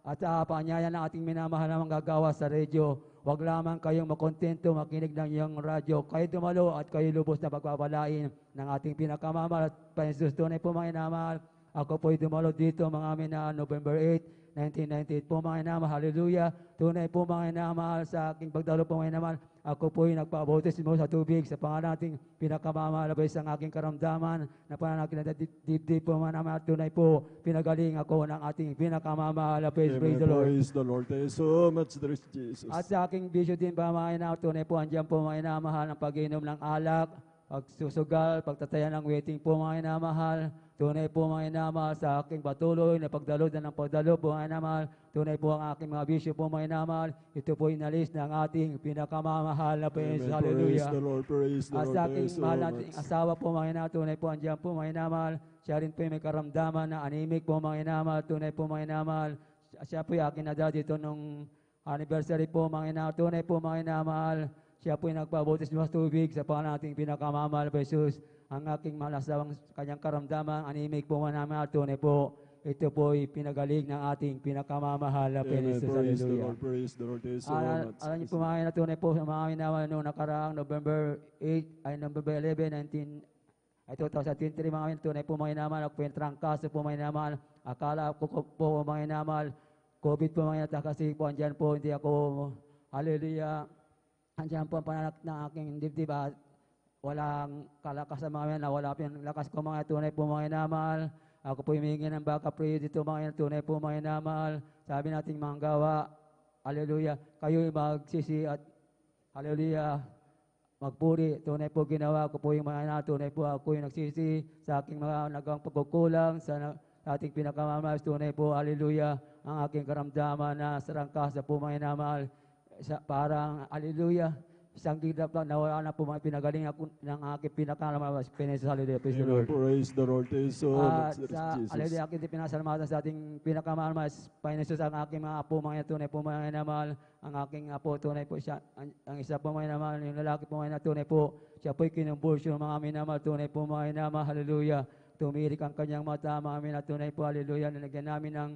At sa paanyaya ng ating minamahal na mga gagawa sa radyo, wag lamang kayong makontento makinig ng iyong radyo. Kayo dumalo at kayo lubos na pagpapalain ng ating pinakamamahal at Panginoon tunay po mga inamahal. Ako po'y dumalo dito mga amin na November 8, 1998 po mga inamahal. Hallelujah. Tunay po mga inamahal sa aking pagdalo po mga inamahal. Ako po'y nagpabautismo sa tubig sa pangalan nating pinakamamahal sa aking karamdaman na pananakit na dibdib po mga inamahal. Tunay po pinagaling ako ng ating pinakamamahal. Praise the Lord. Praise the Lord. Thank you so much, Lord Jesus. At sa aking bisyo din pa mga inamahal. Tunay po andyan po mga inamahal ng pag-inom ng alak, pagsusugal, pagtataya ng waiting po mga inamahal. Tunay po mga inamahal sa aking patuloy na pagdalo na ng pagdalo po mga inamahal. Tunay po ang aking mga bisyo po mga inamahal. Ito po inalis ng ating pinakamamahal na Panginoon. Hallelujah. Praise the Lord. Praise the At Lord. sa aking Thank you so mahal much. nating asawa po mga inamahal. Tunay po andyan po mga inamahal. Siya rin po may karamdaman na anemic po mga inamahal. Tunay po mga inamahal. Siya po yung aking nadala dito nung anniversary po mga inamahal. Tunay po mga inamahal. Siya po yung nagpabautismo sa tubig sa pangalan nating pinakamamahal na Jesus. Ang aking malasawang kanyang karamdaman, anemic po mga naman, tunay po, ito po'y pinagaling ng ating pinakamamahal na Amen. Panginoon. Praise the Hallelujah. Lord. Praise the Lord. Thank you so much. Alam niyo po mga natunay po sa mga naman noong nakaraang November 11, 2023 mga tunay po mga naman, ako po yung trangkaso po mga naman, akala ko po mga naman, COVID po mga naman, kasi po andyan po, hindi ako, hallelujah, andyan po ang pananakit ng aking dibdib at walang kalakas sa mga na wala po yung lakas ko mga tunay po mga inamal. Ako po humingi ng backup prayer dito mga tunay po mga inamal. Sabi nating mga gawa, hallelujah, kayo magsisi at hallelujah, magpuri. Tunay po ginawa ko po yung mga tunay po ako yung nagsisi sa aking mga nagawang pagkukulang sa ating pinakamamahal. Tunay po, hallelujah, ang aking karamdaman na sarangkas sa po mga inamal. Parang, hallelujah, isang gidap lang, nawala na po mga pinagaling ako ng aking pinakalamas, Panginoon. Hallelujah, praise the Lord. Praise the Lord. Thank you so much, Lord Sa Jesus. hallelujah, aking pinasalamatan sa ating pinakalamas, Panginoon, ang aking mga apo, mga tunay po mga inamal, ang aking apo, tunay po siya, ang isa po mga inamal, yung lalaki po mga tunay po, siya po'y kinumbulsyo ng mga inamal, tunay po mga inamal, hallelujah. Tumirik ang kanyang mata, mga tunay po, hallelujah, nilagyan namin ng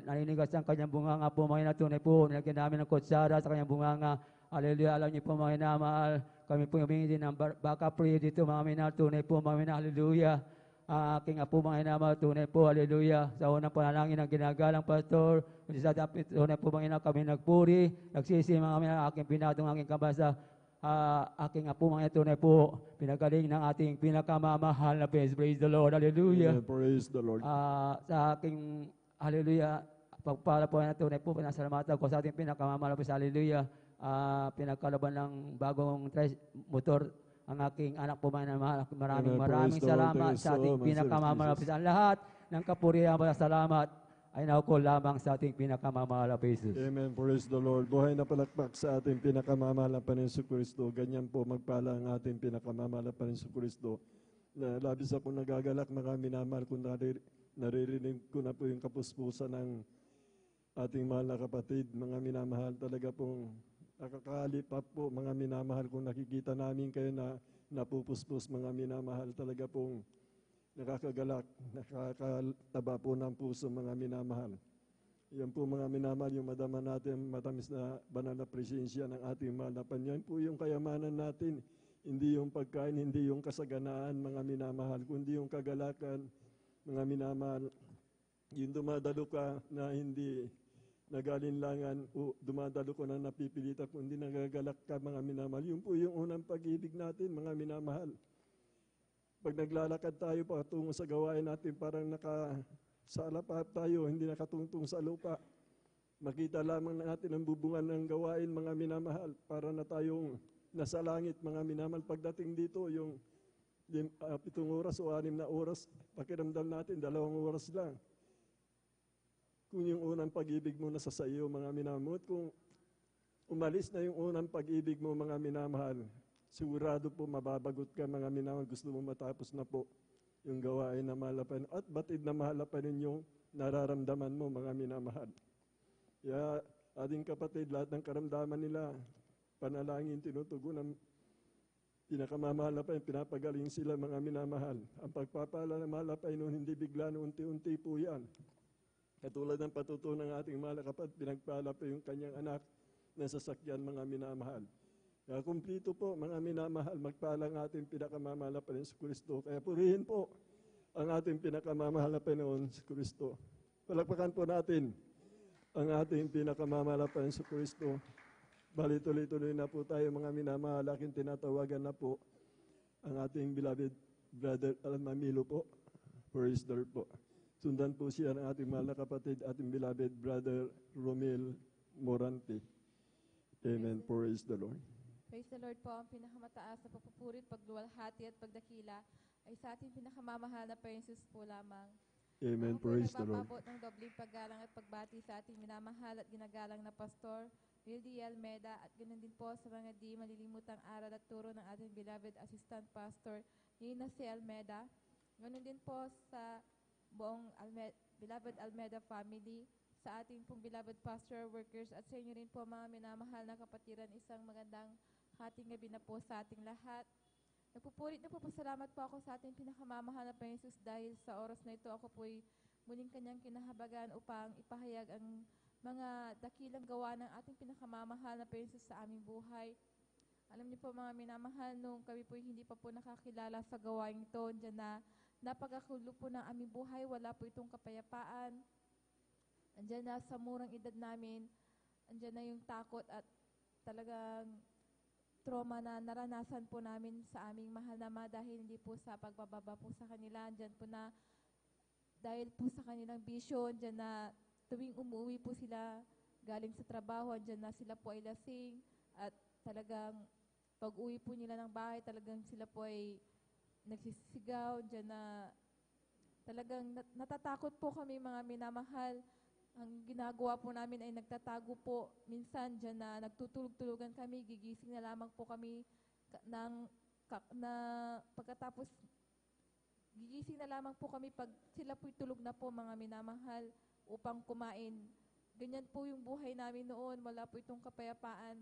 nalinigas ang kanyang bunganga po, mga tunay po, nilagyan namin ng kutsara sa kanyang bunganga, Hallelujah. Alam niyo po mga minamahal, kami po humingi din ng backup prayer dito mga minamahal. Tunay po mga minamahal. Hallelujah. Aking apo mga minamahal, tunay po. Hallelujah. Sa unang panalangin ng ginagalang pastor, kundi sa dapit, tunay po mga minamahal, kami nagpuri, nagsisi mga minamahal, aking pinatong aking kabasa. Aking apo mga tunay po, pinagaling ng ating pinakamamahal na praise. Praise the Lord. Hallelujah. Amen. Praise the Lord. Sa aking, hallelujah, pagpala po na tunay po, pinasalamatan ko sa ating pinakamamahal na praise. Hallelujah. Pinagkalaban ng bagong motor ang aking anak po manamahal. Maraming Amen. maraming Praise the Lord. salamat Thank you sa ating so much, Sir pinakamamahal na Jesus. praise. Ang lahat ng kapurihan at salamat ay nauko lamang sa ating pinakamamahal na praise. Amen. Praise the Lord. Buhay na palakpak sa ating pinakamamahal na Panginoon Kristo. Ganyan po magpala ang ating pinakamamahal na Panginoon Kristo. Na labis ako nagagalak, mga minamahal kung naririnig ko na po yung kapuspusan ng ating mahal na kapatid. Mga minamahal, talaga pong nakakakalipap po, mga minamahal, kung nakikita namin kayo na napupuspos, mga minamahal, talaga pong nakakagalak, nakakataba po ng puso, mga minamahal. Yan po mga minamahal, yung madama natin, matamis na banal na presensya ng ating mahal na Panginoon. Yan po yung kayamanan natin, hindi yung pagkain, hindi yung kasaganaan, mga minamahal, kundi yung kagalakan, mga minamahal. Yung dumadalo ka na hindi nagalinlangan, o dumadalo ko na napipilitan, kundi nagagalak ka, mga minamahal. Yun po yung unang pag-ibig natin, mga minamahal. Pag naglalakad tayo patungo sa gawain natin, parang nakasalapa tayo, hindi nakatungtong sa lupa. Makita lamang natin ang bubungan ng gawain, mga minamahal, para na tayong nasa langit, mga minamahal. Pagdating dito, yung 7 oras o 6 na oras, pakiramdam natin, 2 oras lang. Kung yung unang pag-ibig mo nasa sa iyo, mga minamahal, kung umalis na yung unang pag-ibig mo, mga minamahal, sigurado po mababagot ka, mga minamahal. Gusto mo matapos na po yung gawain na mahalapan at batid na mahalapan yung nararamdaman mo, mga minamahal. Kaya ating kapatid, lahat ng karamdaman nila, panalangin, tinutugunan, pinakamamahal na pa yun, pinapagaling sila, mga minamahal. Ang pagpapala na mahal na pa yun, hindi bigla na unti-unti po yan. Katulad ng patutunan ng ating mahal na kapatid, pinagpala pa yung kanyang anak na sasakyan, mga minamahal. Kaya kumplito po, mga minamahal, magpala ang ating pinakamamahal na Panginoon Kristo. Kaya purihin po ang ating pinakamamahal na Panginoon Kristo. Palakpakan po natin ang ating pinakamamahal na Panginoon Kristo. Bali tuloy-tuloy na po tayo, mga minamahal. Aking tinatawagan na po ang ating beloved brother Almamilo po. Praise the Lord po. Sundan po siya ng ating mahal na kapatid, ating beloved brother Romel Morante. Amen. Praise the Lord. Praise the Lord po. Ang pinakamataas na pagpupurit, pagluwalhati at pagdakila ay sa ating pinakamamahal na Panginoon po lamang. Amen. Ako po Praise the Lord. nagpapabot ng dobling paggalang at pagbati sa ating minamahal at ginagalang na Pastor Wildy Almeida at ganoon din po sa mga di malilimutang aral at turo ng ating beloved Assistant Pastor Nina C. Almeida. Ganoon din po sa buong beloved Almeida family, sa ating pong beloved pastor workers at sa inyo rin po mga minamahal na kapatiran, isang magandang hating gabi na po sa ating lahat. Nagpupurit na po pasalamat po ako sa ating pinakamamahal na Panginoon dahil sa oras na ito ako po'y muling kanyang kinahabagan upang ipahayag ang mga dakilang gawa ng ating pinakamamahal na Panginoon sa aming buhay. Alam niyo po mga minamahal, nung kami po'y hindi pa po nakakilala sa gawain ito, dyan na napagakulo po ng aming buhay, wala po itong kapayapaan. Andyan na sa murang edad namin, andyan na yung takot at talagang trauma na naranasan po namin sa aming mahal na ama dahil hindi po sa pagbababa po sa kanila. Andyan po na dahil po sa kanilang bisyo, andyan na tuwing umuwi po sila galing sa trabaho, andyan na sila po ay lasing at talagang pag uwi po nila ng bahay, talagang sila po ay nagsisigaw, dyan na talagang natatakot po kami mga minamahal. Ang ginagawa po namin ay nagtatago po. Minsan dyan na nagtutulog-tulugan kami, gigising na lamang po kami na pagkatapos gigising na lamang po kami pag sila po'y tulog na po mga minamahal upang kumain. Ganyan po yung buhay namin noon, wala po itong kapayapaan.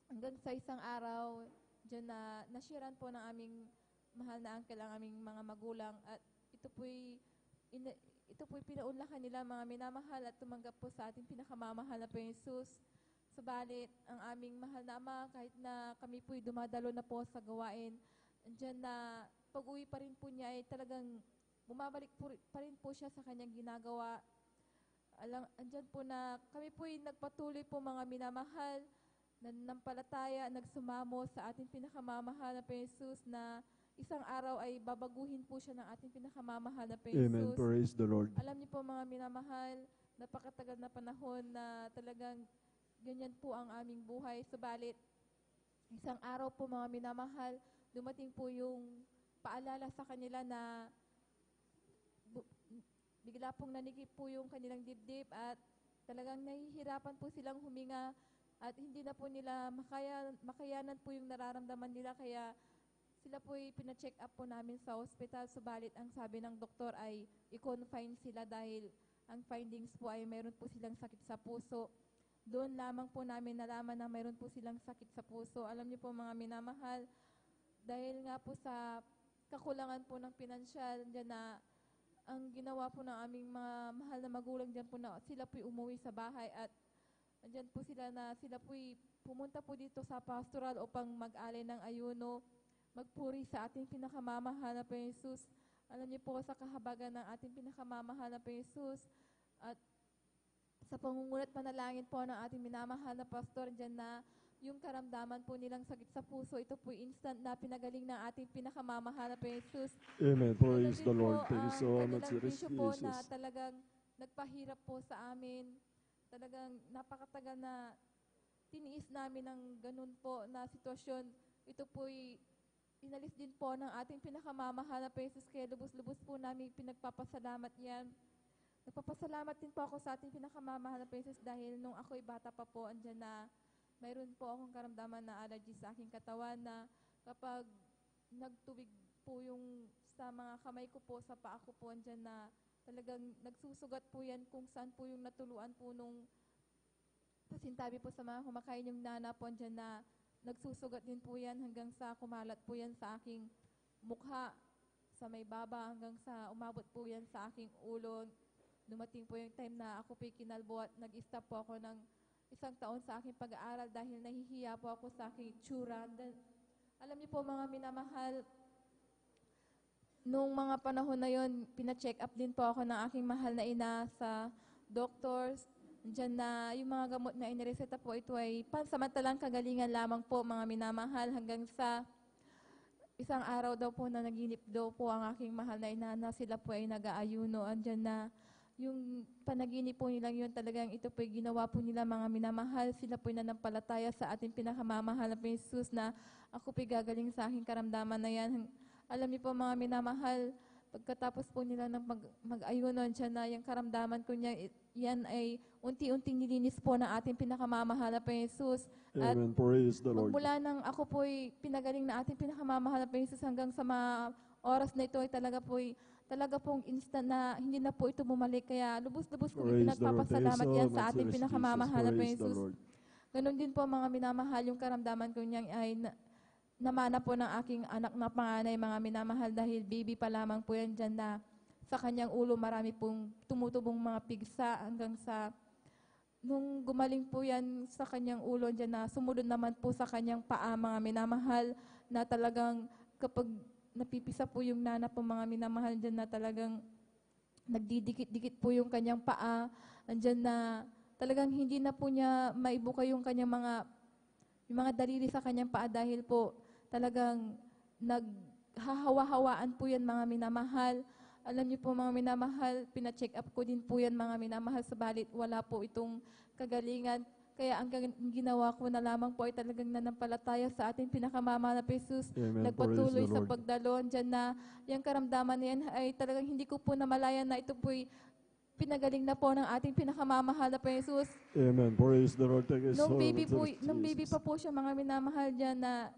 Hanggang sa isang araw, dyan na nashiran po ng aming mahal na uncle ang aming mga magulang at ito po'y pinaunlakan nila mga minamahal at tumanggap po sa ating pinakamamahal na Panginoon Jesus Subalit, ang aming mahal na Ama, kahit na kami po'y dumadalo na po sa gawain, andyan na pag-uwi pa rin po niya ay talagang bumabalik pa rin po siya sa kanyang ginagawa. Andyan po na kami po'y nagpatuloy po mga minamahal, nanampalataya, nagsumamo sa ating pinakamamahal na Jesus na isang araw ay babaguhin po siya ng ating pinakamamahal na Amen. Jesus. Praise the Lord. Alam niyo po mga minamahal, napakatagal na panahon na talagang ganyan po ang aming buhay. Subalit, isang araw po mga minamahal, dumating po yung paalala sa kanila na bigla pong nanikip po yung kanilang dibdib at talagang nahihirapan po silang huminga at hindi na po nila makayanan po yung nararamdaman nila kaya sila po'y pina-check up po namin sa hospital. Subalit ang sabi ng doktor ay i-confine sila dahil ang findings po ay mayroon po silang sakit sa puso. Doon lamang po namin nalaman na mayroon po silang sakit sa puso. Alam niyo po mga minamahal, dahil nga po sa kakulangan po ng pinansyal, dyan na ang ginawa po ng aming mga mahal na magulang dyan po na sila po'y umuwi sa bahay at dyan po sila na sila po'y pumunta po dito sa pastoral upang mag-alay ng ayuno, magpuri sa ating pinakamamahal na Jesus. Alam niyo po sa kahabagan ng ating pinakamamahal na Jesus at sa pangungulat panalangin po ng ating minamahal na pastor dyan na yung karamdaman po nilang sakit sa puso, ito po instant na pinagaling ng ating pinakamamahal na Jesus. Amen. Praise the Ganun din Lord. po Thank you ang so much, kanilang bisyo po na Jesus. talagang nagpahirap po sa amin. Talagang napakatagal na tiniis namin ng ganun po na sitwasyon. Ito po'y inalis din po ng ating pinakamamahal na Jesus kaya lubos-lubos po namin pinagpapasalamat yan. Nagpapasalamat din po ako sa ating pinakamamahal na Jesus dahil nung ako'y bata pa po, andyan na mayroon po akong karamdaman na allergy sa aking katawan na kapag nagtubig po yung sa mga kamay ko po, sa paa ko po, andyan na talagang nagsusugat po yan kung saan po yung natuluan po nung pasintabi po sa mga kumakain yung nana po, andyan na nagsusugat din po yan hanggang sa kumalat po yan sa aking mukha, sa may baba, hanggang sa umabot po yan sa aking ulo. Dumating po yung time na ako po'y kinalbo at nag-stop po ako ng 1 taon sa aking pag-aaral dahil nahihiya po ako sa aking itsura. Alam niyo po mga minamahal, nung mga panahon na yon, pina-check up din po ako ng aking mahal na ina sa doctors. Diyan na yung mga gamot na inireseta po, ito ay pansamantalang kagalingan lamang po mga minamahal hanggang sa isang araw daw po na naginip daw po ang aking mahal na ina na sila po ay nag-aayuno. Andyan na yung panaginip po nilang yun talagang ito po ginawa po nila mga minamahal. Sila po nanampalataya sa ating pinakamamahal na Jesus na ako po gagaling sa aking karamdaman na yan. Alam niyo po mga minamahal, pagkatapos po nila ng mag-ayuno, dyan na yung karamdaman ko niya, yan ay unti-unting nilinis po ng ating pinakamamahal na Jesus. At Amen. Praise the Lord. magmula nang ako po'y pinagaling na ating pinakamamahal na Jesus hanggang sa mga oras na ito ay talaga pong instant na hindi na po ito bumalik. Kaya lubos-lubos kong Praise the Lord. Thank you ipinagpapasalamat so yan much, sa ating Jesus. pinakamamahal na Praise the Jesus. Lord. Ganon din po mga minamahal, yung karamdaman ko niyan ay namana po ng aking anak na panganay mga minamahal dahil baby pa lamang po yan dyan na sa kanyang ulo marami pong tumutubong mga pigsa hanggang sa nung gumaling po yan sa kanyang ulo dyan na sumunod naman po sa kanyang paa mga minamahal na talagang kapag napipisa po yung nana po mga minamahal dyan na talagang nagdidikit-dikit po yung kanyang paa. Andyan na talagang hindi na po niya maibuka yung kanyang yung mga daliri sa kanyang paa dahil po talagang naghahawa-hawaan po yan mga minamahal. Alam niyo po mga minamahal, pina-check up ko din po yan mga minamahal, sabalit wala po itong kagalingan. Kaya ang ginawa ko na lamang po ay talagang nanampalataya sa ating pinakamamahal na Jesus. Amen. Nagpatuloy Praise the sa Lord. pagdalon dyan na yung karamdaman na yan ay talagang hindi ko po namalayan na ito po'y pinagaling na po ng ating pinakamamahal na Jesus. Amen. Praise the Lord. Thank you so Nung baby much, nung baby Jesus. pa po siya mga minamahal dyan na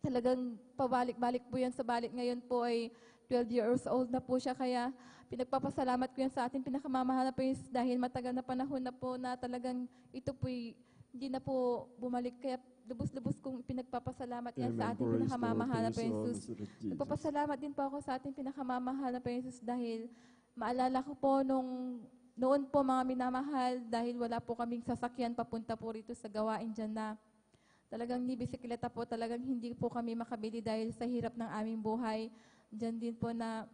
talagang pabalik-balik po yan sa balik. Ngayon po ay 12 years old na po siya. Kaya pinagpapasalamat ko yan sa ating pinakamamahal na Jesus dahil matagal na panahon na po na talagang ito po'y hindi na po bumalik. Kaya lubos-lubos kong pinagpapasalamat yan sa Amen. ating Praise the Lord. pinakamamahal na Thank you so Jesus. much, Jesus. Nagpapasalamat din po ako sa ating pinakamamahal na Jesus dahil maalala ko po nung noon po mga minamahal, dahil wala po kaming sasakyan papunta po rito sa gawain dyan na talagang ni bisikleta po, talagang hindi po kami makabili dahil sa hirap ng aming buhay. Dyan din po na,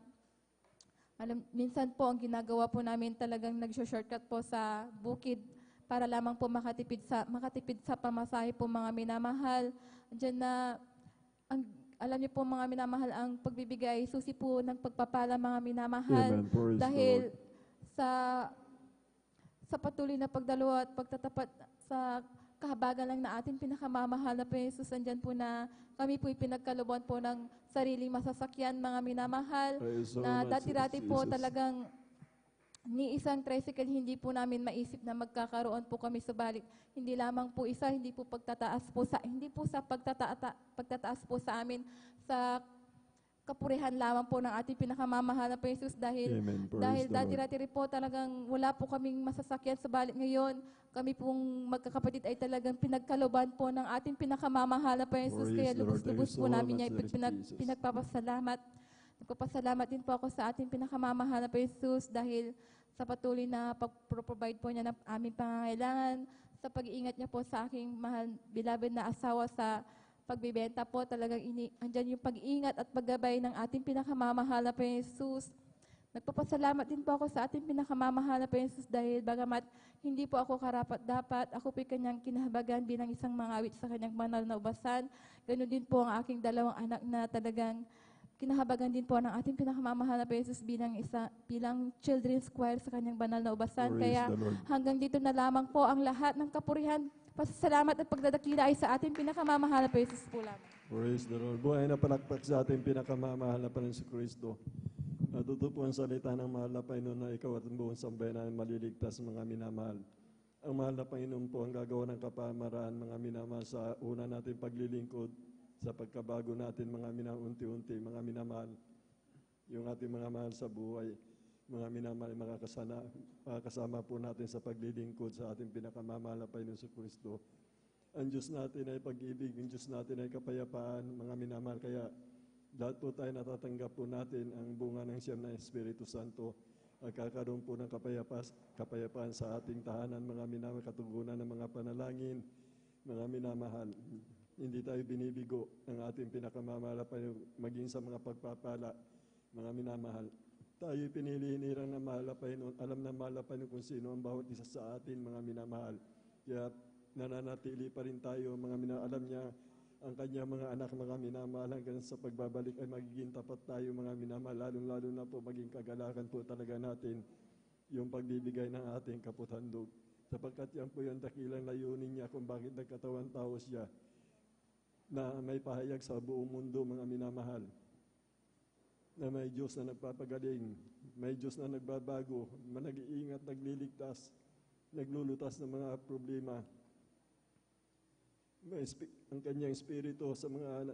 minsan po ang ginagawa po namin talagang nag-shortcut po sa bukid para lamang po makatipid sa pamasahe po mga minamahal. Dyan na, alam niyo po mga minamahal, ang pagbibigay, susi po ng pagpapala mga minamahal. Amen. Praise the Dahil Lord. sa patuloy na pagdalo at pagtatapat sa kahabagan lang na ating pinakamamahal na po Jesus, andyan po na kami po'y pinagkalubuan po ng sariling masasakyan, mga minamahal, Praise the na Lord, dati-dati po Jesus. talagang ni isang tricycle, hindi po namin maisip na magkakaroon po kami, subalit hindi lamang po isa, hindi po sa pagtataas po sa amin, sa kapurihan lamang po ng ating pinakamamahal na po Jesus, dahil Amen. Praise dahil the Lord. dati-dati rin po talagang wala po kaming masasakyan, subalit ngayon kami pong magkakapatid ay talagang pinagkaloban po ng ating pinakamamahal na po Jesus, Praise kaya the Lord. lubos-lubos Thank you po so namin much, niya Lord Jesus. pinagpapasalamat. Nagpapasalamat din po ako sa ating pinakamamahal na po Jesus dahil sa patuloy na pag-provide po niya ng aming pangangailangan, sa pag-iingat niya po sa aking mahal, beloved na asawa sa pagbibenta po, talagang andyan yung pag-iingat at paggabay ng ating pinakamamahal na po Jesus. Nagpapasalamat din po ako sa ating pinakamamahal na po Jesus dahil bagamat hindi po ako karapat-dapat, ako po'y kanyang kinahabagan bilang isang mangawit sa kanyang banal na ubasan. Ganun din po ang aking dalawang anak na talagang kinahabagan din po ng ating pinakamamahal na po Jesus bilang children's choir sa kanyang banal na ubasan. Praise Kaya the Lord. hanggang dito na lamang po ang lahat ng kapurihan, pasasalamat at pagdadakila ay sa ating pinakamamahal na po Jesus po lamang. Praise the Lord. Buhay na palakpak sa ating pinakamamahal na Panginoon si Kristo. Natuto po ang salita ng mahal na Panginoon na ikaw at ang buong sambayanan ay maliligtas, mga minamahal. Ang mahal na Panginoon po ang gagawa ng kapamaran, mga minamahal, sa una natin paglilingkod, sa pagkabago natin, mga unti-unti, mga minamahal. Yung ating mga mahal sa buhay, mga minamahal, makakasama po natin sa paglilingkod sa ating pinakamamahal na Panginoon si Kristo. Ang Diyos natin ay pag-ibig, ang Diyos natin ay kapayapaan, mga minamahal. Kaya lahat po tayo natatanggap po natin ang bunga ng siyam na Espiritu Santo. Kakaroon po ng kapayapaan sa ating tahanan, mga minamahal, katugunan ng mga panalangin, mga minamahal. Hindi tayo binibigo ng ating pinakamamahal na Panginoon, maging sa mga pagpapala, mga minamahal. Tayo pinili hinirang na mahal na Panginoon, alam na mahal na Panginoon kung sino ang bawat isa sa atin, mga minamahal. Kaya nananatili pa rin tayo, mga minamahal. Alam niya ang kanyang mga anak, mga minamahal, hanggang sa pagbabalik ay magiging tapat tayo, mga minamahal. Lalong-lalo na po maging kagalakan po talaga natin yung pagbibigay ng ating kaputhandog. Sapagkat yan po yung dakilang layunin niya kung bakit nagkatawan tao siya, na may pahayag sa buong mundo, mga minamahal, na may Diyos na nagpapagaling, may Diyos na nagbabago, nag-iingat, nagliligtas, naglulutas ng mga problema. May ang kanyang espiritu sa mga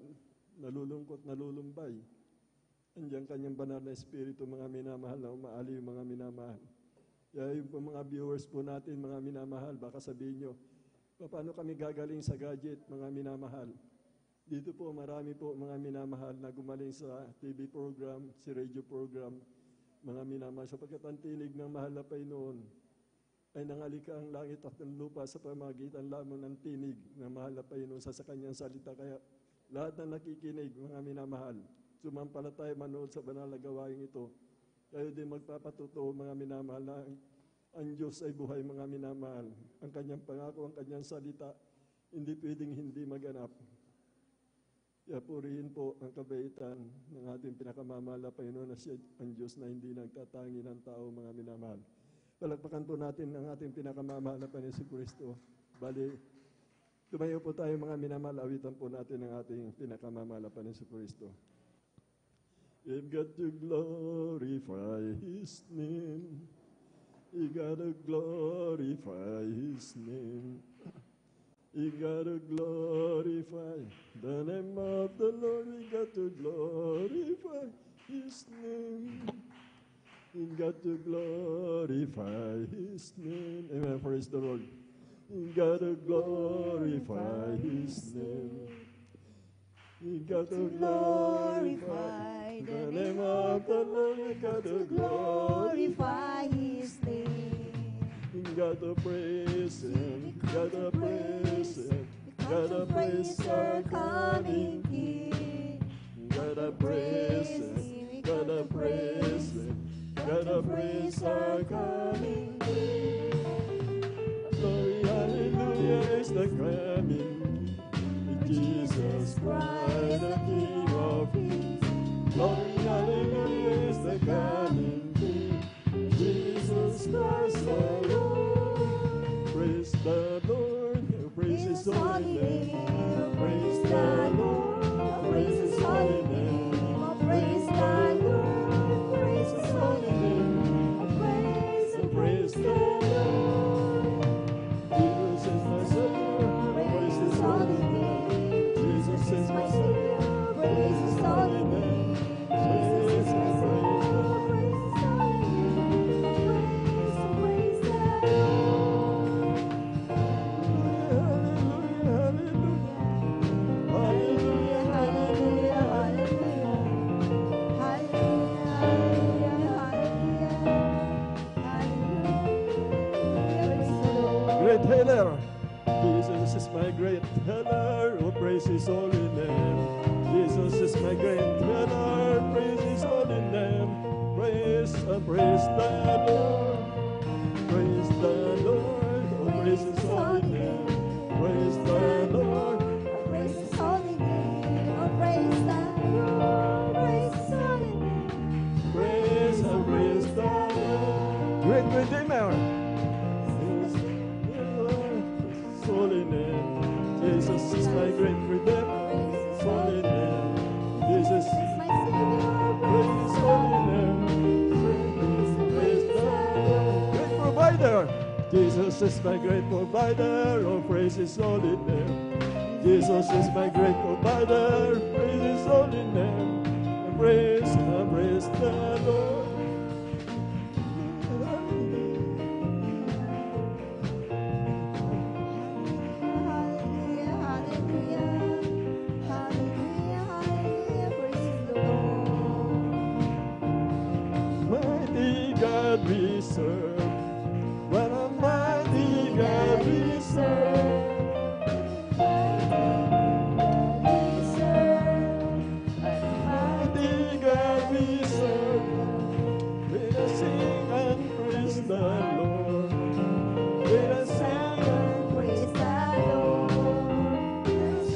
nalulungkot, nalulumbay. Andiyan kanyang banal na espiritu, mga minamahal, na umaaliw, mga minamahal. Kaya yung mga viewers po natin, mga minamahal, baka sabihin nyo, paano kami gagaling sa gadget, mga minamahal? Dito po, marami po mga minamahal na gumaling sa TV program, si radio program, mga minamahal. Sapagkat ang tinig ng mahal na Panginoon ay nangalika ang langit at ang lupa sa pamagitan lamang ng tinig ng mahal na Panginoon sa kanyang salita. Kaya lahat na nakikinig, mga minamahal, sumampalataya manood sa banal na gawain ito. Kayo din magpapatuto, mga minamahal, na ang Diyos ay buhay, mga minamahal. Ang kanyang pangako, ang kanyang salita, hindi pwedeng hindi maganap. Kaya purihin po ang kabaitan ng ating pinakamamahal na Panginoon na siya ang Diyos na hindi nagtatangi ng tao, mga minamahal. Palakpakan po natin ang ating pinakamamahal na Panginoon si Kristo. Bali, tumayo po tayo, mga minamahal, awitan po natin ang ating pinakamamahal na Panginoon si Kristo. We've got to glorify His name. We gotta glorify His name. We gotta glorify the name of the Lord. We got to glorify His name. We got to glorify His name. Amen. Praise the Lord. We gotta glorify His name. We got to glorify the name of the Lord. We got to glorify His name. gotta praise Him, gotta praise Him, gotta praise our coming King. Gotta praise Him, gotta praise Him, gotta praise our coming King. Glory, hallelujah is the coming King, Jesus Christ, the King of Kings. Glory, hallelujah is the coming King, Jesus Christ the Lord. Praise the Lord, praise His holy name. Praise the Lord, praise His holy name. Praise the Lord, praise His holy name. Praise the Lord. Jesus is my Savior, praise His holy name. Jesus is my Savior, praise His holy name. Praise, praise, praise, great healer. Jesus is my great healer. Oh, praise His holy name. Jesus is my great healer. Praise His holy name. Praise, praise the Lord. Praise the Lord. Oh, praise His holy name. Praise the Lord. Praise His holy name. Oh, praise the Lord. Praise His holy name. Praise, praise the Lord. Great Redeemer. Holy name. Jesus is my great Redeemer. Holy name. Jesus is my Savior. Praise holy name. Praise the Lord. Great provider. Jesus is my great provider. Oh, praise His holy name. Jesus is my great provider. Praise His holy name. Praise the Lord. Hallelujah, hallelujah. Hallelujah, hallelujah. Praise the Lord. Mighty God we serve. What a mighty God we serve. Mighty God we serve. Let us sing and praise the Lord. Let us sing and Praise the Lord.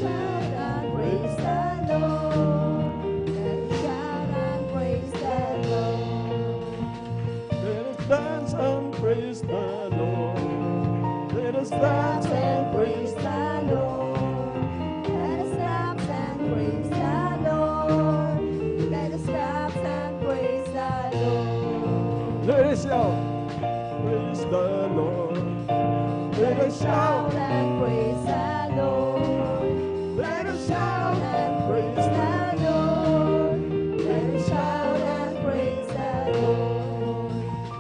Shout and praise the Lord. Shout and praise the Lord. let us dance and praise the Lord. Let us dance and praise the Lord. Let us dance and praise the Lord. Let us dance and praise the Lord. Let us shout, praise the Lord. Let us shout, and praise the Lord. let us shout and and praise praise the the Lord. Let us shout and praise the Lord.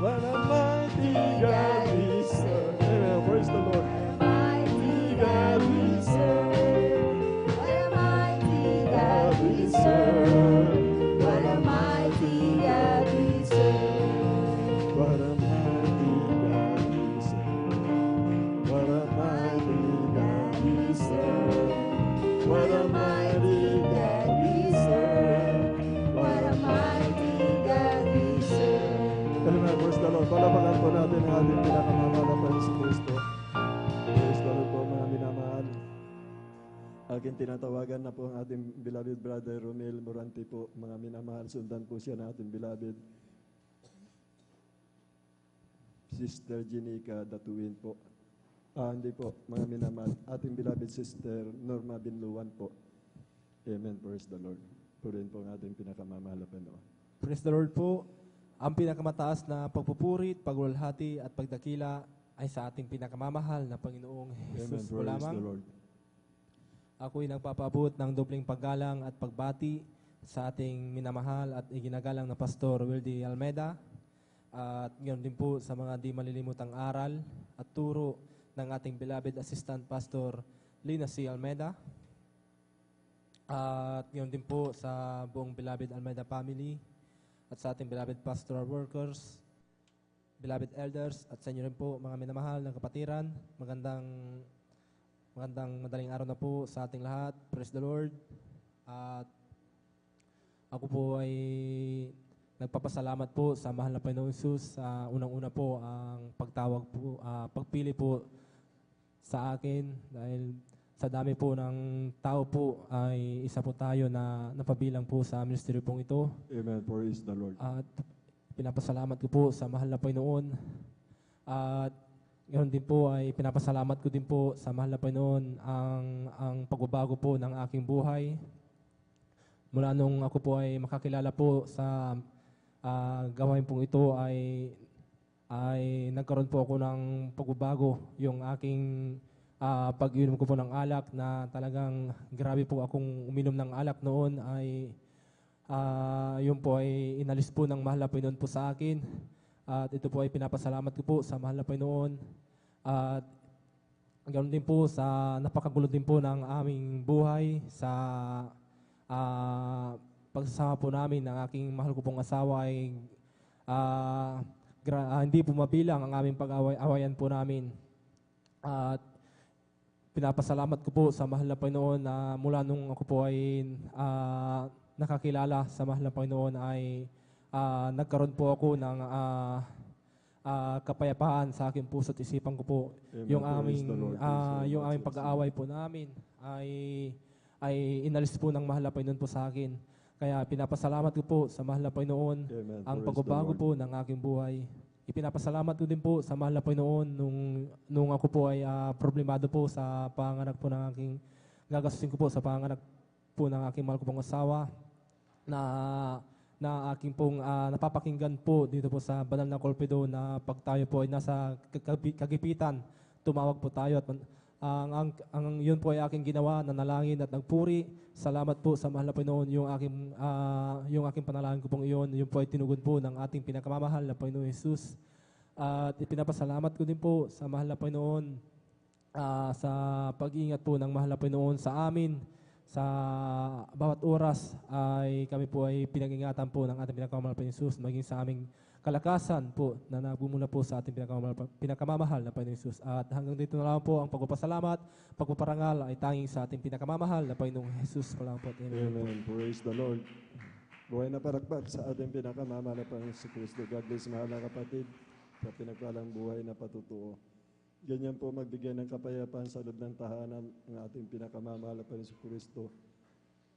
What a mighty God we serve. Amen. Praise the Lord. Mighty God we serve. What a mighty God we serve. What a mighty God we serve. What a mighty God we serve. What a mighty God we serve. What a mighty God we serve. What a mighty God we serve. Amen. Praise the Lord. Palapakan po natin ang ating pinakamamahal na Panginoon Kristo. Praise the Lord po mga minamahal. Aking tinatawagan na po ang ating beloved brother Romel Morante po. Mga minamahal, sundan po siya na ating beloved Sister Jenica Datuin po. Hindi po, mga minamahal. Ating beloved Sister Norma Binluan po. Amen. Praise the Lord. Purin po ang ating pinakamamahal na Panginoon. Praise the Lord po. Ang pinakamataas na pagpupuri, pagwalhati at pagdakila ay sa ating pinakamamahal na Panginoong Amen. Jesus po Praise lamang. the Lord. Ako'y nagpapaabot ng dobling paggalang at pagbati sa ating minamahal at iginagalang na Pastor Wildy Almeida. At ngayon din po sa mga di malilimutang aral at turo ng ating beloved Assistant Pastor Lina C. Almeida. At ngayon din po sa buong beloved Almeida family at sa ating beloved pastoral workers beloved elders, at sa inyo rin po mga minamahal na kapatiran. Magandang madaling araw na po sa ating lahat. Praise the Lord. At ako po ay nagpapasalamat po sa mahal na Panginoong Hesus sa unang-una po ang pagpili po sa akin dahil sa dami po ng tao po ay isa po tayo na napabilang po sa ministeryo pong ito. Amen. Praise the Lord. At pinapasalamat ko po sa mahal na Panginoon. At ngayon din po ay pinapasalamat ko din po sa mahal na Panginoon ang pagbabago po ng aking buhay. Mula nung ako po ay makakilala po sa gawain pong ito ay nagkaroon po ako ng pagbabago. Yung aking pag-inom ko po ng alak na talagang grabe po akong uminom ng alak noon ay yun po ay inalis po ng mahal na Panginoon po sa akin. At ito po ay pinapasalamat ko po sa mahal na Panginoon. At ganoon din po sa napakagulo din po ng aming buhay sa pagsasama po namin ng aking mahal ko pong asawa ay hindi po mabilang ang aming pag-awayan po namin. At pinapasalamat ko po sa mahal na Panginoon na mula nung ako po ay nakakilala sa mahal na Panginoon ay nagkaroon po ako ng kapayapaan sa aking puso at isipan ko po. Amen. Yung aming pag-aaway po namin ay inalis po ng mahal na Panginoon po sa akin. Kaya pinapasalamat ko po sa mahal na Panginoon Amen. ang Praise pagbabago the po ng aking buhay. Ipinapasalamat ko din po sa mahal na Panginoon nung ako po ay problemado po sa panganak po ng aking gagastusin ko po sa panganak po ng aking mahal ko pong asawa na aking pong napapakinggan po dito po sa banal na Kolpedo na pag tayo po ay nasa kagipitan, tumawag po tayo at yun po ay aking ginawa, nanalangin at nagpuri. Salamat po sa mahal na Panginoon, yung aking panalangin ko pong iyon, yun po ay tinugon po ng ating pinakamamahal na Panginoon Hesus. At ipinapasalamat ko din po sa mahal na Panginoon sa pag-iingat po ng mahal na Panginoon sa amin. Sa bawat oras ay kami po ay pinag-ingatan po ng ating pinakamamahal na Panginoon Hesus, maging sa aming kalakasan po na nabumula po sa ating pinakamamahal na Panginoon Hesus. At hanggang dito na lang po ang pagpapasalamat, pagpaparangal ay tanging sa ating pinakamamahal na Panginoong Hesus po lang po. Amen. Amen. Praise the Lord. Buhay na parakpak sa ating pinakamamahal na Panginoon si Kristo. God bless, mahal na kapatid, sa pinagpalang buhay na patutuo. Ganyan po magbigay ng kapayapaan sa loob ng tahanan ng ating pinakamamahal na Panginoon si Kristo.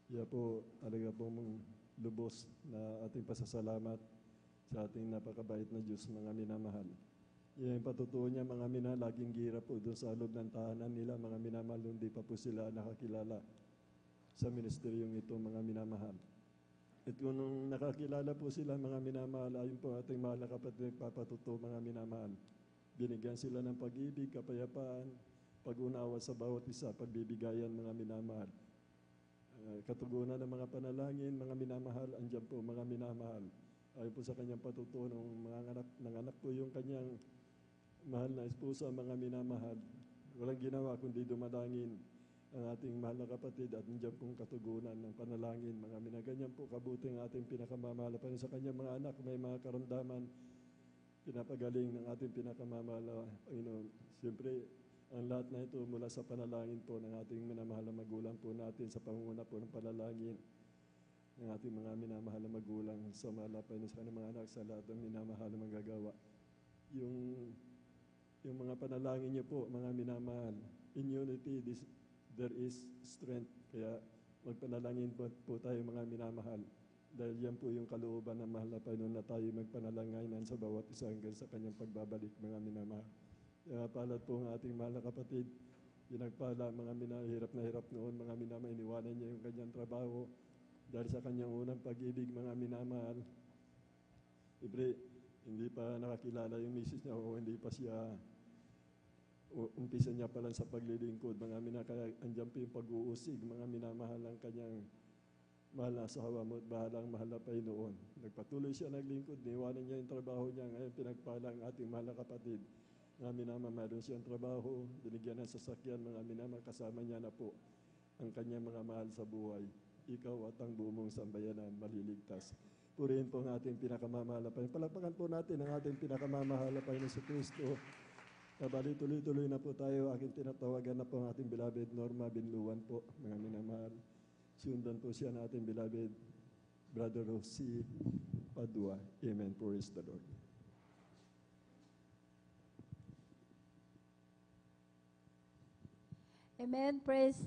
Kaya po talaga po mong lubos na ating pasasalamat sa ating napakabait na Diyos, mga minamahal. Yan yung patutuo niya, mga mina, laging gira po doon sa loob ng tahanan nila, mga minamahal, hindi pa po sila nakakilala sa ministeryong ito, mga minamahal. At kung nung nakakilala po sila, mga minamahal, ayun po ating mahal na kapatid, papatutuo, mga minamahal. Binigyan sila ng pag-ibig, kapayapaan, pag-unawa sa bawat isa, pagbibigayan, mga minamahal. Katugunan ng mga panalangin, mga minamahal, andyan po, mga minamahal. Ayon po sa kanyang patutuo ng mga anak po yung kanyang mahal na esposa, mga minamahal. Walang ginawa kundi dumalangin ang ating mahal na kapatid at nandiyan pong katugunan ng panalangin. Mga minaganyan po kabuting ating pinakamamahal pa rin sa kanyang mga anak. May mga karamdaman, pinapagaling ng ating pinakamamahal na Panginoon. Siyempre, ang lahat na ito mula sa panalangin po ng ating minamahal na magulang po natin sa pangunguna po ng panalangin ng ating mga minamahal na magulang sa malapay sa kanyang mga anak sa lahat ng minamahal na magagawa. Yung mga panalangin niyo po, mga minamahal, in unity, there is strength. Kaya magpanalangin po tayo, mga minamahal. Dahil yan po yung kalooban ng mahal na Panginoon na tayo magpanalangainan sa bawat isa hanggang sa kanyang pagbabalik, mga minamahal. Kaya palad po ang ating mahal na kapatid, pinagpala, mga hirap na hirap noon, mga minamahal, iniwanan niya yung kanyang trabaho. Dahil sa kanyang unang pag-ibig, mga minamahal, hindi pa nakakilala yung misis niya o hindi pa siya, umpisa niya pa lang sa paglilingkod, mga minamahal, kaya andyan po yung pag-uusig, mga minamahal ng kanyang mahal na asawa mo at bahalang mahal na Panginoon. Nagpatuloy siya naglingkod, niwanan niya yung trabaho niya, ngayon pinagpala ang ating mahal na kapatid. Mga minamahal, mayroon siyang trabaho, binigyan ng sasakyan, mga minamahal, kasama niya na po ang kanyang mga mahal sa buhay. Ikaw at ang buong mong sambayanan maliligtas. Purihin po ang ating pinakamamahal na Panginoon. Palakpakan po natin ang ating pinakamamahal na Panginoon sa Kristo. Kabali tuloy-tuloy na po tayo. Aking tinatawagan na po ang ating beloved Norma Binluan po, mga minamahal. Sundan po siya ng ating beloved Brother Rosie Padua. Amen. Praise the Lord. Amen. Praise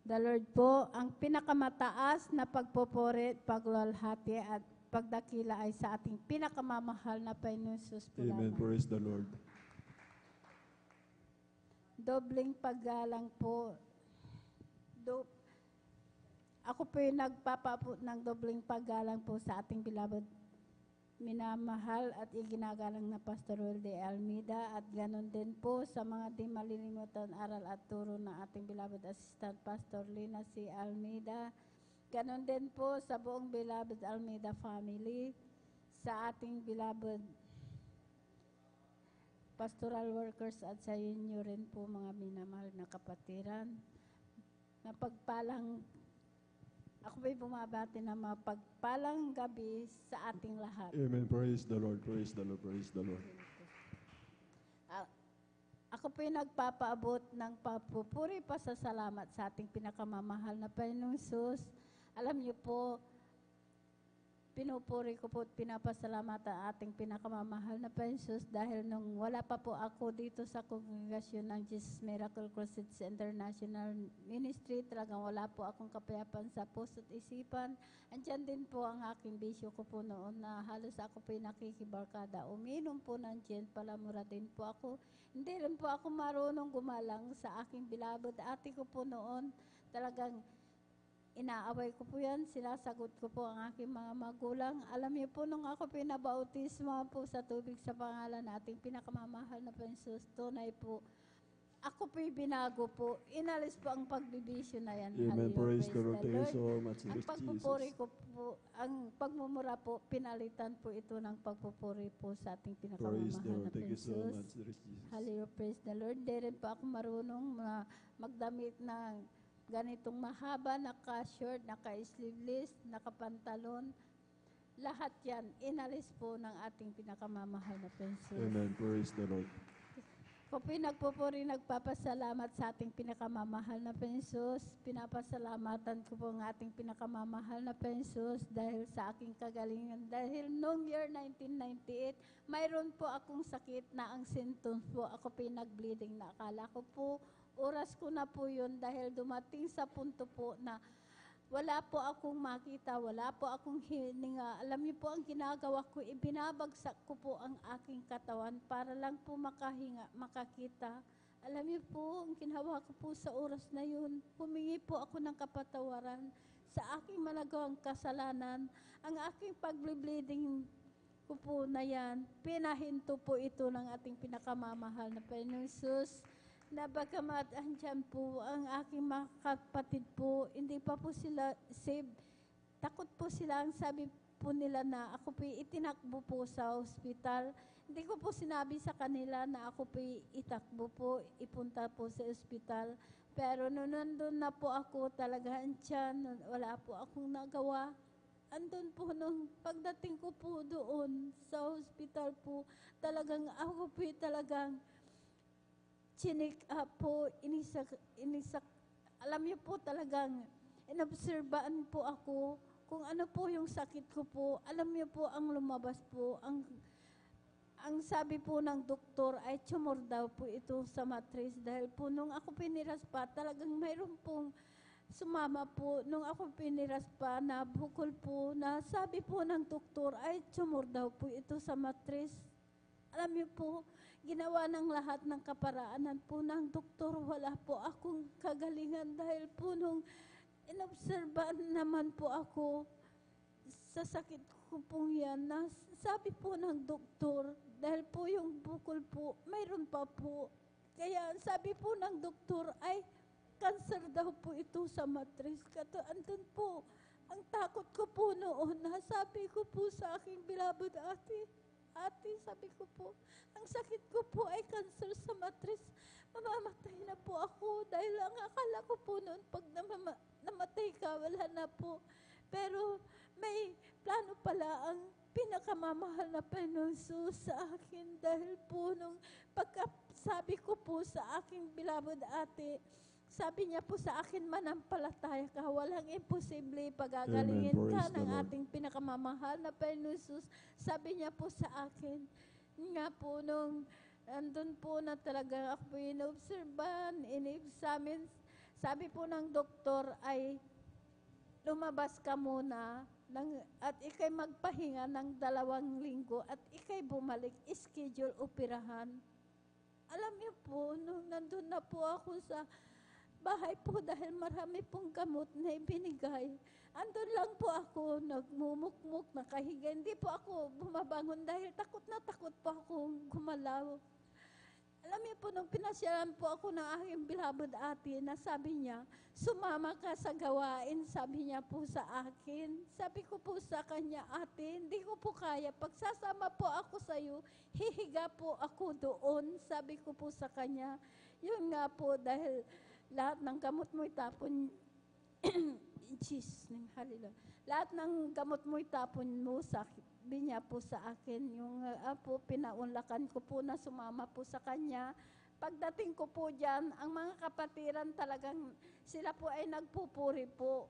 the Lord po. Ang pinakamataas na pagpupuri, pagluwalhati at pagdakila ay sa ating pinakamamahal na Panginoon Jesus po Amen. lamang. Praise the Lord. Dobling paggalang po. Ako po yung nagpapaabot ng dobling paggalang po sa ating beloved minamahal at iginagalang na Pastor Wilde Almeida at ganon din po sa mga di malilimutan aral at turo ng ating beloved Assistant Pastor Lina C. Almeida. Ganon din po sa buong beloved Almeida family, sa ating beloved pastoral workers at sa inyo rin po mga minamahal na kapatiran. Ako po'y bumabati na mapagpalang gabi sa ating lahat. Amen. Praise the Lord. Praise the Lord. Praise the Lord. Ako po'y nagpapaabot ng papupuri pasasalamat sa ating pinakamamahal na Panginoong Hesus. Alam niyo po, pinupuri ko po at pinapasalamat ang ating pinakamamahal na Panginoong Hesus dahil nung wala pa po ako dito sa kongregasyon ng Jesus Miracle Crusades International Ministry, talagang wala po akong kapayapan sa puso at isipan. Andyan din po ang aking bisyo ko po noon na halos ako po'y nakikibarkada. Uminom po ng gin, palamura din po ako. Hindi rin po ako marunong gumalang sa aking beloved ate ko po noon. Talagang inaaway ko po yan, sinasagot ko po ang aking mga magulang. Alam niyo po, nung ako pinabautismo po sa tubig sa pangalan na ating pinakamamahal na Panginoon, tunay po, ako po'y binago po. Inalis po ang pagbibisyo na yan. Amen. Hallelujah. Praise the Lord. Thank you so much, Ang Jesus. pagpupuri ko po, ang pagmumura po, pinalitan po ito ng pagpupuri po sa ating Praise the pinakamamahal Lord. na Thank you so Panginoon. much, Jesus. Hallelujah, praise the Lord. Di rin po ako marunong magdamit ng ganitong mahaba, naka-short, naka-sleeveless, naka-pantalon. Lahat yan, inalis po ng ating pinakamamahal na Panginoon. Amen. Praise the Lord. Ko po nagpupuri, nagpapasalamat sa ating pinakamamahal na Panginoon. Pinapasalamatan ko po ang ating pinakamamahal na Panginoon dahil sa aking kagalingan. Dahil noong year 1998, mayroon po akong sakit na ang symptoms po. Ako po nag-bleeding na akala ko po, oras ko na po yun dahil dumating sa punto po na wala po akong makita, wala po akong hininga. Alam niyo po ang ginagawa ko, ibinabagsak ko po ang aking katawan para lang po makahinga, makakita. Alam niyo po, ang ginawa ko po sa oras na yun, humingi po ako ng kapatawaran sa aking managawang kasalanan. Ang aking pag-bleeding ko po na yan, pinahinto po ito ng ating pinakamamahal na Panginoon Jesus. Na bagamat andyan po ang aking mga kapatid po, hindi pa po sila saved. Takot po sila, ang sabi po nila na ako po itinakbo po sa ospital. Hindi ko po sinabi sa kanila na ako po itakbo po, ipunta po sa ospital. Pero nung nandun na po ako, talaga andyan, wala po akong nagawa. Andun po nung pagdating ko po doon sa ospital po, talagang ako po talagang chinik up po, inisak. Alam niyo po talagang inobserbaan po ako kung ano po yung sakit ko po. Alam niyo po ang lumabas po, ang sabi po ng doktor ay tumor daw po ito sa matris dahil po nung ako piniras pa, talagang mayroon pong sumama po. Nung ako piniras pa na bukol po, na sabi po ng doktor ay tumor daw po ito sa matris. Alam niyo po, ginawa ng lahat ng kaparaanan po ng doktor, wala po akong kagalingan dahil po nung inobserbahan naman po ako sa sakit ko pong yan, na sabi po ng doktor, dahil po yung bukol po, mayroon pa po. Kaya sabi po ng doktor ay cancer daw po ito sa matris. Kato, andun po, ang takot ko po noon, nasabi ko po sa aking beloved ate, sabi ko po, ang sakit ko po ay cancer sa matris. Mamamatay na po ako dahil ang akala ko po noon pag namatay ka, wala na po. Pero may plano pala ang pinakamamahal na Panginoon Jesus sa akin dahil po nung pagkasabi ko po sa aking beloved ate, sabi niya po sa akin, manampalataya ka, walang imposible, pagagalingin Amen. ka Praise the ng Lord. ating pinakamamahal na Panginoon Jesus. Sabi niya po sa akin, nga po nung andun po na talaga ako po inobserban, in-examine, sabi po ng doktor ay lumabas ka muna at ikay magpahinga ng 2 linggo at ikay bumalik, schedule operahan. Alam niyo po, nung nandun na po ako sa bahay po dahil marami pong gamot na ibinigay, andun lang po ako, nagmumukmuk, nakahiga. Hindi po ako bumabangon dahil takot na takot po akong gumalaw. Alam niyo po, nung pinasyalan po ako ng aking beloved ate na sabi niya, sumama ka sa gawain, sabi niya po sa akin. Sabi ko po sa kanya, ate, hindi ko po kaya. Pagsasama po ako sa iyo, hihiga po ako doon, sabi ko po sa kanya. Yun nga po, dahil lahat ng gamot mo itapon, hallelujah. Lahat ng gamot mo itapon mo sa niya po sa akin, yung po, pinaunlakan ko po na sumama po sa kanya. Pagdating ko po dyan, ang mga kapatiran talagang, sila po ay nagpupuri po.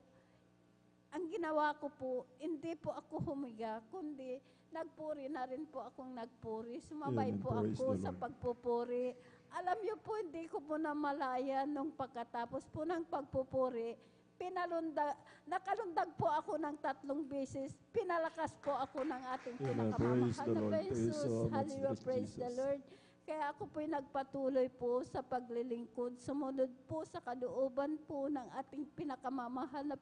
Ang ginawa ko po, hindi po ako humiga, kundi nagpuri na rin po akong nagpuri. Sumabay Amen. po Praise ako the sa Lord. pagpupuri. Alam niyo po, hindi ko po namalaya nung pagkatapos po ng pagpupuri, nakalundag po ako ng 3 beses. Pinalakas po ako ng ating Amen. pinakamamahal Praise the na Lord. Praise Jesus. so much, Hallelujah, praise the Jesus. Lord. Kaya ako po'y nagpatuloy po sa paglilingkod. Sumunod po sa kalooban po ng ating pinakamamahal na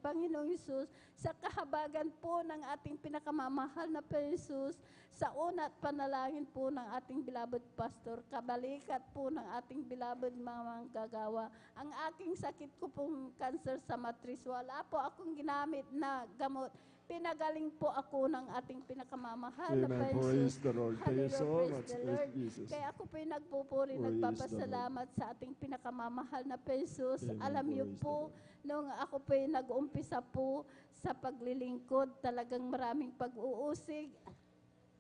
Panginoong Hesus, sa kahabagan po ng ating pinakamamahal na Panginoong Hesus, sa una at panalangin po ng ating beloved pastor, kabalikat po ng ating beloved mga manggagawa. Ang aking sakit ko pong cancer sa matris, wala po akong ginamit na gamot. Pinagaling po ako ng ating pinakamamahal na Amen. Panginoong Praise Hesus. the Lord. Thank you so Hallelujah, much, praise the praise Lord. Jesus. Kaya ako po'y nagpupuri, Praise nagpapasalamat sa ating pinakamamahal na Jesus. Amen. Alam niyo Praise the po, nung ako po'y nag-umpisa po sa paglilingkod, talagang maraming pag-uusig.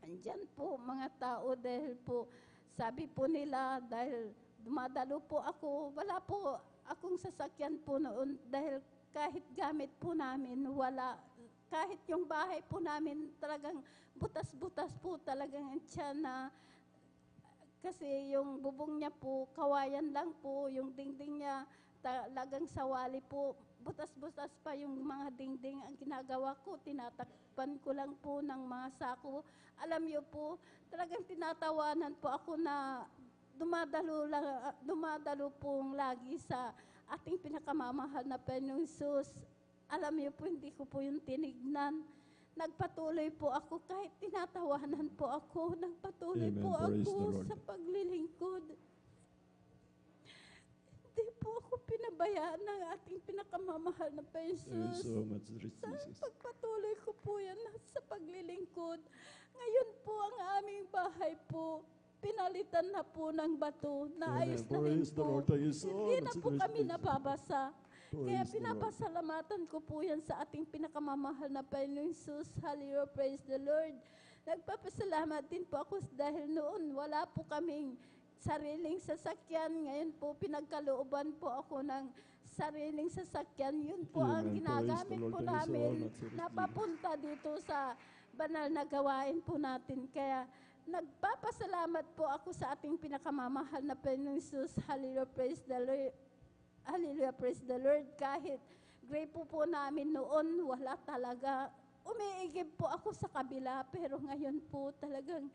Andyan po mga tao dahil po, sabi po nila, dahil dumadalo po ako, wala po akong sasakyan po noon dahil kahit gamit po namin, wala. Kahit yung bahay po namin talagang butas-butas po talagang tiyan na kasi yung bubong niya po, kawayan lang po, yung dingding niya talagang sawali po, butas-butas pa yung mga dingding. Ang ginagawa ko, tinatakpan ko lang po ng mga sako. Alam niyo po, talagang tinatawanan po ako na dumadalo pong lagi sa ating pinakamamahal na Panginoong Hesus. Alam niyo po, hindi ko po yung tinignan. Nagpatuloy po ako, kahit tinatawanan po ako, nagpatuloy Amen. po Praise ako the Lord. sa paglilingkod. Hindi po ako pinabayaan ng ating pinakamamahal na Thank you Jesus. so much, Lord Sa Jesus. pagpatuloy ko po yan sa paglilingkod. Ngayon po ang aming bahay po, pinalitan na po ng bato, naayos na rin Praise the po. Lord. Thank you so Hindi na much, po Lord kami Jesus. nababasa. Kaya Praise the Lord. pinapasalamatan ko po yan sa ating pinakamamahal na Panginoong Jesus. Hallelujah, praise the Lord. Nagpapasalamat din po ako dahil noon wala po kaming sariling sasakyan. Ngayon po pinagkalooban po ako ng sariling sasakyan. Yun po ang Amen. ginagamit Praise the po Lord. Thank you so namin much, Lord na Jesus. papunta dito sa banal na gawain po natin. Kaya nagpapasalamat po ako sa ating pinakamamahal na Panginoong Jesus. Hallelujah, praise the Lord. Hallelujah, praise the Lord. Kahit grateful po namin noon, wala talaga. Umiigib po ako sa kabila, pero ngayon po talagang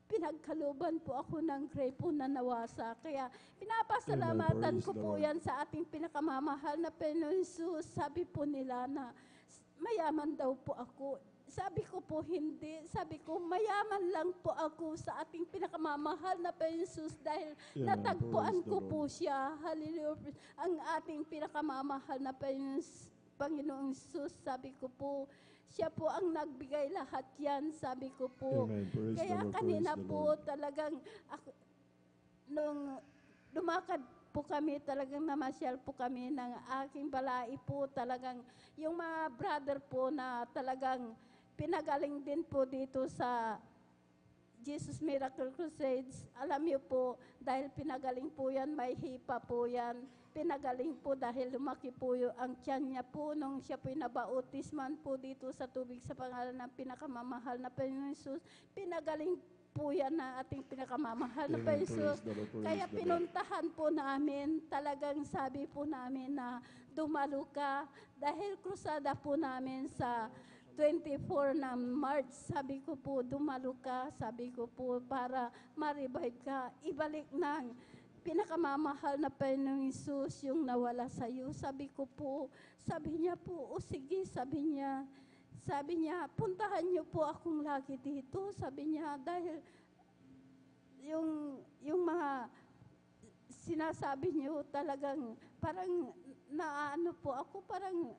pinagkaluban po ako ng grateful na nawasa. Kaya pinapasalamatan Amen. Praise ko the po Lord. yan sa ating pinakamamahal na Panginoon Jesus. Sabi po nila na mayaman daw po ako. Sabi ko po hindi. Sabi ko mayaman lang po ako sa ating pinakamamahal na Panginoon Jesus dahil Amen. natagpuan Praise the ko Lord. po siya. Hallelujah. Ang ating pinakamamahal na Panginoong Jesus. Sabi ko po, siya po ang nagbigay lahat yan. Sabi ko po. Amen. Praise the Kaya Lord. kanina Praise the po Lord. talagang ako, nung lumakad po po kami, talagang namasyal po kami ng aking balai po, talagang yung mga brother po na talagang pinagaling din po dito sa Jesus Miracle Crusades. Alam niyo po, dahil pinagaling po yan, may hipa po yan. Pinagaling po dahil lumaki po ang tiyan niya po nung siya po nabautisman po dito sa tubig sa pangalan ng pinakamamahal na Panginoon Jesus. Pinagaling po yan na ating pinakamamahal na Amen. Jesus. Praise the Lord, praise Kaya the Lord. pinuntahan po namin, talagang sabi po namin na dumalo ka dahil krusada po namin sa 24 na March. Sabi ko po, dumalo ka, sabi ko po, para ma-revive ka, ibalik ng pinakamamahal na Panginoong Jesus yung nawala sa iyo. Sabi ko po, sabi niya po, o sige, sabi niya, puntahan niyo po akong lagi dito. Sabi niya, dahil yung mga sinasabi niyo talagang parang naano po ako, parang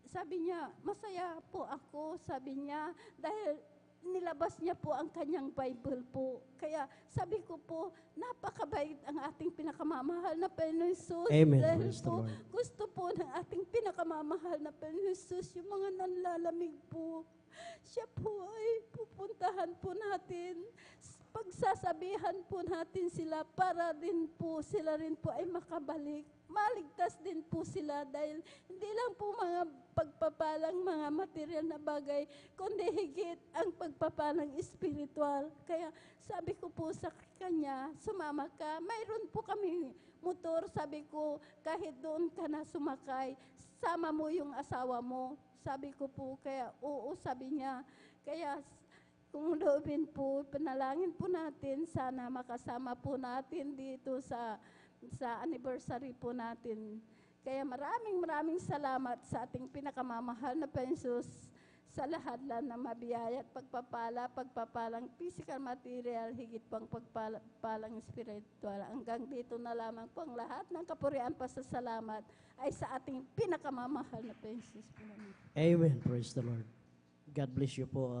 sabi niya, masaya po ako, sabi niya, dahil nilabas niya po ang kanyang Bible po. Kaya sabi ko po, napakabait ang ating pinakamamahal na Panginoon Jesus. Amen. Dahil Praise the po, Lord. gusto po ng ating pinakamamahal na Panginoon Jesus, yung mga nanlalamig po, siya po ay pupuntahan po natin. Pagsasabihan po natin sila para din po, sila rin po ay makabalik. Maligtas din po sila dahil hindi lang po mga pagpapalang mga material na bagay, kundi higit ang pagpapalang espiritual. Kaya sabi ko po sa kanya, sumama ka. Mayroon po kami motor, sabi ko, kahit doon ka na sumakay, sama mo yung asawa mo. Sabi ko po, kaya oo, sabi niya. Kaya kung loobin po, panalangin po natin, sana makasama po natin dito sa anniversary po natin. Kaya maraming salamat sa ating pinakamamahal na Panginoon sa lahat lang na mabiyaya at pagpapalang physical material, higit pang pagpalang spiritual. Hanggang dito na lamang po ang lahat ng kapurian pasasalamat ay sa ating pinakamamahal na Panginoon po namin. Amen. Praise the Lord. God bless you po,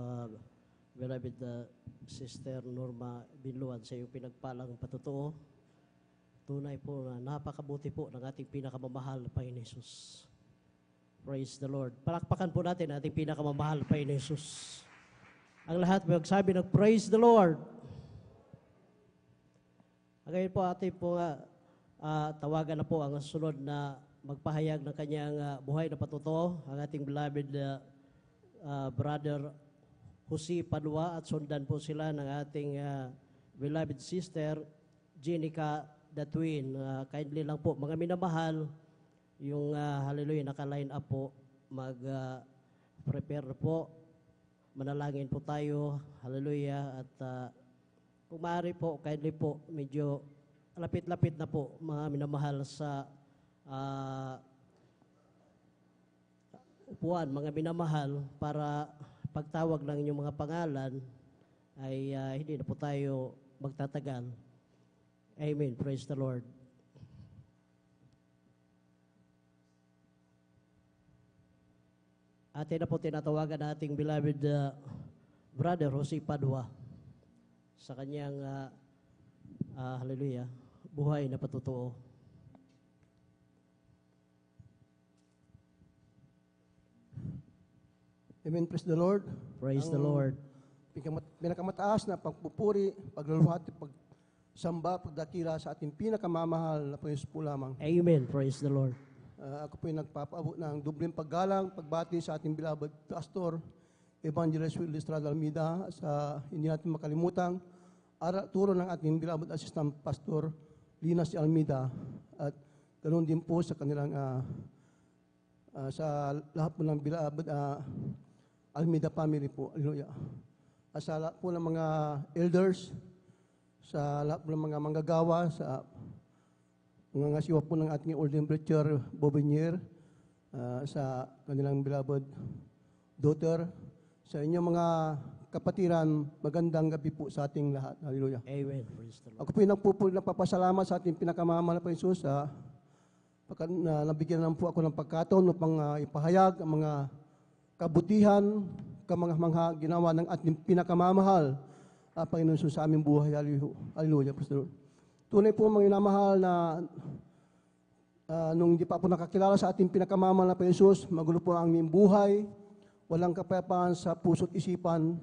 beloved Sister Norma Binluan, sa iyong pinagpalang patotoo. Tunay po na napakabuti po ng ating pinakamamahal na Panginoon Jesus. Praise the Lord. Palakpakan po natin ang ating pinakamamahal na Panginoon Jesus. Ang lahat magsabi ng praise the Lord. Ngayon po ating po tawagan na po ang sunod na magpahayag ng kanyang buhay na patotoo, ang ating beloved brother Jose Padua, at sundan po sila ng ating beloved sister Jenica the Twin. Kindly lang po, mga minamahal, yung hallelujah, naka-line up po, mag-prepare po, manalangin po tayo, hallelujah, at kung maaari po, kindly po, medyo lapit-lapit na po, mga minamahal sa upuan, mga minamahal, para pagtawag ng inyong mga pangalan ay hindi na po tayo magtatagal. Amen. Praise the Lord. Atin na po tinatawagan na ating beloved brother Jose Padua sa kanyang hallelujah, buhay na patotoo. Amen. Praise the Lord. Praise the Lord. Pinakamataas na pagpupuri, pagluluhati, pagsamba, pagdakila sa ating pinakamamahal na Panginoon po lamang. Amen. Praise the Lord. Ako po ay nagpapaabot ng dubleng paggalang, pagbati sa ating beloved Pastor Evangelist Will Estrada Almeida, sa hindi natin makalimutang turo ng ating beloved Assistant Pastor Linas Almeida, at ganoon din po sa kanilang sa lahat po ng beloved Almeida family po. Hallelujah. At sa lahat po ng mga elders, sa lahat po ng mga manggagawa, sa mga ngasiwa po ng ating Ordained Preacher Bobinier, sa kanilang beloved daughter, sa inyong mga kapatiran, magandang gabi po sa ating lahat. Hallelujah. Amen. Praise the Lord. Ako po ay nagpapasalamat sa ating pinakamamahal na Panginoon sa nabigyan lang po ako ng pagkataon upang ipahayag ang mga kabutihan, kamangha-mangha ginawa ng ating pinakamamahal Panginoon sa aming buhay. Hallelujah. Praise the Lord. Tunay po mga minamahal na nung hindi pa po nakakilala sa ating pinakamamahal na Jesus, magulo po ang aming buhay, walang kapayapaan sa puso't isipan.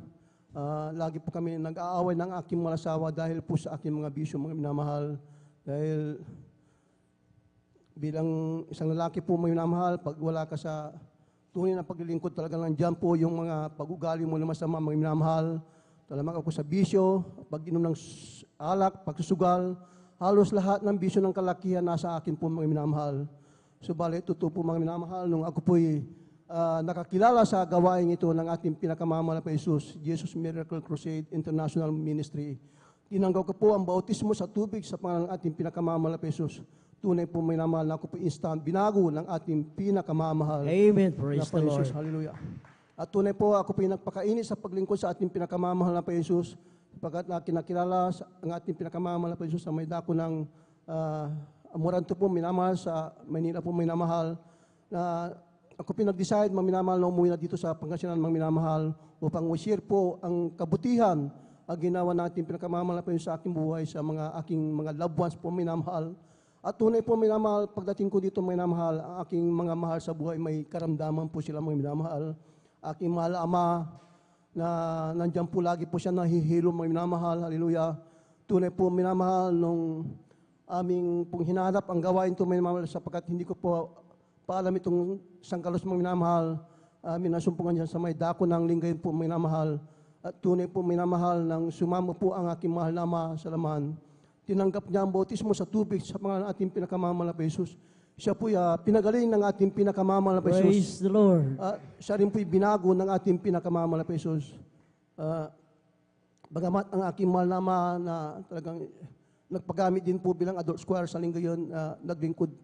Lagi po kami nag-aaway ng aking mga asawa dahil po sa aking mga bisyo, mga minamahal. Dahil bilang isang lalaki po mga minamahal, pag wala ka sa tunay na paglilingkod, talaga nandiyan po yung mga pag-ugali mo na masama, mga minamahal. Talamak ako sa bisyo, pag-inom ng alak, pagsusugal, halos lahat ng bisyo ng kalakihan nasa akin po mga minamahal. Subalit, totoo po mga minamahal, nung ako po'y nakakilala sa gawain ito ng ating pinakamamahal na Jesus, Jesus Miracle Crusade International Ministry. Tinanggaw ko po ang bautismo sa tubig sa pangalan ng ating pinakamamahal na Jesus. Tunay po may namahal na ako po instant binago ng ating pinakamamahal. Amen. Praise na the Jesus. Lord. Hallelujah. At tunay po ako po nagpakainit sa paglingkod sa ating pinakamamahal na Jesus, sapagkat kinakilala ang ating pinakamamahal na Jesus sa may dako ng Amoranto po minamahal, sa Manila po minamahal, na ako pinag-decide minamahal na umuwi na dito sa Pangasinan minamahal upang i-share po ang kabutihan ang ginawa natin pinakamamahal na sa aking buhay sa mga aking mga loved ones po minamahal. At tunay po minamahal, pagdating ko dito minamahal, ang aking mga mahal sa buhay may karamdaman po sila mga minamahal. Aking mahal ama na nandiyan po lagi po siya nahihilo mga minamahal. Hallelujah. Tunay po minamahal nung aming pong hinahanap ang gawain ito minamahal sapagkat hindi ko po paalam itong sangkalos mga minamahal, minasumpungan dyan sa may dako ng linggayin po minamahal. At tunay po minamahal nang sumama po ang aking mahal na ama sa laman. Tinanggap niya ang bautismo sa tubig sa pangalan ng ating pinakamamahal na Jesus. Siya po pinagaling ng ating pinakamamahal na Jesus. Praise the Lord. Siya rin po'y binago ng ating pinakamamahal na Jesus. Bagamat ang aking mahal na ama na talagang nagpagamit din po bilang adult choir sa linggo yun,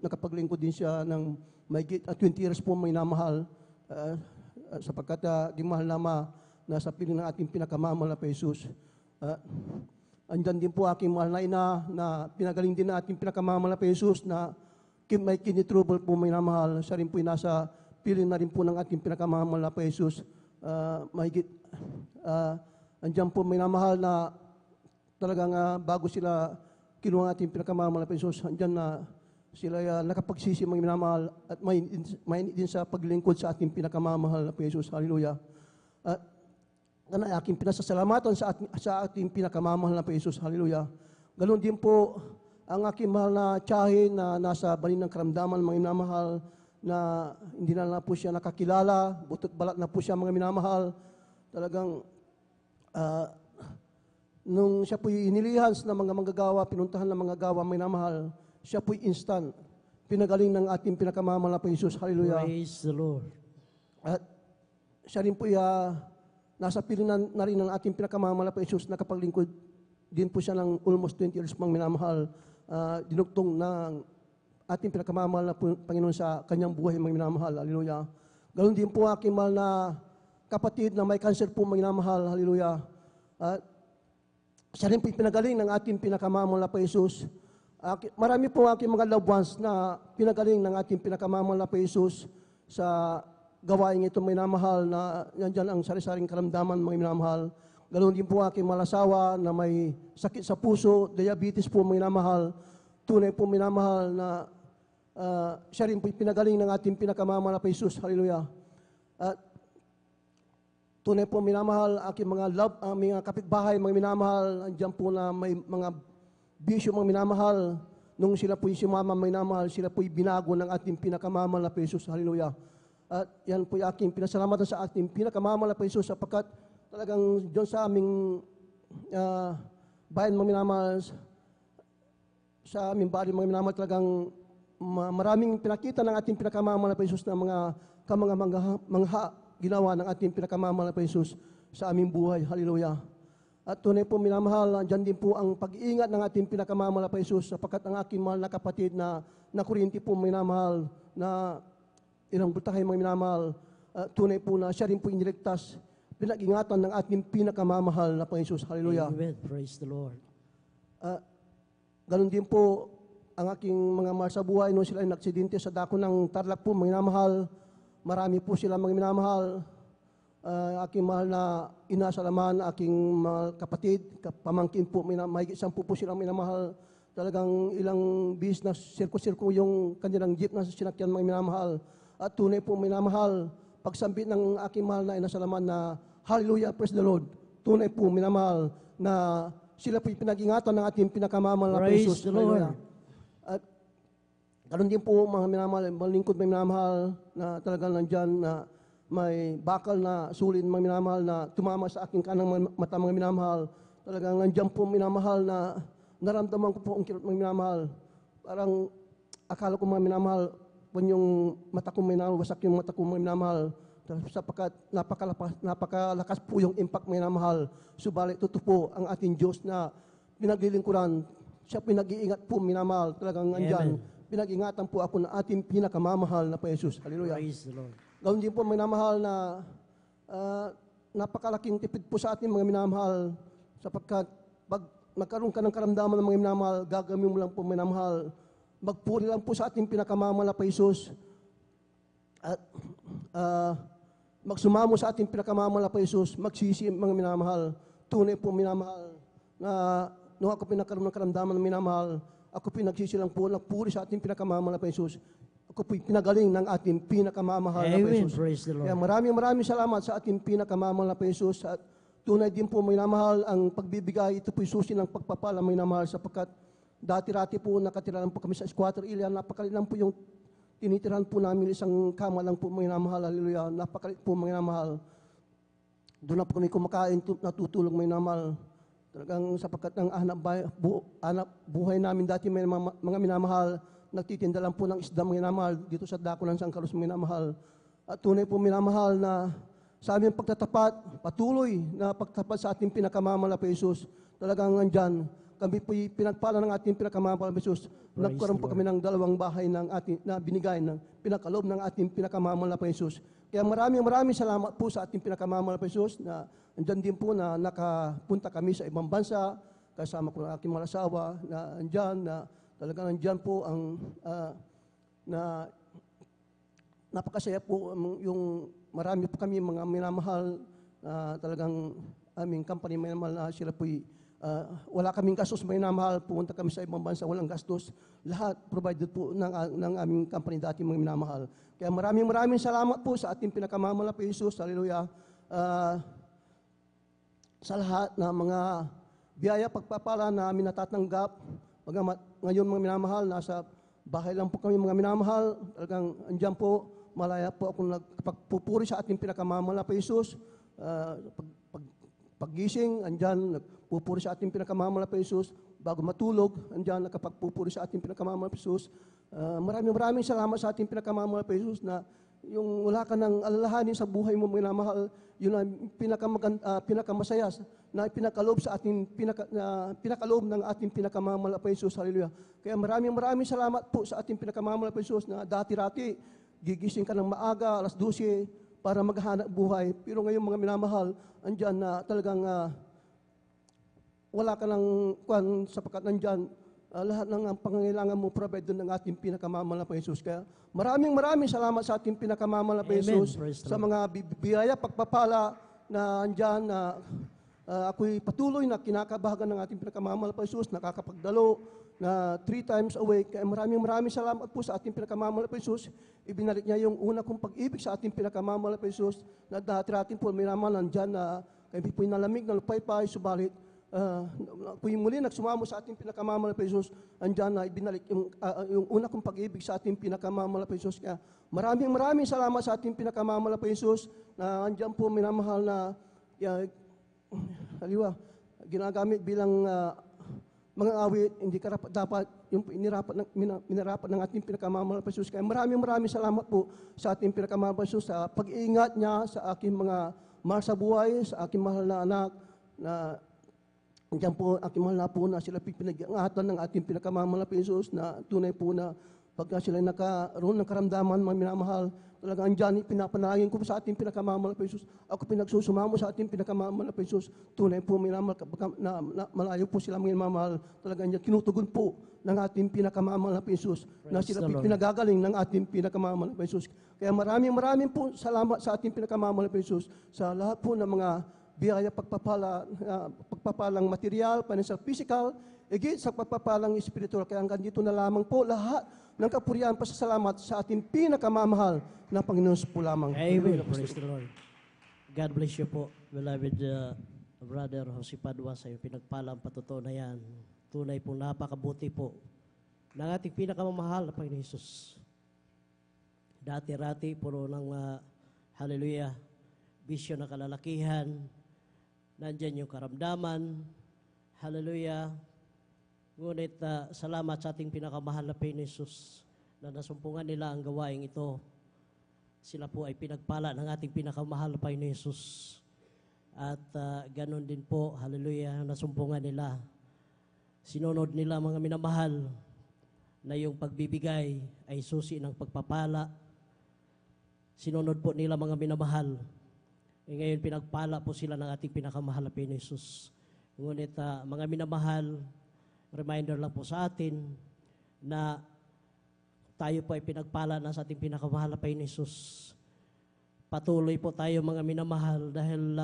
nakapaglingkod din siya ng mahigit 20 years po may namahal, sapagkat di mahal na ama na sa piling ng ating pinakamamahal na Jesus. Andyan din po aking mahal na ina na pinagaling din na ating pinakamamahal na Jesus na may kidney trouble po may namahal. Siya rin po nasa piling na rin po ng ating pinakamamahal na Jesus. Mahigit, andyan po may namahal na talagang bago sila kinuha ating pinakamamahal na Jesus, andyan na sila nakapagsisi mga minamahal at may din sa paglingkod sa ating pinakamamahal na Jesus. Hallelujah. Aking pinasasalamatan sa ating pinakamamahal na Jesus. Hallelujah. Ganon din po ang aking mahal na tiyahin na nasa banin ng karamdaman mga minamahal na hindi na po siya nakakilala, butot balat na po siya mga minamahal. Talagang nung siya po'y inilihan ng mga manggagawa, pinuntahan ng mga gawa may namahal, siya po'y instant pinagaling ng ating pinakamamahal na Jesus. Hallelujah. Praise the Lord. At siya rin po'y nasa piling na rin ng ating pinakamamahal na Jesus, nakapaglingkod din po siya ng almost 20 years pang minamahal, dinugtong ng ating pinakamamahal na Panginoon sa kanyang buhay mga minamahal. Hallelujah. Ganoon din po aking mahal na kapatid na may cancer po mga minamahal. Hallelujah. Siya rin po pinagaling ng ating pinakamamahal na Jesus. Marami po aking mga loved ones na pinagaling ng ating pinakamamahal na Jesus sa gawain ito may namahal na yan ang sari-saring karamdaman mga minamahal. Ganoon din po aking malasawa na may sakit sa puso, diabetes po may namahal. Tunay po may namahal na siya rin po pinagaling ng ating pinakamamahal na Jesus. Hallelujah. At tunay po minamahal aking mga mga kapitbahay mga minamahal, andyan po na may mga bisyo mga minamahal. Nung sila po'y sumama mga minamahal, sila po'y binago ng ating pinakamamahal na Jesus. Hallelujah. At yan po'y aking pinasalamatan sa ating pinakamamahal na Jesus sapagkat talagang diyon sa aming bayan mga minamahal, sa aming bari mga minamahal, talagang maraming pinakita ng ating pinakamamahal na Jesus na mga mangha ginawa ng ating pinakamamahal na Jesus sa aming buhay. Hallelujah. At tunay po minamahal, dyan din po ang pag-iingat ng ating pinakamamahal na Jesus sapagkat ang aking mahal na kapatid na Korinti po minamahal na ilang butahay mga minamahal, tunay po na siya rin po iniligtas, pinag-ingatan ng ating pinakamamahal na Jesus. Hallelujah. Amen. Praise the Lord. Ganon din po ang aking mga mahal sa buhay nung sila ay naksidente sa dako ng Tarlac po mga minamahal. Marami po sila mga minamahal. Aking mahal na ina sa laman, aking mga kapatid, pamangkin po, mahigit 10 po sila minamahal. talagang ilang bis na sirko-sirko yung kanilang jeep na sinakyan mga minamahal. At tunay po minamahal, pagsambit ng aking mahal na inasalaman na hallelujah, praise the Lord. Tunay po minamahal na sila po pinag-ingatan ng ating pinakamamahal na Praise Jesus. the Lord. At ganoon din po mga minamahal, malingkod may minamahal na talagang nandyan na may bakal na sulin mga minamahal na tumama sa aking kanang mata mga minamahal. Talagang nandyan po minamahal na naramdaman ko po ang kirot mga minamahal. Parang akala ko mga minamahal, kung yung mata ko minamahal, wasak yung mata ko mga minamahal. Sapagkat napakalakas po yung impact mga minamahal. Subalit totoo po ang ating Diyos na pinaglilingkuran. Siya pinag-iingat po minamahal. Talagang nandyan. Pinag-ingatan po ako na ating pinakamamahal na po Jesus. Hallelujah. Praise the Lord. Gawin din po minamahal na napakalaking tipid po sa ating mga minamahal sapagkat pag nagkaroon ka ng karamdaman ng mga minamahal, gagawin mo lang po minamahal. Magpuri lang po sa ating pinakamamahal na po Jesus. At magsumamo sa ating pinakamamahal na po Jesus. Magsisi mga minamahal. Tunay po minamahal na nung ako pinakaroon ng karamdaman ng minamahal, ako pinagsisi lang po, nagpuri sa ating pinakamamahal na po Jesus. Ako po'y pinagaling ng ating pinakamamahal na po Amen. Jesus. Praise the Lord. Kaya maraming salamat sa ating pinakamamahal na po Jesus. At tunay din po minamahal ang pagbibigay. Ito po'y susi ng pagpapala minamahal sapagkat dati-rati po nakatira lang po kami sa Squatter Ilian. Napakalit lang po yung tinitirahan po namin, isang kama lang po minamahal. Hallelujah. Napakalit po minamahal. Doon na po kami kumakain, natutulog minamahal. Talagang sapagkat ang anak buhay namin dati may mga minamahal, nagtitinda lang po ng isda mga minamahal dito sa dako ng San Carlos minamahal. At tunay po minamahal na sa aming pagtatapat, patuloy na pagtapat sa ating pinakamamahal na Jesus. Talagang nandyan, kami po pinagpala ng ating pinakamamahal na Jesus. Nagkaroon po kami ng dalawang bahay na binigay ng pinakalob ng ating pinakamamahal na Jesus. Kaya maraming salamat po sa ating pinakamamahal na Jesus na andyan din po na nakapunta kami sa ibang bansa kasama ko ng aking mga asawa na andyan na talagang andyan po ang na napakasaya po yung marami po kami mga minamahal na talagang aming company minamahal na sila po wala kaming gastos minamahal, pumunta kami sa ibang bansa, walang gastos. Lahat provided po ng aming company dati mga minamahal. Kaya maraming salamat po sa ating pinakamamahal na Jesus. Hallelujah. Sa lahat na mga biyaya pagpapala na amin natatanggap. Ngayon mga minamahal, nasa bahay lang po kami mga minamahal. Talagang andyan po, malaya po akong nagpagpupuri sa ating pinakamamahal na Jesus. Paggising, andyan, nagpupuri sa ating pinakamamahal na Jesus. Bago matulog, andyan, nakapagpupuri sa ating pinakamamahal na Jesus. Maraming salamat sa ating pinakamamahal na Jesus na yung wala ka ng alalahanin sa buhay mo, minamahal, yun ang pinakamasaya na pinakalob sa ating pinakalob ng ating pinakamamahal na Jesus. Hallelujah. Kaya maraming salamat po sa ating pinakamamahal na Jesus na dati-rati gigising ka ng maaga, alas 12 para maghanap buhay. Pero ngayon mga minamahal, andyan na talagang wala ka ng kwan sapagkat nandyan lahat ng pangangailangan mo provide doon ng ating pinakamamahal na Jesus. Kaya maraming salamat sa ating pinakamamahal na Jesus sa mga biyaya, pagpapala na andyan na ako'y patuloy na kinakabahagan ng ating pinakamamahal na Jesus, nakakapagdalo na 3 times a week. Kaya maraming salamat po sa ating pinakamamahal na Jesus. Ibinalik niya yung una kong pag-ibig sa ating pinakamamahal na Jesus na dati-rating po minamahal nandyan na kaya po'y nalamig, nalupay-pay, subalit po'y muli nagsumamo sa ating pinakamamahal na Jesus, andyan na ibinalik yung una kong pag-ibig sa ating pinakamamahal na Jesus. Kaya maraming salamat sa ating pinakamamahal na Jesus na andyan po minamahal na haliwa, ginagamit bilang mga awit, hindi ka dapat yung minarapat ng ating pinakamamahal na Jesus. Kaya maraming salamat po sa ating pinakamamahal na Jesus sa pag-iingat niya sa aking mga mahal sa buhay, sa aking mahal na anak na diyan po, aking mahal na po na sila pinag-iingatan ng ating pinakamamahal na Jesus na tunay po na pagka sila nakaroon ng karamdaman, mga minamahal, talagang andyan, pinapanalangin ko sa ating pinakamamahal na Jesus. Ako pinagsusumamo sa ating pinakamamahal na Jesus. Tunay po, minamahal, na malayo po sila mga minamahal. Talagang andyan, kinutugon po ng ating pinakamamahal na Jesus na sila pinagagaling ng ating pinakamamahal na Jesus. Kaya maraming po salamat sa ating pinakamamahal na Jesus sa lahat po ng mga biyaya pagpapalang material, financial, physical, Igit sa pagpapalang espiritual, kaya hanggang dito na lamang po lahat ng kapurihan pasasalamat sa ating pinakamamahal na Panginoon po lamang. Amen. Praise the Lord. God bless you po, beloved Brother Jose Padua, sa iyong pinagpalang patutuo na yan. Tunay po napakabuti po ng ating pinakamamahal na Panginoon Jesus. Dati-rati, puro ng hallelujah, bisyo na kalalakihan, nandyan yung karamdaman, hallelujah. Ngunit salamat sa ating pinakamahal na Panginoon Jesus na nasumpungan nila ang gawaing ito. Sila po ay pinagpala ng ating pinakamahal na Panginoon Jesus. At ganon din po, hallelujah, nasumpungan nila. Sinunod nila mga minamahal na yung pagbibigay ay susi ng pagpapala. Sinunod po nila mga minamahal. Ngayon pinagpala po sila ng ating pinakamahal na Panginoon Jesus. Ngunit mga minamahal, reminder lang po sa atin na tayo po ay pinagpala na sa ating pinakamahal na Panginoon Jesus. Patuloy po tayo mga minamahal dahil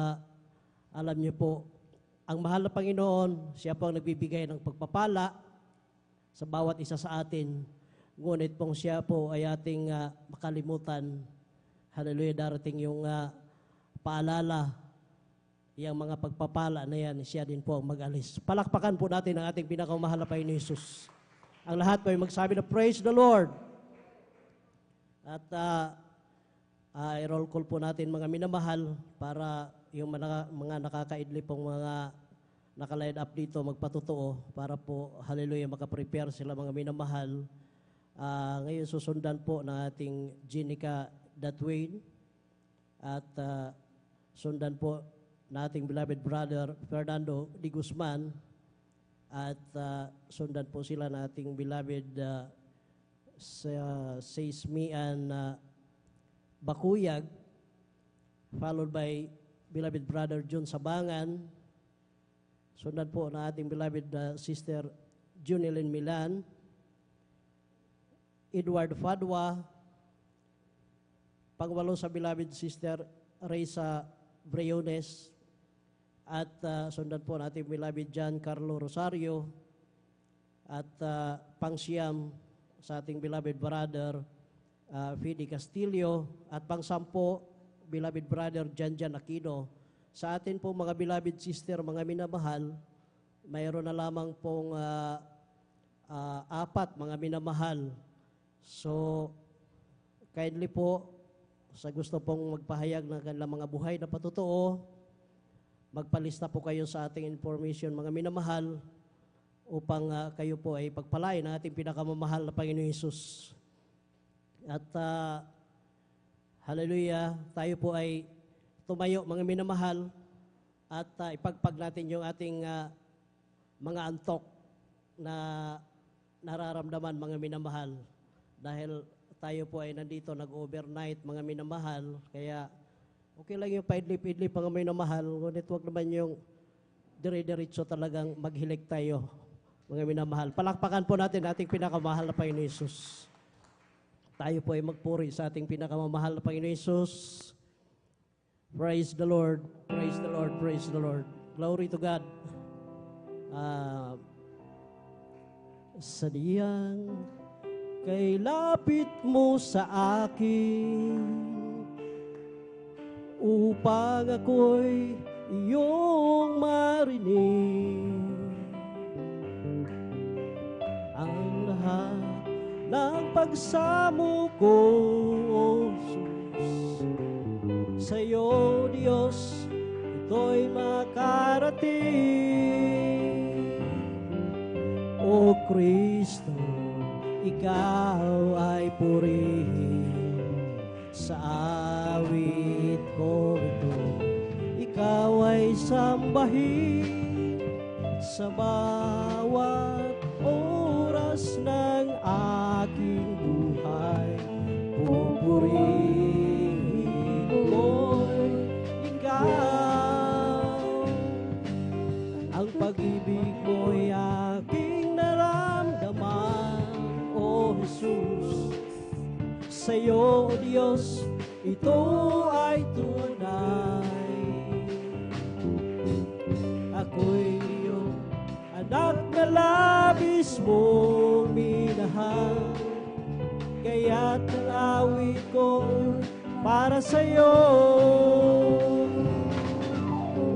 alam niyo po, ang mahal na Panginoon, siya po ang nagbibigay ng pagpapala sa bawat isa sa atin. Ngunit pong siya po ay ating makalimutan. Hallelujah, darating yung paalala, yung mga pagpapala na yan, siya din po ang mag-alis. Palakpakan po natin ang ating pinakamahal na Panginoon Jesus. Ang lahat po ay magsabi na praise the Lord. At i-roll call po natin mga minamahal para yung mga nakakaidli pong mga naka-line up dito magpatotoo para po, hallelujah, makaprepare sila mga minamahal. Ngayon susundan po na ating Jenica Datwain at sundan po na ating beloved brother Fernando Di Guzman at sundan po sila na ating beloved Seismian Bakuyag, followed by beloved brother John Sabangan. Sundan po na ating beloved sister Junilyn Milan, Edward Fadwa, pangwalo sa beloved sister Reza Briones, at sundan po natin beloved John Carlo Rosario, at pangsiyam sa ating beloved brother Fidi Castillo, at pangsampo beloved brother Janjan Aquino. Sa atin po mga beloved sister, mga minamahal, mayroon na lamang pong 4 mga minamahal. So, kindly po, sa gusto pong magpahayag ng kanilang mga buhay na patotoo, magpalista po kayo sa ating information mga minamahal upang kayo po ay pagpalain ng ating pinakamamahal na Panginoon Hesus. At hallelujah, tayo po ay tumayo mga minamahal at ipagpag natin yung ating mga antok na nararamdaman mga minamahal. Dahil tayo po ay nandito nag-overnight mga minamahal, kaya okay lang yung paidlip-idlip mga minamahal, ngunit huwag naman yung dire-diretso talagang maghilig tayo mga minamahal. Palakpakan po natin ating pinakamahal na Panginoon Hesus. Tayo po ay magpuri sa ating pinakamamahal na Panginoon Hesus. Praise the Lord, praise the Lord, praise the Lord. Glory to God. Sa diyang kay lapit mo sa akin upang ako'y iyong marinig ang lahat ng pagsamo ko, O Jesus. Sa'yo, Diyos, ito'y makarating. O Kristo, Ikaw ay purihin sa awit ko ito. Ikaw ay sambahin sa bawat oras ng aking buhay. Pupurihin ko'y Ikaw. Ang pag-ibig mo'y aking naramdaman, O Jesus. Sa'yo, O Diyos, ito ay tunay. Ako'y iyong anak na labis mong minahal, kaya't ang awit ko para sa'yo.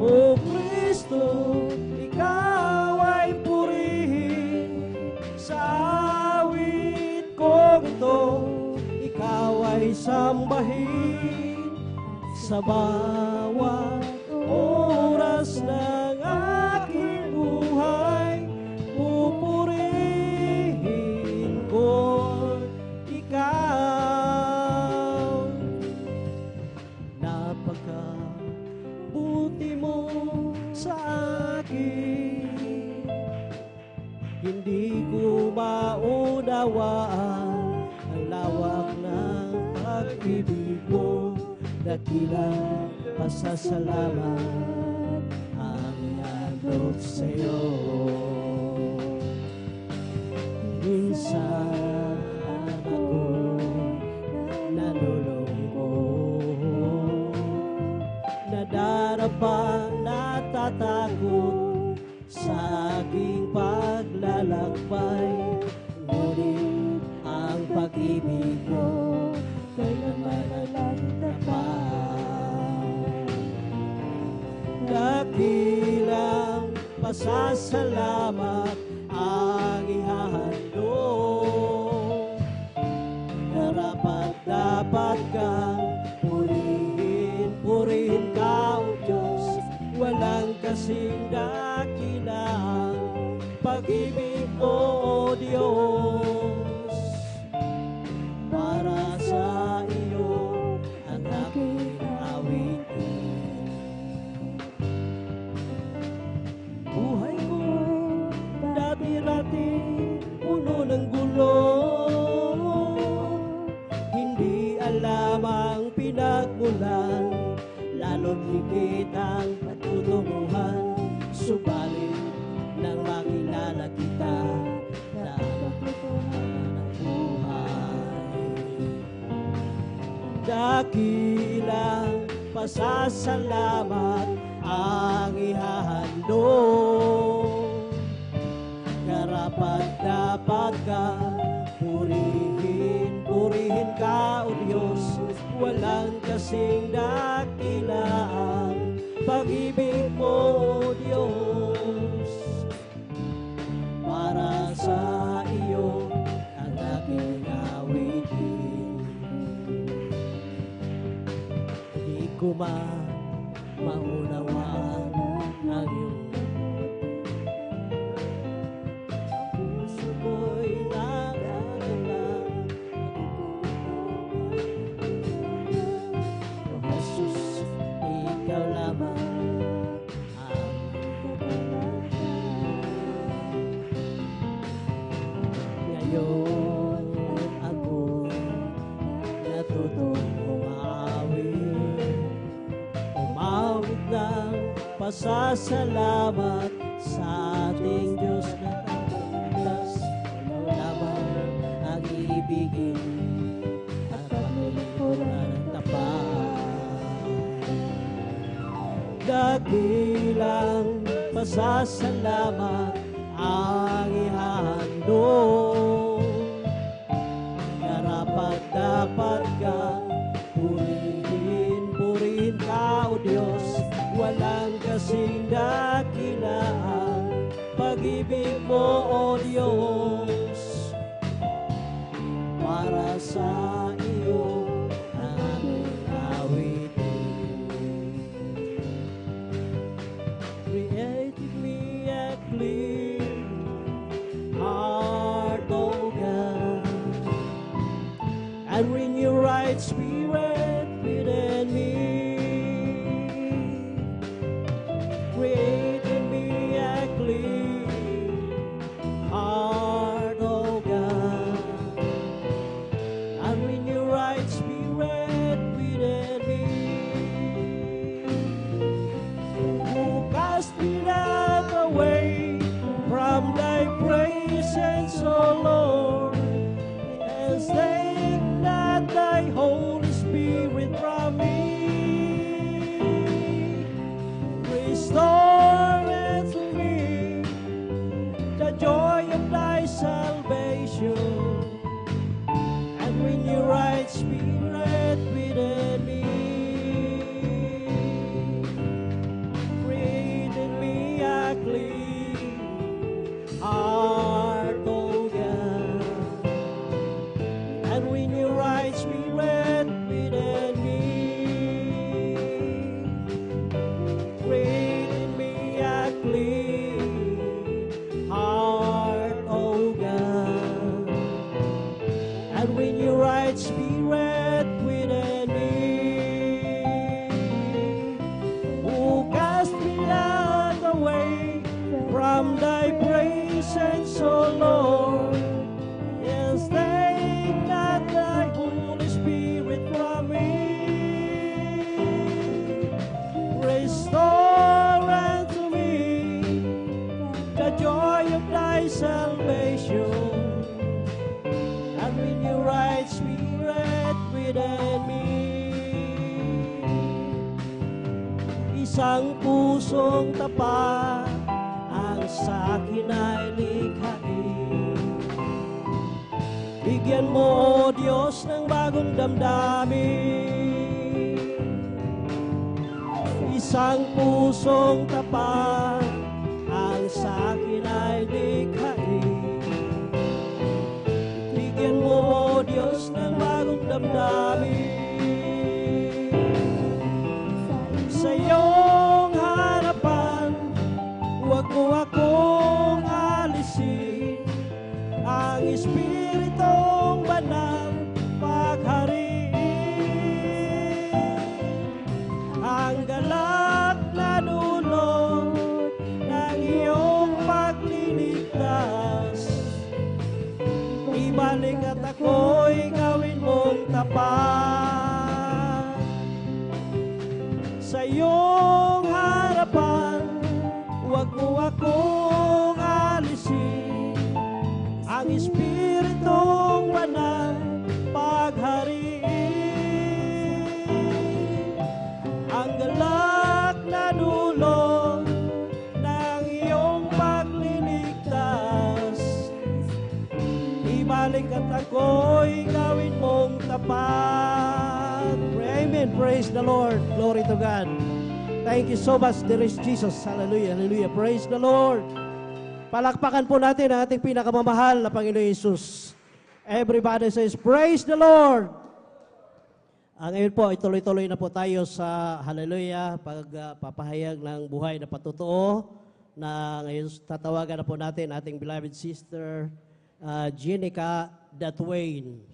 O Kristo, ikaw ay purihin sa awit kong ito, ikaw ay sambahin sa bawat oras ng aking buhay. Pupurihin ko ikaw. Napakabuti mo sa akin, hindi ko maunawaan ang lawak ng pag-ibig mo. Dakilang pasasalamat ang ihandog sa'yo. Minsan ako nalulungkot, nadarapa, natatakot sa aking paglalakbay, ngunit ang pag-ibig mo kailanman ang tapat. Dakilang pasasalamat ang ihahandog, karapat-dapat kang purihin, purihin ka o Diyos. Walang kasing dakilang pag-ibig mo o Diyos. Para sa iyo ang aking awitin. Buhay ko dati-dati puno ng gulo, hindi alam ang pinagmulan, lalo't higit ang patutunguhan. Subalit nang makilala kita, dakilang pasasalamat ang ihahandog, karapat-dapat ka purihin, purihin ka o Diyos. Walang kasing dakilang pag-ibig mo o Diyos. Para sa iyo ang aking awitin. Di ko maunawaan ang iyong puso ko'y nag-alala. O Jesus, ikaw lamang ang ngayon ako natutong umawit ng pasasalamat sa ating Diyos na tangkas. Ikaw lamang ang ibigin at paglilingkuran ng tapat. Dakilang pasasalamat ang ihahandog, karapat-dapat kang purihin, purihin ka o Diyos. Walang kasing dakilang pag-ibig mo o Diyos. Para sa iyo ang aming awitin. Create in me a clean heart, O God, and renew right spirit within me. Create in me a clean heart, O God, and renew right spirit within me. Who cast me not away from thy presence, O Lord, as take not thy Holy Spirit from me. Restore unto me the joy clean heart, oh God. And when your right spirit within me, who cast me not away from thy presence, O Lord, yes, take not thy Holy Spirit from me. Restore unto me the joy of thy salvation, and with your right spirit within me. Isang pusong tapat ang sa akin ay likhain. Bigyan mo, O Diyos, ng bagong damdamin. Isang pusong tapat ang sa akin ay likhain. Bigyan mo, O Diyos, ng bagong damdamin. Sa iyong harapan, huwag mo akong alisin ang Espiritong Banal paghariin. Ang galak na dulot ng iyong pagliligtas, ibalik at ako'y gawin mong tapat. Sa iyong harapan, huwag mo akong alisin ang Espiritong Banal paghariin. Ang galak na dulot ng iyong pagliligtas, ibalik at ako'y gawin mong tapat. Amen. Praise the Lord. Glory to God. Thank you so much, dearest Jesus. Hallelujah, hallelujah. Praise the Lord. Palakpakan po natin ang ating pinakamamahal na Panginoon Yesus. Everybody says, praise the Lord. Ngayon po, ituloy-tuloy na po tayo sa hallelujah, pagpapahayag ng buhay na patotoo, na ngayon tatawagan na po natin ating beloved sister, Jenica Datwain.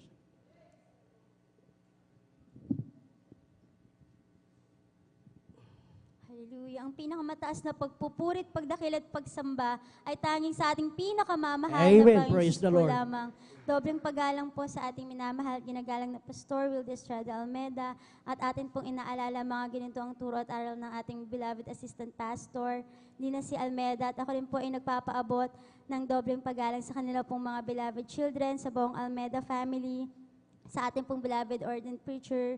Ang pinakamataas na pagpupurit, pagdakil at pagsamba ay tanging sa ating pinakamamahal Amen. na Praise the Lord. lamang. Dobleng paggalang po sa ating minamahal, ginagalang na Pastor Wildy Estrada Almeda, at atin pong inaalala mga ganito ang turo at aral ng ating beloved assistant pastor, Lina C. Almeda, at ako rin po ay nagpapaabot ng dobleng paggalang sa kanila pong mga beloved children, sa buong Almeda family, sa ating pong beloved ordained preacher,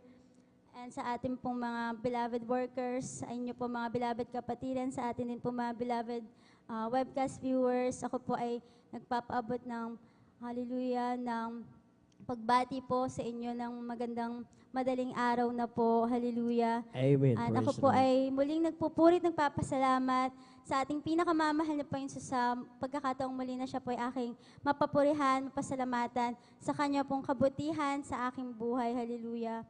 and sa ating pong mga beloved workers, sa inyo po mga beloved kapatiran, sa atin din po mga beloved webcast viewers. Ako po ay nagpapaabot ng hallelujah, ng pagbati po sa inyo ng magandang madaling araw na po. Hallelujah. Amen. At Praise ako the po Lord. ay muling nagpupurit, nagpapasalamat sa ating pinakamamahal na Panginoon sa pagkakataong muli na siya po ay aking mapapurihan, mapasalamatan sa kanya pong kabutihan sa aking buhay. Hallelujah.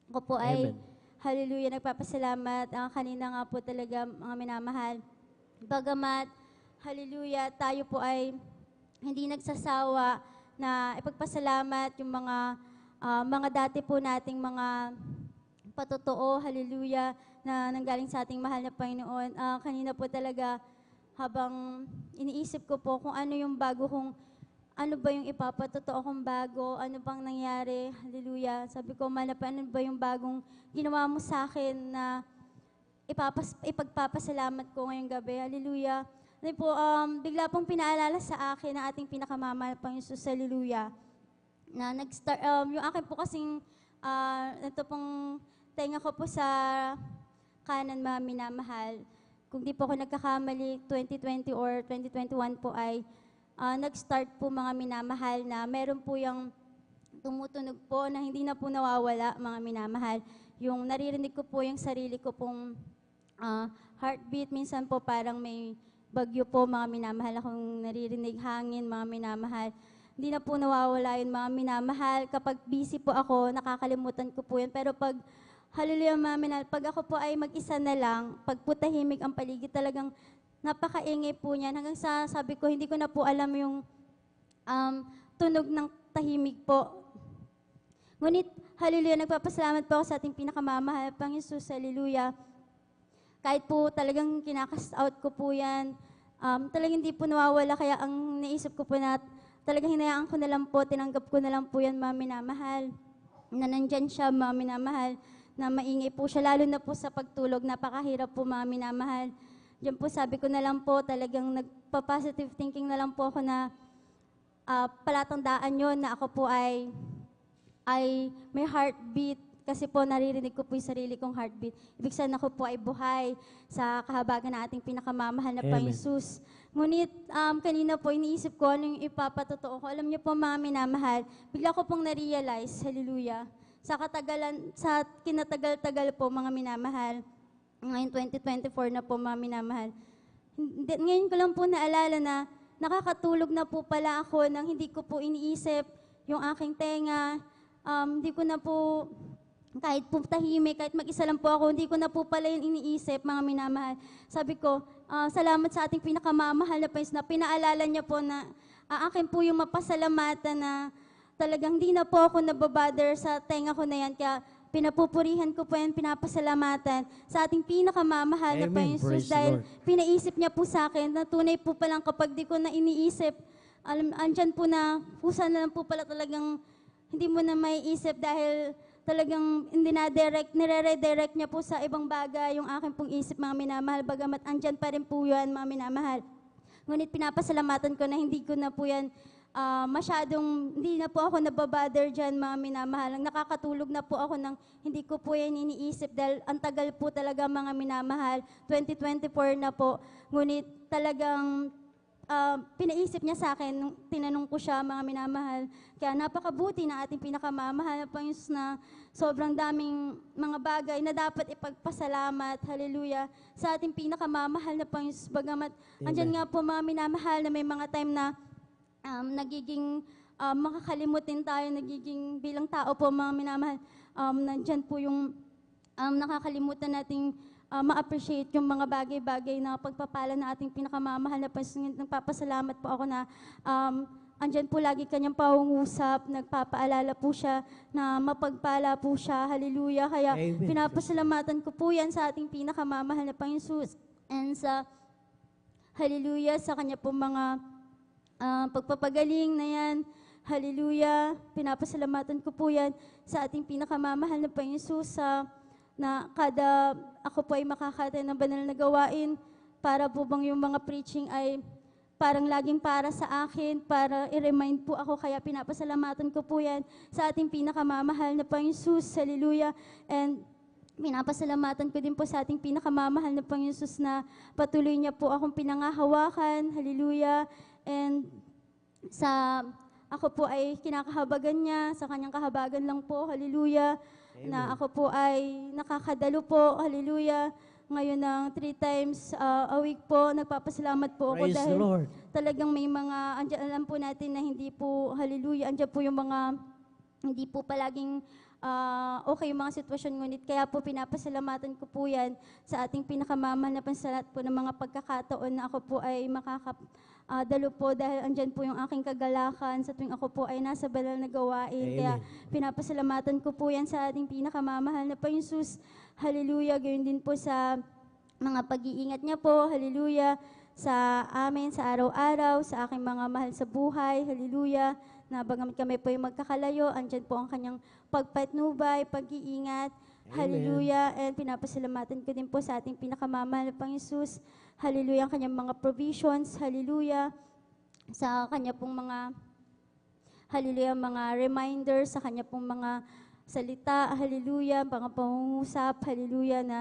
Ako po ay, Amen. hallelujah, nagpapasalamat. Kanina nga po talaga, mga minamahal. Bagamat, hallelujah, tayo po ay hindi nagsasawa na ipagpasalamat yung mga dati po nating mga patotoo, hallelujah, na nanggaling sa ating mahal na Panginoon. Kanina po talaga, habang iniisip ko po kung ano yung bago kong ano ba yung ipapatotoo kong bago? Ano bang nangyari? Hallelujah. Sabi ko, Manapa, ano ba yung bagong ginawa mo sa akin na ipagpapasalamat ko ngayong gabi? Hallelujah. Ano po, bigla pong pinaalala sa akin na ating pinakamamahal pang Jesus, hallelujah. Na nag-start, yung akin po kasing, ito pong tenga ko po sa kanan, mga minamahal. Kung di po ako nagkakamali, 2020 or 2021 po ay nag-start po mga minamahal na meron po yung tumutunog po na hindi na po nawawala, mga minamahal. Yung naririnig ko po yung sarili ko pong heartbeat. Minsan po parang may bagyo po, mga minamahal, akong naririnig hangin, mga minamahal. Hindi na po nawawala yun, mga minamahal. Kapag busy po ako, nakakalimutan ko po yun. Pero pag, hallelujah, mga minamahal, pag ako po ay mag-isa na lang, pag po tahimik ang paligid, talagang napakaingay po niyan. Hanggang sa sabi ko, hindi ko na po alam yung tunog ng tahimik po. Ngunit, hallelujah, nagpapasalamat po ako sa ating pinakamamahal, Panginoon Jesus, hallelujah. Kahit po talagang kinakast out ko po yan, talagang hindi po nawawala, kaya ang naisip ko po na talagang hinayaan ko na lang po, tinanggap ko na lang po yan, mga minamahal. Na nandyan siya, mga minamahal, na maingay po siya, lalo na po sa pagtulog, napakahirap po, mga minamahal. Diyan po sabi ko na lang po, talagang nagpa-positive thinking na lang po ako na palatandaan yon na ako po ay may heartbeat, kasi po naririnig ko po yung sarili kong heartbeat. Ibig sabihin ako po ay buhay sa kahabagan na ating pinakamamahal na Panginoon Jesus. Ngunit kanina po iniisip ko ano yung ipapatotoo ko. Alam niyo po, mga minamahal, bigla ko pong na-realize, hallelujah, sa kinatagal-tagal po, mga minamahal, ngayon 2024 na po, mga minamahal. Ngayon ko lang po naalala na nakakatulog na po pala ako nang hindi ko po iniisip yung aking tenga. Hindi ko na po, kahit po tahimik, kahit mag-isa lang po ako, hindi ko na po pala yun iniisip, mga minamahal. Sabi ko, salamat sa ating pinakamamahal na Panginoon na pinaalala niya po na akin po yung mapasalamatan na talagang hindi na po ako nababother sa tenga ko na yan. Kaya pinapupurihan ko po yan, pinapasalamatan sa ating pinakamamahal na Panginoon Jesus dahil pinaisip niya po sa akin na tunay po palang kapag di ko na iniisip, andyan po na, pusa na lang po pala talagang hindi mo na maiisip dahil talagang nire-redirect niya po sa ibang bagay yung aking pong isip, mga minamahal, bagamat andyan pa rin po yan, mga minamahal. Ngunit pinapasalamatan ko na hindi ko na po yan hindi na po ako nababother dyan, mga minamahal. Nakakatulog na po ako nang hindi ko po yan iniisip dahil ang tagal po talaga, mga minamahal. 2024 na po. Ngunit talagang pinaisip niya sa akin nung tinanong ko siya, mga minamahal. Kaya napakabuti na ating pinakamamahal na Panginoon na sobrang daming mga bagay na dapat ipagpasalamat, hallelujah, sa ating pinakamamahal na Panginoon. Bagamat andyan nga po, mga minamahal, na may mga time na nagiging makakalimutin tayo, nagiging bilang tao po, mga minamahal, nandyan po yung nakakalimutan nating ma-appreciate yung mga bagay-bagay na pagpapala na ating pinakamamahal na Panginoon. Nagpapasalamat po ako na andyan po lagi kanyang pangungusap, nagpapaalala po siya na mapagpala po siya, hallelujah. Kaya pinapasalamatan ko po yan sa ating pinakamamahal na Panginoon and sa hallelujah, sa kanya po mga pagpapagaling na yan, hallelujah. Pinapasalamatan ko po yan sa ating pinakamamahal na Panginoon na kada ako po ay makakatay ng banal na gawain para po bang yung mga preaching ay parang laging para sa akin, para i-remind po ako. Kaya pinapasalamatan ko po yan sa ating pinakamamahal na Panginoon, hallelujah. And pinapasalamatan ko din po sa ating pinakamamahal na Panginoon na patuloy niya po akong pinangahawakan, hallelujah. And ako po ay kinakahabagan niya, sa kanyang kahabagan lang po, hallelujah. Na ako po ay nakakadalo po, hallelujah. Ngayon ng 3 times a week po, nagpapasalamat po ako dahil talagang may mga, alam po natin na hindi po, hallelujah, andyan po yung mga, hindi po palaging okay yung mga sitwasyon, ngunit kaya po pinapasalamatan ko po yan sa ating pinakamamahal na Panginoon po ng mga pagkakataon na ako po ay dalo po dahil andyan po yung aking kagalakan sa tuwing ako po ay nasa banal na gawain. Amen. Kaya pinapasalamatan ko po yan sa ating pinakamamahal na Panginoon Jesus. Hallelujah. Gayon din po sa mga pag-iingat niya po. Hallelujah. Sa amin, sa araw-araw, sa aking mga mahal sa buhay. Hallelujah. Na bagamit kami po yung magkakalayo, andyan po ang kanyang pagpatnubay, pag-iingat. Hallelujah. And pinapasalamatan ko din po sa ating pinakamamahal na Panginoon Jesus. Hallelujah. Ang kanyang mga provisions. Hallelujah. Sa kanya pong mga, hallelujah, mga reminders, sa kanya pong mga salita. Hallelujah. Mga pangungusap. Hallelujah. Na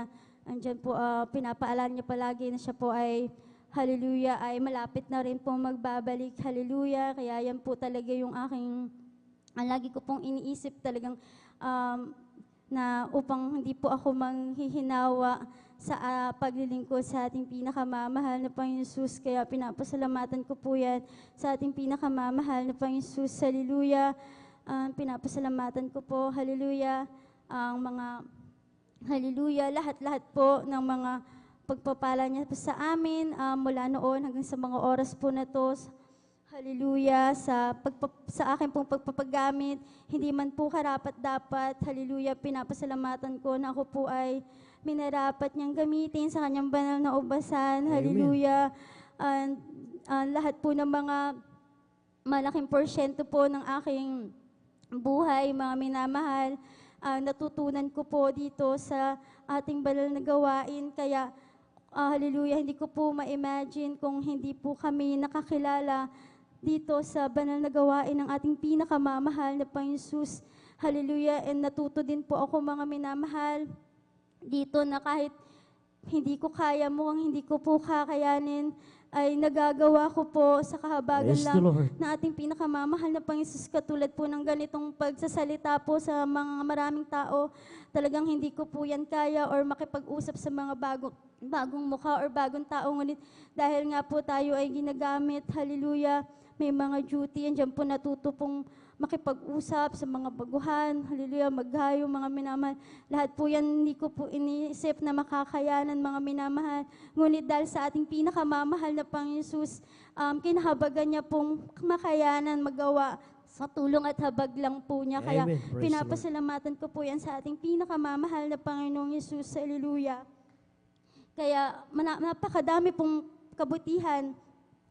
andyan po, pinapaalala niya palagi na siya po ay, hallelujah, ay malapit na rin po magbabalik. Hallelujah. Kaya yan po talaga yung aking, lagi ko pong iniisip talagang, na upang hindi po ako manghihinawa sa paglilingkod sa ating pinakamamahal na Panginoon Jesus. Kaya pinapasalamatan ko po yan sa ating pinakamamahal na Panginoon Jesus. Hallelujah. Pinapasalamatan ko po, hallelujah, ang mga, hallelujah, lahat-lahat po ng mga pagpapala niya po sa amin mula noon hanggang sa mga oras po na to. Hallelujah, sa akin pong pagpapagamit, hindi man po karapat-dapat, hallelujah, pinapasalamatan ko na ako po ay minarapat niyang gamitin sa kanyang banal na ubasan, hallelujah. Lahat po ng mga malaking porsyento po ng aking buhay, mga minamahal, natutunan ko po dito sa ating banal na gawain, kaya hallelujah, hindi ko po ma-imagine kung hindi po kami nakakilala dito sa banal na gawain ng ating pinakamamahal na Panginoon Jesus. Hallelujah. And natuto din po ako mga minamahal dito na kahit hindi ko kaya, mukhang hindi ko po kakayanin, ay nagagawa ko po sa kahabagan lang ng ating pinakamamahal na Panginoon Jesus. Katulad po ng ganitong pagsasalita po sa mga maraming tao, talagang hindi ko po yan kaya or makipag-usap sa mga bagong mukha or bagong tao. Ngunit dahil nga po tayo ay ginagamit, hallelujah, may mga duty, yan dyan po natuto pong makipag-usap sa mga baguhan, hallelujah, maghayo, mga minamahal. Lahat po yan hindi ko po iniisip na makakayanan, mga minamahal. Ngunit dahil sa ating pinakamamahal na Panginoon Jesus, kinahabagan niya pong makayanan, magawa sa tulong at habag lang po niya. Kaya pinapasalamatan ko po yan sa ating pinakamamahal na Panginoong Jesus, hallelujah. Kaya napakadami pong kabutihan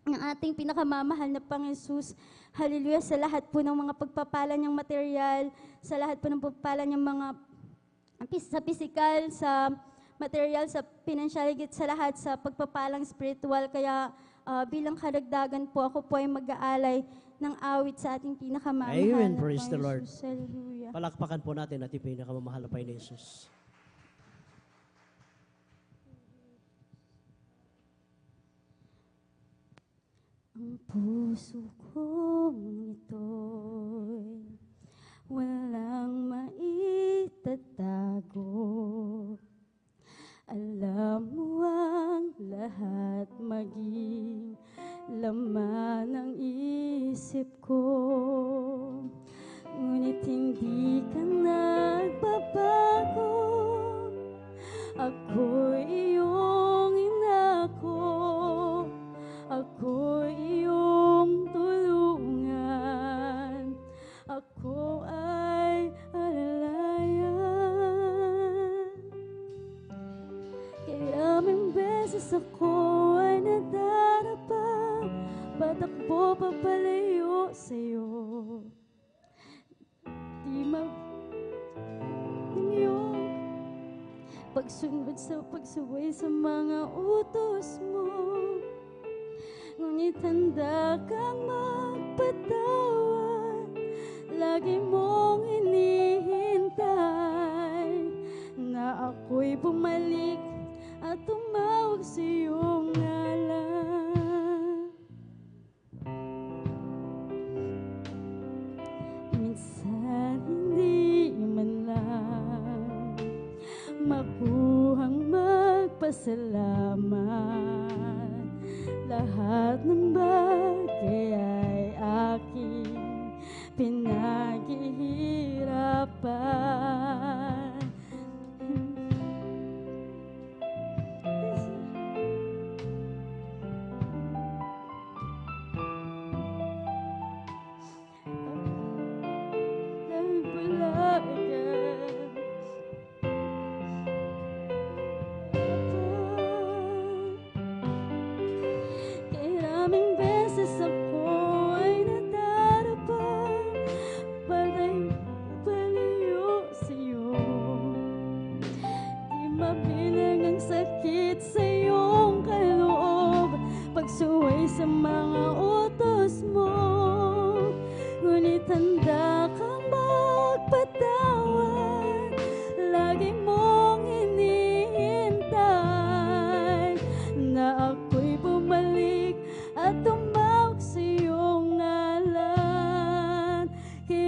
ng ating pinakamamahal na Panginoon Jesus. Hallelujah, sa lahat po ng mga pagpapala niyang material, sa lahat po ng pagpapala niyang mga sa physical, sa material, sa financial, higit sa lahat, sa pagpapalang spiritual. Kaya bilang karagdagan po, ako po ay mag-aalay ng awit sa ating pinakamamahal Amen. na Praise the Panginoon Lord. Jesus. Hallelujah. Palakpakan po natin ating pinakamamahal na Panginoon Jesus. Ang puso kong ito'y walang maitatago. Alam mo ang lahat, maging laman ng isip ko. Ngunit hindi ka nagbabago. Ako'y iyong inako. Ako iyong tulungan, ako ay alalayan. Kailangang beses ako ay nadarapa, patakbo papalayo sa'yo. Di iyong pagsunod sa pagsuway sa mga utos mo. Ngunit handa kang magpatawad, lagi mong hinihintay na ako'y bumalik at tumawag sa iyong ngalan. Minsan hindi man lang makuhang magpasalamat. Lahat ng bagay ay aking pinaghihirapan. Maraming beses ako ay nadarapa, palayo sa'yo. Di mabilang ang sakit sa iyong kaloob, pagsuway sa mga utos mo. Ngunit handa kang magpatawad, lagi mong hinihintay na ako'y bumalik at tumawag sa iyong ngalan.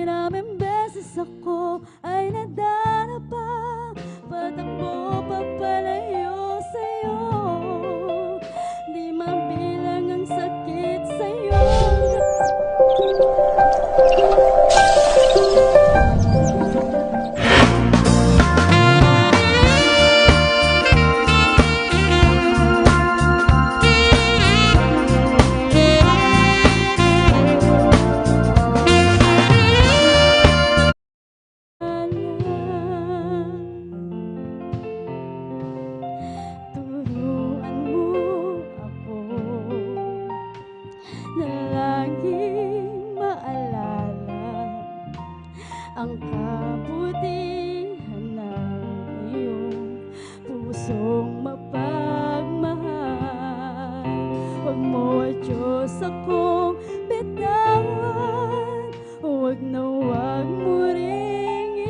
Maraming beses ako ay nadarapa, patakbo papalayo sa iyo. Di mabilang ang sakit sa iyong ang kabutihan ng iyong pusong mapagmahal. Huwag mo, O Diyos, akong bitawan, huwag na huwag mo ring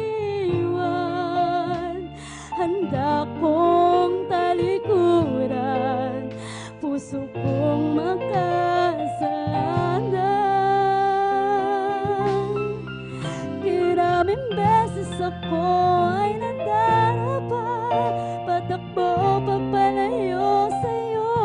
iwan. Handa kong talikuran, puso kong makasalandan. Maraming beses ako ay nadarapa, patakbo papalayo sa'yo.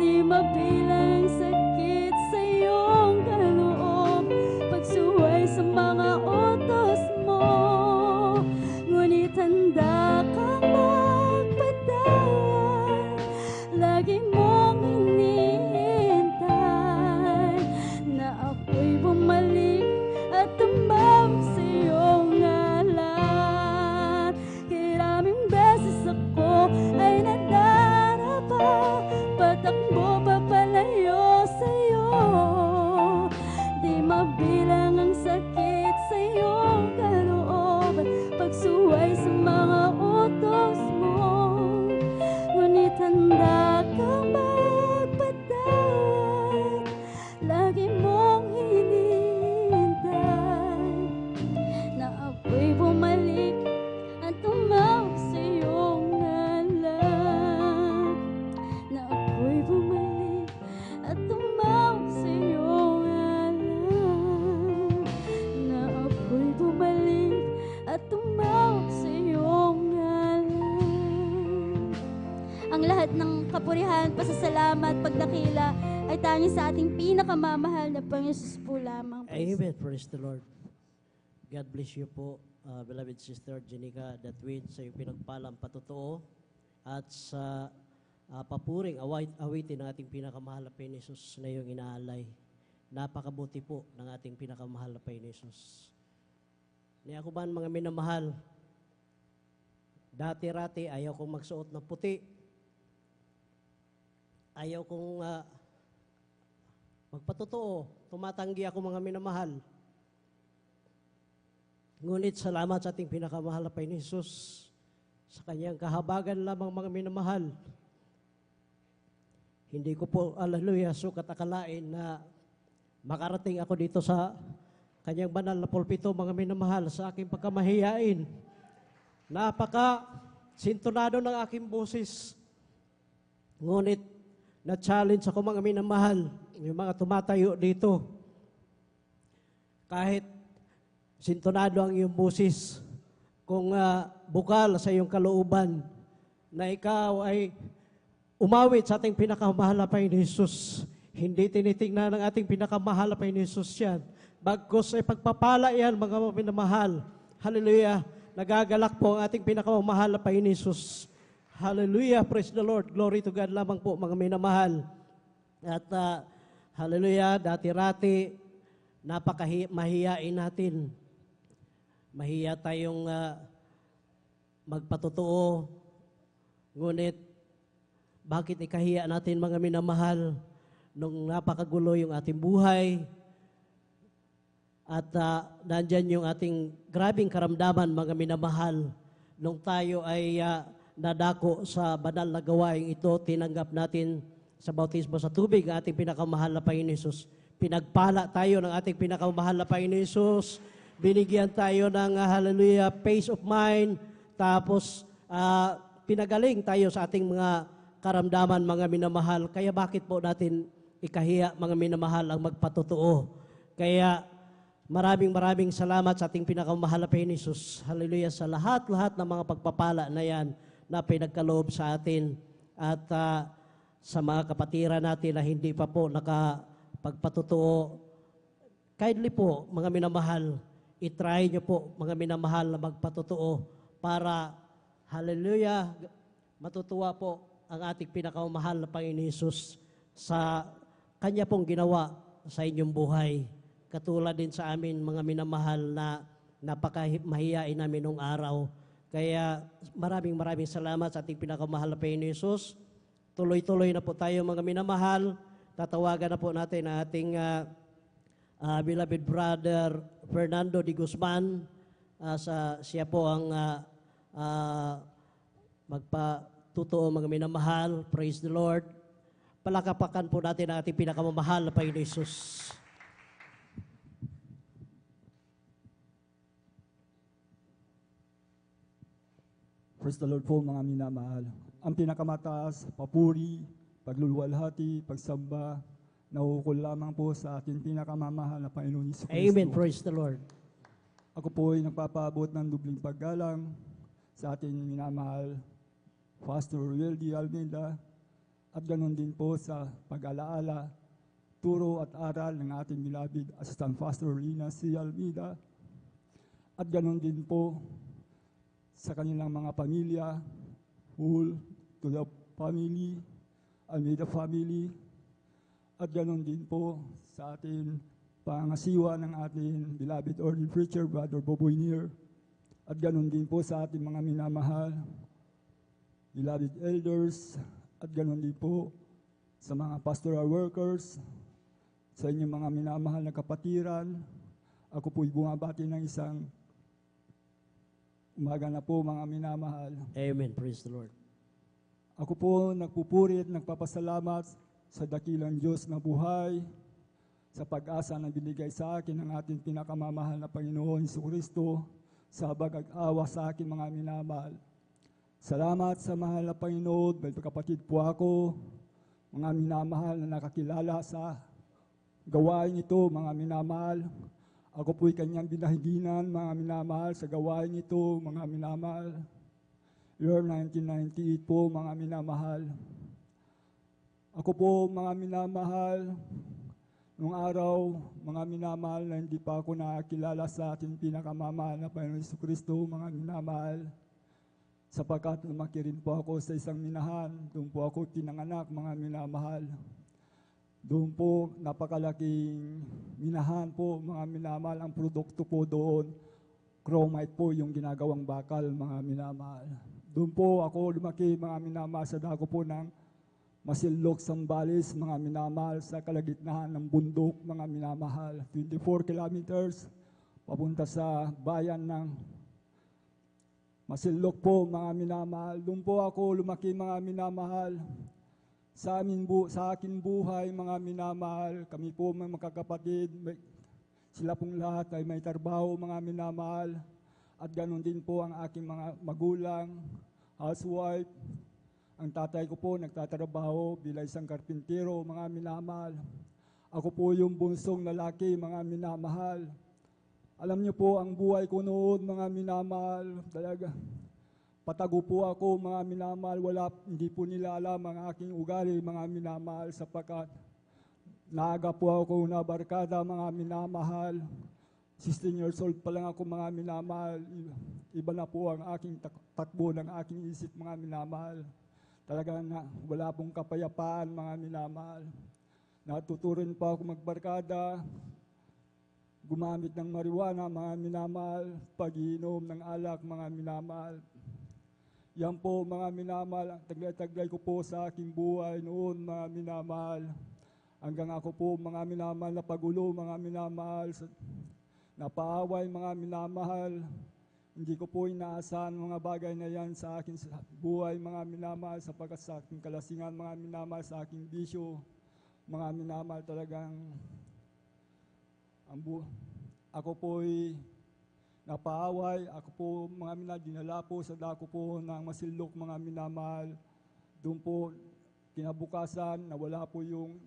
Di mabilang sakit sa iyong kaloob, pagsuway sa mga utos mo. Ngunit handa kang magpatawad, lagi mong hinihintay na ako'y bumalik at tumawag sa iyong ngalan. Maraming beses ako ay nadarapa, patakbo papalayo sa iyo. Di mabilang ang sakit sa iyong kaloob, pagsuway sa mga utos mo. Ngunit handa kang magpatawad, lagi mong hinihintay na ako'y bumalik at tumawag sa iyong ngalan. Na ako'y bumalik at tumawag sa iyong ngalan. Na ako'y bumalik at tumawag sa iyong ngalan. Ang lahat ng kapurihan, pasasalamat, pagdakila ay tanging sa ating pinakamamahal na Panginoon Jesus po lamang. Amen. Praise the Lord. God bless you po, beloved Sister Jenica Datwin, sa iyong pinagpalang patotoo at sa papuring awitin ng ating pinakamahal na Panginoon Jesus na iyong inaalay. Napakabuti po ng ating pinakamahal na Panginoon Jesus. Ni ako man mga minamahal, dati-rati ayaw kong magsuot ng puti. Ayaw kong magpatotoo. Tumatanggi ako mga minamahal. Ngunit salamat sa ating pinakamahal na Panginoon Jesus sa kanyang kahabagan lamang mga minamahal. Hindi ko po, hallelujah, sukat akalain na makarating ako dito sa kanyang banal na pulpito, mga minamahal, sa aking pagkamahiyain. Napaka-sintonado ng aking boses. Ngunit na-challenge ako mga minamahal, yung mga tumatayo dito. Kahit sintonado ang iyong boses, kung bukal sa iyong kalooban, na ikaw ay umawit sa ating pinakamahal na Panginoon Jesus. Hindi tinitingnan ng ating pinakamahal na Panginoon Jesus yan. Bagkus ay pagpapala yan, mga minamahal. Hallelujah. Nagagalak po ang ating pinakamahal na Panginoon Jesus. Hallelujah. Praise the Lord. Glory to God lamang po, mga minamahal. At hallelujah, dati-rati, napakamahiyain natin. Mahiya tayong magpatotoo. Ngunit, bakit ikahiya natin, mga minamahal, nung napakagulo yung ating buhay, at nandyan yung ating grabing karamdaman, mga minamahal, nung tayo ay nadako sa banal na gawain ito, tinanggap natin sa bautismo sa tubig ang ating pinakamahal na Panginoon Jesus. Pinagpala tayo ng ating pinakamahal na Panginoon Jesus. Binigyan tayo ng hallelujah, peace of mind. Tapos pinagaling tayo sa ating mga karamdaman, mga minamahal. Kaya bakit po natin ikahiya, mga minamahal, ang magpatotoo? Kaya maraming salamat sa ating pinakamahal na Panginoon Jesus. Hallelujah, sa lahat-lahat ng mga pagpapala na yan na pinagkaloob sa atin. At sa mga kapatiran natin na hindi pa po nakapagpatotoo, kindly po, mga minamahal, itry nyo po, mga minamahal, na magpatotoo para, hallelujah, matutuwa po ang ating pinakamahal na Panginoon Jesus sa Kanya pong ginawa sa inyong buhay. Katulad din sa amin, mga minamahal, na napakamahiyain namin nung araw. Kaya maraming salamat sa ating pinakamahal na Panginoon Jesus. Tuloy-tuloy na po tayo, mga minamahal. Tatawagan na po natin ang ating beloved brother Fernando de Guzman, siya po ang magpatutuo mga minamahal. Praise the Lord. Palakapakan po natin ang ating pinakamamahal na Panginoon Hesus. Praise the Lord po mga minamahal. Ang pinakamataas, papuri, pagluluwalhati, pagsamba, nauukol lamang po sa ating pinakamamahal na Panginoon Hesus Kristo. Amen. Praise the Lord. Ako po ay nagpapaabot ng dubling paggalang sa ating minamahal Pastor Wildy Almeida at ganoon din po sa pag-alaala, turo at aral ng ating beloved Assistant Pastor Lina C. Almeida at ganoon din po sa kanilang mga pamilya, whole to the family, Almeida family, at ganoon din po sa ating pangasiwa ng ating beloved ordained preacher, Brother Boboy Nier, at ganoon din po sa ating mga minamahal, beloved elders, at ganoon din po sa mga pastoral workers, sa inyong mga minamahal na kapatiran. Ako po'y bumabati ng isang umaga na po mga minamahal. Amen. Praise the Lord. Ako po nagpupuri at nagpapasalamat sa dakilang Diyos na buhay, sa pag-asa na binigay sa akin ng ating pinakamamahal na Panginoon Jesucristo, sa habag-awa sa akin mga minamahal. Salamat sa mahal na Panginoon, may kapatid po ako, mga minamahal na nakakilala sa gawain ito, mga minamahal. Ako po'y kanyang binahiginan, mga minamahal, sa gawain ito, mga minamahal. Year 1998 po, mga minamahal. Ako po, mga minamahal, nung araw, mga minamahal na hindi pa ako nakakilala sa ating pinakamamahal na Panginoon Jesucristo, mga minamahal, sapagkat lumaki rin po ako sa isang minahan, doon po ako tinanganak, mga minamahal. Doon po, napakalaking minahan po, mga minamahal. Ang produkto po doon, chromite po yung ginagawang bakal, mga minamahal. Doon po ako lumaki, mga minamahal, sa dako po ng Masilok, Sambales, mga minamahal, sa kalagitnaan ng bundok, mga minamahal. 24 kilometers, papunta sa bayan ng Masilok po, mga minamahal. Doon po ako lumaki, mga minamahal. Sa akin buhay, mga minamahal, kami po mga magkakapatid, sila pong lahat ay may trabaho, mga minamahal, at ganoon din po ang aking mga magulang, housewife. Ang tatay ko po nagtatrabaho bilang isang karpintero, mga minamahal. Ako po yung bunsong lalaki, mga minamahal. Alam niyo po, ang buhay ko noon, mga minamahal, talaga, patago po ako, mga minamahal, hindi po nila alam ang aking ugali, mga minamahal, sapagkat naaga po ako na barkada, mga minamahal. 16 years old pa lang ako, mga minamahal. Iba na po ang aking takbo ng aking isip, mga minamahal. Talaga na wala pong kapayapaan, mga minamahal. Natuturin pa ako magbarkada, gumamit ng marijuana, mga minamahal, pag-iinom ng alak, mga minamahal. Yan po, mga minamahal, ang taglay-taglay ko po sa aking buhay noon, mga minamahal. Hanggang ako po, mga minamahal, na pagulo, mga minamahal, napaaway, mga minamahal. Hindi ko po inaasahan mga bagay na yan sa aking buhay, mga minamahal, sapagkat sa aking kalasingan, mga minamahal, sa aking bisyo, mga minamahal, talagang ako po'y napaaway. Ako po, mga minamahal, dinala po sa dako po ng Masilok, mga minamahal. Doon po, kinabukasan, nawala po yung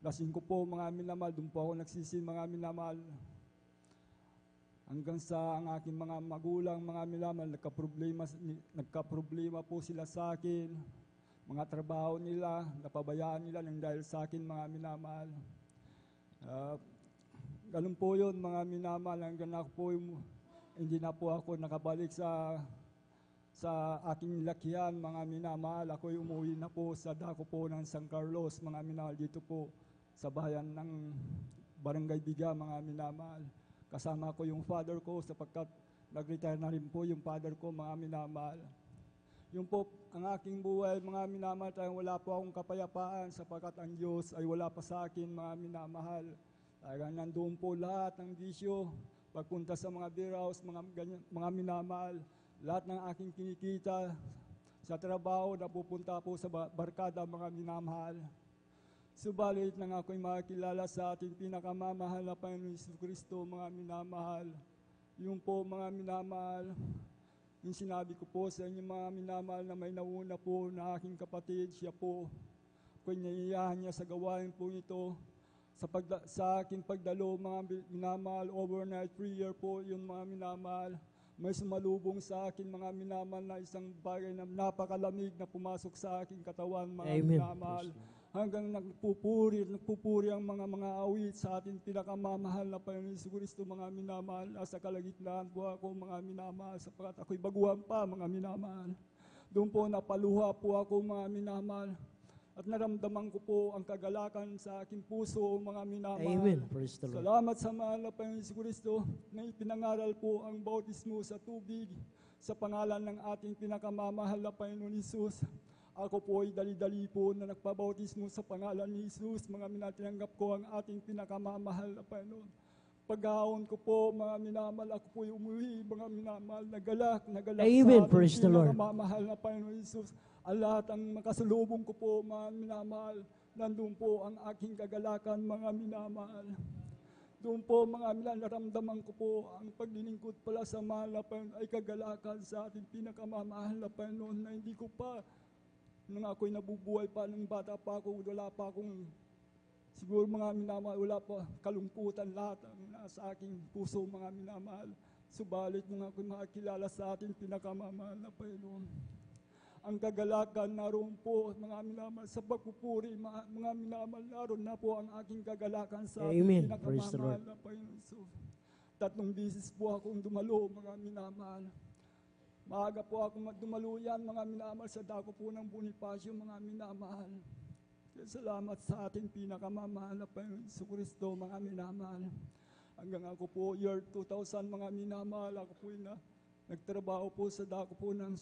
lasing ko po, mga minamahal. Doon po ako nagsisin, mga minamahal. Hanggang sa ang aking mga magulang, mga minamahal, nagka-problema po sila sa akin. Mga trabaho nila, napabayaan nila nang dahil sa akin, mga minamahal. Ganun po yun, mga minamahal, hanggang ako po hindi na po ako nakabalik sa aking lakihan, mga minamahal. Ako'y umuwi na po sa dako po ng San Carlos, mga minamahal, dito po sa bayan ng Barangay Biga, mga minamahal. Kasama ko yung father ko sapagkat nag-retire na rin po yung father ko, mga minamahal. Yung po, ang aking buhay, mga minamahal, wala po akong kapayapaan sapagkat ang Diyos ay wala pa sa akin, mga minamahal. Talagang nandoon po lahat ng bisyo, pagpunta sa mga beer house, mga minamahal, lahat ng aking kinikita sa trabaho na pupunta po sa barkada mga minamahal. Subalit nang ako'y makilala sa ating pinakamamahal na Panginoon Jesucristo, mga minamahal, yung po mga minamahal, yung sinabi ko po sa inyo mga minamahal na may nauna po na aking kapatid, siya po, ako'y naiyahan niya sa gawain po ito, sa aking pagdalo mga minamahal, overnight prayer po yung mga minamahal. May sumalubong sa akin mga minamahal na isang bagay na napakalamig na pumasok sa aking katawan mga minamahal. Hanggang nagpupuri ang mga awit sa ating pinakamamahal na Panginoon Jesucristo mga minamahal. Nasa kalagitnaan po ako mga minamahal sapagkat ako'y baguhan pa mga minamahal. Doon po napaluha po ako mga minamahal. At naramdaman ko po ang kagalakan sa aking puso, mga minamahal. Amen. Praise the Lord. Salamat sa mahal na Panginoon Jesucristo na ipinangaral po ang bautismo sa tubig sa pangalan ng ating pinakamamahal na Panginoon Jesus. Ako po ay dali-dali po na nagpabautismo sa pangalan ni Jesus. Mga minatinanggap ko ang ating pinakamamahal na Panginoon. Paghaon ko po, mga minamahal, ako po ay umuwi, mga minamahal, nagalak Amen. sa Praise the ating Lord. pinakamamahal na Panginoon Jesus. Ang lahat ang makasalubong ko po, mga minamahal, nandun po ang aking kagalakan, mga minamahal. Doon po, mga minamahal, naramdaman ko po ang paglilingkod pala sa mahal na Panginoon ay kagalakan sa ating pinakamamahal na Panginoon na hindi ko pa, nung ako'y nabubuhay pa, nung bata pa ako, wala pa akong, siguro mga minamahal, wala pa kalungkutan lahat ang nasa aking puso, mga minamahal. Subalit nung ako'y makakilala sa ating pinakamamahal na Panginoon, ang kagalakan naroon po, mga minamahal, sa pagpupuri, mga minamahal, naroon na po ang aking kagalakan sa ating pinakamamahal na Panginoon. So, 3 beses po akong dumalo, mga minamahal. Maaga po akong dumalo yan, mga minamahal, sa dako po ng Bonifacio, mga minamahal. Kaya salamat sa ating pinakamamahal na Panginoon Jesucristo, mga minamahal. Hanggang ako po, year 2000, mga minamahal, ako po nagtrabaho po sa dako po ng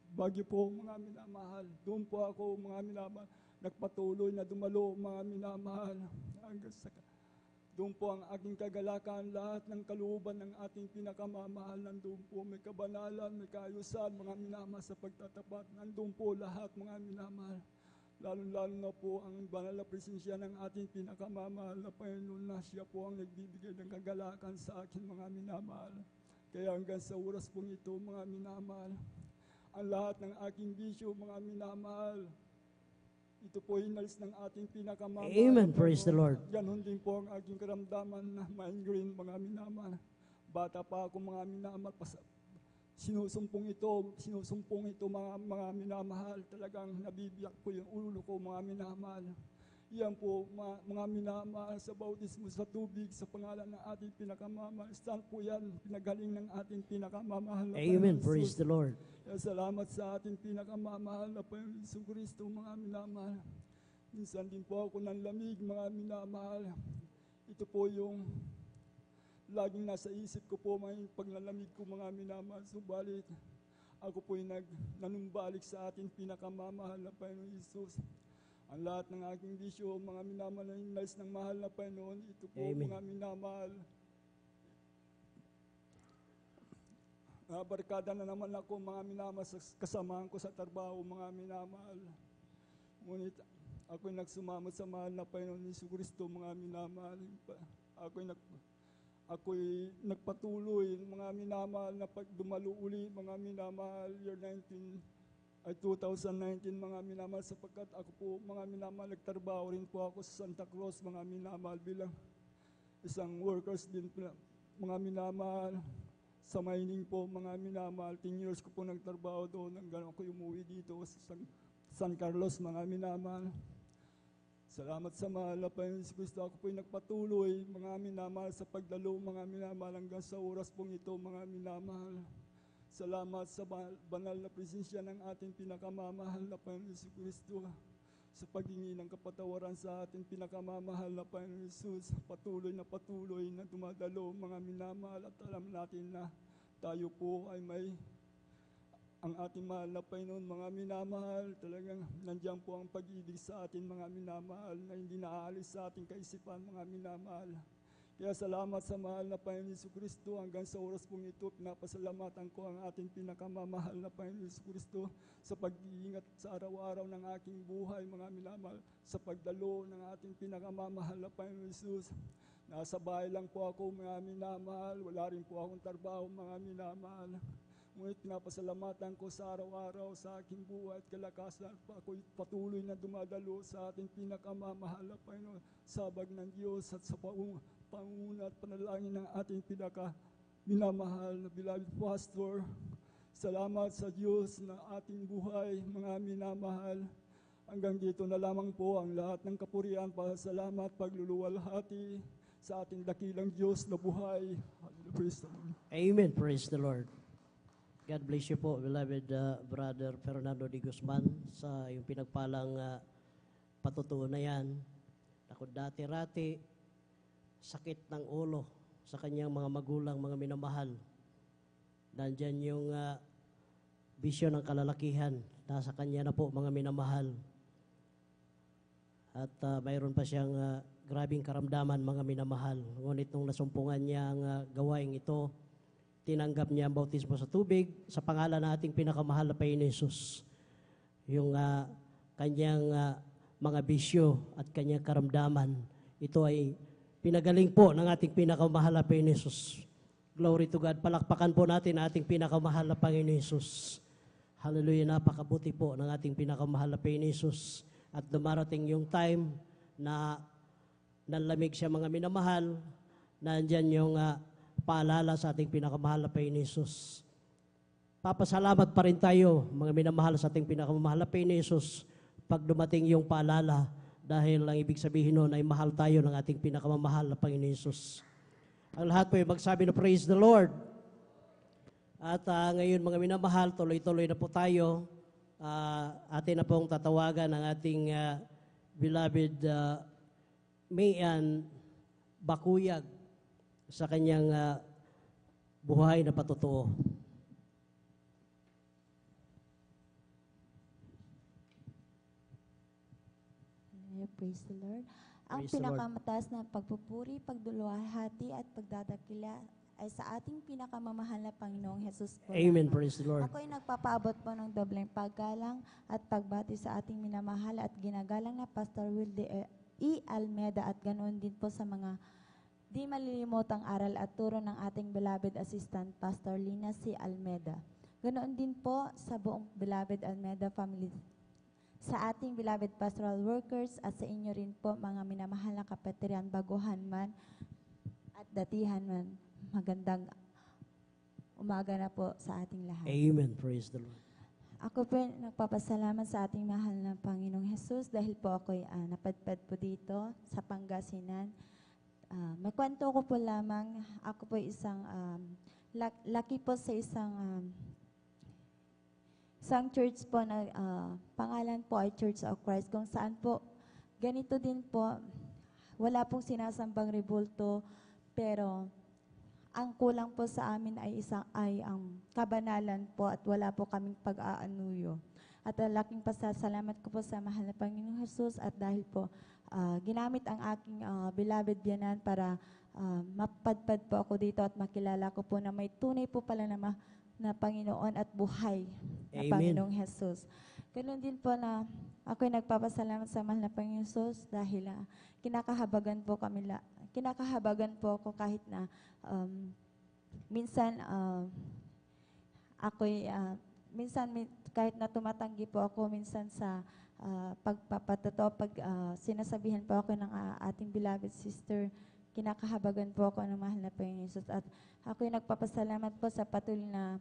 Baguio po, mga minamahal. Doon po ako, mga minamahal, nagpatuloy na dumalo, mga minamahal. Doon po ang aking kagalakan, lahat ng kalooban ng ating pinakamamahal. Nandun po may kabanalan, may kaayusan, mga minamahal sa pagtatapat. Nandun po lahat, mga minamahal. Lalo-lalo na po ang banal na presensya ng ating pinakamamahal na Panginoon na siya po ang nagbibigay ng kagalakan sa akin, mga minamahal. Kaya hanggang sa oras pong ito, mga minamahal, ang lahat ng aking bisyo, mga minamahal, ito po hinalis ng ating pinakamamahal. Amen. Praise the Lord. Ganon din po ang aking karamdaman na migraine, mga minamahal. Bata pa ako, mga minamahal, sinusumpong ito, mga minamahal. Talagang nabibiyak po yung ulo ko, mga minamahal. Yan po, mga minamahal, sa bautismo sa tubig, sa pangalan ng ating pinakamamahal. Stand po yan, pinagaling ng ating pinakamamahal. Amen. Praise the Lord. Salamat sa ating pinakamamahal na Panginoon Jesucristo, mga minamahal. Minsan din po ako ng lamig, mga minamahal. Ito po yung laging nasa isip ko po, may paglalamig ko, mga minamahal. Subalit, ako po yung nanumbalik sa ating pinakamamahal na Panginoon Jesus. Ang lahat ng aking bisyo, mga minamahal, na nais ng mahal na Panginoon, ito po, Amen. mga minamahal. Barkada na naman ako, mga minamahal, kasamahan ko sa trabaho, mga minamahal. Ngunit ako'y nagsumamot sa mahal na Panginoon ni Jesucristo, mga minamahal. Ako'y nagpatuloy, mga minamahal, na pagdumalo uli, mga minamahal, year 2019, mga minamahal, sapagkat ako po, mga minamahal, nagtrabaho rin po ako sa Santa Cruz, mga minamahal, bilang isang workers din, mga minamahal, sa mining po, mga minamahal. 10 years ko po nagtrabaho doon, hanggang ako umuwi dito sa San Carlos, mga minamahal. Salamat sa mahal na Panginoon Jesucristo, ako po'y nagpatuloy, mga minamahal, sa pagdalo, mga minamahal, hanggang sa oras pong ito, mga minamahal. Salamat sa banal na presensya ng ating pinakamamahal na Panginoon Jesucristo, sa paghingi ng kapatawaran sa ating pinakamamahal na Panginoon Jesus. Patuloy na dumadalo, mga minamahal, at alam natin na tayo po ay may ang ating mahal na Panginoon, mga minamahal, talagang nandiyan po ang pag-ibig sa atin, mga minamahal, na hindi naaalis sa ating kaisipan, mga minamahal. Kaya salamat sa mahal na Panginoon Jesucristo. Hanggang sa oras pong ito, pinapasalamatan ko ang ating pinakamamahal na Panginoon Jesucristo sa pag-iingat sa araw-araw ng aking buhay, mga minamahal, sa pagdalo ng ating pinakamamahal na Panginoon Jesus. Nasa bahay lang po ako, mga minamahal. Wala rin po akong trabaho, mga minamahal. Ngunit pinapasalamatan ko sa araw-araw sa aking buhay at kalakasan at ako'y patuloy na dumadalo sa ating pinakamamahal na Panginoon, sabag ng Diyos at sa panguna at panalangin ng ating minamahal na beloved pastor. Salamat sa Diyos na ating buhay, mga minamahal. Hanggang dito na lamang po ang lahat ng kapurihan, pasalamat, pagluluwalhati sa ating dakilang Diyos na buhay. Praise the Lord. Amen. Praise the Lord. God bless you po, beloved Brother Fernando de Guzman, sa yung pinagpalang patutuo na yan. Ako dati-rati, sakit ng ulo sa kanyang mga magulang, mga minamahal. Nandyan yung bisyo ng kalalakihan. Nasa kanya na po, mga minamahal. At mayroon pa siyang grabing karamdaman, mga minamahal. Ngunit nung nasumpungan niya ang gawain ito, tinanggap niya ang bautismo sa tubig sa pangalan ng ating pinakamahal na Panginoon Jesus. Yung kanyang mga bisyo at kanyang karamdaman, ito ay pinagaling po ng ating pinakamahal na Panginoon Jesus. Glory to God. Palakpakan po natin ang ating pinakamahal na Panginoon Jesus. Hallelujah. Napakabuti po ng ating pinakamahal na Panginoon Jesus. At dumarating yung time na nanlamig siya, mga minamahal, nandyan yung paalala sa ating pinakamahal na Panginoon Jesus. Papasalamat pa rin tayo, mga minamahal, sa ating pinakamahal na Panginoon Jesus pag dumating yung paalala, dahil ang ibig sabihin nun ay mahal tayo ng ating pinakamamahal na Panginoon Jesus. Ang lahat po ay magsabi na praise the Lord. At ngayon, mga minamahal, tuloy-tuloy na po tayo. Atin na pong tatawagan ang ating beloved Mayan Bakuyag sa kanyang buhay na patutuo. Praise the Lord. Ang Praise the Lord. pinakamataas na pagpupuri, pagduluhati at pagdadakila ay sa ating pinakamamahal na Panginoong Jesus po. Amen. lamang. Praise the Lord. Ako ay nagpapaabot po ng dobleng paggalang at pagbati sa ating minamahal at ginagalang na Pastor Wilde E. Almeda, at ganoon din po sa mga di malilimutang aral at turo ng ating beloved assistant, Pastor Lina C. Almeda. Ganoon din po sa buong beloved Almeda family, sa ating beloved pastoral workers, at sa inyo rin po, mga minamahal na kapatiran, baguhan man at datihan man. Magandang umaga na po sa ating lahat. Amen. Praise the Lord. Ako po nagpapasalamat sa ating mahal na Panginoong Jesus dahil po ako'y napadpad po dito sa Pangasinan. May kwento ko po lamang. Ako po isang laki po sa isang church po na pangalan po ay Church of Christ, kung saan po ganito din po, wala pong sinasambang rebulto, pero ang kulang po sa amin ay ang kabanalan po, at wala po kaming pag-aanuyo. At laking pasasalamat ko po sa mahal na Panginoong Jesus, at dahil po ginamit ang aking beloved biyanan para mapadpad po ako dito at makilala ko po na may tunay po pala na Panginoon at buhay na Amen. Panginoong Jesus. Ganun din po na ako'y nagpapasalamat sa mahal na Panginoong Jesus dahil kinakahabagan po ako kahit na minsan kahit na tumatanggi po ako minsan sa pagpapatotoo, pag sinasabihan po ako ng ating beloved sister, kinakahabagan po ako ng mahal na Panginoon Jesus. At ako'y nagpapasalamat po sa patuloy na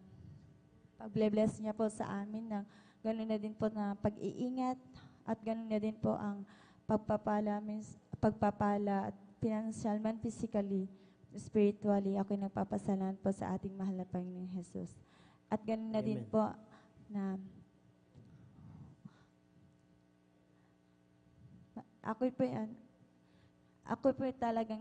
pag-bless niya po sa amin, na gano'n na din po na pag-iingat, at gano'n na din po ang pagpapala at financial man, physically, spiritually. Ako'y nagpapasalamat po sa ating mahal na Panginoong Jesus. At gano'n na din Amen. po na ako po talagang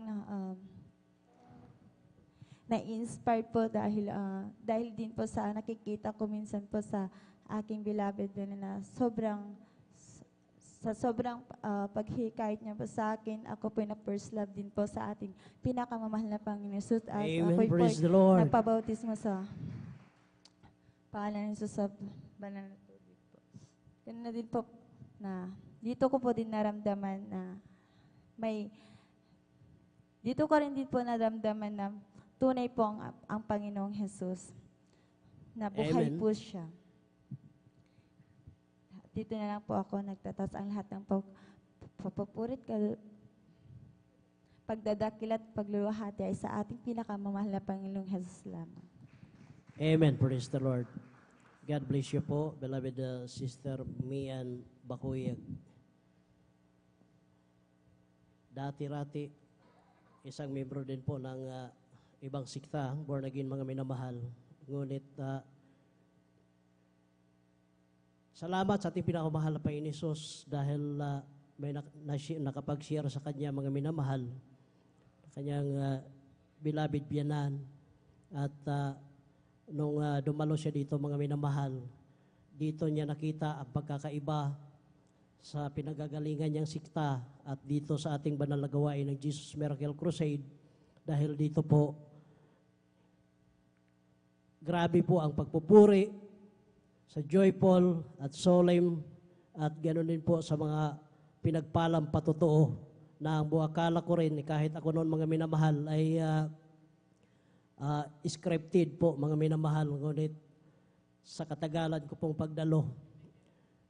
na-inspired po dahil din po sa nakikita ko minsan po sa aking beloved na sobrang paghikayat niya po sa akin, ako po na first love din po sa ating pinakamamahal na Panginoon Jesus. At Amen. ako po Praise the Lord. nagpabautismo sa pangalan ng Jesus sa banal na tubig po. Ganun na din po na dito ko po din naramdaman na dito ko rin din po naramdaman na tunay po ang Panginoong Jesus. Na buhay Amen. po siya. Dito na lang po ako nagtatas ang lahat ng papapurit, pagdadakil at pagluluhati ay sa ating pinakamamahal na Panginoong Jesus lamang. Amen. Praise the Lord. God bless you po, beloved Sister Mian Bakuyag. Dati-rati, isang membro din po ng ibang sikta, born again mga minamahal. Ngunit, salamat sa ating pinakamahal na Panginoon Jesus dahil may nakapag-share sa kanya mga minamahal, kanyang beloved biyanan. At nung dumalo siya dito mga minamahal, dito niya nakita ang pagkakaiba sa pinagagalingan niyang sikta at dito sa ating banal na gawain ng Jesus Miracle Crusade. Dahil dito po, grabe po ang pagpupuri sa joyful at solemn at ganoon din po sa mga pinagpalang patotoo na ang buwakala ko rin, kahit ako noon mga minamahal ay scripted po mga minamahal. Ngunit sa katagalan ko pong pagdalo,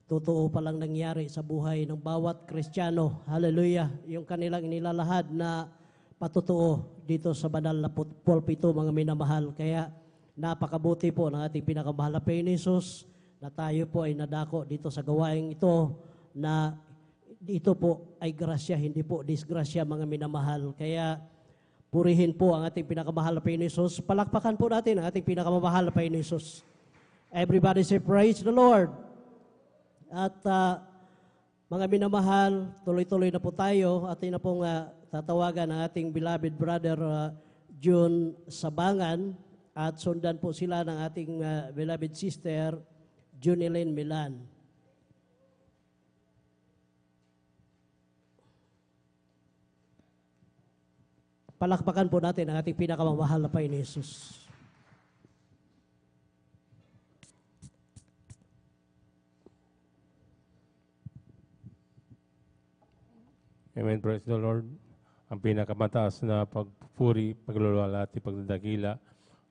totoo palang nangyari sa buhay ng bawat Kristiyano. Hallelujah. Yung kanilang inilalahad na patotoo dito sa banal na pulpito mga minamahal. Kaya napakabuti po ng ating pinakamahal na Panginoon Jesus na tayo po ay nadako dito sa gawaing ito na ito po ay grasya, hindi po disgrasya mga minamahal. Kaya purihin po ang ating pinakamahal na Panginoon Jesus. Palakpakan po natin ang ating pinakamamahal na Panginoon Jesus. Everybody say praise the Lord. At mga minamahal, tuloy-tuloy na po tayo. Atin na pong tatawagan ang ating beloved brother June Sabangan at sundan po sila ng ating beloved sister Junilyn Milan. Palakpakan po natin ang ating pinakamamahal na Panginoon Jesus. Amen. Praise the Lord. Ang pinakamataas na pagpupuri, pagluluwalhati, pagdadakila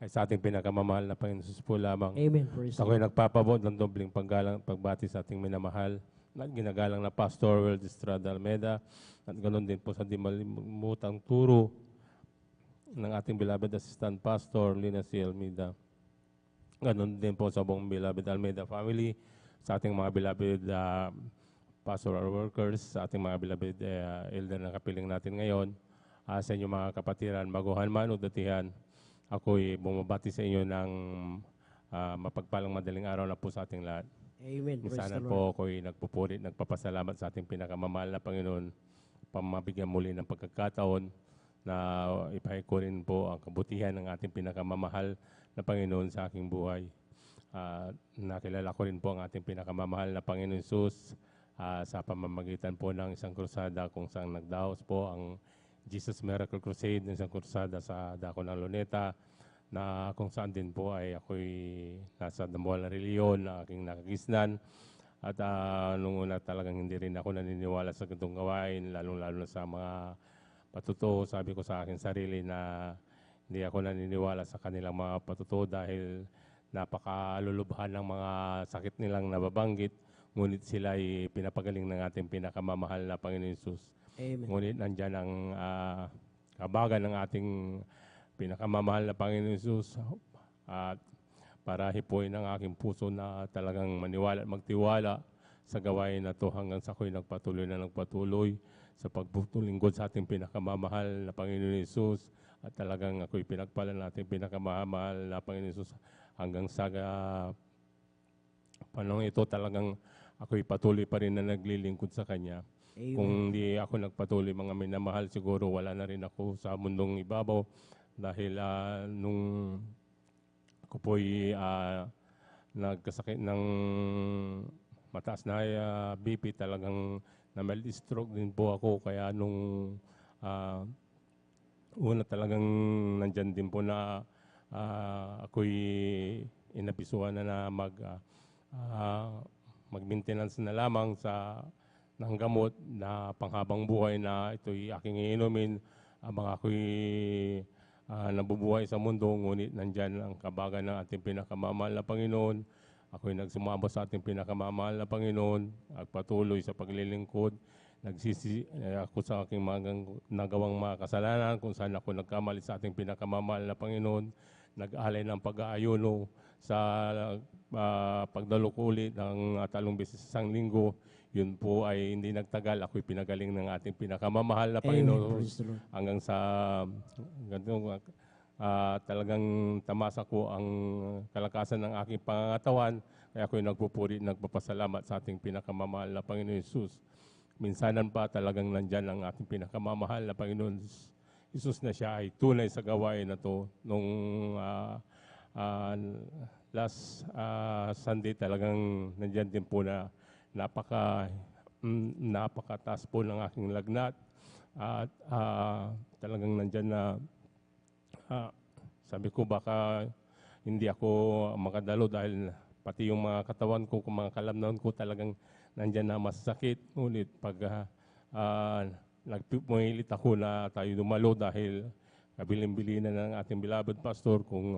ay sa ating pinakamamahal na Panginoon Jesus po lamang. Amen. Praise Ako'y nagpapabot ng dobling paggalang, pagbati sa ating minamahal at ginagalang na Pastor Will Estrada Almeida at ganoon din po sa di malimutang turo ng ating beloved assistant pastor Lina C. Almeida. Ganoon din po sa buong beloved Almeida family, sa ating mga beloved pastoral workers, sa ating mga beloved elder na kapiling natin ngayon, sa inyong mga kapatiran, baguhan man o datihan, ako'y bumabati sa inyo ng mapagpalang madaling araw na po sa ating lahat. Amen. Praise Minsanan the po Lord. ako'y nagpupuri, nagpapasalamat sa ating pinakamamahal na Panginoon, pamabigyan muli ng pagkakataon na ipahikurin po ang kabutihan ng ating pinakamamahal na Panginoon sa aking buhay. Nakilala ko rin po ang ating pinakamamahal na Panginoon Jesus sa pamamagitan po ng isang krusada kung saan nagdaos po ang Jesus Miracle Crusade, isang krusada sa Dako ng Luneta, na kung saan din po ay ako'y nasa Dambuhalang Reliyon na aking nakagisnan. At nung una talagang hindi rin ako naniniwala sa ganitong gawain, lalong-lalo na sa mga patutuo. Sabi ko sa aking sarili na hindi ako naniniwala sa kanilang mga patutuo dahil napakalulubhan ng mga sakit nilang nababanggit. Ngunit sila ay pinapagaling ng ating pinakamamahal na Panginoon Jesus. Amen. Ngunit nandyan ang kabagan ng ating pinakamamahal na Panginoon Jesus at para hipuin ang aking puso na talagang maniwala at magtiwala sa gawain na to hanggang sa ako'y nagpatuloy sa pagputulingkod sa ating pinakamamahal na Panginoon Jesus at talagang ako'y pinagpala natin pinakamamahal na Panginoon Jesus hanggang sa panahon ito talagang ako'y patuloy pa rin na naglilingkod sa Kanya. Amen. Kung hindi ako nagpatuloy mga minamahal, siguro wala na rin ako sa mundong ibabaw dahil nung ako po'y nagkasakit ng mataas na BP, talagang na-mild stroke din po ako. Kaya nung una talagang nandyan din po na ako'y inabisuhan na mag-maintenance na lamang ng gamot na panghabang buhay na ito'y aking iinumin habang ako'y nabubuhay sa mundo. Ngunit nandyan ang kabagan ng ating pinakamamahal na Panginoon. Ako'y nagsumamba sa ating pinakamamahal na Panginoon, nagpatuloy sa paglilingkod. Nagsisi ako sa aking nagawang mga kasalanan kung saan ako nagkamali sa ating pinakamamahal na Panginoon. Nag-alay ng pag-aayuno sa pagdalo ko ulit ng 3 beses sa isang linggo. Yun po ay hindi nagtagal. Ako'y pinagaling ng ating pinakamamahal na Panginoon. Hanggang sa talagang tamasa ko ang kalakasan ng aking pangangatawan. Kaya ako'y nagpupuri, nagpapasalamat sa ating pinakamamahal na Panginoon Jesus. Minsanan pa talagang nandyan ang ating pinakamamahal na Panginoon Jesus na siya ay tunay sa gawain na to. Nung last Sunday talagang nandyan din po na napakataas po ng aking lagnat. At talagang nandyan na sabi ko baka hindi ako makadalo dahil pati yung mga katawan ko, mga kalamnan ko talagang nandyan na masakit. Ngunit pag nagpumilit ako na tayo dumalo dahil kabilin-bilin na ng ating beloved pastor kung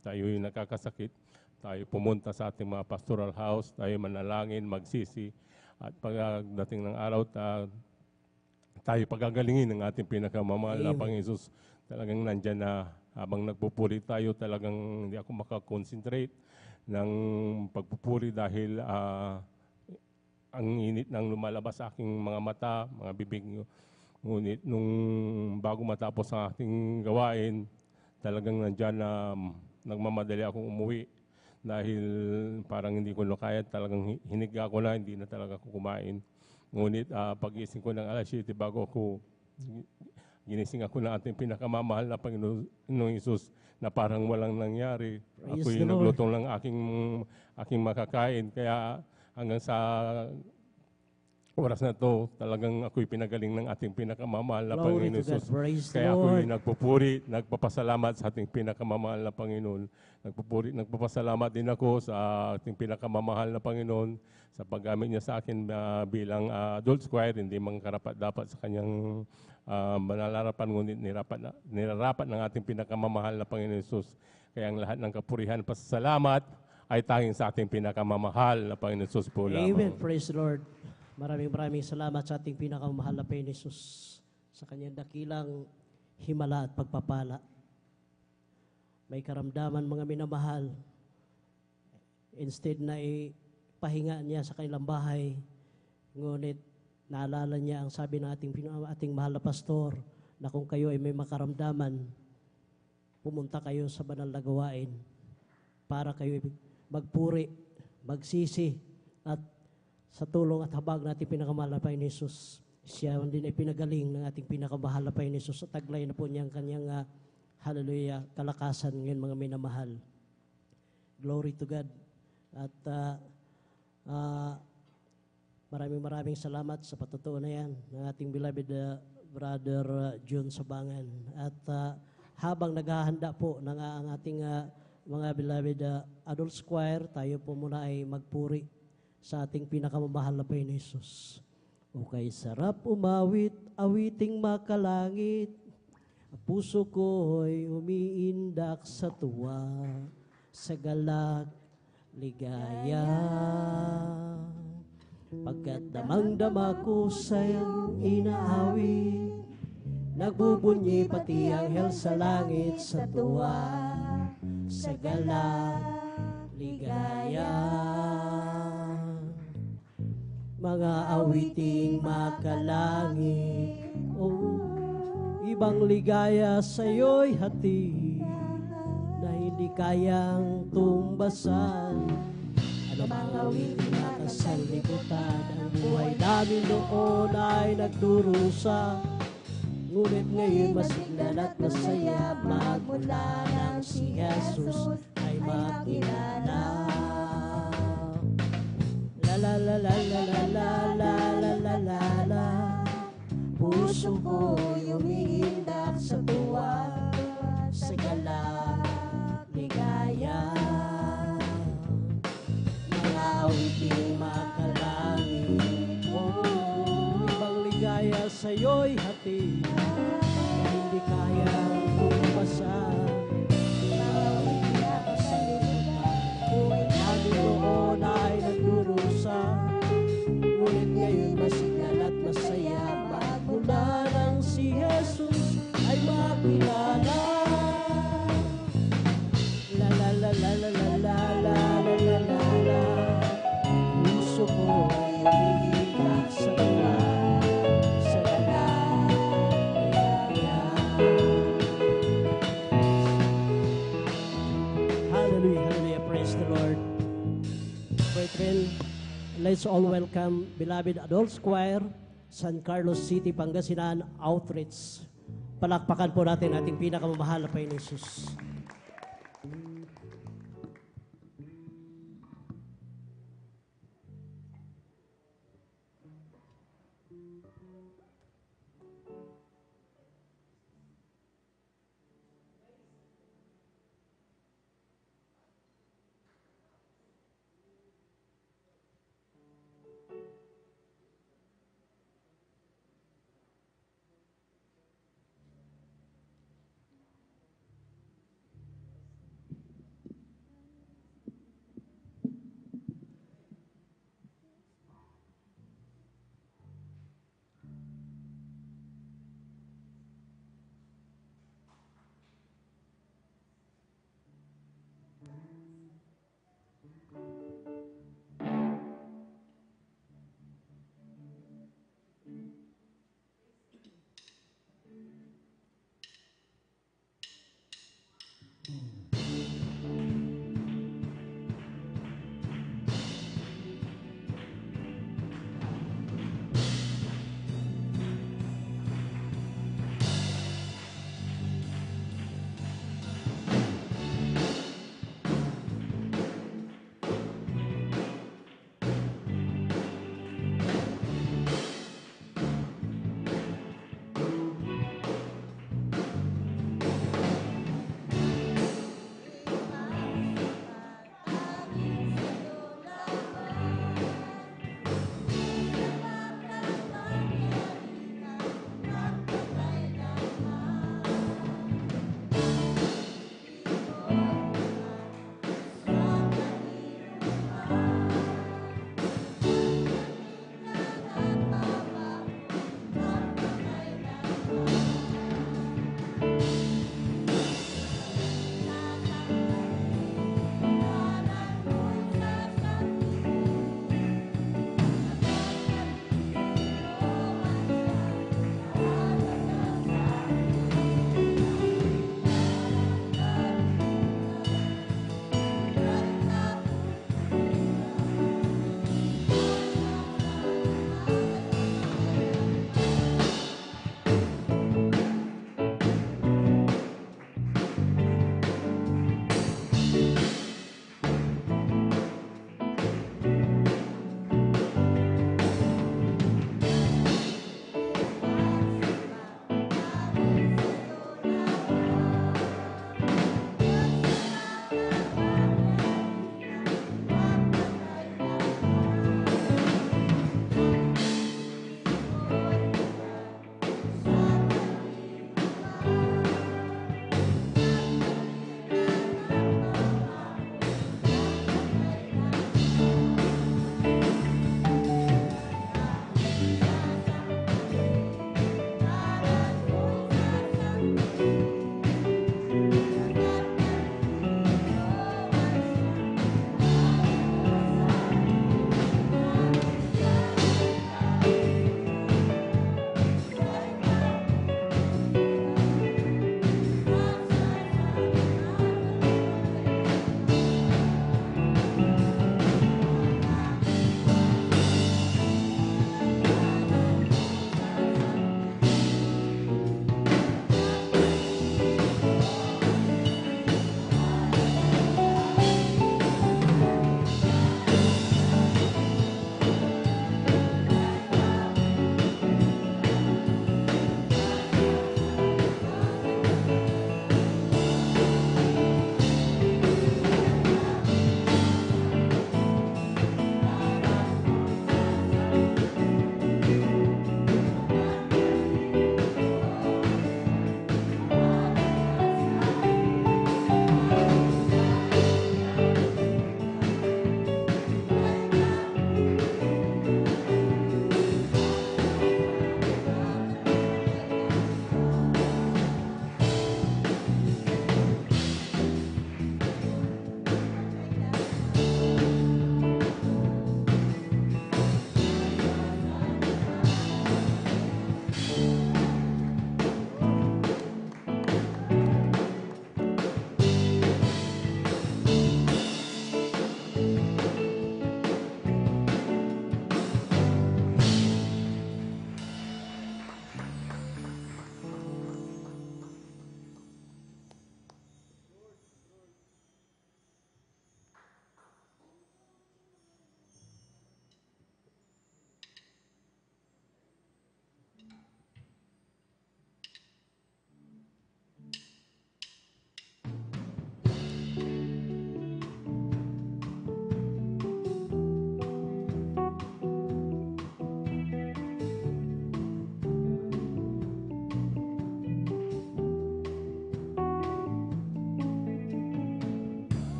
tayo yung nakakasakit, tayo pumunta sa ating mga pastoral house, tayo manalangin, magsisi, at pagdating ng araw, tayo pagagalingin ng ating pinakamamahal na Panginoon Jesus. Talagang nandyan na habang nagpupuri tayo, talagang hindi ako makakonsentrate ng pagpupuri dahil ang init ng lumalabas sa aking mga mata, mga bibig. Ngunit nung bago matapos ang ating gawain, talagang nandyan na nagmamadali akong umuwi dahil parang hindi ko na kaya, talagang hiniga ko na, hindi na talaga ako kumain. Ngunit pag-gising ko ng alas 7 bago ako ginising ako na ating pinakamamahal na Panginoong Isus na parang walang nangyari. Ako'y naglutong ng aking makakain. Kaya hanggang sa oras na to, talagang ako'y pinagaling ng ating pinakamamahal na Panginoon Isus. Kaya ako'y nagpupuri, nagpapasalamat sa ating pinakamamahal na Panginoon. Nagpapasalamat din ako sa ating pinakamamahal na Panginoon sa paggamit niya sa akin bilang adult choir. Hindi mang karapat-dapat sa kanyang manalarapan, ngunit nirarapat ng ating pinakamamahal na Panginoon Isus. Kaya ang lahat ng kapurihan, pasasalamat ay tanging sa ating pinakamamahal na Panginoon Isus po lamang. Amen. Praise the Lord. Maraming salamat sa ating pinakamamahal na Panginoon Isus sa kanyang dakilang himala at pagpapala. May karamdaman mga minamahal. Instead na ipahinga niya sa kanilang bahay, ngunit naalala niya ang sabi ng ating mahal na pastor na kung kayo ay may makaramdaman, pumunta kayo sa banal na gawain para kayo magpuri, magsisi, at sa tulong at habag natin pinakamahal na Panginoon Jesus, siya din ay pinagaling ng ating pinakamahal na Panginoon Jesus. At taglay na po niyang kanyang hallelujah, kalakasan ngayon mga minamahal. Glory to God. At maraming salamat sa patutuo na yan ng ating beloved Brother John Sabangan. At habang naghahanda po ng ang ating mga beloved adult choir, tayo po muna ay magpuri sa ating pinakamamahal na Panginoon Jesus. O kay sarap umawit, awiting makalangit, puso ko'y umiindak sa tuwa, sa galak, ligaya. Pagkat damang-dama ko sa iyong inaawit, nagbubunyi pati anghel sa langit sa tuwa, sa galak, ligaya. Mga awiting makalangit, ibang ligaya sa'yo'y hati, na hindi kayang tumbasan. Ano mga awiting makasanlibutan, ang buhay namin noon ay nagdurusa, Ngunit ngayon masiglan at masaya, magmula nang si Jesus ay makilala. La la la la la la la la la la la la. Puso ko'y umiindak sa tuwa, sa galak, ligaya. Mga awiting makalangit, oh, ibang ligaya sa'yo'y hati, na hindi kayang tumasan. Awiting nakasalimutan, buhay namin noon ay nagdurusa. Ngunit ngayon masiglan at masaya, magmula nang si Jesus ay makilala. La la la la la la la la la la la la. Puso ko ay umiiyak sa tuwa, sa galak, ligaya. Hallelujah, hallelujah, praise the Lord. Brethren, let's all welcome beloved Adults Choir, San Carlos City, Pangasinan Outreach. Palakpakan po natin ating pinakamamahal na Panginoon Jesus.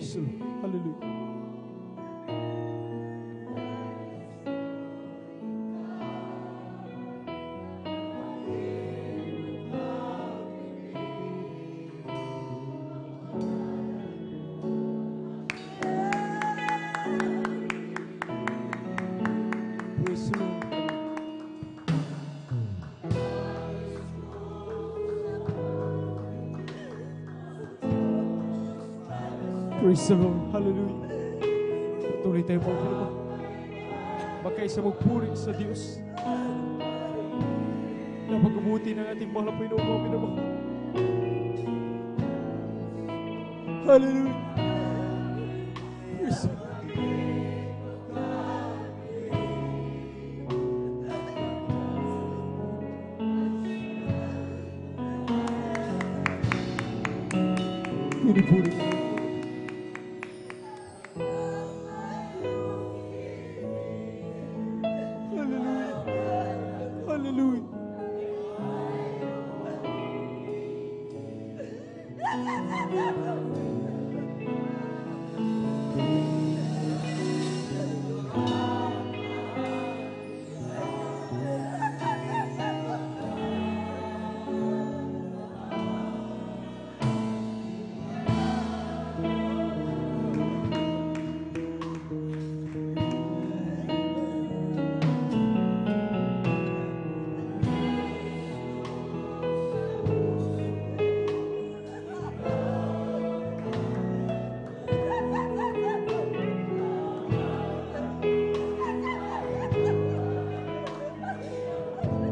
Praise the Lord. Hallelujah. Praise the Lord. Praise the Lord. Hallelujah. Patuloy tayo po. Magkaisa magpuri sa Diyos. Napag-abuti ng ating mahal na Panginoon mga minamahal. Hallelujah. Praise the Lord. Pinipuri tayo. Hallelujah.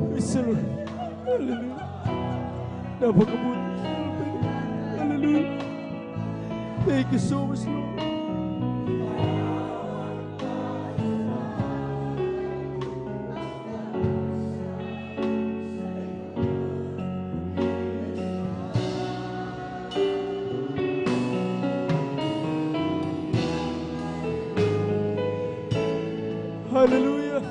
Praise the Lord. Hallelujah. Napakabuti. Hallelujah. Thank you so much, Lord. Hallelujah.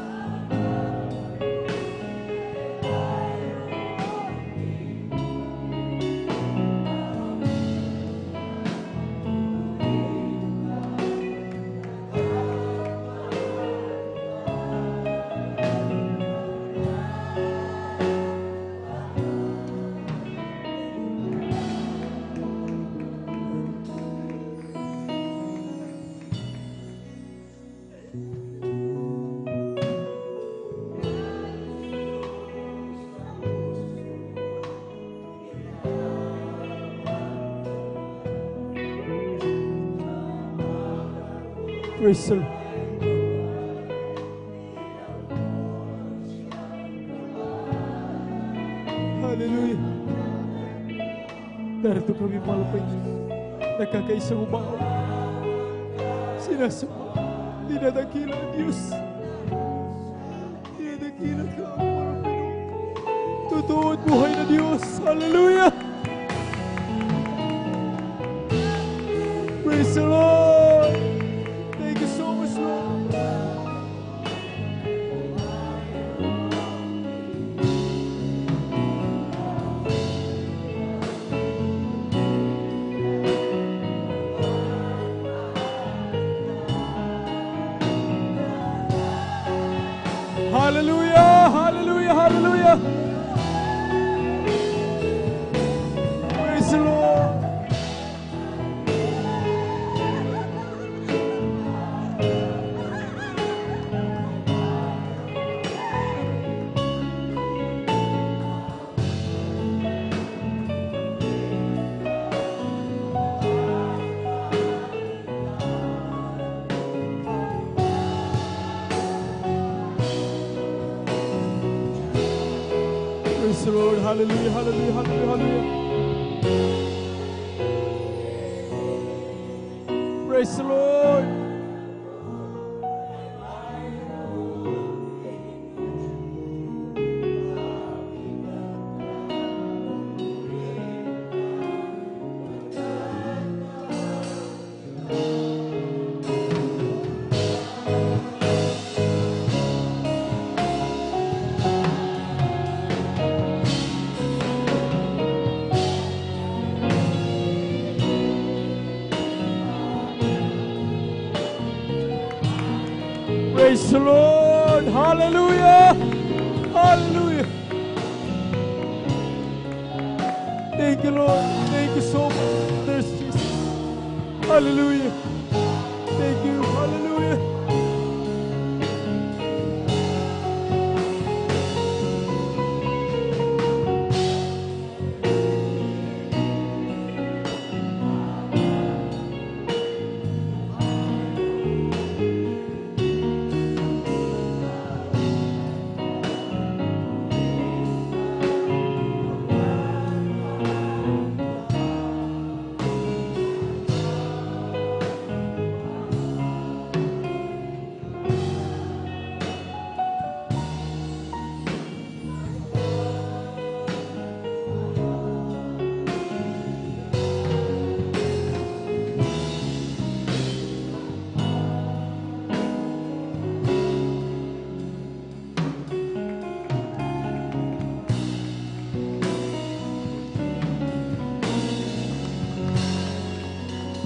Praise the Lord. Hallelujah. Narito kami malapay. Nagkakaisang umaw. Sinasama. Dinadakila ang Diyos. Dinadakila ka ang malapay. Totoo at buhay na Diyos. Hallelujah. Praise the Lord. Thank you so much, Lord. Hallelujah, hallelujah, hallelujah. Praise the Lord. Praise the Lord. Hallelujah, hallelujah, hallelujah, hallelujah. Praise the Lord. Praise the Lord. Hallelujah. Hallelujah. Thank you, Lord. Thank you so much. There's Jesus. Hallelujah. Thank you. Hallelujah.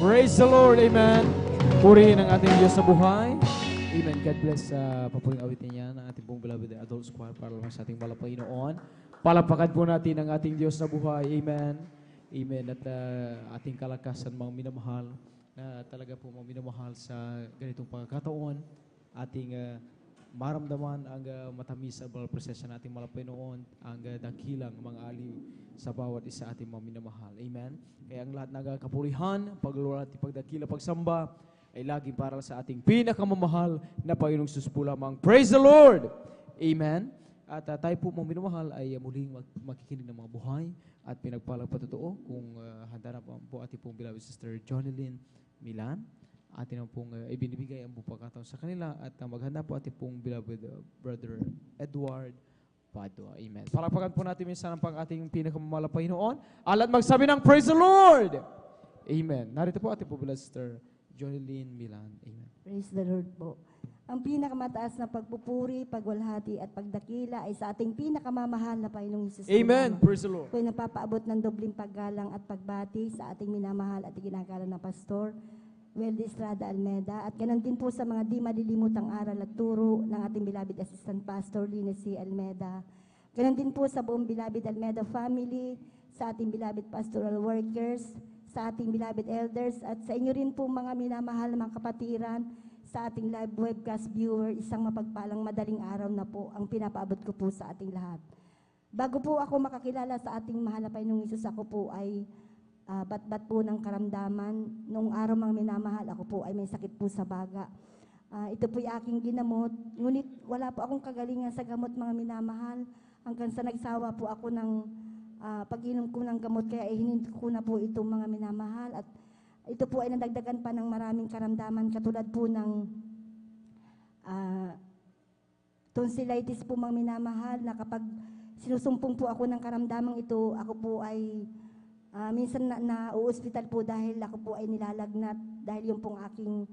Praise the Lord, amen. Purihin ang ating Diyos sa buhay. Amen. God bless sa papuling awitin niya ng ating pong beloved adult choir para lang sa ating Panginoon. Palapakan po natin ang ating Diyos sa buhay. Amen. Amen. At ating kalakasan mga minamahal na talaga po mga minamahal sa ganitong pagkakataon. Ating maramdaman ang matamis sa presensya ng ating Panginoon, ang dakilang mga aliw sa bawat isa ating mga minamahal. Amen. Kaya ang lahat ng kapurihan, pagluluwa at pagdakila, pagsamba, ay laging para sa ating pinakamamahal na Panginoong Sus po lamang. Praise the Lord! Amen. At tayo po mga minamahal ay muling makikinig ng mga buhay at pinagpalang patotoo kung handa na po ating pong beloved sister Jonilyn Milan. Atin ang pong ibinibigay ang buong pagkataon sa kanila at maghanda po ating pong beloved brother Edward Padua. Amen. Palakpakan po natin minsan ang ating pinakamamahal na Panginoon. Alat magsabi ng Praise the Lord! Amen. Narito po ating po beloved sister Jonilyn Milan. Amen. Praise the Lord po. Ang pinakamataas na pagpupuri, pagwalhati at pagdakila ay sa ating pinakamamahal na Panginoong Hesus. Amen. Praise the Lord. Ako'y napapaabot ng dobling paggalang at pagbati sa ating minamahal at ginagalang na pastor, Weldy Estrada Almeda, at ganon din po sa mga di malilimutang aral at turo ng ating beloved Assistant Pastor, Linus C. Almeda. Ganon din po sa buong beloved Almeda family, sa ating beloved pastoral workers, sa ating beloved elders, at sa inyo rin po mga minamahal na mga kapatiran, sa ating live webcast viewer, isang mapagpalang madaling araw na po ang pinapaabot ko po sa ating lahat. Bago po ako makakilala sa ating mahal na Panginoong Hesus, ako po ay bat-bat po ng karamdaman. Nung araw mga minamahal, ako po ay may sakit po sa baga. Ito po yung aking ginamot. Ngunit wala po akong kagalingan sa gamot mga minamahal. Hanggang sa nagsawa po ako ng pag-inom ko ng gamot, kaya hininto ko na po itong mga minamahal. At ito po ay nadagdagan pa ng maraming karamdaman katulad po ng tonsillitis po mga minamahal, na kapag sinusumpong po ako ng karamdamang ito, ako po ay minsan na-hospital po dahil ako po ay nilalagnat dahil yung pong aking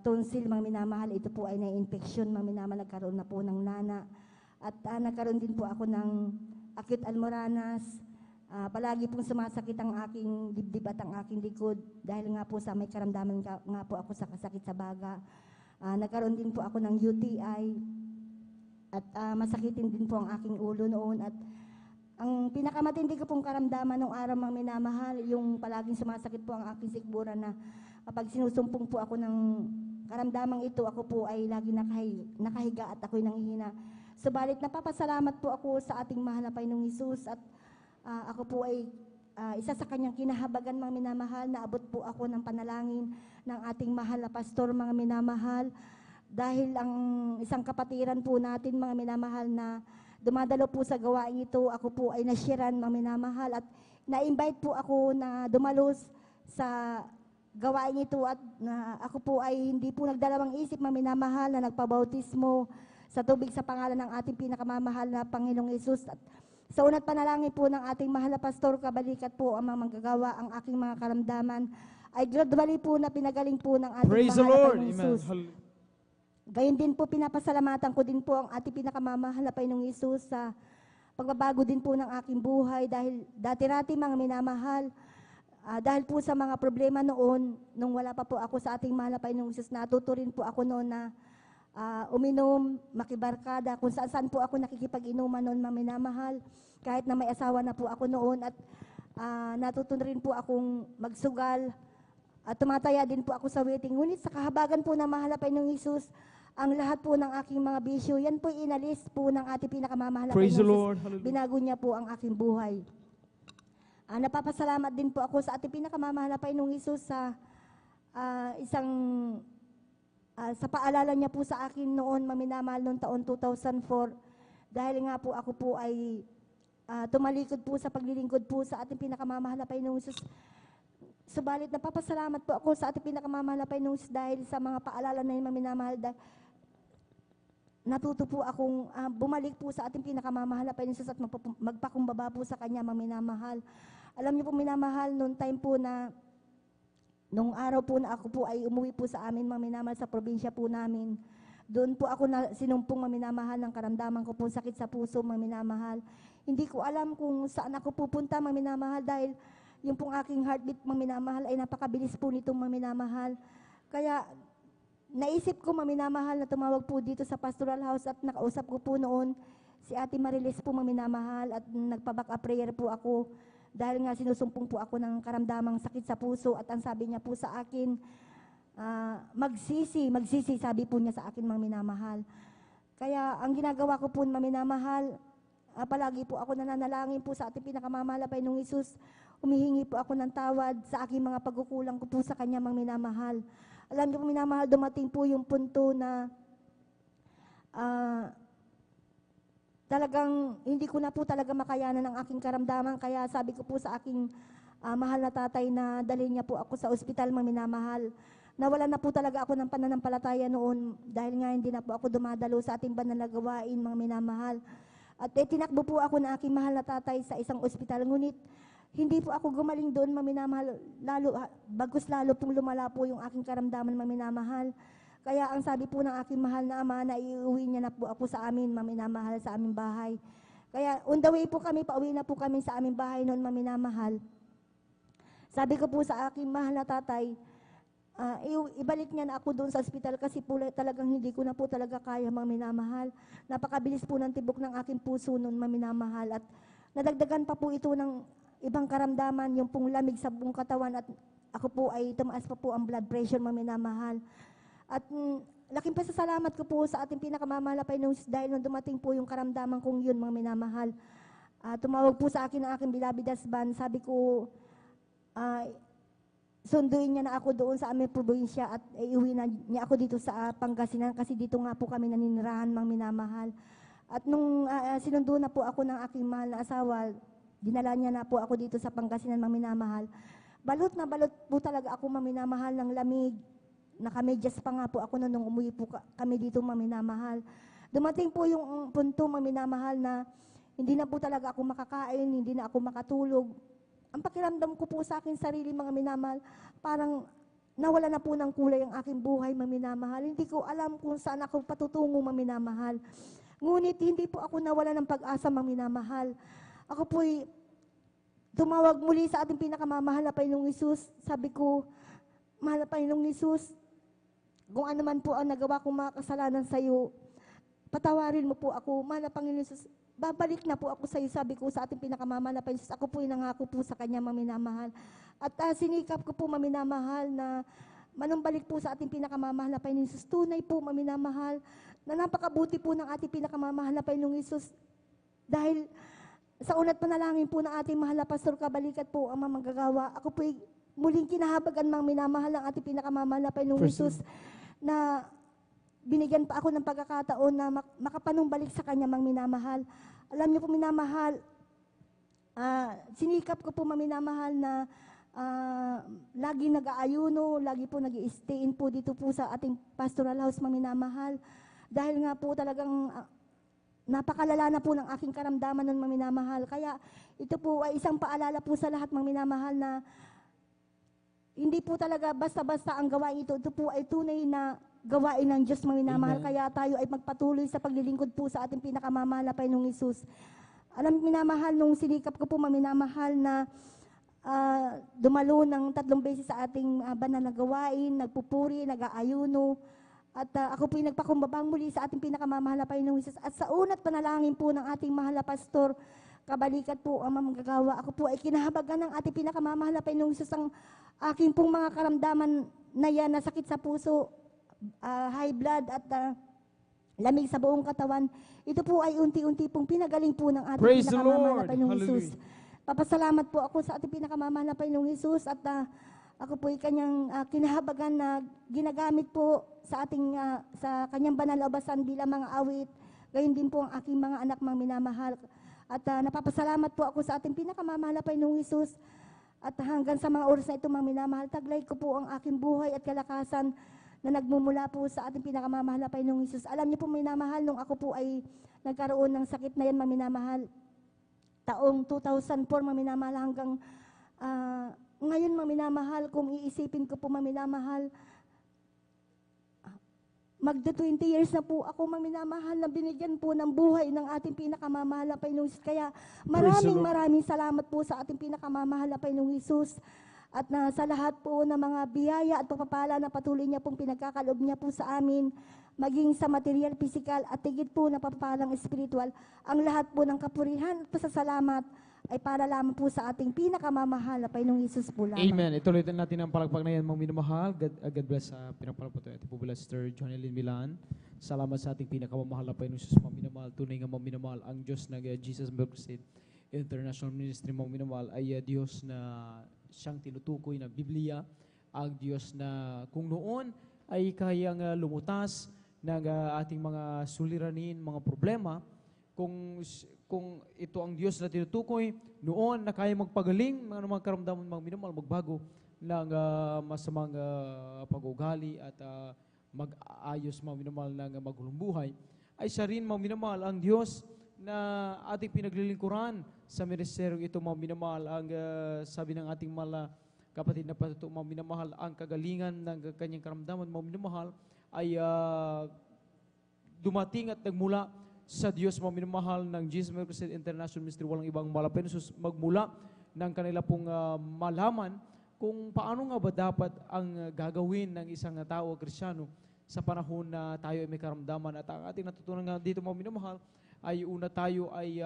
tonsil mga minamahal, ito po ay na-infection mga minamahal, nagkaroon na po ng nana. At nagkaroon din po ako ng acute almoranas. Palagi pong sumasakit ang aking dibdib at ang aking likod dahil nga po sa may karamdaman nga po ako sa kasakit sa baga. Nagkaroon din po ako ng UTI at masakitin din po ang aking ulo noon. At ang pinakamatindi ko pong karamdaman nung araw mga minamahal, yung palaging sumasakit po ang aking sikmura, na kapag sinusumpong po ako ng karamdamang ito, ako po ay lagi nakahiga at ako'y nanghihina. Subalit napapasalamat po ako sa ating mahal na Panginoong Hesus, at ako po ay isa sa kanyang kinahabagan mga minamahal, na abot po ako ng panalangin ng ating mahal na pastor mga minamahal, dahil ang isang kapatiran po natin mga minamahal na dumadalo po sa gawain ito, ako po ay nashiran mga minamahal, at na-invite po ako na dumalos sa gawain ito, at ako po ay hindi po nagdalawang isip mga minamahal na nagpabautismo sa tubig sa pangalan ng ating pinakamamahal na Panginoong Hesus. At sa una't panalangin po ng ating mahal na pastor, kabalikat po ang mga manggagawa, ang aking mga karamdaman ay gradually po na pinagaling po ng ating Praise mahal the Lord. na Panginoong Amen. Hesus. Gayon din po, pinapasalamatan ko din po ang ating pinakamamahal na Panginoong Hesus sa pagbabago din po ng aking buhay, dahil dati-rati mga minamahal, dahil po sa mga problema noon, nung wala pa po ako sa ating mahal na Panginoong Hesus, natuto rin po ako noon na uminom, makibarkada, kung saan po ako nakikipag-inuman noon, mga minamahal. Kahit na may asawa na po ako noon at natuto rin po akong magsugal at tumataya din po ako sa waiting. Ngunit sa kahabagan po ng mahal na Panginoong Hesus, ang lahat po ng aking mga bisyo, yan po inalis po ng ating pinakamamahal na Praise the Panginoong Lord. Hesus. Hallelujah. Binago niya po ang aking buhay. Napapasalamat din po ako sa ating pinakamamahal na Panginoong Hesus sa sa paalala niya po sa akin noon, maminamahal noong taon 2004, dahil nga po ako po ay tumalikod po sa paglilingkod po sa ating pinakamamahal na Panginoong Hesus. Subalit napapasalamat po ako sa ating pinakamamahal na Panginoong Hesus dahil sa mga paalala na yun, maminamahal, natuto po akong bumalik po sa ating pinakamamahal na Panginoong Hesus at magpakumbaba po sa Kanya, maminamahal. Alam niyo po, minamahal, noong time po na nung araw po na ako po ay umuwi po sa amin, maminamahal, sa probinsya po namin. Doon po ako na sinumpong, maminamahal, ng karamdaman ko po, sakit sa puso, maminamahal. Hindi ko alam kung saan ako pupunta, maminamahal, dahil yung pong aking heartbeat, maminamahal, ay napakabilis po nitong maminamahal. Kaya naisip ko, maminamahal, na tumawag po dito sa pastoral house at nakausap ko po noon si Ate Marilis po, maminamahal, at nagpa-back up prayer po ako. Dahil nga sinusumpong po ako ng karamdamang sakit sa puso at ang sabi niya po sa akin, magsisi, sabi po niya sa akin, mga minamahal. Kaya ang ginagawa ko po, mga minamahal, palagi po ako nananalangin po sa ating pinakamamahal na Panginoong Hesus. Humihingi po ako ng tawad sa aking mga pagkukulang ko po sa Kanya, mga minamahal. Alam niyo po, minamahal, dumating po yung punto na talagang hindi ko na po talaga makayanan ang aking karamdaman. Kaya sabi ko po sa aking mahal na tatay na dalhin niya po ako sa ospital, mga minamahal. Nawala na po talaga ako ng pananampalataya noon dahil nga hindi na po ako dumadalo sa ating banal na gawain, mga minamahal. At tinakbo po ako ng aking mahal na tatay sa isang ospital. Ngunit hindi po ako gumaling doon, mga minamahal. Bagkus lalo pong lumala po yung aking karamdaman, mga minamahal. Kaya ang sabi po ng aking mahal na ama na iuwi niya na po ako sa amin, maminamahal, sa aming bahay. Kaya on the way po kami, pauwi na po kami sa aming bahay noon, maminamahal. Sabi ko po sa aking mahal na tatay, ibalik niya na ako doon sa ospital kasi po talagang hindi ko na po talaga kaya, maminamahal. Napakabilis po ng tibok ng aking puso noon, maminamahal. At nadagdagan pa po ito ng ibang karamdaman, yung pong lamig sa buong katawan at ako po ay tumaas pa po ang blood pressure, maminamahal. At laking pasasalamat ko po sa ating pinakamamahal na Panginoon dahil nung dumating po yung karamdaman kong yun, mga minamahal. Tumawag po sa akin ang aking beloved husband. Sabi ko, sunduin niya na ako doon sa aming probinsya at iuwi na niya ako dito sa Pangasinan kasi dito nga po kami naninirahan, mga minamahal. At nung sinundo na po ako ng aking mahal na asawa, dinala niya na po ako dito sa Pangasinan, mga minamahal. Balot na balot po talaga ako, mga minamahal, ng lamig. Nakamedyas pa nga po ako nung umuwi po kami dito, maminamahal. Dumating po yung punto, maminamahal, na hindi na po talaga ako makakain, hindi na ako makatulog. Ang pakiramdam ko po sa akin sarili, mga minamahal, parang nawala na po ng kulay ang aking buhay, maminamahal. Hindi ko alam kung saan ako patutungo, maminamahal. Ngunit hindi po ako nawala ng pag-asa, maminamahal. Ako po'y tumawag muli sa ating pinakamamahal na Panginoong Hesus. Sabi ko, mahal na Panginoong Hesus, kung ano man po ang nagawa kong mga kasalanan sa iyo, patawarin mo po ako. Mahal na Panginoon Hesus, babalik na po ako sa iyo, sabi ko sa ating pinakamamahal na Panginoon Hesus. Ako po'y nangako po sa Kanya, maminamahal. At sinikap ko po, maminamahal, na manumbalik po sa ating pinakamamahal na Panginoong Hesus. Tunay po, maminamahal, na napakabuti po ng ating pinakamamahal na Panginoong Hesus. Dahil sa unat panalangin po ng ating mahal na Pastor Kabalikat po ang manggagawa, ako po'y muling kinahabagan, mga minamahal, ang ating pinakamamahal na Panginoong Hesus, na binigyan pa ako ng pagkakataon na makapanumbalik sa Kanya, mga minamahal. Alam niyo po, minamahal, sinikap ko po, mga minamahal, na lagi nag-aayuno, lagi po nag-i-stay-in po dito po sa ating pastoral house, mga minamahal. Dahil nga po talagang napakalala na po ng aking karamdaman ng mga minamahal. Kaya ito po ay isang paalala po sa lahat, mga minamahal, na hindi po talaga basta-basta ang gawain ito. Ito po ay tunay na gawain ng Diyos, mga minamahal. Amen. Kaya tayo ay magpatuloy sa paglilingkod po sa ating pinakamamahal na Panginoong Hesus. Alam, minamahal, nung sinikap ko po, mga minamahal, na dumalo ng 3 beses sa ating banal na gawain, nagpupuri, nag-aayuno, At ako po'y nagpakumbabang muli sa ating pinakamamahal na Panginoong Hesus. At sa una't panalangin po ng ating mahal na pastor, kabalikat po ang manggagawa. Ako po ay kinahabagan ng ating pinakamamahal na Panginoong Hesus ang aking pong mga karamdaman na yan, na sakit sa puso, high blood at lamig sa buong katawan. Ito po ay unti-unti pong pinagaling po ng ating Praise the pinakamamahal na Lord. Panginoong Hallelujah. Hesus. Papasalamat po ako sa ating pinakamamahal na Panginoong Hesus at ako po ay kanyang kinahabagan na ginagamit po sa ating sa kanyang banal na ubasan bilang mga awit. Gayon din po ang aking mga anak mga minamahal. At napapasalamat po ako sa ating pinakamamahal na Panginoong Hesus. At hanggang sa mga oras na ito mga minamahal, taglay ko po ang aking buhay at kalakasan na nagmumula po sa ating pinakamamahal na Panginoong Hesus. Alam niyo po minamahal, nung ako po ay nagkaroon ng sakit na yan mga minamahal, taong 2004 mga minamahal hanggang ngayon mga minamahal, kung iisipin ko po mga minamahal, magda 20 years na po ako mga minamahal na binigyan po ng buhay ng ating pinakamamahal na Panginoong Hesus. Kaya maraming salamat po sa ating pinakamamahal na Panginoong Hesus. At sa lahat po ng mga biyaya at pagpapala na patuloy niya pong pinagkakaloob niya po sa amin, maging sa material, physical at tigit po na papalang espiritual, ang lahat po ng kapurihan at pasasalamat ay para lamang po sa ating pinakamamahal na Panginoong Hesus po lamang. Amen. Ituloy natin ang palakpak na yan, mga minamahal. God bless sa pinapalakpak ito. Ito po pala, Sister Jonelyn Milan. Salamat sa ating pinakamamahal na Panginoong Hesus, mga minamahal. Tunay nga mga minamahal, ang Diyos na Jesus Mercy International Ministry, mga minamahal, ay Diyos na siyang tinutukoy na Biblia, ang Diyos na kung noon ay kayang lumutas ng ating mga suliranin, mga problema, kung ito ang Diyos na tinutukoy noon na kaya magpagaling mga karamdaman mga minamahal, magbago ng masamang pag-ugali at mag-ayos mga minamahal ng magulong buhay, ay siya rin mga minamahal ang Diyos na ating pinaglilingkuran sa ministeryong ito mga minamahal. Ang sabi ng ating mga kapatid na patuto mga minamahal, ang kagalingan ng kanyang karamdaman mga minamahal ay dumating at nagmula sa Diyos mga minamahal ng Jesus Mercy International Ministry. Walang ibang malapenos magmula ng kanila pong malaman kung paano nga ba dapat ang gagawin ng isang tao o Kristyano sa panahon na tayo ay may karamdaman. At ang ating natutunan nga dito mga minamahal ay una tayo ay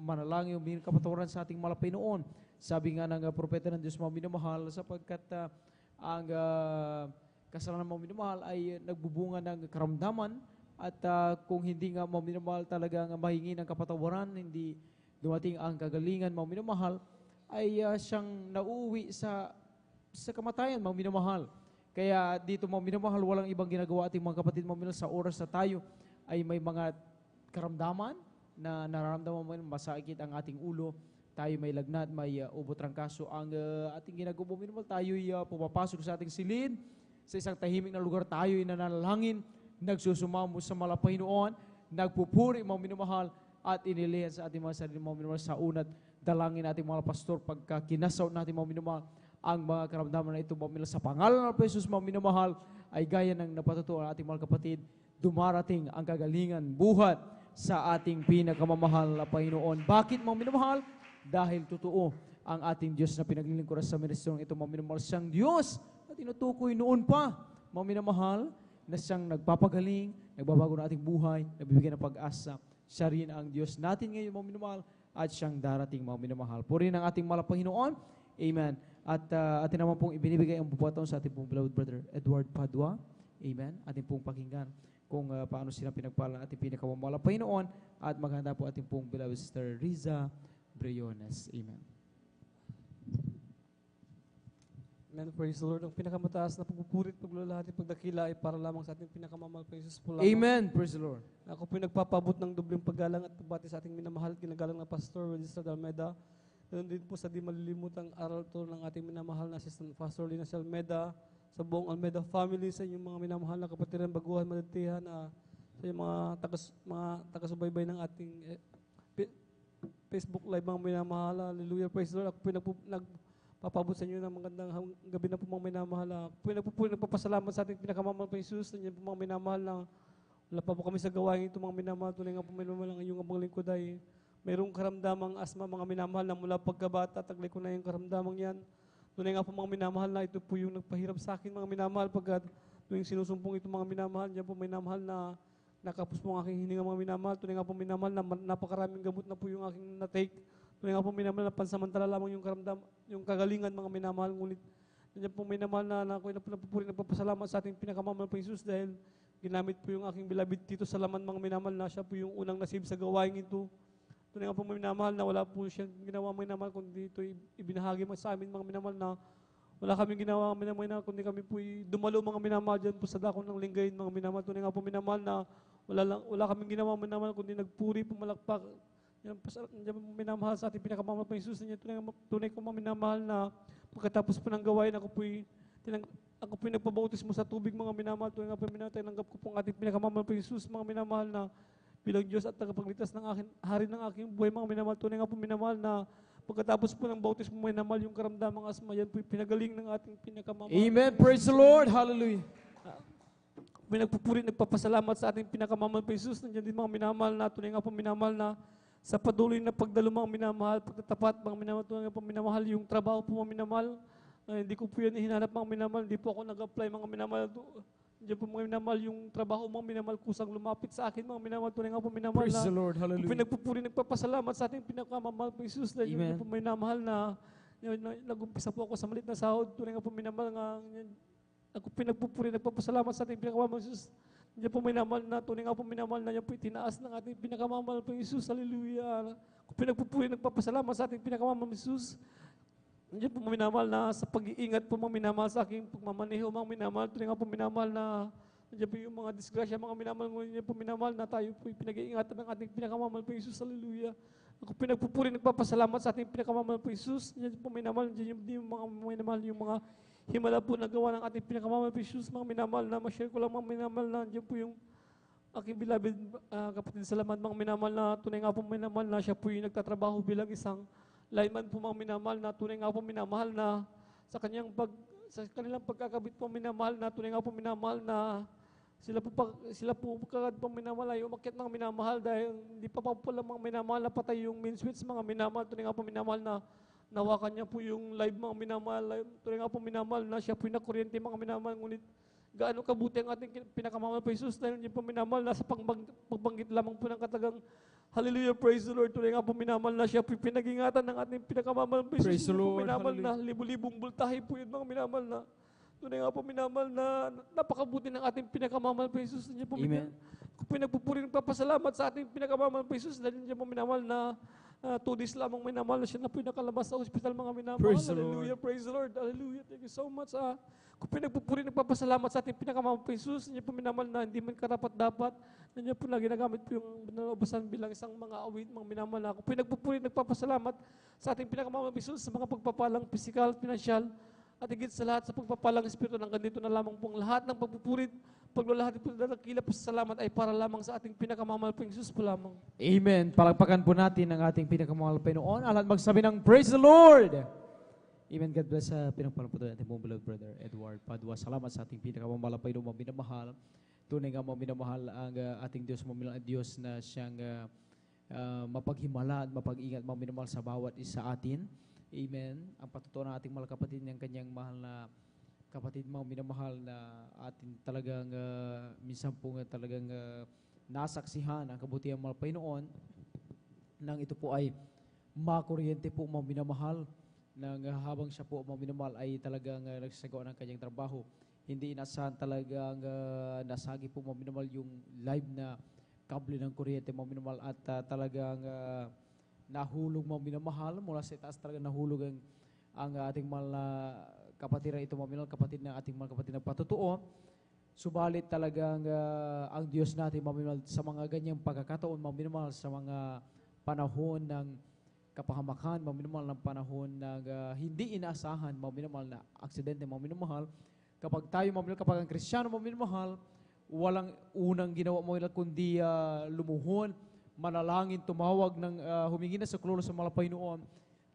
manalangin, humingi kapatawaran sa ating malapay noon. Sabi nga ng propeta ng Diyos mga minamahal, sapagkat ang kasalanan mga minamahal ay nagbubunga ng karamdaman at kung hindi nga mga minamahal talagang mahingi ng kapatawaran, hindi dumating ang kagalingan mga minamahal, ay siyang nauuwi sa kamatayan mga minamahal. Kaya dito mga minamahal, walang ibang ginagawa ating mga kapatid mga minamahal sa oras na tayo ay may mga karamdaman na nararamdaman mo, masakit ang ating ulo, tayo may lagnat, may ubot trangkaso. Ang ating ginagawa minimum, tayo ay pumapasok sa ating silid, sa isang tahimik na lugar, tayo ay nanalangin, nagsusumamo sa malapay noon, nagpupuri mga minamahal, at inilihan sa ating mga sarili mga minamahal sa unat, dalangin natin mga pastor, pagka kinasaw natin mga minamahal, ang mga karamdaman na ito mga minamahal, sa pangalan ng Jesus mga minamahal, ay gaya ng napatutuan ating mga kapatid, dumarating ang kagalingan, buhat, sa ating pinakamamahal na Panginoon. Bakit mga minamahal? Dahil totoo ang ating Diyos na pinaglilingkuran sa ministeryong ito mga minamahal. Siyang Diyos na tinutukoy noon pa mga minamahal na siyang nagpapagaling, nagbabago ng ating buhay, nagbibigay ng pag-asa. Siya rin ang Diyos natin ngayon mga minamahal at siyang darating mga minamahal. Purihin ang ating mahal na Panginoon. Amen. At atin naman pong ibinibigay ang bupataon sa ating pong beloved brother Edward Padua. Amen. Ating pong pakinggan kung paano sila pinagpala ating pinakamamahal na Panginoon at maghanda po ating pong beloved sister Riza Briones. Amen. Amen. Praise the Lord. Ang pinakamataas na pagpupurit, paglalahati, pagdakila ay para lamang sa ating pinakamamahal pa Jesus po lamang. Amen. Praise the Lord. Ako po nagpapabot ng dobleng paggalang at pagbati sa ating minamahal, ginagalang na Pastor Willis Almeida. Ganun din po sa di malilimutang aral to ng ating minamahal na Assistant Pastor Lina Almeida, sa buong Almeida family, sa inyong mga minamahal na kapatiran, baguhan, madagtihan, sa inyong mga taga-subaybay ng ating Facebook Live, mga minamahal. Hallelujah, praise the Lord. Ako po nagpapabot sa inyo ng magandang gabi na po mga minamahal. Ako po nagpapasalamat sa ating pinakamamahal pa Jesus, sa inyo po mga minamahal na wala pa po kami sa gawain ito mga minamahal. Tunay nga po minamahal ang inyong abang lingkod ay mayroong karamdamang asma mga minamahal na mula pagkabata, taglay ko na yung karamdamang yan. Tunay nga po mga minamahal na ito po yung nagpahirap sa akin mga minamahal pagkat tuwing sinusumpong ito mga minamahal, diyan po minamahal na nakapos po ang aking hininga mga minamahal. Tunay nga po minamahal na napakaraming gamot na po yung aking na-take. Tunay nga po minamahal na pansamantala lamang yung kagalingan mga minamahal. Ngunit nandiyan po minamahal na ako'y napupuri nagpapasalamat sa ating pinakamamahal po Jesus dahil ginamit po yung aking beloved Tito Salaman mga minamahal na siya po yung unang nasib sa gawain ito. Tunay nga po minamahal na wala po siyang ginawa mga minamahal kundi ito ibinahagi sa amin mga minamahal na wala kaming ginawa mga minamahal na kundi kami po dumalo mga minamahal dyan po sa dakong ng linggayin mga minamahal. Tunay nga po minamahal na wala kaming ginawa mga minamahal kundi nagpuri pumalakpak. Yan po minamahal sa ating pinakamamahal po Jesus. Tunay ko mga minamahal na pagkatapos po ng gawain ako po'y nagpabautismo sa tubig mga minamahal. Tunay nga po tinanggap ko po ang ating pinakamamahal po Jesus mga minamahal na bilang Diyos at tagapagligtas ng akin, hari ng aking buhay mga minamahal. Tunay nga po minamahal na pagkatapos po ng bautismo minamahal yung karamdamang asma, yan po pinagaling ng ating pinakamamahal. Amen. Praise the Lord. Hallelujah. May nagpupuri, nagpapasalamat sa ating pinakamamahal po Jesus. Nandiyan din mga minamahal na tunay nga po minamahal na sa patuloy na pagdalo mga minamahal, pagtatapat mga minamahal, tunay nga po minamahal yung trabaho po mga minamahal. Hindi ko po yan hinanap mga minamahal, hindi po ako nag-apply mga minamahal. Diyan po mga minamahal yung trabaho mga minamahal kusang lumapit sa akin mga minamahal. Tunay nga po minamahal Praise na the Lord. Hallelujah. Pinagpupuri, nagpapasalamat sa ating pinakamamahal po Jesus. Dahil yun po minamahal na nag-umpisa po ako sa maliit na sahod. Tunay nga po minamahal nga ako pinagpupuri, nagpapasalamat sa ating pinakamamahal po Jesus. Diyan po minamahal na tunay nga po minamahal na yan po itinaas ng ating pinakamamahal po Jesus. Hallelujah. Ako pinagpupuri, nagpapasalamat sa ating pinakamamahal po Jesus. Hindi po minamahal na sa pag-iingat po mga minamahal sa aking pagmamaneho mga minamahal. Tunay nga po minamahal na nandiyan po yung mga disgrasya mga minamahal. Nandiyan po minamahal na tayo po pinag-iingatan ng ating pinakamamahal po Jesus. Hallelujah. Ako pinagpupuri, nagpapasalamat sa ating pinakamamahal po Jesus. Nandiyan po minamahal, nandiyan yung mga minamahal, yung mga himala po na gawa ng ating pinakamamahal po Jesus. Mga minamahal na ma-share ko lang mga minamahal na nandiyan po yung aking beloved kapatid Salamat mga minamahal na tunay nga po minamahal na siya po yung nagtatrabaho bilang isang lineman po mga minamahal na tunay nga po minamahal na sa kanilang pagkakabit po minamahal na tunay nga po minamahal na sila po kagad po minamahal ay umakyat mga minamahal dahil hindi pa pala mga minamahal na patay yung main switch mga minamahal. Tunay nga po minamahal na nawakan niya po yung live mga minamahal. Tunay nga po minamahal na siya po yung nakuryente mga minamahal. Ngunit gaano kabuti ang ating pinakamamahal po Jesus dahil hindi po minamahal na sa pagbanggit lamang po ng katagang Hallelujah, praise the Lord. Tunay nga po minamahal na siya po pinag-ingatan ng ating pinakamamahal po Jesus. Praise the Lord. Minamahal na libu-libong bultahe po yun mga minamahal na tunay nga po minamahal na napakabuti ng ating pinakamamahal po Jesus. Nandiyan po Amen. Pinagpupuri, nagpapasalamat sa ating pinakamamahal po Jesus dahil nandiyan po minamahal na 2 days lamang minamahal na siya na po nakalabas sa ospital mga minamahal. Praise the Hallelujah, praise the Lord. Hallelujah, thank you so much. Kung pinagpupuri, nagpapasalamat sa ating pinakamamahal po Jesus, nandiyan po minamahal na hindi man karapat-dapat, nandiyan po na ginagamit po yung nalabasan bilang isang mga awit, mga minamahal na. Kung pinagpupuri, nagpapasalamat sa ating pinakamamahal po Jesus sa mga pagpapalang physical, financial, at higit sa lahat sa pagpapalang espiritu ng ganito na lamang pong lahat ng pagpupuri, paglulahati po ng dakila po sa salamat ay para lamang sa ating pinakamamahal po Jesus po lamang. Amen. Palagpakan po natin ang ating pinakamahal Panginoon. Alat magsabi ng Praise the Lord. Amen. God bless sa pinagpalaputo natin pong beloved brother Edward Padua. Salamat sa ating pinakamamahal Panginoon, mga minamahal. Tunay nga mga minamahal ang ating Diyos, mga Diyos na siyang mapaghimala at mapag-ingat mga minamahal sa bawat isa atin. Amen. Ang patutuo ng ating mahal kapatid ng kanyang mahal na kapatid mga minamahal na atin talagang minsan po nga talagang nasaksihan ang kabutihan ng Panginoon nang ito po ay makuryente po mga minamahal nang habang siya po mga minamahal ay talagang nagsasagawa ng kanyang trabaho. Hindi inasahan talagang nasagi po mga minamahal yung live na kable ng kuryente mga minamahal at talagang nahulog mga minamahal mula sa itaas talagang nahulog ang ating mahal na kapatid ito mga minamahal, kapatid ng ating mga kapatid na patutuo. Subalit talagang ang Diyos natin mga minamahal sa mga ganyang pagkakataon mga minamahal sa mga panahon ng kapahamakan mga minamahal ng panahon ng hindi inaasahan mga minamahal na aksidente mga minamahal. Kapag tayo mga minamahal, kapag ang Kristiyano mga minamahal, walang unang ginawa mo nila kundi lumuhon, manalangin, tumawag ng humingi na sa klulo sa mga Panginoon.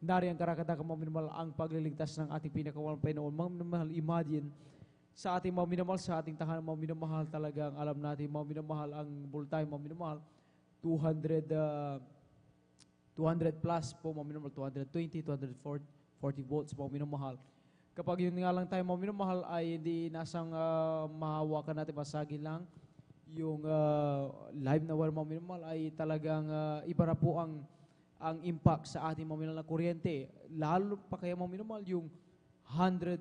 Nari ang karakataka mga minamahal ang pagliligtas ng ating pinakawalang Panginoon. Mga minamahal, imagine sa ating mga minamahal, sa ating tahanan mga minamahal talagang alam natin mga minamahal ang voltage mga minamahal 200 plus po mga minamahal, 220, 240 volts mga minamahal. kapag yun nga lang tayo mga minamahal ay hindi nasang mahawakan natin basagin lang yung live na wire mga minamahal ay talagang iba na po ang impact sa ating mga minamahal na kuryente. Lalo pa kaya mga minamahal yung 100,000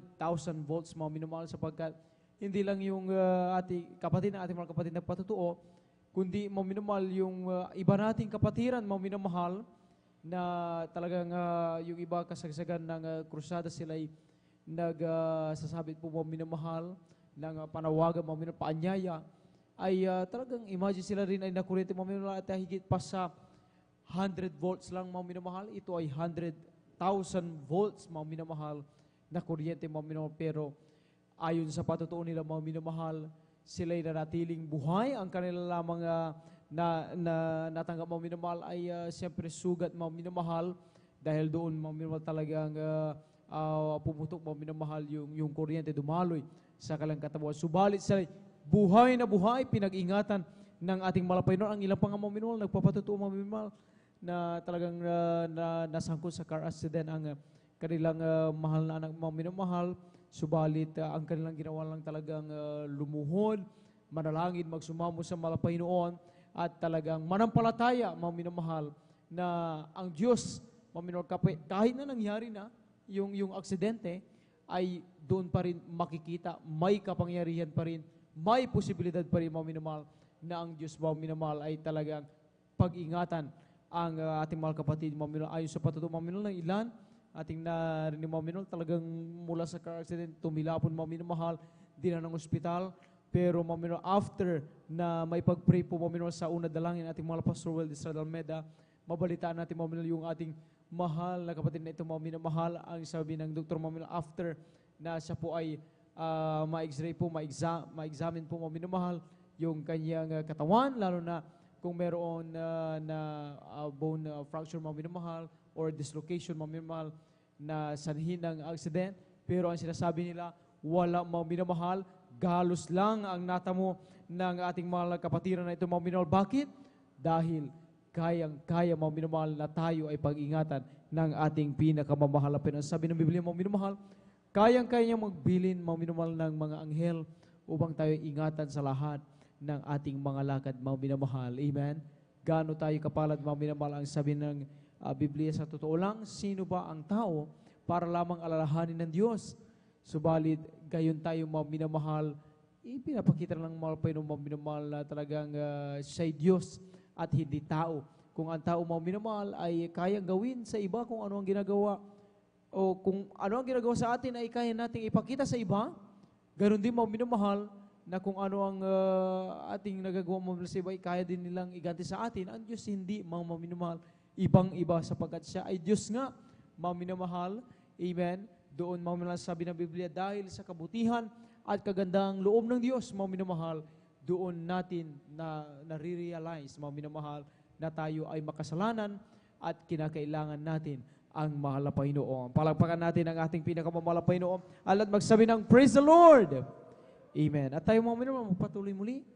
volts mga minamahal sapagkat hindi lang yung ating kapatid na ating mga kapatid nagpatutuo, kundi mga minamahal yung iba nating kapatiran mga minamahal na talagang yung iba kasagsagan ng krusada sila'y nagsasabit po mga minamahal ng panawagan mga minamahal, paanyaya, ay talagang imagine sila rin ay nakuryente mga minamahal at higit pa sa 100 volts lang mga minamahal. Ito ay 100,000 volts mga minamahal na kuryente mga minamahal, pero ayon sa patutuo nila mga minamahal, sila'y nanatiling buhay. Ang kanila lamang natanggap mga minamahal ay siyempre sugat mga minamahal dahil doon mga minamahal talagang pumutok mga minamahal yung kuryente, dumaloy sa kanilang katawan. Subalit sila'y buhay na buhay, pinag-ingatan ng ating malapaynon. Ang ilang mga minamahal nagpapatutuo mga minamahal na talagang nasangkot sa car accident ang kanilang mahal na anak mga minamahal. Subalit ang kanilang ginawa lang talagang lumuhod, manalangin, magsumamo sa malapaynoon at talagang manampalataya mga minamahal na ang Diyos mga minamahal, kahit na nangyari na yung aksidente, ay doon pa rin makikita, may kapangyarihan pa rin, may posibilidad pa rin mga minamahal na ang Diyos mga minamahal ay talagang pag-ingatan ang ating mga kapatid mga minamahal. Ayon sa patutuo mga minamahal ng ilan, ating narinig mga minamahal, talagang mula sa car accident, tumilapon mga minamahal, di na ng ospital. Pero mga minamahal, after na may pag-pray po mga minamahal sa una dalangin ating mga Pastor Will Estrada Almeda, mabalitaan natin mga minamahal yung ating mahal na kapatid na ito mga minamahal. Ang sabi ng doktor mga minamahal, after na siya po ay ma-x-ray po, ma-examine po mga minamahal yung kanyang katawan, lalo na kung meron na bone fracture mga minamahal or dislocation mga minamahal na sanhin ng accident. Pero ang sinasabi nila, wala mga minamahal, galos lang ang natamo ng ating mga kapatiran na ito mga minamahal. Bakit? Dahil kayang-kaya mga minamahal na tayo ay pag-ingatan ng ating pinakamamahal na Panginoon. Sabi ng Biblia mga minamahal, kayang-kaya niyang magbilin mga minamahal ng mga anghel upang tayo ingatan sa lahat ng ating mga lakad mga minamahal. Amen? Gaano tayo kapalad mga minamahal. Ang sabi ng Biblia, sa totoo lang, sino ba ang tao para lamang alalahanin ng Diyos? Subalit, gayon tayo mga minamahal, ipinapakita lang mga Panginoon mga minamahal na talagang siya'y Diyos at hindi tao. Kung ang tao mga minamahal ay kayang gawin sa iba kung ano ang ginagawa, o kung ano ang ginagawa sa atin ay kaya nating ipakita sa iba, ganon din mga minamahal na kung ano ang ating nagagawa mga sa iba ay kaya din nilang iganti sa atin. Ang Diyos hindi mga minamahal, ibang-iba sapagkat siya ay Diyos nga mga minamahal. Amen? Doon mga minamahal sabi ng Biblia, dahil sa kabutihan at kagandang loob ng Diyos mga minamahal, doon natin na nare-realize mga minamahal na tayo ay makasalanan at kinakailangan natin ang mahal na Panginoon. Palagpakan natin ang ating pinakamamahal na Panginoon at magsabi ng Praise the Lord! Amen. At tayo mga minamahal, magpatuloy muli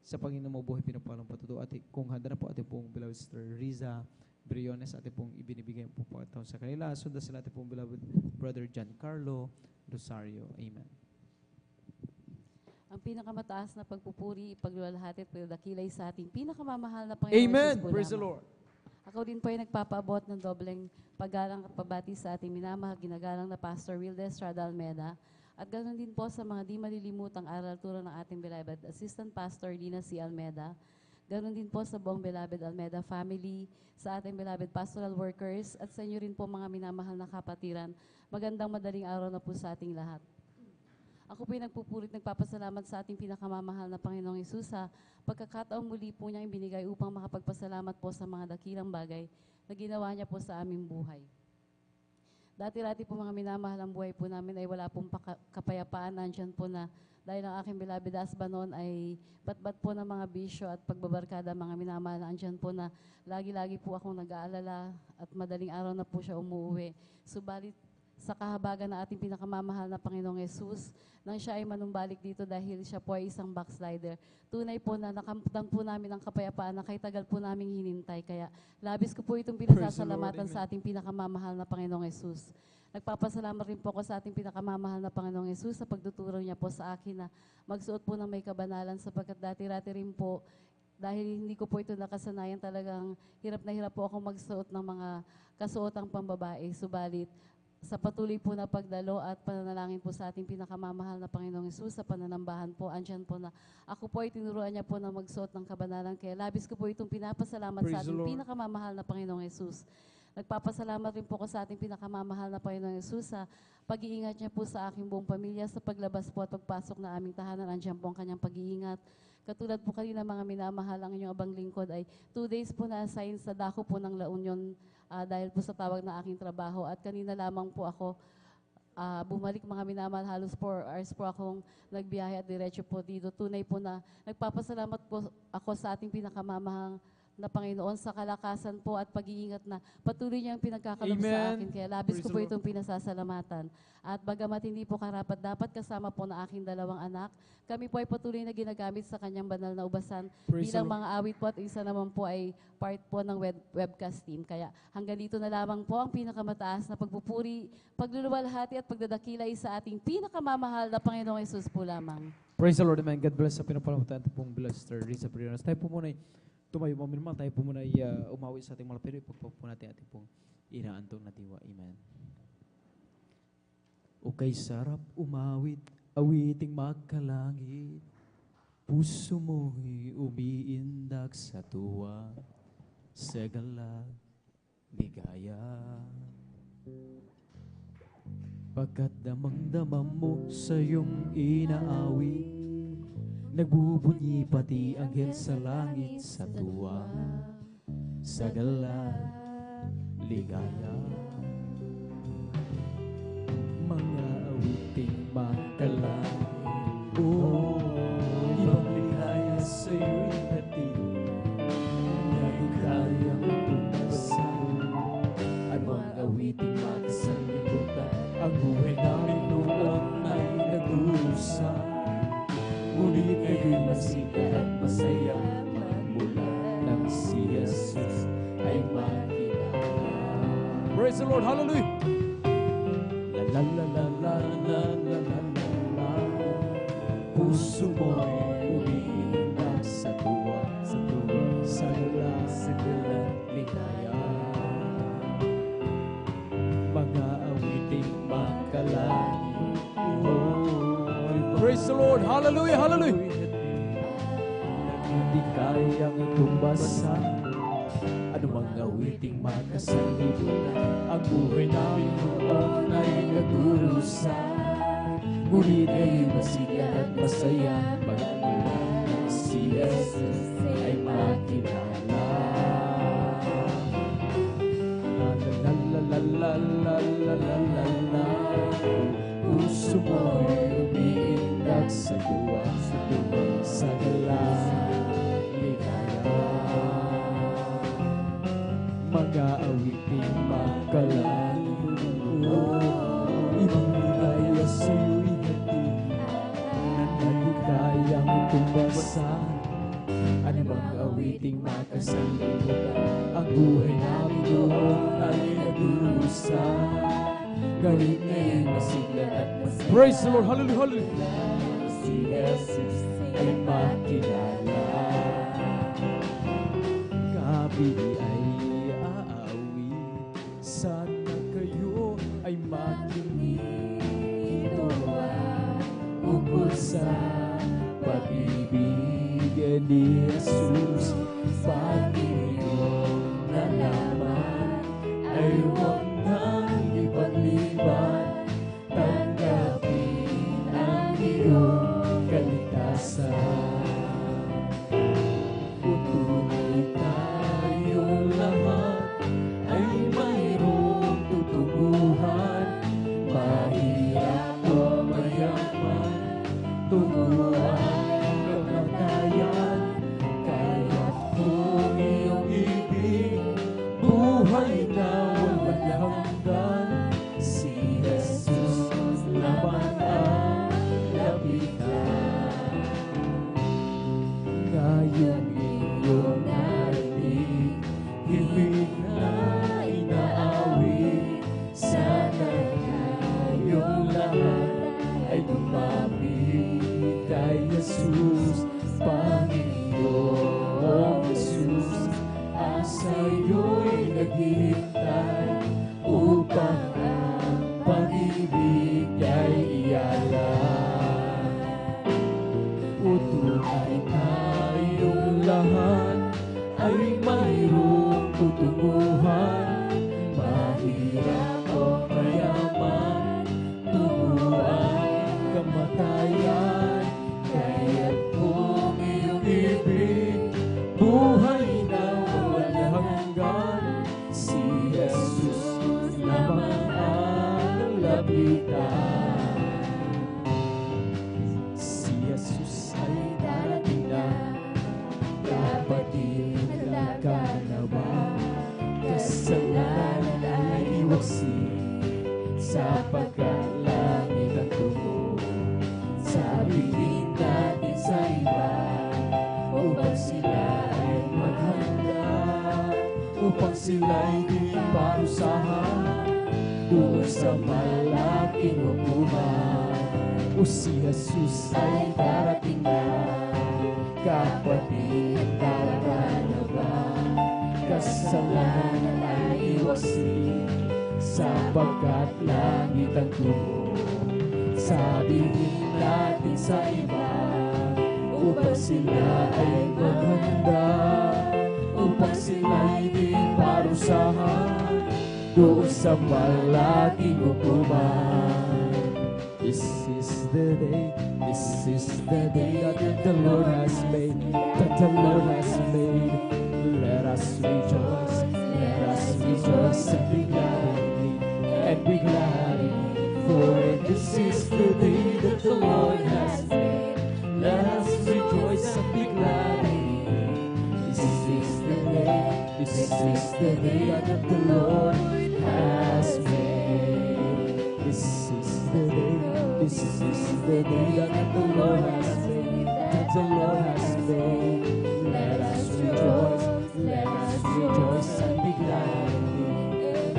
sa Panginoon mabuhay pinapalang patutuo. At kung handa na po ating pong beloved Sister Riza Briones, ating pong ibinibigay po po sa kanila. Sundan sila ating pong beloved Brother Giancarlo Rosario. Amen. Ang pinakamataas na pagpupuri, pagluwalhati at pagdakilay sa ating pinakamamahal na Panginoon. Amen. Jesus po Praise the lamang. Lord. Ako din po ay nagpapaabot ng dobleng paggalang at pagbati sa ating minamahal, ginagalang na Pastor Wilde Estrada Almeda. At ganoon din po sa mga di malilimutang aral turo ng ating beloved Assistant Pastor Lina C. Almeda. Ganoon din po sa buong beloved Almeda family, sa ating beloved pastoral workers, at sa inyo rin po mga minamahal na kapatiran. Magandang madaling araw na po sa ating lahat. Ako po ay nagpapasalamat sa ating pinakamamahal na Panginoong Hesus sa pagkakataong muli po niyang ibinigay upang makapagpasalamat po sa mga dakilang bagay na ginawa niya po sa aming buhay. Dati-rati po mga minamahal ang buhay po namin ay wala pong kapayapaan. Nandyan po na dahil ang aking beloved husband noon ay batbat po ng mga bisyo at pagbabarkada mga minamahal. Nandyan po na lagi-lagi po akong nag-aalala at madaling araw na po siya umuwi. Subalit sa kahabagan na ating pinakamamahal na Panginoong Hesus, nang siya ay manumbalik dito dahil siya po ay isang backslider. Tunay po na nakamtan po namin ang kapayapaan na kay tagal po naming hinintay. Kaya labis ko po itong pinasasalamatan sa ating pinakamamahal na Panginoong Hesus. Nagpapasalamat rin po ako sa ating pinakamamahal na Panginoong Yesus sa pagtuturo niya po sa akin na magsuot po ng may kabanalan sapagkat dati-rati rin po dahil hindi ko po ito nakasanayan, talagang hirap na hirap po ako magsuot ng mga kasuotang pambabae. Subalit, sa patuloy po na pagdalo at pananalangin po sa ating pinakamamahal na Panginoong Hesus, sa pananambahan po, andyan po na ako po ay tinuruan niya po na magsuot ng kabanalan. Kaya labis ko po itong pinapasalamat Praise sa the ating Lord. pinakamamahal na Panginoong Hesus. Nagpapasalamat rin po ko sa ating pinakamamahal na Panginoong Hesus sa pag-iingat niya po sa aking buong pamilya, sa paglabas po at pagpasok na aming tahanan. Andyan po ang kanyang pag-iingat. Katulad po kanina mga minamahal, ang inyong abang lingkod ay 2 days po na-assign sa dako po ng La Union dahil po sa tawag na aking trabaho. At kanina lamang po ako bumalik mga minamahal, halos 4 hours po akong nagbiyahe at diretso po dito. Tunay po na nagpapasalamat po ako sa ating pinakamamahal na Panginoon sa kalakasan po at pag-iingat na patuloy niyang pinagkakaloob sa Amen. akin. Kaya labis Praise ko the po Lord. itong pinasasalamatan. At bagamat hindi po karapat dapat kasama po na aking 2 anak, kami po ay patuloy na ginagamit sa kanyang banal na ubasan Praise bilang the Lord. mga awit po at isa naman po ay part po ng webcast team. Kaya hanggang dito na lamang po ang pinakamataas na pagpupuri, pagluluwalhati at pagdadakilay sa ating pinakamamahal na Panginoong Yesus po lamang. Praise the Lord, amen. God bless sa pinapalamatan pong blessed Risa Prianas. Tayo po muna tumayo mo naman, tayo po muna umawi sa ating malapiro, ipagpapo natin ating pong inaantong na diwa. Amen. O kay sarap umawit, awiting magkalangit, puso mo'y umiindak sa tuwa, sa galak, ligaya. Pagkat damang-damam mo sa iyong inaawit, nagbubunyi pati anghel sa langit sa tuwa, sa galak, ligaya. Mga awiting magkalangit, ibang ligaya sa iyo'y hatid, na di kayang tumasan. Ay mga awiting magkasanlibutan, ang buhay namin noon ay nagdurusa. Ngunit ay masika at masaya magmula nang si Jesus ay makilala. Praise the Lord, hallelujah! La la la la la la la la la. Puso mo'y umiindak sa tuwa, sa galang ligaya. Mga awiting magkalangit, praise the Lord, hallelujah, hallelujah. Hindi kayang tumbasan, anumang awiting magkasanlibutan. Ang buhay namin noon ay nagdurusa, ngunit ay masigla at masaya magmula nang si Jesus ay makilala. La la la la la la la la la. Puso mo'y umiindak sa tuwa, sa galak, ligaya. Mga awiting magkalangit, ibang ligaya sa'yo'y hatid, na di kayang tumbasan. Ano bang awiting makasanlibutan, ang buhay namin doon ay nagdurusa. Galing ngayon masigla at masigla. Praise the Lord, hallelujah, hallelujah. Si Jesus ay makilala. Gabi ay aawi, sana kayo ay makinig. Ito ay ukol sa pag-ibig ni Jesus. Pag-ibig na naman ay huwag nang ipagliban. Tanggapin ang iyong kaligtasan. Tunay tayo lahat ay mayroong tutunguhan. Mahirap o mayaman, tunguhan kamatayan. Kaya kung pag-ibig niya'y iyalan. O tunay na iyong lahat ay mayroong tutunguhan. Mahirap o mayaman, tungo ang kamatayan. Kaya't kung iyong ibig, buhay na walang hanggan. Si Jesus lamang ang lapitan. Si Jesus ay darating na, kapatid, halaga na ba? Kasalanan ay iwasin, sapagkat langit ang tungo. Sabihin natin sa iba, upang sila ay maghanda, upang sila'y di parusahan doon sa malaking hukuman. O si Jesus ay darating na, kapatid, handa na ba? Kasalanan ay iwasin, sapagkat langit ang tungo. Sabihin natin sa iba, upang sila ay maghanda, upang sila'y di parusahan doon sa malaking hukuman. This is the day that the Lord has made, that the Lord has made. Let us rejoice and be glad in it, for this is the day that the Lord has made. Let us rejoice and be glad in it. This is the day that the Lord has made. This is the day that the Lord has made, that the Lord has made. Let us rejoice and be glad in it,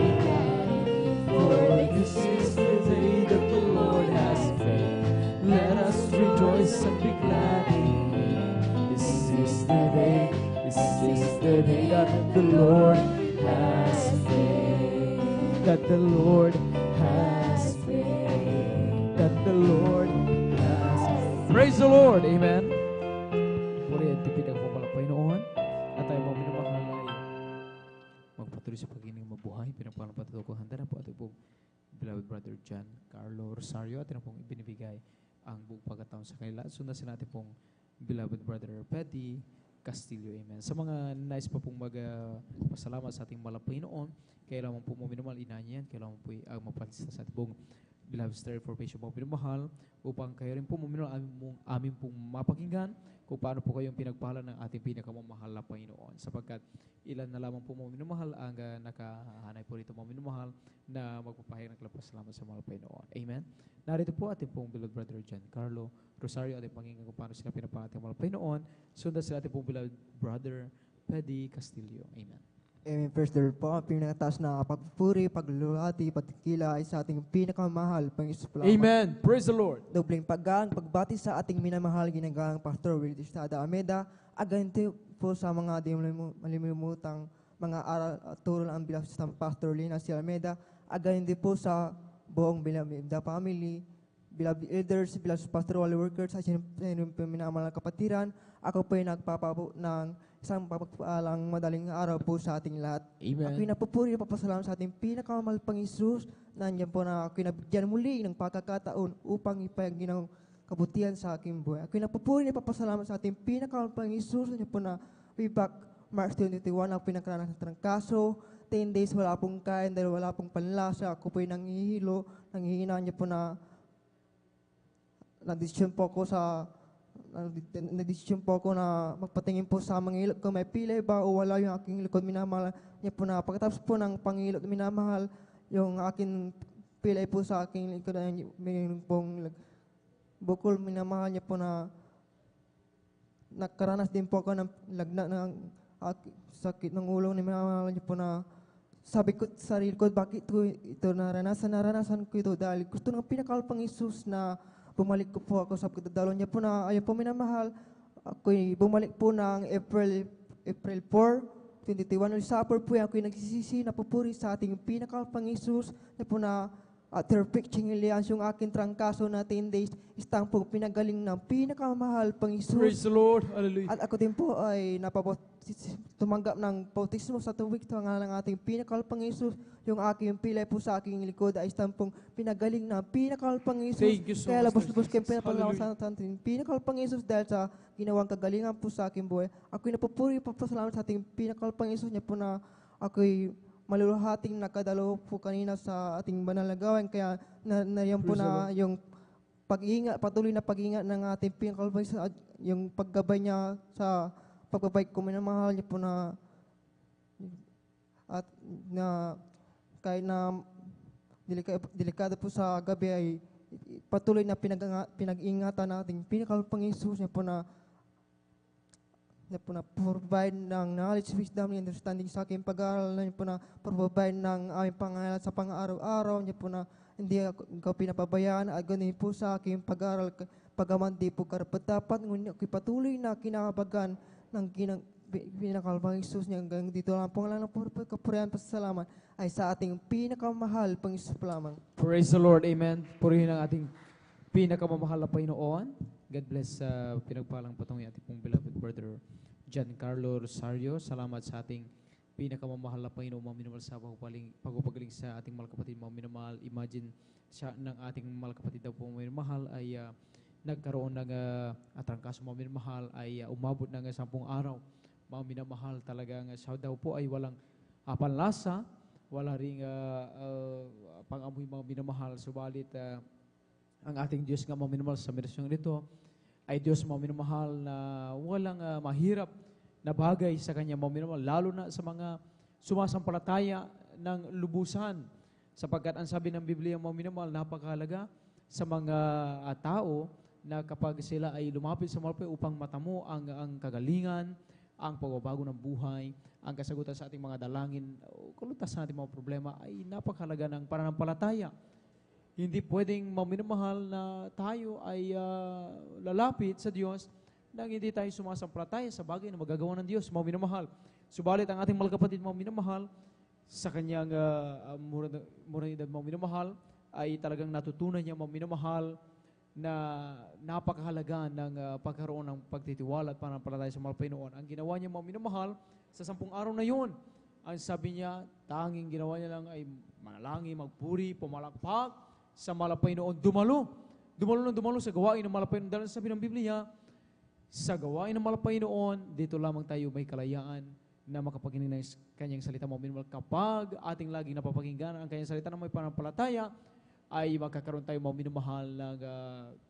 for this is the day that the Lord has made. Let us rejoice and be glad in it. This is the day that the Lord has made, that the Lord has made, that the Lord has made. Praise the Lord, amen. Purihan tipid ang Panginoon at tayo mga minamahal ay magpatuloy sa pag-ining mabuhay. Pinagpalang patuloy ko handa na po ating pong beloved brother John Carlo Rosario at pong ibinibigay ang buong pagkataon sa kanila. Sundasin natin pong beloved brother Petty Castillo, amen. Sa mga nais pa pong magpasalamat sa ating mahal na Panginoon, kailangan po mo minamahal inanyan, kailangan po magpalista sa ating pong beloved Star Formation mo minamahal upang kayo rin po minamahal amin pong mapakinggan kung paano po kayong pinagpahala ng ating pinakamamahal na Panginoon. Sapagkat ilan na lamang po mo minamahal ang nakahanay po rito mo minamahal na magpapahayag ng salamat sa mahal Panginoon. Amen. Narito po ating pong beloved brother John Carlo Rosario ating panginggan kung paano sila pinapahayag ng mahal Panginoon. Sundan sila ating pong beloved brother Petty Castillo. Amen. Amen. First Lord po, ang pinakataas na pagpupuri, paglulati, patikila ay sa ating pinakamahal, Panginoon. Amen. Praise the Lord. Dobleng paggaan, pagbati sa ating minamahal, ginagalang Pastor Will Estrada Almeida, aganti po sa mga di malimutang mga aral at turo ng bilang Pastor Lina C. Almeida, aganti po sa buong Bilabida family, Bilabid elders, Bilabid pastoral workers, sa minamahal kapatiran. Ako po ay nagpapapo ng isang papagpalang madaling araw po sa ating lahat. Amen. Ako'y napupuri at papasalamat sa ating pinakamahal pang Isus. Nandiyan po na ako'y nabigyan muli ng pagkakataon upang ipahayag ng kabutihan sa aking buhay. Ako'y napupuri at papasalamat sa ating pinakamahal pang Isus. Nandiyan po na way back March 2021 ako pinakaranas ng trangkaso. 10 days wala pong kain dahil wala pong panlasa. Ako po'y nanghihilo, nanghihina. Niya po na na-decision po ako na magpatingin po sa mga ilot kung may pilay ba o wala yung aking likod minamahal niya po na pagkatapos po ng pangilot minamahal yung aking pilay po sa aking likod may pong bukol minamahal niya po na nakaranas din po ako ng lagnat ng sakit ng ulo ni minamahal niya po na sabi ko sa sarili ko bakit ito naranasan ko ito dahil gusto ng pinakalpang Isus na bumalik ko po ako sa pagdadalo niya po na ayun po minamahal. Ako'y bumalik po ng April 4, 2021. Sa Supper po ako'y nagsisisi, napupuri sa ating pinakalpang Isus na po na at her picturing alliance yung aking trangkaso na 10 days, istang po pinagaling ng pinakamahal pang Isus. Praise the Lord. Hallelujah. At ako din po ay tumanggap ng bautismo sa tuwik sa ngalan ng ating pinakal pang Isus. Yung aking pilay po sa aking likod ay istang pong pinagaling ng pinakal pang Isus. Thank you so Kaya much, labos-labos Lord kayo Jesus. pinapalawan sa ating pinakal pang Isus dahil sa ginawang kagalingan po sa aking buhay. Ako'y napupuri po salamat sa ating pinakal pang Isus niya po na ako'y maluluhating nakadalo po kanina sa ating banal na gawain. Kaya yan po Praise the na Lord. yung pag-iingat, patuloy na pag-iingat ng ating pinakal pang Isus, yung paggabay niya sa pagbabay ko, minamahal niya po na at na kahit na delikado po sa gabi ay patuloy na pinag-ingatan nating pinakal pang Isus niya po na provide ng knowledge, wisdom, and understanding sa aking pag-aaral, na po na provide ng aming pangangailangan sa pang-araw-araw, niya po na hindi ako pinapabayaan, at ganun po sa aking pag-aaral, pagaman di po karapat-dapat, ngunit ako'y patuloy na kinakabagan ng pinakalpang Isus niya. Hanggang dito lang po lang ng kapurihan, pasasalamat ay sa ating pinakamahal pang Isus lamang. Praise the Lord. Amen. Purihin ang ating pinakamamahal na Panginoon. God bless sa pinagpalang patong ating pong beloved brother Giancarlo Rosario. Salamat sa ating pinakamamahal na Panginoon, mga minamahal sa pagpapagaling sa ating mga kapatid, mga minamahal. Imagine siya ng ating mga kapatid daw po, mga minamahal, ay nagkaroon ng atrangkaso, mga minamahal, ay umabot ng 10 araw. Mga minamahal, talagang siya daw po ay walang panlasa, wala ring pang-amoy, mga minamahal. Subalit ang ating Diyos nga, mga minamahal, sa mirasyong ito ay Diyos, mga minamahal, na walang mahirap na bagay sa Kanya, mga minamahal, lalo na sa mga sumasampalataya ng lubusan. Sapagkat ang sabi ng Biblia, mga minamahal, napakahalaga sa mga tao na kapag sila ay lumapit sa malapit upang matamo ang kagalingan, ang pagbabago ng buhay, ang kasagutan sa ating mga dalangin, o kalutas sa ating mga problema, ay napakahalaga ng pananampalataya. Hindi pwedeng, mga minamahal, na tayo ay lalapit sa Diyos nang hindi tayo sumasampalataya sa bagay na magagawa ng Diyos, mga minamahal. Subalit ang ating mga kapatid, mga minamahal, sa kanyang murang edad, mga minamahal, ay talagang natutunan niya, mga minamahal, na napakahalaga ng pagkaroon ng pagtitiwala at pananampalataya sa mga Panginoon. Ang ginawa niya, mga minamahal, sa 10 araw na yun, ang sabi niya, tanging ginawa niya lang ay manalangin, magpuri, pumalakpak sa mga Panginoon. Dumalo sa gawain ng mga Panginoon. Dahil sabi ng Biblia, sa gawain ng mga Panginoon, dito lamang tayo may kalayaan na makapakinig ng kanyang salita, mga minamahal. Kapag ating laging napapakinggan ang kanyang salita na may pananampalataya, ay magkakaroon tayo, mga minamahal, ng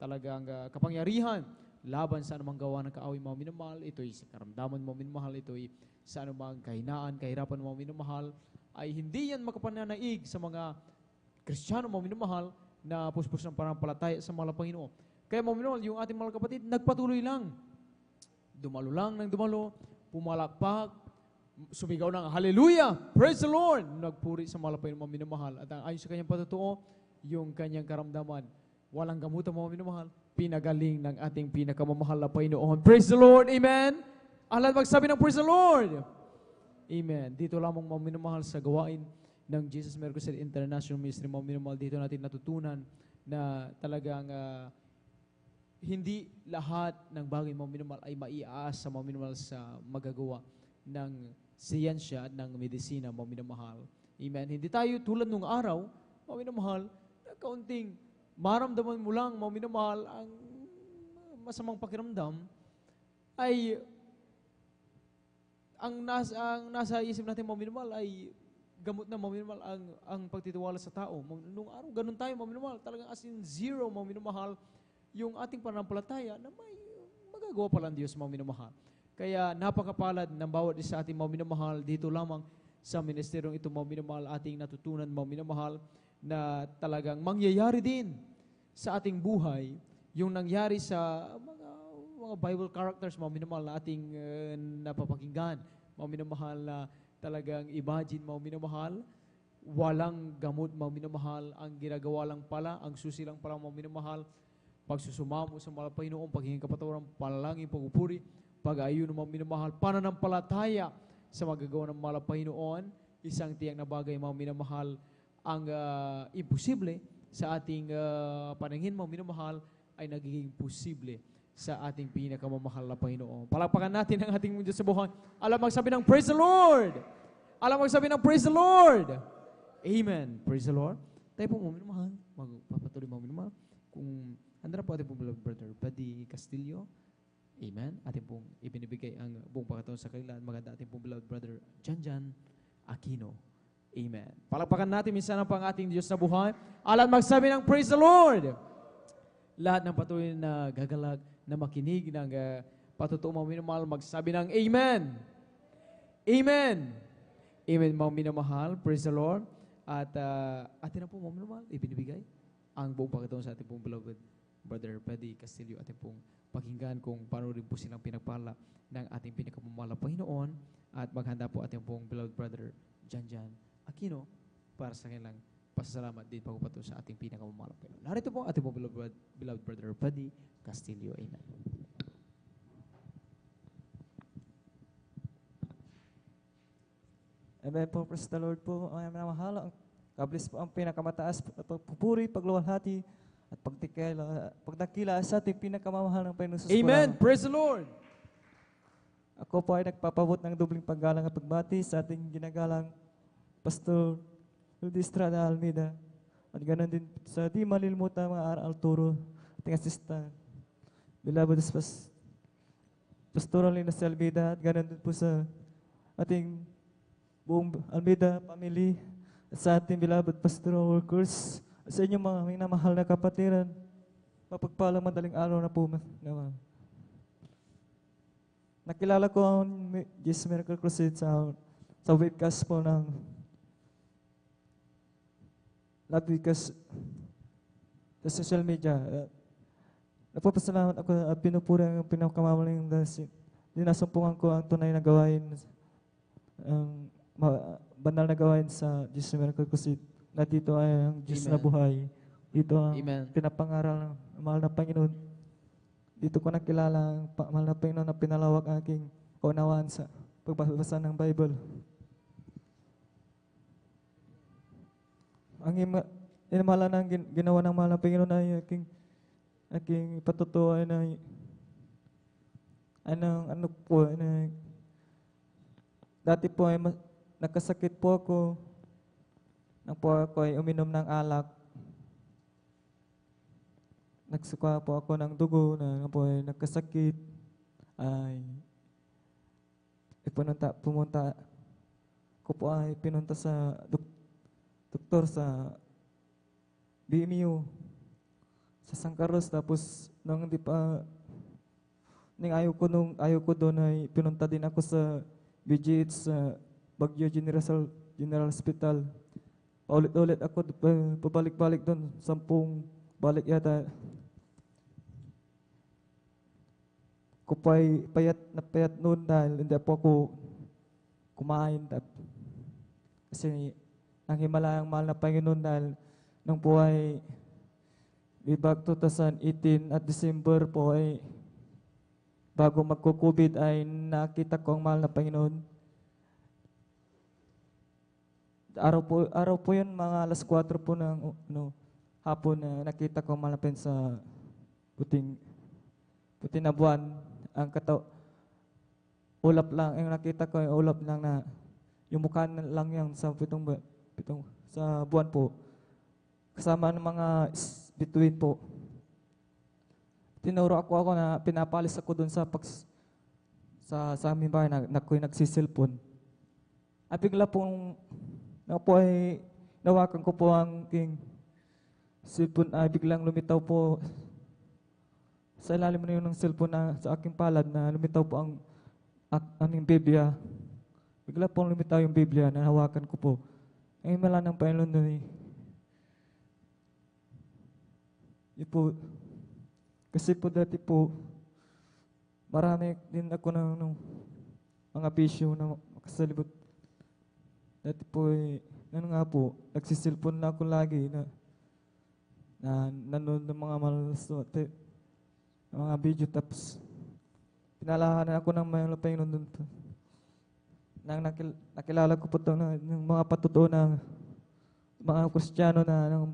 talagang kapangyarihan laban sa anumang gawa ng kaaway, mga minamahal. Ito'y sa karamdaman, mga minamahal. Ito'y sa anumang kahinaan, kahirapan, mga minamahal. Ay hindi yan makapananaig sa mga Kristiyano, mga minamahal, na puspos ng pananampalataya sa mga Panginoon. Kaya, mga minamahal, yung ating mga kapatid, nagpatuloy lang. Dumalo lang ng dumalo, pumalakpak, sumigaw ng hallelujah, praise the Lord, nagpuri sa mga Panginoon, mga minamahal. At ayon sa kanyang patutuo, yung kanyang karamdaman, walang gamutan, mga minamahal, pinagaling ng ating pinakamamahal na Panginoon. Praise the Lord, amen. Ang lahat magsabi ng praise the Lord. Amen. Dito lamang, mga minamahal, sa gawain ng Jesus Miracle City International Ministry, mga minamahal, dito natin natutunan na talagang hindi lahat ng bagay, mga minamahal, ay maiaas sa mga minamahal sa magagawa ng siyensya at ng medisina, mga minamahal. Amen. Hindi tayo tulad nung araw, mga minamahal, na kaunting maramdaman mo lang, mga minamahal, ang masamang pakiramdam, ay ang nasa isip natin, mga minamahal, ay gamot na, mga minamahal, ang pagtitiwala sa tao. Nung araw, ganun tayo, mga minamahal, talagang as in zero, mga minamahal, yung ating pananampalataya na may magagawa pala ng Diyos, mga minamahal. Kaya napakapalad ng bawat isa ating, mga minamahal, dito lamang sa ministeryong ito, mga minamahal, ating natutunan, mga minamahal, na talagang mangyayari din sa ating buhay yung nangyari sa mga Bible characters, mga minamahal, na ating napapakinggan, mga minamahal, na talagang imagine, mga minamahal, walang gamot, mga minamahal, ang ginagawa lang pala, ang susi lang pala, mga minamahal, pagsusumamo sa mga Panginoon, paghingi kapatawaran, panalangin, pagpupuri, pag-ayun, mga minamahal, pananampalataya sa magagawa ng mga Panginoon, isang tiyak na bagay, mga minamahal, ang imposible sa ating paningin mo, minamahal, ay nagiging posible sa ating pinakamamahal na Panginoon. Palakpakan natin ang ating Diyos sa buhay. Alam magsabi ng praise the Lord! Alam magsabi ng praise the Lord! Amen. Praise the Lord. Tayo po mga minamahal, magpapatuloy mga minamahal. Kung handa na po ating pong beloved brother Buddy Castillo, amen. Ating pong ibinibigay ang buong pagkataon sa kanila at maganda ating pong beloved brother Janjan Aquino. Amen. Palakpakan natin minsan ang pang ating Diyos na buhay. Alam magsabi ng praise the Lord! Lahat ng patuloy na gagalag, na makinig ng patutuo mga minamahal, magsabi ng Amen! Amen! Amen mga minamahal. Praise the Lord. At atin na po mga minamahal, ibinibigay ang buong pagkataon sa ating pong beloved Brother Buddy Castillo. Ating pong pakinggan kung paano rin po silang pinagpala ng ating pinakamamahal na Panginoon. At maghanda po ating pong beloved Brother Janjan Aquino para sa kanilang pasasalamat din pagpapato sa ating pinakamamahal na Panginoon. Narito po ating pong beloved Brother Buddy Castillo. Amen. Amen po, praise the Lord po. Ang aming mahal, God bless po ang pinakamataas at pagpupuri, pagluwalhati, at pagdakila sa ating pinakamamahal ng Panginoon sa Amen. Praise the Lord. Ako po ay nagpapabot ng dobling paggalang at pagbati sa ating ginagalang Pastor Rudy Estrada Almeida. At ganoon din sa di malilimutan mga aral turo, ating assistant, beloved Pastoral Lina Almeida, at ganoon din po sa ating buong Almeida family, at sa ating beloved pastoral workers, at sa inyong mga minamahal na kapatiran, mapagpalang madaling araw na po naman. Nakilala ko ang Jesus Miracle Crusade sa webcast po ng Love Webcast sa social media. Nagpapasalamat ako at pinupuri ang pinakamamaling dahil dinasumpungan ko ang tunay na gawain, ang banal na gawain sa Jesus Miracle Crusade, na dito ay ang Diyos na buhay. Dito ang pinapangaral ng mahal na Panginoon. Dito ko nakilala ang mahal na Panginoon na pinalawak ang aking kaunawaan sa pagbabasa ng Bible. Ang inamalan ng ginawa ng mahal na Panginoon ay aking patutuo ay na dati po ay nagkasakit po ako. Nang po ako ay uminom ng alak. Nagsuka po ako ng dugo na po ay nagkasakit. Ay pumunta ko po ay pinunta sa doktor sa BMU sa San Carlos. Tapos nung hindi pa ayaw ko doon ay pinunta din ako sa BGH sa Baguio General Hospital. Paulit-ulit ako pabalik-balik doon, 10 balik yata. Ko pa'y payat noon dahil hindi po ako kumain. Kasi ang himalayang mahal na Panginoon dahil nung po ay back 2018 at December po ay bago magko-COVID ay nakita ko ang mahal na Panginoon. Araw po yun, mga alas 4 po ng hapon na nakita ko ang mahal na Panginoon sa puting na buwan. Ang ulap lang, yung nakita ko yung ulap lang na yung mukha lang yan sa sa buwan po. Kasama ng mga bituin po. Tinuro ako na pinapalis ako doon sa aming bahay na ako'y nagsisilpon. At bigla pong ay nawakan ko po ang king silpon ay biglang lumitaw po sa ilalim na yun ng cellphone na sa aking palad na lumitaw po ang aming Biblia. Bigla pong lumitaw yung Biblia na hawakan ko po. Ang himala ng Panginoon doon yun po. Kasi po dati po, marami din ako ng mga bisyo na makasalibot. Dati po nagsisilpon na ako lagi na nanonood ng mga malaswate, mga video tapos pinalahanan ako ng may Panginoon doon. Nang nakilala ko po ito ng mga patutuo na mga Kristiyano na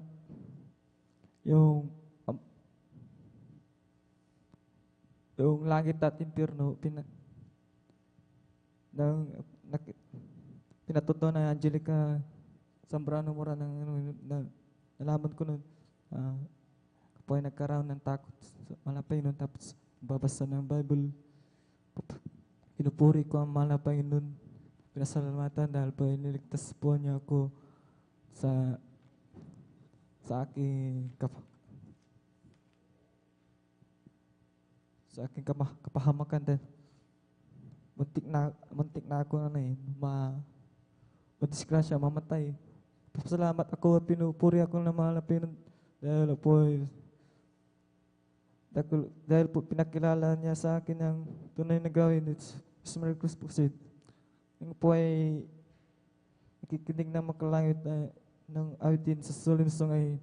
yung yung langit at impyerno pinatuto na Angelica Zambrano Mora nalaman ko nun po ay nagkaroon ng takot sa malapay nun, tapos babasa ng Bible, pinupuri ko ang malapay nun, pinasalamatan dahil po niligtas po niya ako sa aking kapahamakan din. Muntik na ako madisgrasya, mamatay. Salamat ako at pinupuri ako ng malapay nun dahil po pinakilala niya sa akin ang tunay na gawin. It's Mary Cruz po said. Yung po ay nakikinig ng makalangit ng awitin sa Solinsong ay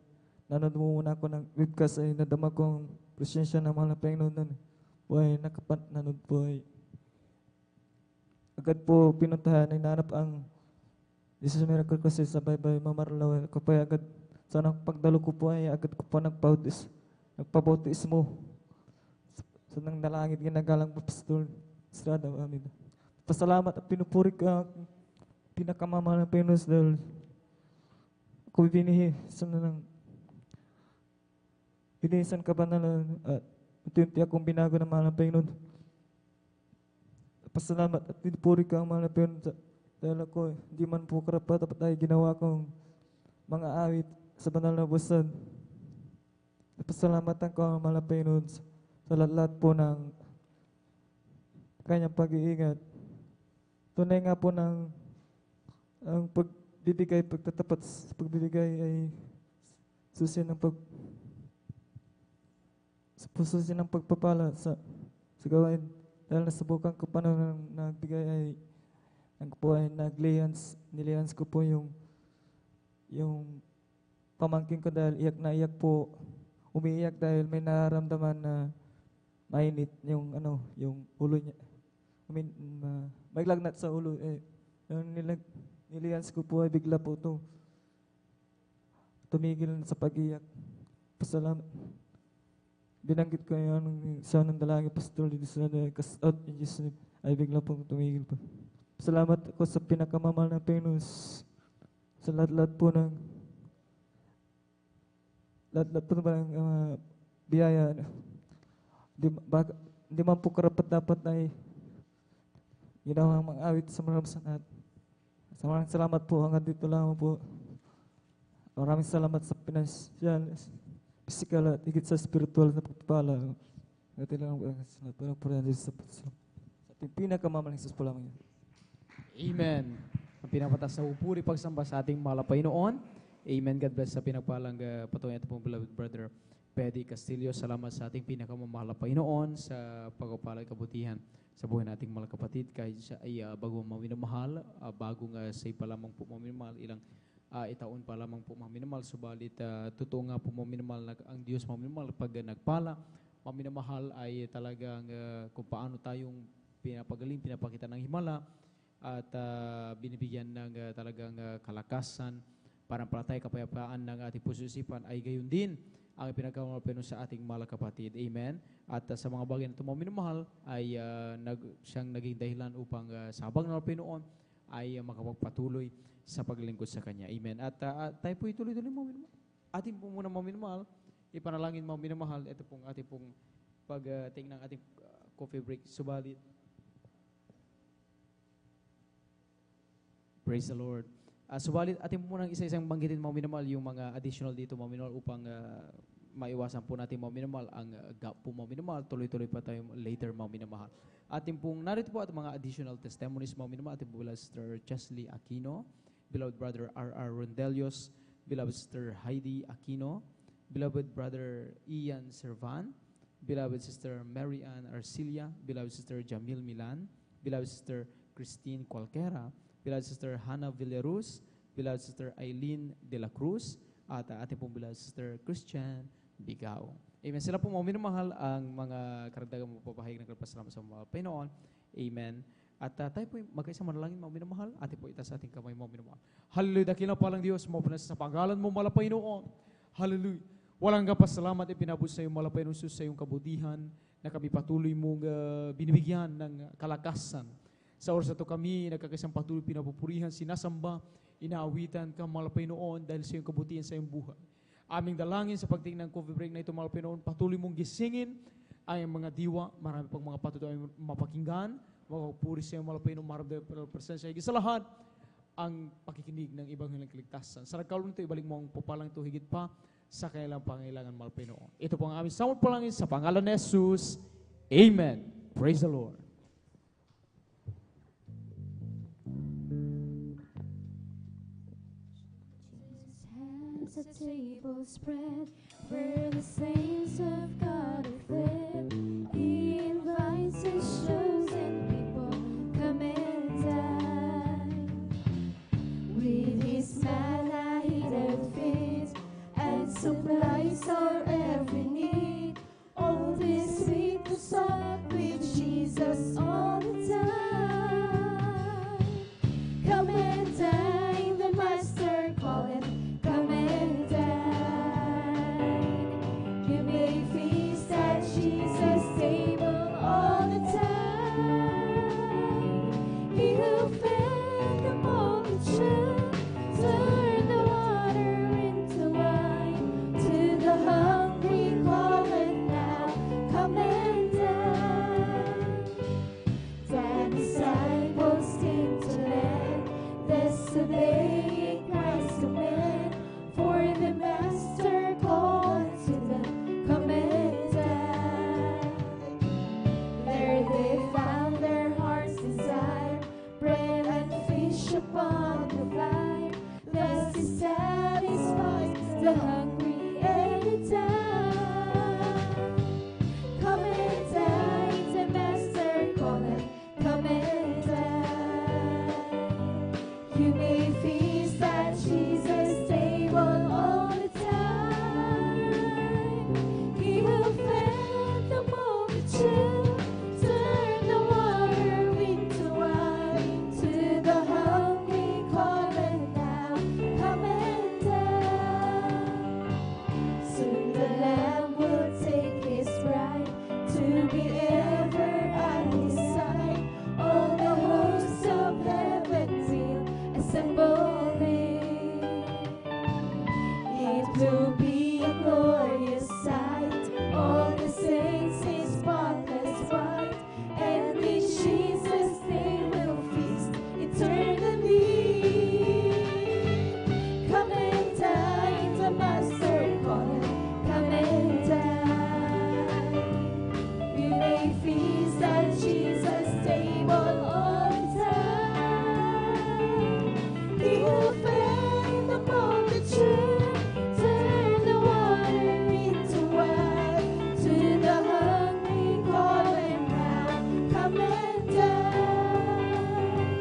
nanood muna ako ng webcast ay nadama kong presensya ng mga Panginoon nun. Po ay nanood po ay agad po pinuntahan ay nanap ang Jesus Miracle kasi sa Baybay Mamarlaw. Ako po ay agad sa pagdalo ko po ay agad ko po nagpabautismo sa nang nalangit ginagalang Pastor Estrada. Amin. Pasalamat at pinupuri ka pinakamamahal ng Panginoon dahil ako binihisan ka ba na at unti-unti akong binago ng mahal ng Panginoon. Pasalamat at pinupuri ka ang mahal ng Panginoon dahil ako hindi man po karapat dapat ay ginawa kong mga awit sa banal na busan. Pasalamatan ko ang mahal ng Panginoon sa lahat po ng kanyang pag-iingat. Tunay nga po ng ang pagbibigay, pagtatapat sa pagbibigay ay susi ng pagpapala sa gawain. Dahil nasubukan ko pa nang nagbigay ay nilihans ko po yung pamangkin ko dahil iyak na iyak po. Umiiyak dahil may nararamdaman na mainit yung ulo niya. May lagnat sa ulo. Nilihans ko po ay bigla po tumigil sa pag-iyak. Pasalamat. Binanggit ko yung sa ng dalangin Pastor Lidis na cast out in Jesus name ay bigla po tumigil po. Salamat ako sa pinakamamahal ng Panginoon sa lahat-lahat po ng biyaya. Hindi man po karapat-dapat ay ginawang mga awit sa maraming sanat. Maraming salamat po. Hanggang dito lang po. Maraming salamat sa financial, physical at higit sa spiritual na pagpapala. Ito lang po. Salamat po rin sa ating pinakamamaling Jesus po lang yun. Amen. Ang pinapatas sa upuri pagsamba sa ating mahal na Panginoon. Amen. God bless sa pinagpalang patuloy ito pong beloved brother Pedi Castillo. Salamat sa ating pinakamamahal na Panginoon sa pagpapalang kabutihan sa buhay nating mga kapatid. Kahit siya ay bago maminamahal, bagong say pa lamang po maminamahal, ilang itaon pa lamang po maminamahal. Subalit totoo nga po maminamahal na ang Diyos maminamahal pag nagpala. Maminamahal ay talagang kung paano tayong pinapagaling, pinapakita ng himala at binibigyan ng talagang kalakasan, pananampalataya, kapayapaan ng ating puso isipan ay gayon din ang pinagkamalapeno sa ating mahal kapatid. Amen. At sa mga bagay na ito minamahal ay siyang naging dahilan upang sa habang ng Panginoon ay makapagpatuloy sa paglingkod sa Kanya. Amen. At tayo po ituloy-tuloy mo minamahal. Atin po muna minamahal, ipanalangin mo minamahal. Ito pong ating pong pag-take ng ating coffee break. Subalit, praise the Lord. Subalit, atin po munang isa-isang banggitin mga minamahal yung mga additional dito mga minamahal upang maiwasan po natin mga minamahal ang gap po mga minamahal. Tuloy-tuloy pa tayo later mga minamahal. Atin pong narito po at mga additional testimonies mga minamahal. Atin po Sister Chesley Aquino, beloved brother R.R. Rondelios, beloved Sister Heidi Aquino, beloved brother Ian Servan, beloved Sister Mary Ann Arcilia, beloved Sister Jamil Milan, beloved Sister Christine Cualquera, beloved Sister Hannah Villaruz, beloved Sister Eileen De La Cruz, at ating pong beloved Sister Christian Bigao. Amen. Sila po mga minamahal ang mga karagdagang mapapahayag ng kapasalamat sa mga Panginoon. Amen. At tayo po magkaisa manalangin, mga minamahal. Ate po ita sa ating kamay, mga minamahal. Hallelujah, dakilang palang Diyos, mapunas sa panggalan mo, malapay noon. Hallelujah. Walang kapasalamat ipinabot sa iyo, malapay noon sa iyong kabutihan, na kami patuloy mong binibigyan ng kalakasan. Sa oras na ito kami, nagkakasang patuloy pinapupurihan, sinasamba, inaawitan ka, malapay noon, dahil sa iyong kabutihan sa iyong buhay. Aming dalangin sa pagtingin ng coffee break na ito, malapay noon, patuloy mong gisingin ay mga diwa, marami pang mga patuloy mapakinggan, makapuri sa iyong malapay noon, maraming presensya. Higit sa lahat, ang pakikinig ng Ebanghelyo ng Kaligtasan. Sa nagkaroon nito, ibalik mo ang pupalang ito higit pa sa kailang pangailangan malapay noon. Ito po ang aming samot palangin sa pangalan ni Jesus. Amen. Praise the Lord. A table spread where the saints of God are fed. He invites his chosen people, come and dine. With his manna he doth feed and supplies our every need. All this sweet to sup with Jesus all the time. Come and dine, the Master calleth. Come and dine. You may feast at Jesus' table all the time. He who fed the multitude turned the water into wine. To the hungry calleth now, come and dine. The disciples came to land, disobeying Christ's command. For the Master called to them, come and dine. There they found their heart's desire, bread and fish upon the fire. Thus he satisfies the hungry anytime. Come and dine, the Master calleth, come and dine. You may feast at Jesus' table all the time. He will fed the multitude, turn the water into wine. To the hungry calleth now, come and dine. Soon the Lamb will take his bride to be ever at his side. All the hosts of heaven will assemble in. It will be a glorious sight. All the saints in spotless white, and with Jesus they will feast eternally. Come and dine, the Master calleth, come and dine. We may feast at Jesus' table all the time. He will fed the multitude, turn the water into wine. To the hungry calleth now, come and dine.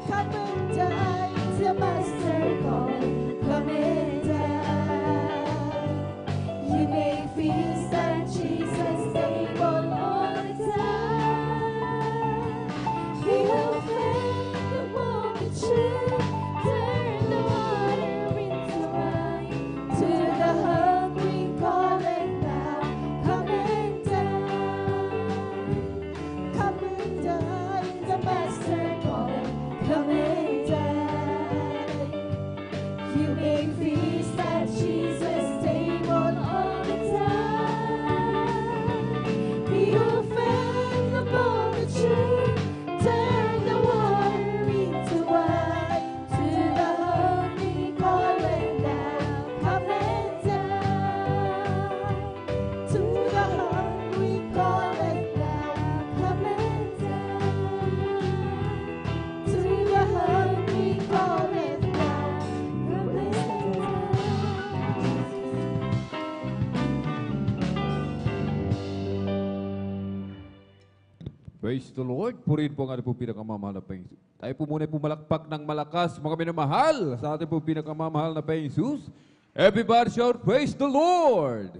Come and dine, the Master calleth, come and dine. You may feast at Jesus' table all the time. He will feed the multitude, turn the water into wine. To the hungry calleth now, come and dine. Come and dine, the Master calleth, come and dine. You may feast at Jesus' table all the time. He will feed the multitude, turn the water into wine. To the hungry calleth now, come and dine. To the hungry calleth now, come and dine. To the hungry calleth now, come and Praise the Lord. Purihin po ang ating po pinakamamahal na Panginoon. Tayo po muna pumalakpak ng malakas, mga minamahal, sa ating po pinakamamahal na Panginoon Jesus. Everybody shout, praise the Lord.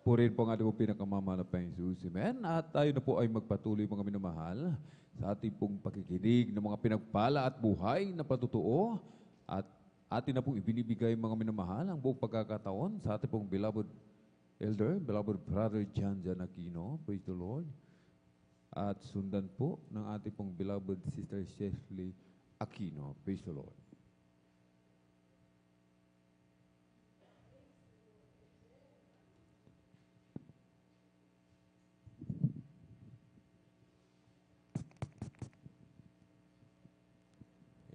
Purihin po ang ating pong pinakamamahal na Panginoon Jesus. Amen. At tayo na po ay magpatuloy mga minamahal sa ating pong pakikinig ng mga pinagpala at buhay na patutuo. At atin na pong ibinibigay mga minamahal ang buong pagkakataon sa ating pong beloved elder, beloved brother John Aquino. Praise the Lord. At sundan po ng ating pong beloved sister Shirley Aquino. Praise the Lord.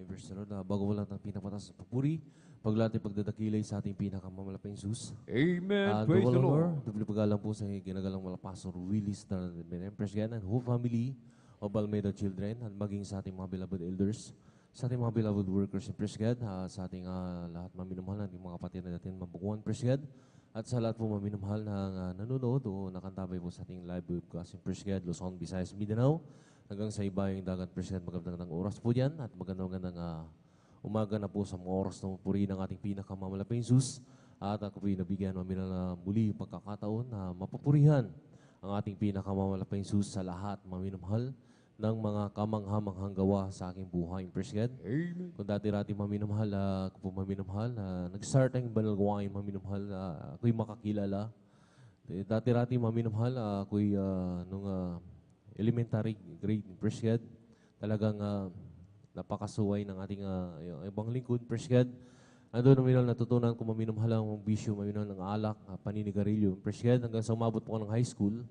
Verse Lord, bago wala ng pinapataas sa papuri, paglatay pagdadakilay sa ating pinakamalaping Jesus. Amen. Praise the Lord. Dubli pagalang po sa ginagalang mga Pastor Willis na President and whole family of Almeida Children at maging sa ating mga beloved elders, sa ating mga beloved workers in Praise God, sa ating lahat maminumahal natin mga kapatid na natin mabukuan Praise God, at sa lahat po maminumahal na nanonood o nakantabay po sa ating live webcast in Praise God, Luzon, Visayas, Mindanao, hanggang sa ibayong dagat, President, magandang oras po dyan at magandang umaga na po sa mga oras na puri ng ating pinakamamalaping Jesus. At ako po nabigyan namin na muli yung pagkakataon na mapupurihan ang ating pinakamamalaping Jesus sa lahat maminamahal ng mga kamanghamanghang gawa sa aking buhay. President, kung dati-rati maminamahal, ako po maminamahal, nag-start ang banal gawain maminamahal, ako'y makakilala. Dati-rati maminamahal, ako'y nung elementary grade, Praise God. Talagang napakasuway ng ating ibang lingkod, Praise God. Ando namin natutunan ko maminamahal ang bisyo, maminamahal ng alak, paninigarilyo, Praise God. Hanggang sa umabot po ako ng high school,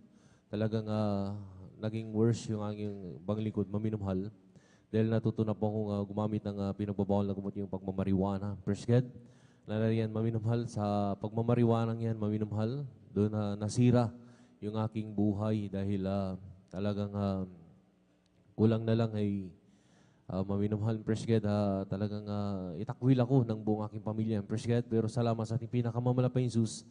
talagang naging worse yung aking ibang lingkod, maminamahal. Dahil natutunan po akong gumamit ng pinagbabawal na gumot yung pagmamariwana, Praise God. Nalariyan maminamahal sa pagmamariwana yan, maminamahal. Doon nasira yung aking buhay dahil talagang kulang na lang ay maminamahal, Praise God, talagang itakwil ako ng buong aking pamilya, Praise God. Pero salamat sa ating pinakamamalapay Jesus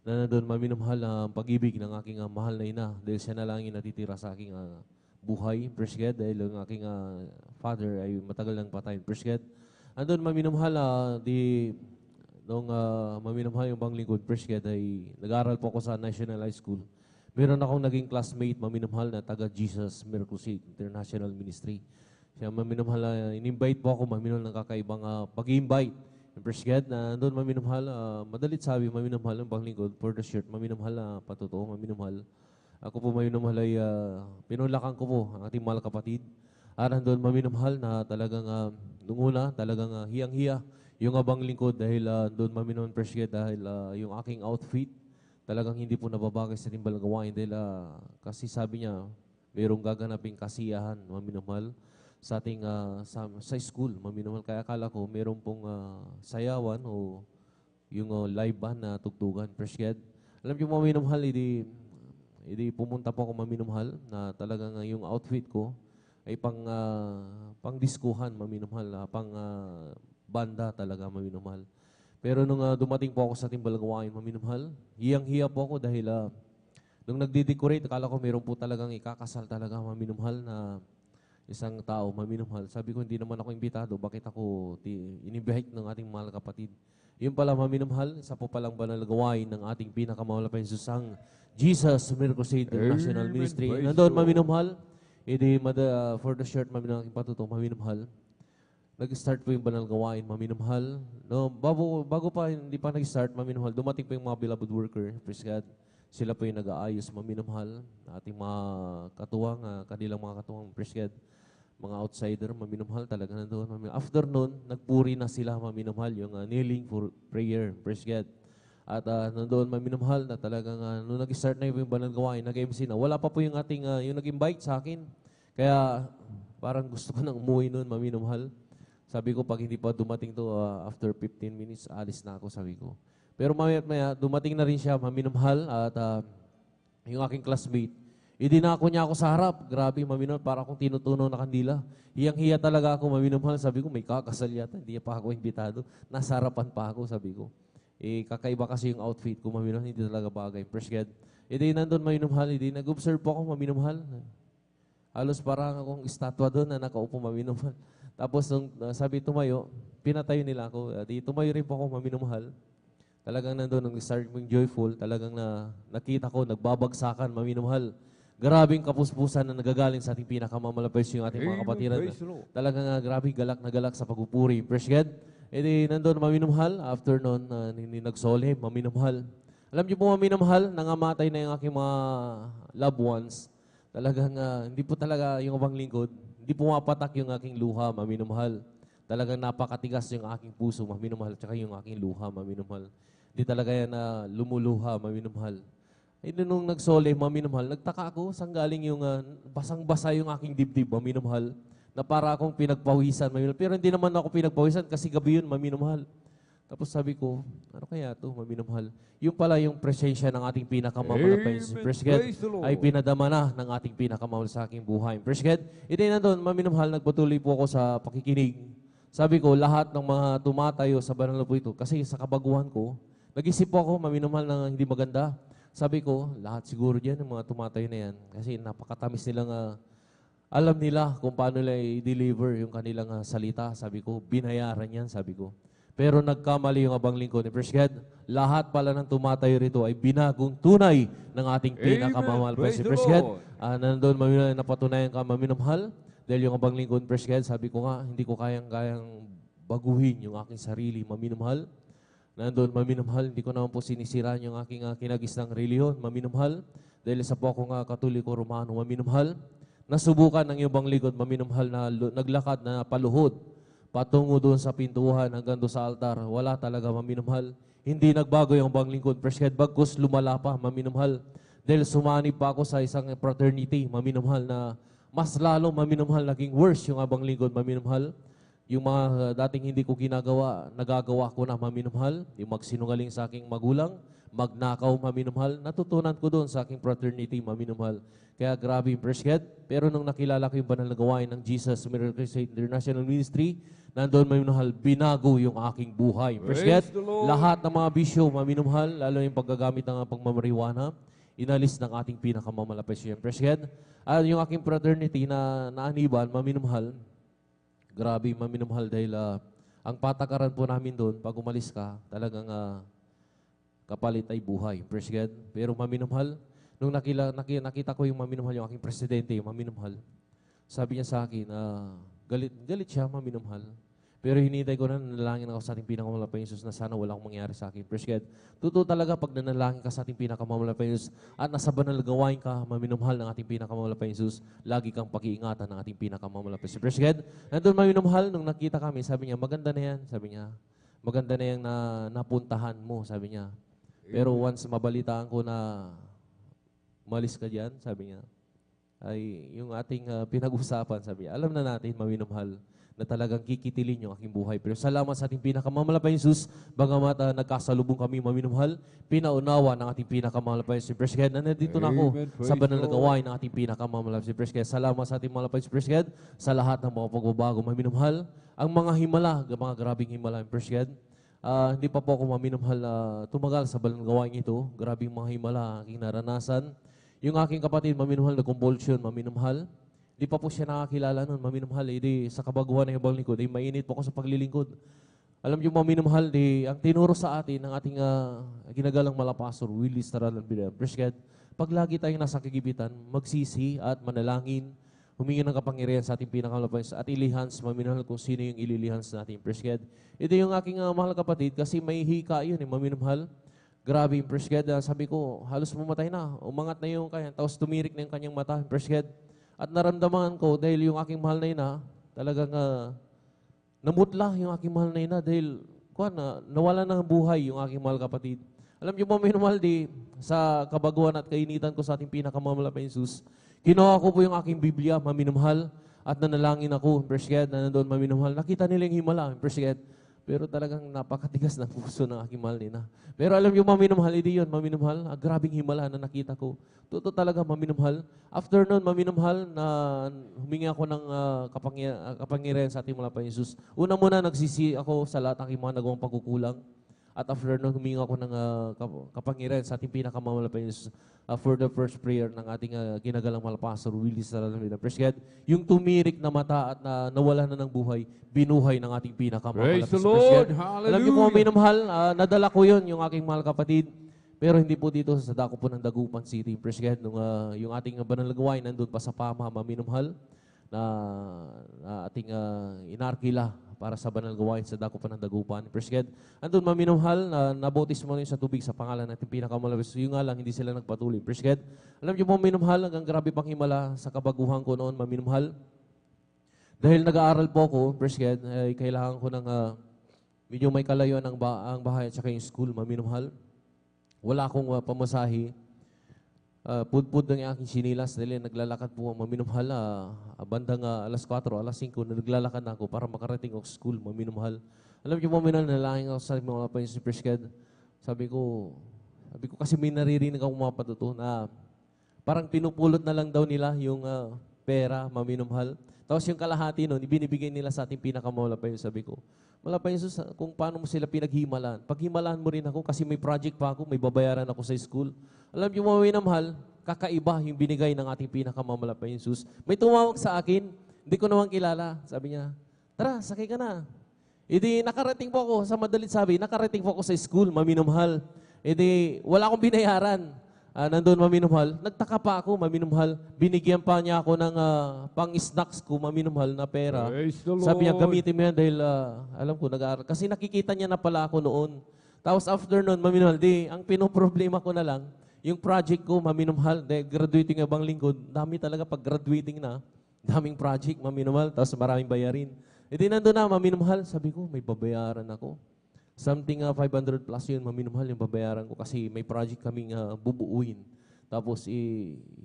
na nandun maminamahal ang pag-ibig ng aking mahal na ina dahil siya na lang yung natitira sa aking buhay, Praise God, dahil ang aking father ay matagal nang patay, Praise God. Andun maminamahal, nung maminamahal yung bang lingkod, Praise God, ay nag-aaral po ako sa National High School. Meron akong naging classmate, maminamahal na taga Jesus Miracle Seed International Ministry. Siya maminamahal, in-invite po ako, maminamahal ng kakaibang pag-invite. Praise God, na doon maminamahal, madalit sabi, maminamahal ang panglingkod, for the shirt, maminamahal, patotoo, maminamahal. Ako po maminamahal ay pinulakan ko po ang ating mahal kapatid. At doon maminamahal na talagang, nung una, talagang hiyang-hiya yung abang lingkod dahil doon maminamahal, Praise God, dahil yung aking outfit, talagang hindi po nababagay sa timbal gawain dahil kasi sabi niya, mayroong gaganaping kasiyahan, maminamahal, sa ating sa school, maminamahal. Kaya akala ko, mayroong pong sayawan o yung live band na tugtugan, Praise God. Alam niyo, maminamahal, hindi pumunta po ako maminamahal na talagang yung outfit ko ay pang diskuhan, maminamahal, pang banda talaga, maminamahal. Pero nung dumating po ako sa timbal gawain, maminamahal, hiyang-hiya po ako dahil nung nagde-decorate, akala ko mayroon po talagang ikakasal talaga, maminamahal, na isang tao, maminamahal. Sabi ko, hindi naman ako imbitado, bakit ako in-invite ng ating mahal kapatid? Yun pala, maminamahal, isa po palang banal gawain ng ating pinakamalapit susang Jesus Miracle Seed International Ministry. Nandoon, maminamahal, for the shirt, maminamahal, patuto, maminamahal. Nag-start po yung banal gawain, maminamahal. No, bago pa, hindi pa nag-start, maminamahal, dumating po yung mga beloved worker, Praise God. Sila po yung nag-aayos, maminamahal. Ating mga katuwang, kanilang mga katuwang, Praise God. Mga outsider, maminamahal, talaga nandoon. After noon, nagpuri na sila, maminamahal, yung kneeling for prayer, Praise God. At nandoon, maminamahal, na talagang nung nag-start na yung banal gawain, nag-MC na. Wala pa po yung ating, yung nag-invite sa akin. Kaya parang gusto ko nang umuwi noon, maminamahal. Sabi ko, pag hindi pa dumating to, after 15 minutes, alis na ako, sabi ko. Pero maya dumating na rin siya, maminamahal, at yung aking classmate, idinako niya ako sa harap. Grabe, maminamahal, para akong tinutunaw na kandila. Hiyang-hiya talaga ako, maminamahal. Sabi ko, may kakasal yata, hindi pa ako imbitado. Nasa harapan pa ako, sabi ko. Kakaiba kasi yung outfit ko, maminamahal, hindi talaga bagay. Praise God. Nandun, maminamahal, nag-observe po ako, maminamahal. Halos parang akong estatwa doon na nakaupo, maminamahal. Tapos nung sabi tumayo, pinatayo nila ako. Tumayo rin po ako, maminamahal. Talagang nandun, nung start mong joyful, talagang nakita ko, nagbabagsakan, maminumahal. Grabing kapuspusan na nagagaling sa ating pinakamalapit yung ating mga Amen. kapatiran. Praise the Lord. Talagang grabe galak na galak sa pagpupuri. Praise God. E di nandun maminumahal. After nun, nagsole, maminumahal. Alam niyo po maminumahal, nangamatay na yung aking mga loved ones. Talagang hindi po talaga yung abang lingkod, hindi pumapatak yung aking luha, maminumahal. Talagang napakatigas yung aking puso, maminumahal, tsaka yung aking luha, maminumahal. Hindi talaga yan na lumuluha, maminumahal. Eh, nung nagsole, maminumahal, nagtaka ako, saan galing yung basang-basa yung aking dibdib, maminumahal, na para akong pinagpawisan, maminumahal. Pero hindi naman ako pinagpawisan kasi gabi yun, maminumahal. Tapos sabi ko, ano kaya ito, maminumahal? Yung pala yung presensya ng ating pinakamamalapay. Praise God, Praise the Lord. ay pinadama na ng ating pinakamahal sa aking buhay. Praise God. Ito na doon, maminumahal, nagpatuloy po ako sa pakikinig. Sabi ko, lahat ng mga tumatayo sa banal na po ito, kasi sa kabaguhan ko, nag-isip po ako, maminumahal na hindi maganda. Sabi ko, lahat siguro dyan, yung mga tumatayo na yan. Kasi napakatamis nilang, alam nila kung paano nila i-deliver yung kanilang salita. Sabi ko, binayaran yan, sabi ko. Pero nagkamali yung abang lingkod ni Praise God. Lahat pala ng tumatayo rito ay binagong tunay ng ating pinakamamahal. Praise the Praise God. Lord. Nandun, maminumahal, napatunayan ka, maminumahal. Dahil yung abang lingkod, Praise God, sabi ko nga, hindi ko kayang baguhin yung aking sarili, maminumahal. Nandun, maminumahal, hindi ko naman po sinisiraan yung aking kinagisnang reliyon, maminumahal. Dahil sa po akong Katoliko Romano, maminumahal. Nasubukan ng ibang likod, maminumahal na naglakad na paluhod, patungo doon sa pintuhan hanggang doon sa altar. Wala talaga, maminumahal. Hindi nagbago yung ibang lingkod, Praise God, bagkus lumala pa, maminumahal. Dahil sumanib pa ako sa isang fraternity, maminumahal, na mas lalo, maminumahal, naging worse yung abang lingkod, maminumahal. Yung mga dating hindi ko ginagawa, nagagawa ko na, maminumahal. Yung magsinungaling sa aking magulang, magnakaw, maminumahal. Natutunan ko doon sa aking fraternity, maminumahal. Kaya grabe yung Praise God. Pero nung nakilala ko yung banal na gawain ng Jesus Miracle Crusade International Ministry, nandoon, maminumahal, binago yung aking buhay. Praise God. Praise the Lord. Lahat ng mga bisyo, maminumahal, lalo yung paggagamit ng pagmamariwana, inalis ng ating pinakamamalapit siya. Praise God. At yung aking fraternity na naaniban, maminumahal, grabe, maminumahal, dahil ang patakaran po namin doon, pag umalis ka, talagang kapalit ay buhay. Praise God. Pero maminumahal, nung nakita ko yung maminumahal, yung aking presidente, yung maminumahal, sabi niya sa akin, galit siya, maminumahal. Pero hinihintay ko na, nanalangin ako sa ating pinakamalapay Jesus na sana walang mangyari sa akin. Praise God. Totoo talaga pag nanalangin ka sa ating pinakamalapay Jesus at nasa banal na gawain ka, maminumahal ng ating pinakamalapay Jesus, lagi kang pag-iingatan ng ating pinakamalapay Jesus. Praise God. Nandun, maminumahal, nung nakita kami, sabi niya, maganda na yan. Sabi niya, maganda na yung napuntahan mo, sabi niya. Pero once mabalitaan ko na umalis ka dyan, sabi niya, ay yung ating pinag-usapan, sabi niya, alam na natin, maminumahal, na talagang kikitilin yung aking buhay. Pero salamat sa ating pinakamamalapay Jesus, bagamat nagkasalubong kami, maminumahal, pinaunawa ng ating pinakamamalapay Jesus. Praise God, na nandito na ako Amen. sa Praise banal na the Lord. gawain ng ating pinakamamalapay Jesus. Praise God, salamat sa ating malapay Jesus. Praise God, sa lahat ng mga pagbabago, maminumahal, ang mga himala, mga grabing himala, praise God. Hindi pa po ako maminumahal tumagal sa banal na gawain ito. Grabing mga himala aking naranasan. Yung aking kapatid, maminumahal, na convulsion, maminumahal. Di pa po siya nakakilala nun, maminumahal. Di sa kabaguhan ng ibang lingkod, mainit po ako sa paglilingkod. Alam niyo, maminumahal, ang tinuro sa atin ng ating ginagalang malapastor, Willie Staralan Bidam. Praise God. Pag lagi tayong nasa kagibitan, magsisi at manalangin, humingi ng kapangyarihan sa ating pinakamalapay at ilihans, maminumahal kung sino yung ililihans natin. Praise God. Ito yung aking mahal kapatid kasi may hika yun, maminumahal. Grabe yung praise God. Sabi ko, halos mamatay na. Umangat na yung kanya, tapos tumirik na yung kanyang mata. Praise God. At naramdaman ko dahil yung aking mahal na ina, talagang namutla yung aking mahal na ina dahil nawala ng buhay yung aking mahal kapatid. Alam niyo po, minumahal sa kabaguhan at kainitan ko sa ating pinakamamalapay Jesus, kinuha ko po yung aking Biblia, maminumahal, at nanalangin ako, praise God, na nandoon maminumahal. Nakita nila yung himala, praise God. Pero talagang napakatigas ng puso ng aking mahal nina. Pero alam niyo, maminumahal, hindi yun, maminumahal. Grabing himala na nakita ko. Totoo talaga, maminumahal. After nun, maminumahal, na humingi ako ng kapangyarihan sa ating malapay Jesus. Una muna, nagsisi ako sa lahat ng aking mga nagawang pagkukulang. At after nun, humingi ako ng kapangyarihan sa ating pinakamamalapay for the first prayer ng ating ginagalang malapastor, Willie Salamina. Praise God. Yung tumirik na mata at nawala na ng buhay, binuhay ng ating pinakamamalapay. Praise the Lord. Hallelujah. Alam niyo po, minamahal, nadala ko yun, yung aking mahal kapatid. Pero hindi po dito sa dako po ng Dagupan City. Praise God. Nung, yung ating banal na gawain, nandun pa sa Pama, minamahal, na ating inarkila para sa banal gawain sa dako pa ng Dagupan. Praise God. Andun maminumhal na nabautismo sa tubig sa pangalan natin pinakamalabis. Yung nga lang, hindi sila nagpatuloy. Praise God. Alam niyo po, minumhal, hanggang grabe pang himala sa kabaguhan ko noon, maminumhal. Dahil nag-aaral po ako, praise God, ay kailangan ko ng medyo may kalayuan ang bahay at saka yung school, maminumhal. Wala akong pamasahe. Pudpud ng aking sinilas dahil naglalakad po ang maminumhal. Bandang alas 4, alas 5, naglalakad na ako para makarating ako sa school, maminumhal. Alam niyo po, nalangin ako sa mga kapatid si Presked. Sabi ko kasi may naririnig ako mga patuto na parang pinupulot na lang daw nila yung pera, maminumhal. Tapos yung kalahati nun, ibinibigay nila sa ating pinakamalapay. Sabi ko, malapay Jesus, kung paano mo sila pinaghimalaan. Paghimalaan mo rin ako kasi may project pa ako, may babayaran ako sa school. Alam niyo mo, minamahal, kakaiba yung binigay ng ating pinakamamalapay Jesus. May tumawag sa akin, hindi ko naman kilala. Sabi niya, tara, sakay ka na. Hindi, nakarating po ako, sa madalit sabi, nakarating po ako sa school, maminumhal. Hindi, wala akong binayaran. Nandun, maminumhal. Nagtaka pa ako, maminumhal. Binigyan pa niya ako ng pang-snacks ko, maminumhal na pera. Sabi niya, gamitin mo yan dahil, alam ko, nag-aaral. Kasi nakikita niya na pala ako noon. Tapos after noon, maminumhal, ang pinoproblema ko na lang, yung project ko, maminumhal, dahil graduating abang lingkod, dami talaga pag graduating na, daming project, maminumhal, tapos maraming bayarin. Hindi nandun na, maminumhal, sabi ko, may babayaran ako. Something 500 plus yun, maminumhal yung babayaran ko kasi may project kaming bubuuin. Tapos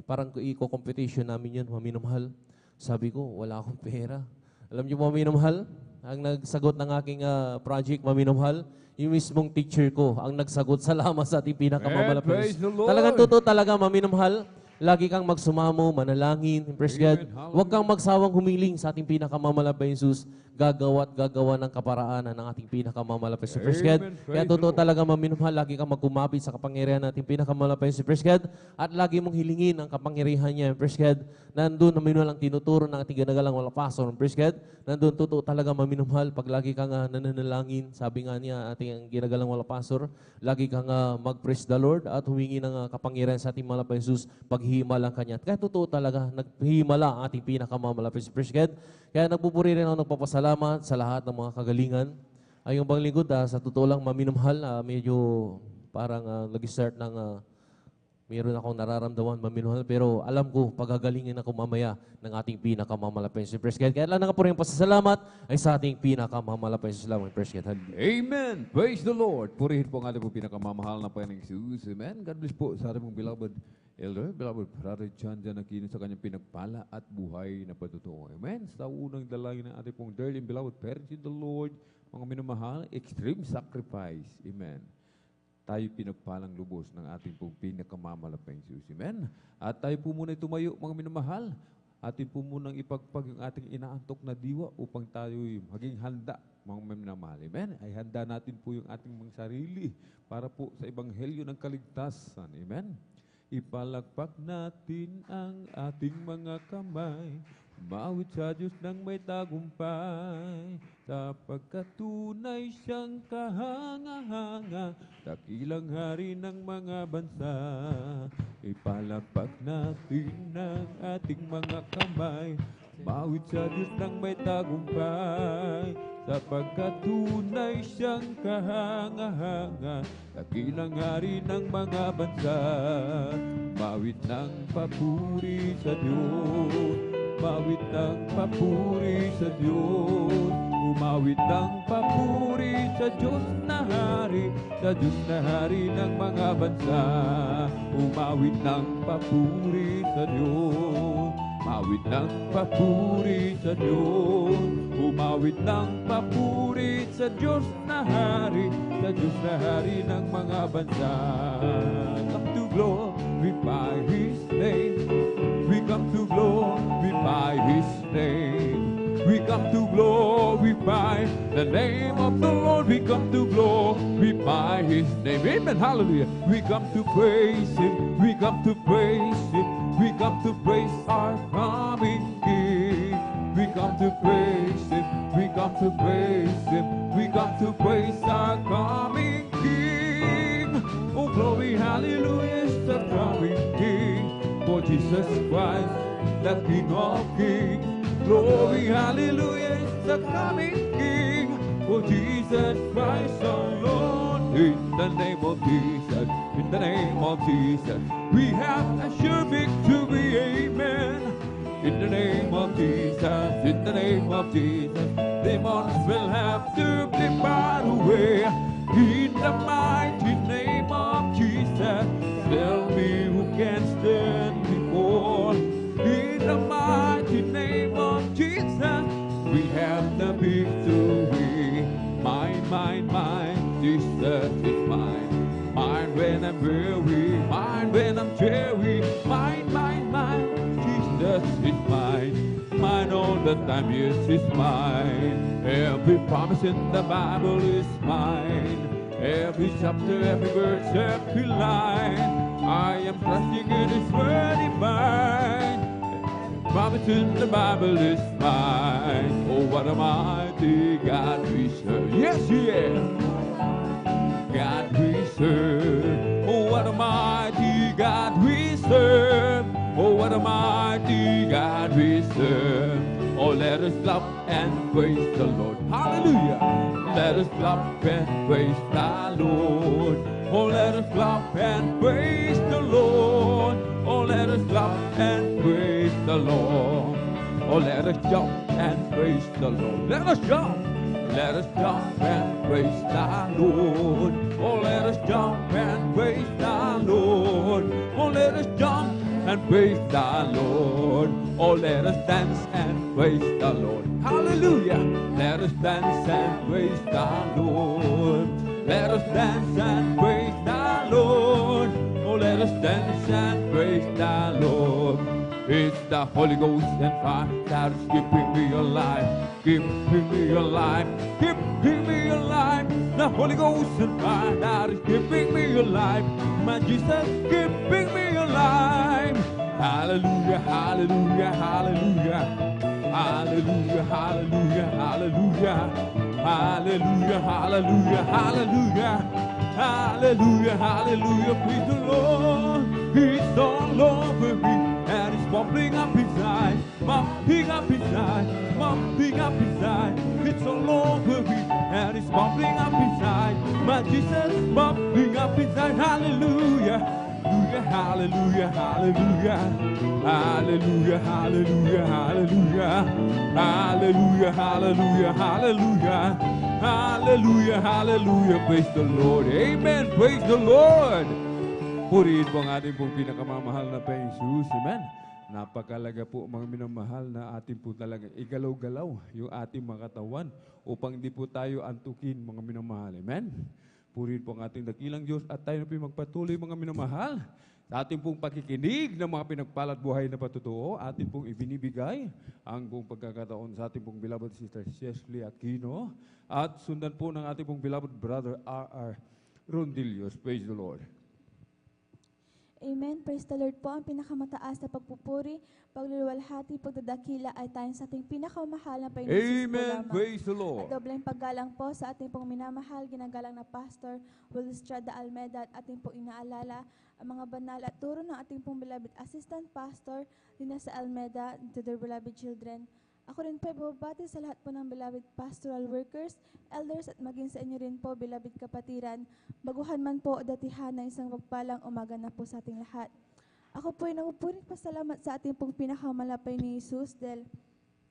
parang i-competition namin yun, maminumhal. Sabi ko, wala akong pera. Alam niyo maminumhal, ang nagsagot ng aking project, maminumhal, yung mismong teacher ko, ang nagsagot, salamat sa ating pinakamamalapay. Talagang totoo talaga, maminumhal. Lagi kang magsumamo, manalangin, praise God. Huwag kang magsawang humiling sa ating pinakamamalapay Jesus. Gagawa ng kaparaanan ng ating pinakamamalapay si praise God. Kaya totoo talaga maminumhal, lagi kang magkumapit sa kapangyarihan ng ating pinakamamalapay si praise God. At lagi mong hilingin ang kapangyarihan niya, praise God. Nandun na minumhal ang tinuturo ng ating ginagalang walapasor, praise God. Nandun totoo talaga maminumhal, pag lagi kang nananalangin, sabi nga niya ating ginagalang walapasor, lagi kang mag-praise the Lord at humingi ng kapangyarihan sa ating malapay Jesus, paghimalang kanya. Kaya totoo talaga, naghihimala ang ating pinakamamalapay si praise God. Kaya nagpupuri rin ako, nagpapasalamat sa lahat ng mga kagalingan. Ay yung bang lingkod, sa totoo lang maminumhal, medyo parang nag-start ng meron akong nararamdaman maminumhal, pero alam ko, pagagalingin ako mamaya ng ating pinakamamalapay si praise God. Kaya lang nakapuri yung pasasalamat ay sa ating pinakamamalapay si salamat, praise God. Amen. Praise the Lord. Purihin po ang ating pinakamamahal na Panginoong Jesus. Amen. God bless po sa ating beloved Elder, beloved Brother John Janakino sa kanyang pinagpala at buhay na patutungo. Amen. Sa unang dalangin ng ating pong dearly beloved parents in the Lord, mga minamahal, extreme sacrifice. Amen. Tayo pinagpalang lubos ng ating pong pinakamamalapay Jesus. Amen. At tayo po muna tumayo, mga minamahal. Atin po munang ipagpag yung ating inaantok na diwa upang tayo maging handa, mga minamahal. Amen. Ay handa natin po yung ating mga sarili para po sa ebanghelyo ng kaligtasan. Amen. Ipalagpak natin ang ating mga kamay, umawit sa Diyos ng may tagumpay, sapagkat tunay siyang kahanga-hanga, dakilang hari ng mga bansa. Ipalagpak natin ang ating mga kamay, umawit sa Diyos ng may tagumpay, sapagkat tunay siyang kahanga-hanga, dakilang hari ng mga bansa. Umawit ng papuri sa Diyos, umawit ng papuri sa Diyos, umawit ng papuri sa Diyos na hari, sa Diyos na hari ng mga bansa. Umawit ng papuri sa Diyos, umawit ng papuri sa Diyos, umawit ng papuri sa Diyos na hari, sa Diyos na hari ng mga bansa. Come to glorify His name, we come to glorify His name, we come to glorify the name of the Lord. We come to glorify His name. Amen. Hallelujah. We come to praise Him. We come to praise Him. We come to praise our coming King. We come to praise Him. We come to praise Him. We come to praise our coming King. Oh, glory, hallelujah, is the coming King. For Jesus Christ, the King of Kings. Glory, hallelujah, is the coming King. For Jesus Christ, our Lord. In the name of Jesus, in the name of Jesus, we have a sure victory. Amen. In the name of Jesus, in the name of Jesus, demons will have to be barred away. In the mighty name of Jesus, tell me who can stand before. In the mighty name of Jesus, we have the victory. Mine, mine, mine, Jesus is mine. Mine when I'm weary, mine when I'm dreary. Mine, mine, mine, Jesus is mine. Mine all the time, yes, it's mine. Every promise in the Bible is mine. Every chapter, every verse, every line. I am trusting in His word divine. Promise in the Bible is mine. Oh, what a mighty God we serve. Yes, He is. God we serve. Oh, what a mighty God we serve. Oh, what a mighty God we serve. Oh, let us clap and praise the Lord. Hallelujah. Let us clap and praise the Lord. Oh, let us clap and praise the Lord. Oh, let us clap and praise the Lord. Oh, let us jump and praise the Lord. Let us jump. Let us jump and praise the Lord. Oh, let us jump and praise the Lord. Oh, let us jump and praise the Lord. Oh, let us dance and praise the Lord. Hallelujah. Let us dance and praise the Lord. Let us dance and praise the Lord. Oh, let us dance and praise the Lord. It's the Holy Ghost and fire that is keeping me alive, keeping me alive, keeping me alive. The Holy Ghost and fire that is keeping me alive. My Jesus keeping me alive. Hallelujah, hallelujah, hallelujah. Hallelujah, hallelujah, hallelujah. Hallelujah, hallelujah, hallelujah. Hallelujah, hallelujah, praise the Lord. He's all over me. And it's bubbling up inside, bubbling up inside, bubbling up inside. It's all over me, and it's bubbling up inside. My Jesus, bubbling up inside. Hallelujah, hallelujah, hallelujah, hallelujah, hallelujah, hallelujah, hallelujah, hallelujah, hallelujah, hallelujah, hallelujah. Praise the Lord. Amen. Praise the Lord. Purihin po ang ating pong pinakamamahal na Panginoon Jesus. Amen. Napakalaga po mga minamahal na ating po talaga igalaw-galaw yung ating mga katawan upang di po tayo antukin mga minamahal. Amen. Purihin po ang ating dakilang Diyos at tayo na po magpatuloy mga minamahal sa ating pong pakikinig ng mga pinagpalad buhay na patutuo. Ating pong ibinibigay ang pong pagkakataon sa ating pong beloved sister Chesley Aquino at sundan po ng ating pong beloved brother R.R. Rondillos. Praise the Lord. Amen. Praise the Lord po. Ang pinakamataas na pagpupuri, pagluluwalhati, pagdadakila ay tayo sa ating pinakamahal na Panginoon. Amen. Praise the Lord. At dobleng paggalang po sa ating pong minamahal, ginagalang na Pastor Will Estrada Almeda at ating pong inaalala ang mga banal at turo ng ating pong beloved Assistant Pastor Lina sa Almeda to their beloved children. Ako rin po ibabati sa lahat po ng beloved pastoral workers, elders at maging sa inyo rin po beloved kapatiran. Baguhan man po datihan ng isang pagpalang umaga na po sa ating lahat. Ako po ay nagpupuring pasalamat sa ating pong pinakamalapay ni Jesus dahil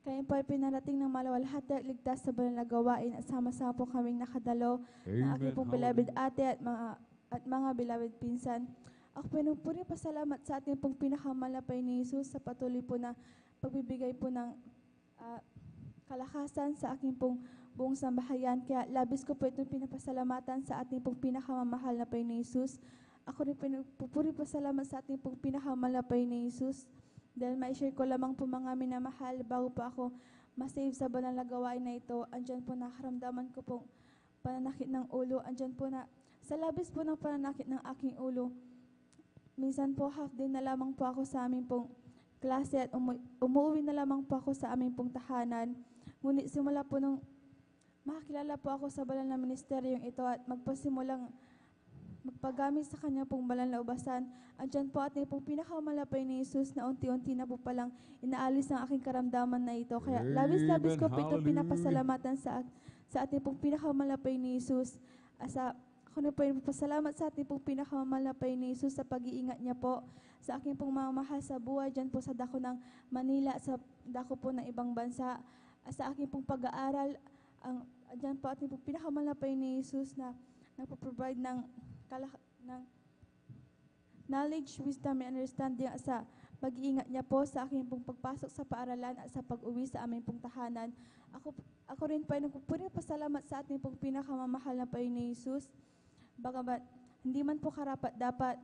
kayo po ay pinarating ng malawalhati at ligtas sa banal na gawain at sama-sama po kaming nakadalo ng aking pong beloved ate at mga beloved pinsan. Ako po ay nagpupuring pasalamat sa ating pong pinakamalapay ni Jesus sa patuloy po na pagbibigay po ng kalakasan sa aking pong buong sambahayan. Kaya labis ko po itong pinapasalamatan sa ating pong pinakamamahal na Panginoon Jesus. Ako rin pinagpupuri pasalamat sa ating pong pinakamamahal na Panginoon Jesus. Dahil ma-share ko lamang po mga minamahal bago po ako masave sa banal na gawain na ito. Andyan po nakaramdaman ko pong pananakit ng ulo. Andyan po na sa labis po ng pananakit ng aking ulo. Minsan po half day na lamang po ako sa aming pong klase at umuwi na lamang po ako sa aming pong tahanan. Ngunit simula po nung makakilala po ako sa banal na ministeryong ito at magpasimulang magpagamit sa kanya pong banal na ubasan. Andyan po ating pong pinakamalapay ni Jesus na unti-unti na po palang inaalis ang aking karamdaman na ito. Kaya labis-labis ko po ito pinapasalamatan sa ating pong pinakamalapay ni Jesus. Ako na po yung pasalamat sa ating pong pinakamalapay ni Jesus sa pag-iingat niya po sa aking pong mga mahal sa buhay dyan po sa dako ng Manila, sa dako po ng ibang bansa, sa aking pong pag-aaral. Dyan po ating pong pinakamalapay ni Jesus na nagpo-provide ng knowledge, wisdom, and understanding sa pag-iingat niya po sa aking pong pagpasok sa paaralan at sa pag-uwi sa aming pong tahanan. Ako rin po ay nagpupuring pasalamat sa ating pong pinakamamahal na Panginoon ni Jesus. Bagamat hindi man po karapat dapat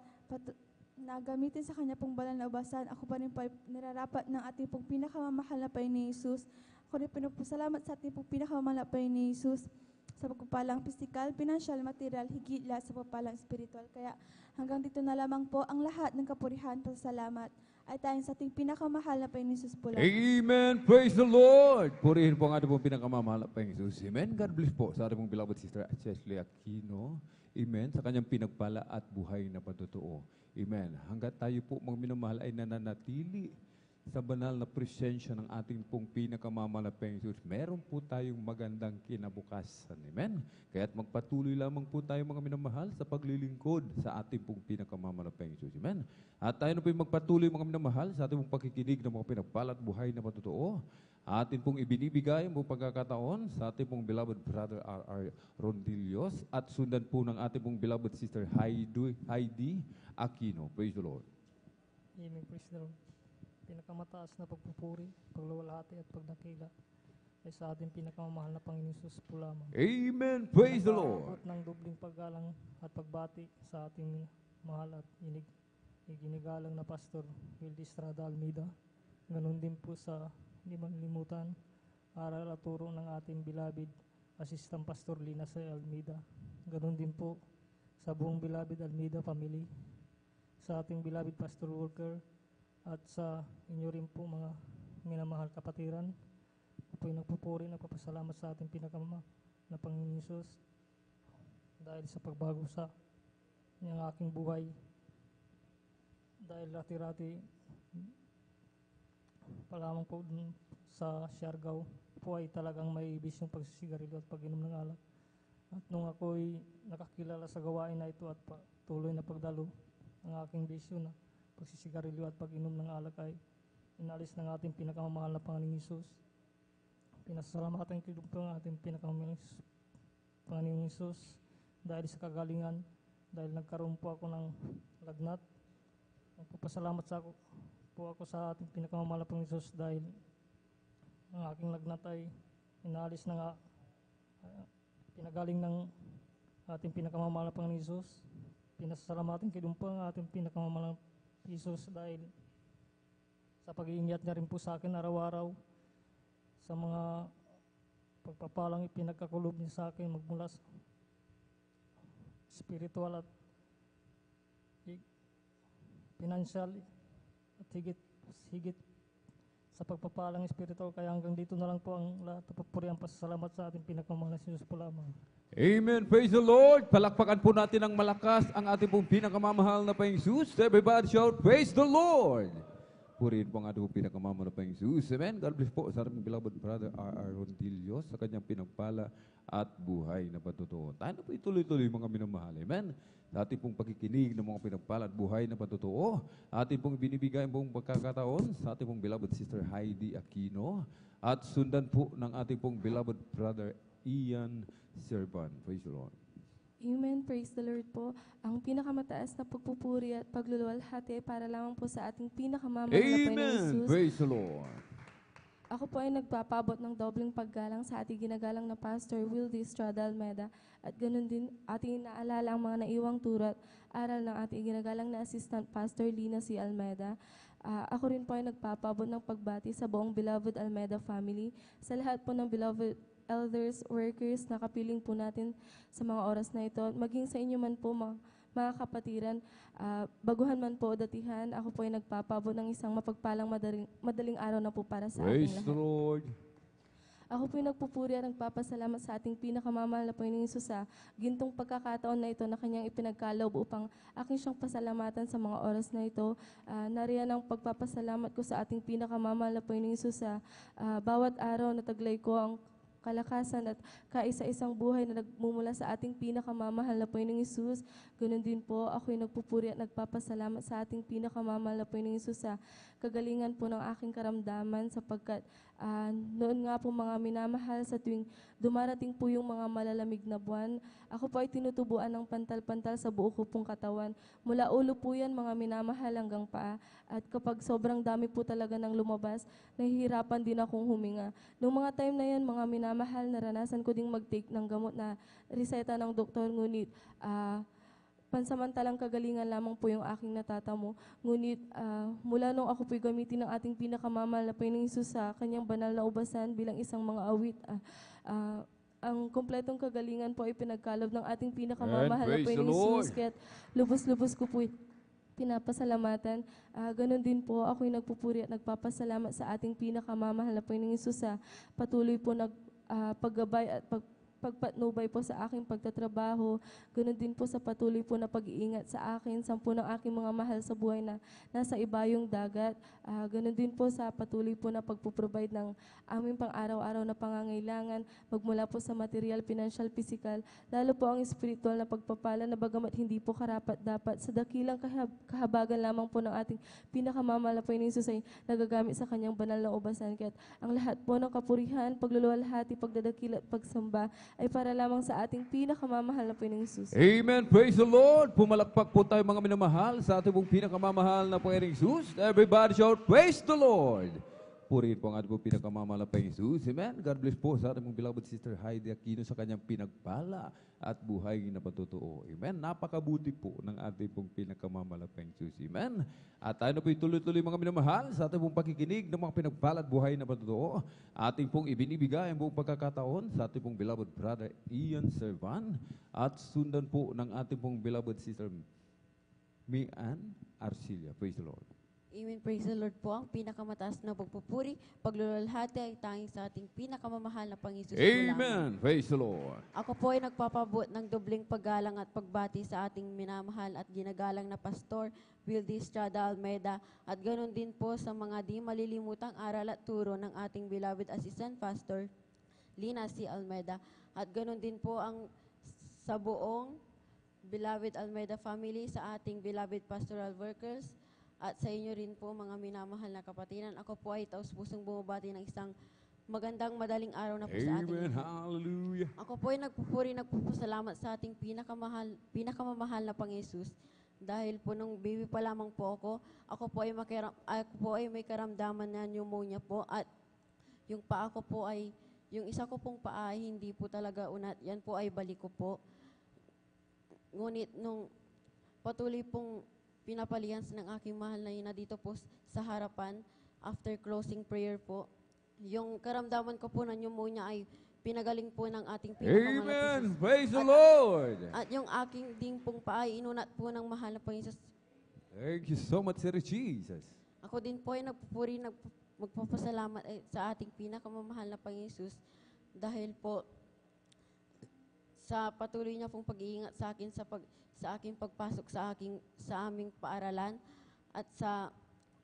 na gamitin sa kanya pong banal na ubasan, ako pa rin po ay nirarapat ng ating pong pinakamamahal na Panginoon ni Jesus. Ako rin po nagpasalamat sa ating pong pinakamamahal na Panginoon ni Jesus sa pagpapalang physical, financial, material, higit lahat sa pagpapalang spiritual. Kaya hanggang dito na lamang po ang lahat ng kapurihan, pasalamat ay tayong sa ating pinakamahal na Panginoon Jesus po lang. Amen. Praise the Lord. Purihin po ang ating pong pinakamamahal na Panginoon Jesus. Amen. God bless po sa ating pong beloved sister Chesley Aquino. Amen. Sa kanyang pinagpala at buhay na patotoo. Amen. Hanggat tayo po mga minamahal ay nananatili sa banal na presensya ng ating pong pinakamamahal na Panginoon Jesus, meron po tayong magandang kinabukasan. Amen? Kaya't magpatuloy lamang po tayo mga minamahal sa paglilingkod sa ating pong pinakamamahal na Panginoon Jesus. Amen? At tayo na po magpatuloy mga minamahal sa ating pong pakikinig ng mga pinagpalat buhay na patotoo. Atin pong ibinibigay ang pagkakataon sa ating pong beloved brother R.R. Rondillos at sundan po ng ating pong beloved sister Heidi Aquino. Praise the Lord. Amen. Praise the Lord. Pinakamataas na pagpupuri, pagluwalhati at pagdakila ay sa ating pinakamamahal na Panginoon Jesus po lamang. Amen. Praise the Lord. Ng dobling paggalang at pagbati sa ating mahal at iginigalang na Pastor Wildy Estrada Almeida. Ganon din po sa hindi manlimutan, aral at turo ng ating beloved Assistant Pastor Lina C. Almeida. Ganon din po sa buong beloved Almeida family, sa ating beloved Pastor Walker, at sa inyo rin po mga minamahal kapatiran. Ako'y nagpupuri, nagpapasalamat sa ating pinakamama na Panginoon Jesus dahil sa pagbago sa niyang aking buhay. Dahil rati-rati pa lamang po sa Siargao po ay talagang may bisyong pagsisigarilyo at pag-inom ng alak. At nung ako'y nakakilala sa gawain na ito at tuloy na pagdalo ng aking bisyo na pagsisigarilyo at pag-inom ng alak ay inalis ng ating pinakamamahal na Panginoong Jesus. Pinasalamatan ko po ang ating pinakamamahal Panginoong Jesus dahil sa kagalingan, dahil nagkaroon po ako ng lagnat. Nagpapasalamat po ako sa ating pinakamamahal na Panginoong Jesus dahil ang aking lagnat ay inalis na nga, pinagaling ng ating pinakamamahal na Panginoong Jesus. Pinasalamatan ko po ang ating pinakamamahal na Jesus dahil sa pag-iingat niya rin po sa akin araw-araw sa mga pagpapalang ipinagkakulob niya sa akin magmula sa spiritual at financial at higit sa pagpapalang spiritual. Kaya hanggang dito na lang po ang lahat ng papurihan pasasalamat sa ating pinakamamahal na Jesus po lamang. Amen. Praise the Lord. Palakpakan po natin ng malakas ang ating pong pinakamamahal na Panginoong Jesus. Everybody shout, praise the Lord. Purihin po ang ating pong pinakamamahal na Panginoong Jesus. Amen. God bless po sa ating beloved brother R.R. Rondillos sa kanyang pinagpala at buhay na patotoo. Tayo na po ituloy-tuloy mga minamahal. Amen. Sa ating pong pagkikinig ng mga pinagpala at buhay na patotoo, ating pong binibigay ang buong pagkakataon sa ating pong beloved sister Heidi Aquino at sundan po ng ating pong beloved brother Ian Serban. Praise the Lord. Amen. Praise the Lord po. Ang pinakamataas na pagpupuri at pagluluwalhati para lamang po sa ating pinakamamahal na Panginoon Amen. Jesus. Praise the Lord. Ako po ay nagpapabot ng dobleng paggalang sa ating ginagalang na Pastor Wildy Estrada Almeida at ganun din ating inaalala ang mga naiwang turo at aral ng ating ginagalang na Assistant Pastor Lina C. Almeida Ako rin po ay nagpapabot ng pagbati sa buong Beloved Almeda family, sa lahat po ng Beloved elders, workers, na kapiling po natin sa mga oras na ito. Maging sa inyo man po mga kapatiran, baguhan man po o datihan, ako po ay nagpapabot ng isang mapagpalang madaling araw na po para sa ating Praise lahat. the Lord. Ako po ay nagpupuri at nagpapasalamat sa ating pinakamamahal na Panginoong Hesus sa gintong pagkakataon na ito na kanyang ipinagkaloob upang aking siyang pasalamatan sa mga oras na ito. Nariyan ang pagpapasalamat ko sa ating pinakamamahal na Panginoong Hesus sa bawat araw na taglay ko ang kalakasan at kaisa-isang buhay na nagmumula sa ating pinakamamahal na Panginoong Hesus. Ganun din po, ako'y nagpupuri at nagpapasalamat sa ating pinakamamahal na Panginoong Hesus sa kagalingan po ng aking karamdaman sapagkat noon nga po mga minamahal sa tuwing dumarating po yung mga malalamig na buwan, ako po ay tinutubuan ng pantal-pantal sa buo ko pong katawan. Mula ulo po yan mga minamahal hanggang paa. At kapag sobrang dami po talaga ng lumabas, nahihirapan din akong huminga. Noong mga time na yan mga minamahal, naranasan ko ding mag-take ng gamot na reseta ng doktor, ngunit pansamantalang kagalingan lamang po yung aking natatamo. Ngunit mula nung ako po'y gamitin ng ating pinakamamahal na Panginoong Hesus sa kanyang banal na ubasan bilang isang mga awit, ang kompletong kagalingan po ay pinagkalob ng ating pinakamamahal na Panginoong Hesus. Kaya't lubos-lubos ko po pinapasalamatan. Ganon din po, ako'y nagpupuri at nagpapasalamat sa ating pinakamamahal na Panginoong Hesus sa patuloy po paggabay at pagpatnubay po sa aking pagtatrabaho. Ganon din po sa patuloy po na pag-iingat sa akin, sampu ng aking mga mahal sa buhay na nasa ibayong dagat. Ganon din po sa patuloy po na pagpuprovide ng aming pang-araw-araw na pangangailangan, magmula po sa material, financial, physical, lalo po ang spiritual na pagpapala na bagamat hindi po karapat-dapat, sa dakilang kahabagan lamang po ng ating pinakamamahal na Panginoong Hesus ay nagagamit sa kanyang banal na ubasan. Kaya't ang lahat po ng kapurihan, pagluluwalhati, pagdadakil at pagsamba ay para lamang sa ating pinakamamahal na Panginoong Hesus. Amen. Praise the Lord. Pumalakpak po tayo mga minamahal sa ating pong pinakamamahal na Panginoong Hesus. Everybody shout, praise the Lord. Purihin po ang ating pong pinakamamahal na Panginoong Hesus. Amen. God bless po sa ating pong beloved sister Heidi Aquino sa kanyang pinagpala at buhay na patotoo. Amen. Napakabuti po ng ating pong pinakamamahal na Panginoong Hesus. Amen. At tayo na po tuloy-tuloy mga minamahal sa ating pong pakikinig ng mga pinagpala at buhay na patotoo. Ating pong ibinibigay ang buong pagkakataon sa ating pong beloved brother Ian Servan at sundan po ng ating pong beloved sister Mian Arcilia. Praise the Lord. Amen. Praise the Lord po. Ang pinakamataas na pagpupuri, pagluluwalhati ay tanging sa ating pinakamamahal na Panginoon. Amen. Praise the Lord. Ako po ay nagpapabot ng dobling paggalang at pagbati sa ating minamahal at ginagalang na Pastor Wildy Estrada Almeda at ganoon din po sa mga di malilimutang aral at turo ng ating beloved Assistant Pastor Lina C. Almeda at ganoon din po ang sa buong beloved Almeda family, sa ating beloved pastoral workers, at sa inyo rin po mga minamahal na kapatiran. Ako po ay taus-pusong bumabati ng isang magandang madaling araw na po sa ating Amen. lahat. Hallelujah. Ako po ay nagpupusalamat sa ating pinakamamahal na Panginoong Hesus. Dahil po nung baby pa lamang po ako po ay may karamdaman na pneumonia po at yung paa ko po ay, yung isa ko pong paa ay hindi po talaga unat, yan po ay balik ko po. Ngunit nung patuloy pong pinapalihan ng aking mahal na ina dito po sa harapan, after closing prayer po, yung karamdaman ko po na pneumonia ay pinagaling po ng ating pinakamahal na Amen. Jesus. Praise the Lord. At yung aking ding pong paa ay inunat po ng mahal na Panginoon Jesus. Thank you so much, Sir Jesus. Ako din po ay magpapasalamat sa ating pinakamamahal na Panginoon Jesus dahil po sa patuloy niya pong pag-iingat sa akin sa aking pagpasok sa aming paaralan at sa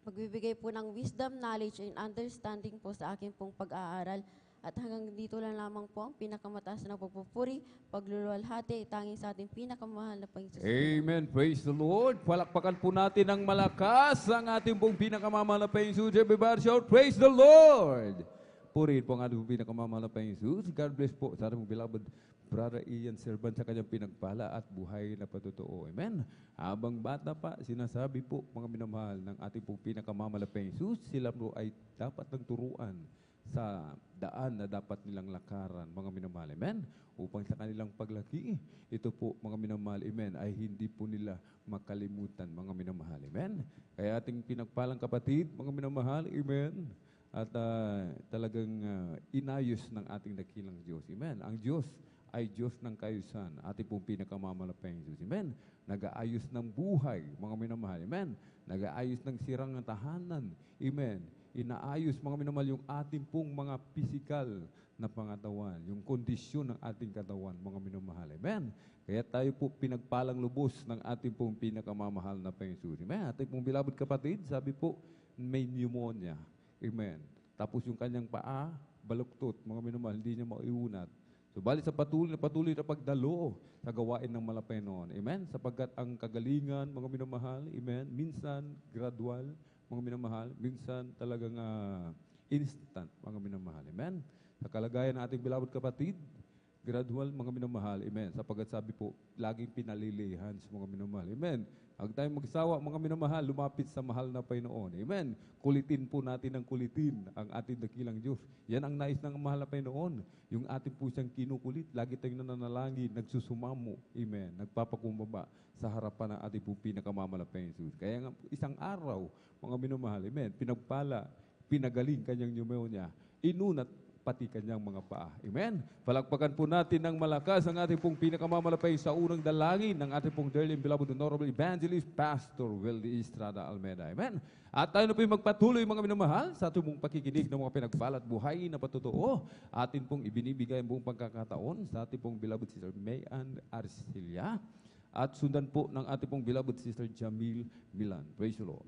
pagbibigay po ng wisdom, knowledge, and understanding po sa aking pong pag-aaral. At hanggang dito lang lamang po ang pinakamataas na pagpupuri, pagluluwalhati, tanging sa ating pinakamahal na Panginoon. Amen. Praise the Lord. Palakpakan po natin ng malakas ang ating pong pinakamamahal na Panginoon. Everybody shout, praise the Lord. Purihin po ang ating pong pinakamamahal na Panginoon. God bless po sa ating beloved Brother Ian Servan sa kanyang pinagpala at buhay na patotoo. Amen. Habang bata pa, sinasabi po mga minamahal ng ating pong pinakamamahal na Panginoon, sila po ay dapat ng turuan sa daan na dapat nilang lakaran, mga minamahal. Amen? Upang sa kanilang paglaki, ito po, mga minamahal, amen, ay hindi po nila makalimutan, mga minamahal. Amen? Kaya ating pinagpalang kapatid, mga minamahal, amen, at talagang inayos ng ating dakilang Diyos. Amen? Ang Diyos ay Diyos ng kaayusan. Ating pong pinakamamalapayang Diyos. Amen? Nag-aayos ng buhay, mga minamahal. Amen? Nag-aayos ng sirang tahanan. Amen? Inaayos, mga minamahal, yung ating pong mga physical na pangatawan, yung kondisyon ng ating katawan, mga minamahal. Amen? Kaya tayo po pinagpalang lubos ng ating pong pinakamamahal na Panginoon. Amen? Ating pong beloved kapatid, sabi po, may pneumonia. Amen? Tapos yung kanyang paa, baluktot, mga minamahal, hindi niya maiunat. Subalit sa patuloy na pagdalo sa gawain ng malapaynon. Amen? Sapagkat ang kagalingan, mga minamahal, amen, minsan gradual, mga minamahal, minsan talagang instant, mga minamahal. Amen? Sa kalagayan ng ating beloved kapatid, gradual, mga minamahal. Amen? Sapagkat sabi po, laging pinalilihan sa mga minamahal. Amen? Huwag tayong magsawa, mga minamahal, lumapit sa mahal na Panginoon. Amen? Kulitin po natin ang kulitin ang ating dakilang Diyos. Yan ang nais ng mahal na Panginoon. Yung ating po siyang kinukulit, lagi tayong nananalangin, nagsusumamo. Amen? Nagpapakumbaba sa harapan ng ating po pinakamamalapayang Diyos. Kaya nga, isang araw, mga minamahal, amen, pinagpala, pinagaling kanyang pneumonia, inunat pati kanyang mga paa. Amen? Palakpakan po natin ng malakas ang ating pong pinakamamalapay sa unang dalangin ng ating pong dearly and beloved honorable evangelist, Pastor Wildy Estrada Almeida. Amen? At tayo na po yung magpatuloy, mga minamahal, sa ating pong pakikinig ng mga pinagbalat buhay na patotoo. Atin pong ibinibigay ang buong pagkakataon sa ating pong beloved sister Mayan Arcilia. At sundan po ng ating pong beloved sister Jamil Milan. Praise the Lord.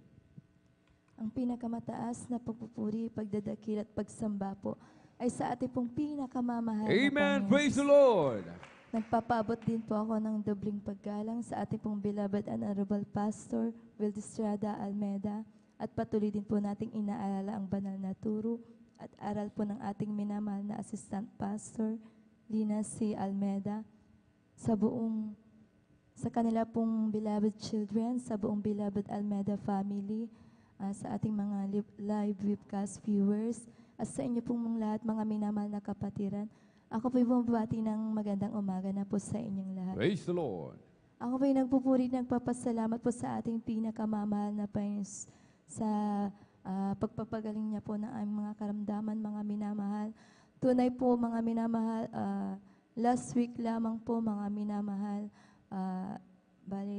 Ang pinakamataas na pagpupuri, pagdadakil at pagsamba po ay sa ating pong pinakamamahal na Amen. Panginoon. Praise the Lord. Nagpapaabot din po ako ng dobling paggalang sa ating pong beloved and honorable Pastor Wildy Estrada Almeida at patuloy din po nating inaalala ang banal na turo at aral po ng ating minamahal na Assistant Pastor Lina C. Almeida sa kanila pong beloved children, sa buong beloved Almeida family, sa ating mga live webcast viewers, at sa inyo pong lahat, mga minamahal na kapatiran. Ako po'y bumabati ng magandang umaga na po sa inyong lahat. Praise the Lord. Ako po'y nagpupuri, nagpapasalamat po sa ating pinakamamahal na Panginoon sa pagpapagaling niya po ng aming mga karamdaman, mga minamahal. Tunay po, mga minamahal, last week lamang po, mga minamahal,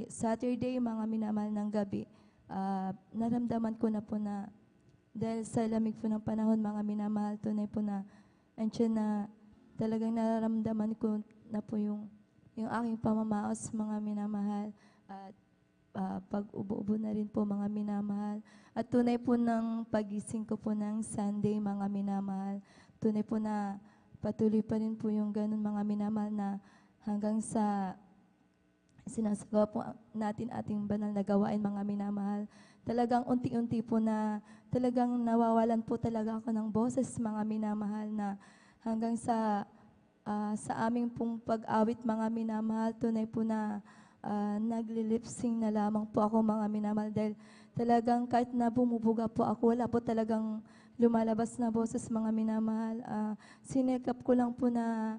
Saturday, mga minamahal ng gabi, naramdaman ko na po na dahil sa lamig po ng panahon, mga minamahal, tunay po na andyan na talagang nararamdaman ko na po yung aking pamamaos, mga minamahal, at pag-ubo-ubo na rin po, mga minamahal. At tunay po ng pagising ko po ng Sunday, mga minamahal, tunay po na patuloy pa rin po yung ganun, mga minamahal, na hanggang sa sinasagawa po natin ating banal na gawain, mga minamahal. Talagang unti-unti po na talagang nawawalan po talaga ako ng boses, mga minamahal, na hanggang sa aming pong pag-awit, mga minamahal, tunay po na nagli-lip-sing na lamang po ako, mga minamahal, dahil talagang kahit na bumubuga po ako, wala po talagang lumalabas na boses, mga minamahal. Sinekap ko lang po na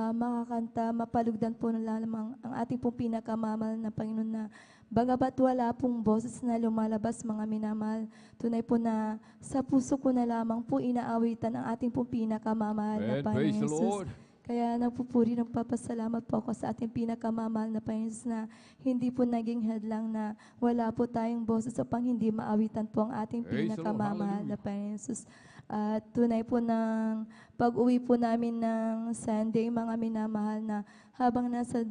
makakanta, mapalugdan po na lamang ang ating pong pinakamamahal na Panginoon, na bagabat wala pong boses na lumalabas, mga minamahal, tunay po na sa puso ko na lamang po inaawitan ang ating pong pinakamamahal na Panginoon Praise the Jesus. Lord. Kaya nagpupuri, nagpapasalamat po ako sa ating pinakamamahal na Panginoon Jesus, na hindi po naging hadlang na wala po tayong boses upang hindi maawitan po ang ating Praise the Lord. pinakamamahal na Hallelujah. Panginoon Jesus. At tunay po ng pag-uwi po namin ng Sunday, mga minamahal, na habang nasa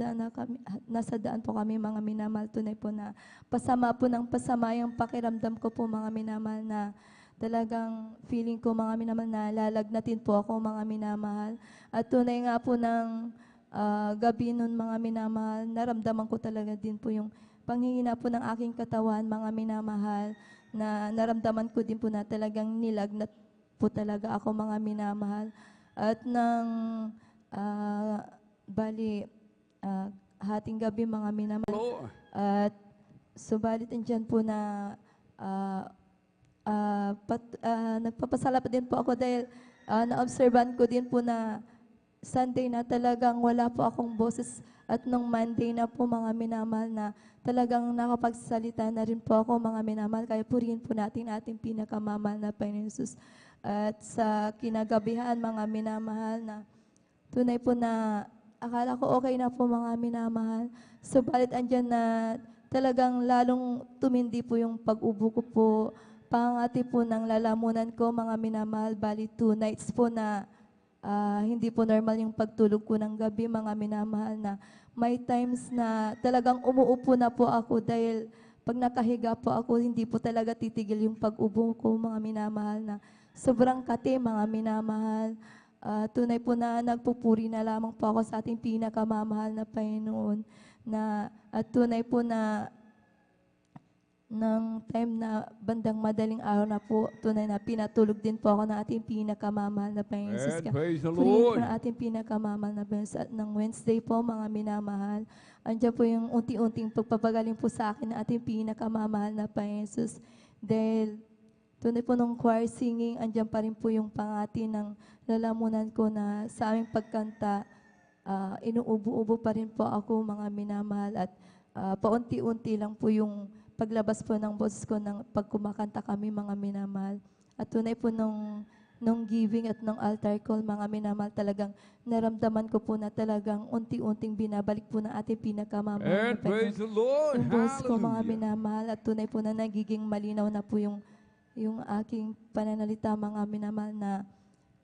daan po kami, mga minamahal, tunay po na pasama po ng pasama yung pakiramdam ko po, mga minamahal, na talagang feeling ko, mga minamahal, na lalagnatin po ako, mga minamahal. At tunay nga po ng gabi nun, mga minamahal, naramdaman ko talaga din po yung panghihina po ng aking katawan, mga minamahal, na naramdaman ko din po na talagang nilagnat po talaga ako, mga minamahal. At hating gabi, mga minamahal. At subalit andyan po na nagpapasalamat din po ako dahil na-obserban ko din po na Sunday na talagang wala po akong boses at nung Monday na po mga minamahal na talagang nakapagsalita na rin po ako mga minamahal. Kaya purihin po natin ating pinakamamahal na Panginoon Jesus. At sa kinagabihan mga minamahal na tunay po na akala ko okay na po mga minamahal. Subalit andyan na talagang lalong tumindi po yung pag-ubo ko po. Pangati po ng lalamunan ko mga minamahal. Bali 2 nights po na hindi po normal yung pagtulog ko ng gabi mga minamahal na may times na talagang umuupo na po ako dahil pag nakahiga po ako hindi po talaga titigil yung pag-ubo ko mga minamahal na sobrang kati mga minamahal. Tunay po na nagpupuri na lamang po ako sa ating pinakamamahal na Panginoon na at tunay po na ng time na bandang madaling araw na po, tunay na pinatulog din po ako ng ating pinakamamahal na Panginoon Jesus. And praise the Purihin po Lord. ng ating pinakamamahal na Panginoon. At ng Wednesday po, mga minamahal, andyan po yung unti-unting pagpapagaling po sa akin ng ating pinakamamahal na Panginoon Jesus. Dahil tunay po nung choir singing, andyan pa rin po yung pangati ng lalamunan ko na sa aming pagkanta, inuubo-ubo pa rin po ako mga minamahal at paunti-unti lang po yung paglabas po ng boses ko ng pagkumakanta kami mga minamahal. At tunay po nung giving at nung altar call mga minamahal talagang naramdaman ko po na talagang unti-unting binabalik po ng ating pinakamamahal. And praise the Lord. Yung boses ko mga Hallelujah. minamahal at tunay po na nagiging malinaw na po yung aking pananalita mga minamahal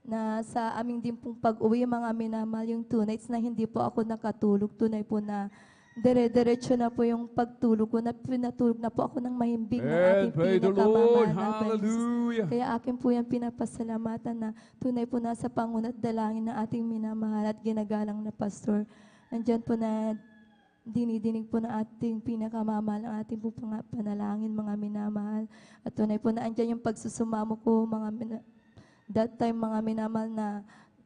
na sa aming din pong pag-uwi mga minamahal yung 2 nights na hindi po ako nakatulog. Tunay po na dire-diretso na po yung pagtulog ko na pinatulog na po ako ng mahimbing ng And ating praise the Lord. pinakamamahal na Panginoon. Hallelujah. Kaya akin po yung pinapasalamatan na tunay po nasa pangunat dalangin ng ating minamahal at ginagalang na pastor. Nandyan po na dinidinig po na ating pinakamamahal ang ating po panalangin mga minamahal. At tunay po na andyan yung pagsusumamo ko that time mga minamahal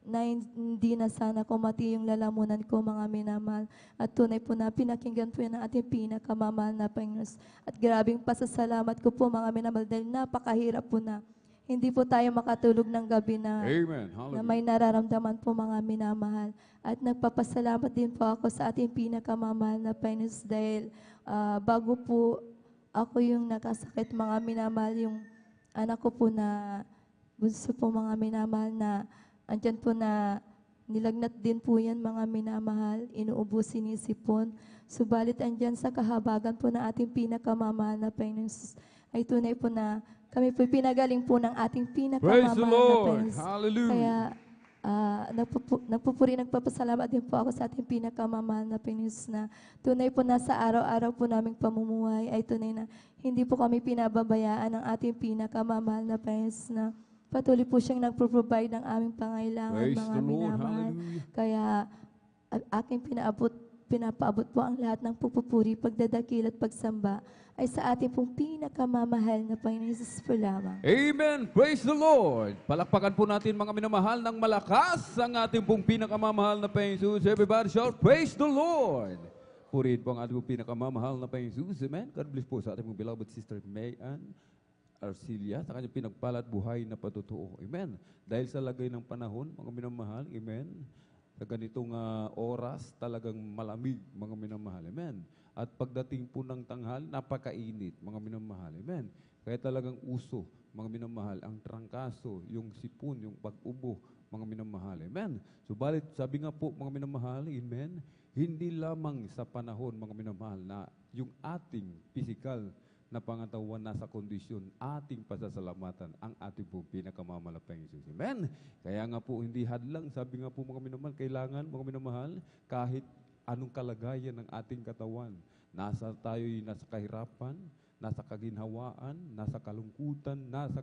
na hindi na sana kumati yung lalamunan ko mga minamahal. At tunay po na pinakinggan po yan ng ating pinakamamahal na Panginoon. At grabing pasasalamat ko po mga minamahal dahil napakahirap po na hindi po tayo makatulog ng gabi na, Amen. na may nararamdaman po mga minamahal. At nagpapasalamat din po ako sa ating pinakamamahal na Panginoon dahil bago po ako yung nakasakit mga minamahal, yung anak ko po na bunso po mga minamahal na andyan po na nilagnat din po yan mga minamahal, inuubo, sinisipon. Subalit andyan sa kahabagan po ng ating pinakamamahal na Panginoon ay tunay po na kami po pinagaling po ng ating Praise the pinakamamahal na Lord. Panginoon. Hallelujah. Kaya nagpapasalamat din po ako sa ating pinakamamahal na Panginoon na tunay po na sa araw-araw po naming pamumuhay ay tunay na hindi po kami pinababayaan ng ating pinakamamahal na Panginoon na patuloy po siyang nagpro-provide ng aming pangailangan Praise mga the Lord. minamahal. Hallelujah. Kaya aking pinapaabot po ang lahat ng pupupuri, pagdadakil at pagsamba ay sa ating pong pinakamamahal na Panginoon Jesus po lamang. Amen. Praise the Lord. Palakpakan po natin mga minamahal ng malakas ang ating pong pinakamamahal na Panginoon Jesus. Everybody shout, praise the Lord. Purihin po ang ating pong pinakamamahal na Panginoon Jesus. Amen. God bless po sa ating pong beloved sister Mayan Arcilia sa kanyang pinagpala at buhay na patutuo. Amen. Dahil sa lagay ng panahon, mga minamahal, amen, sa ganitong oras, talagang malamig, mga minamahal. Amen. At pagdating po ng tanghal, napakainit, mga minamahal. Amen. Kaya talagang uso, mga minamahal, ang trangkaso, yung sipon, yung pag-ubo, mga minamahal. Amen. Subalit, sabi nga po, mga minamahal, amen, hindi lamang sa panahon, mga minamahal, na yung ating physical na pangatawan nasa kondisyon, ating pasasalamatan ang ating po pinakamamalapang Jesus. Amen. Kaya nga po hindi hadlang, sabi nga po mga minamahal, kailangan mga minamahal, kahit anong kalagayan ng ating katawan, nasa tayo'y nasa kahirapan, nasa kaginhawaan, nasa kalungkutan, nasa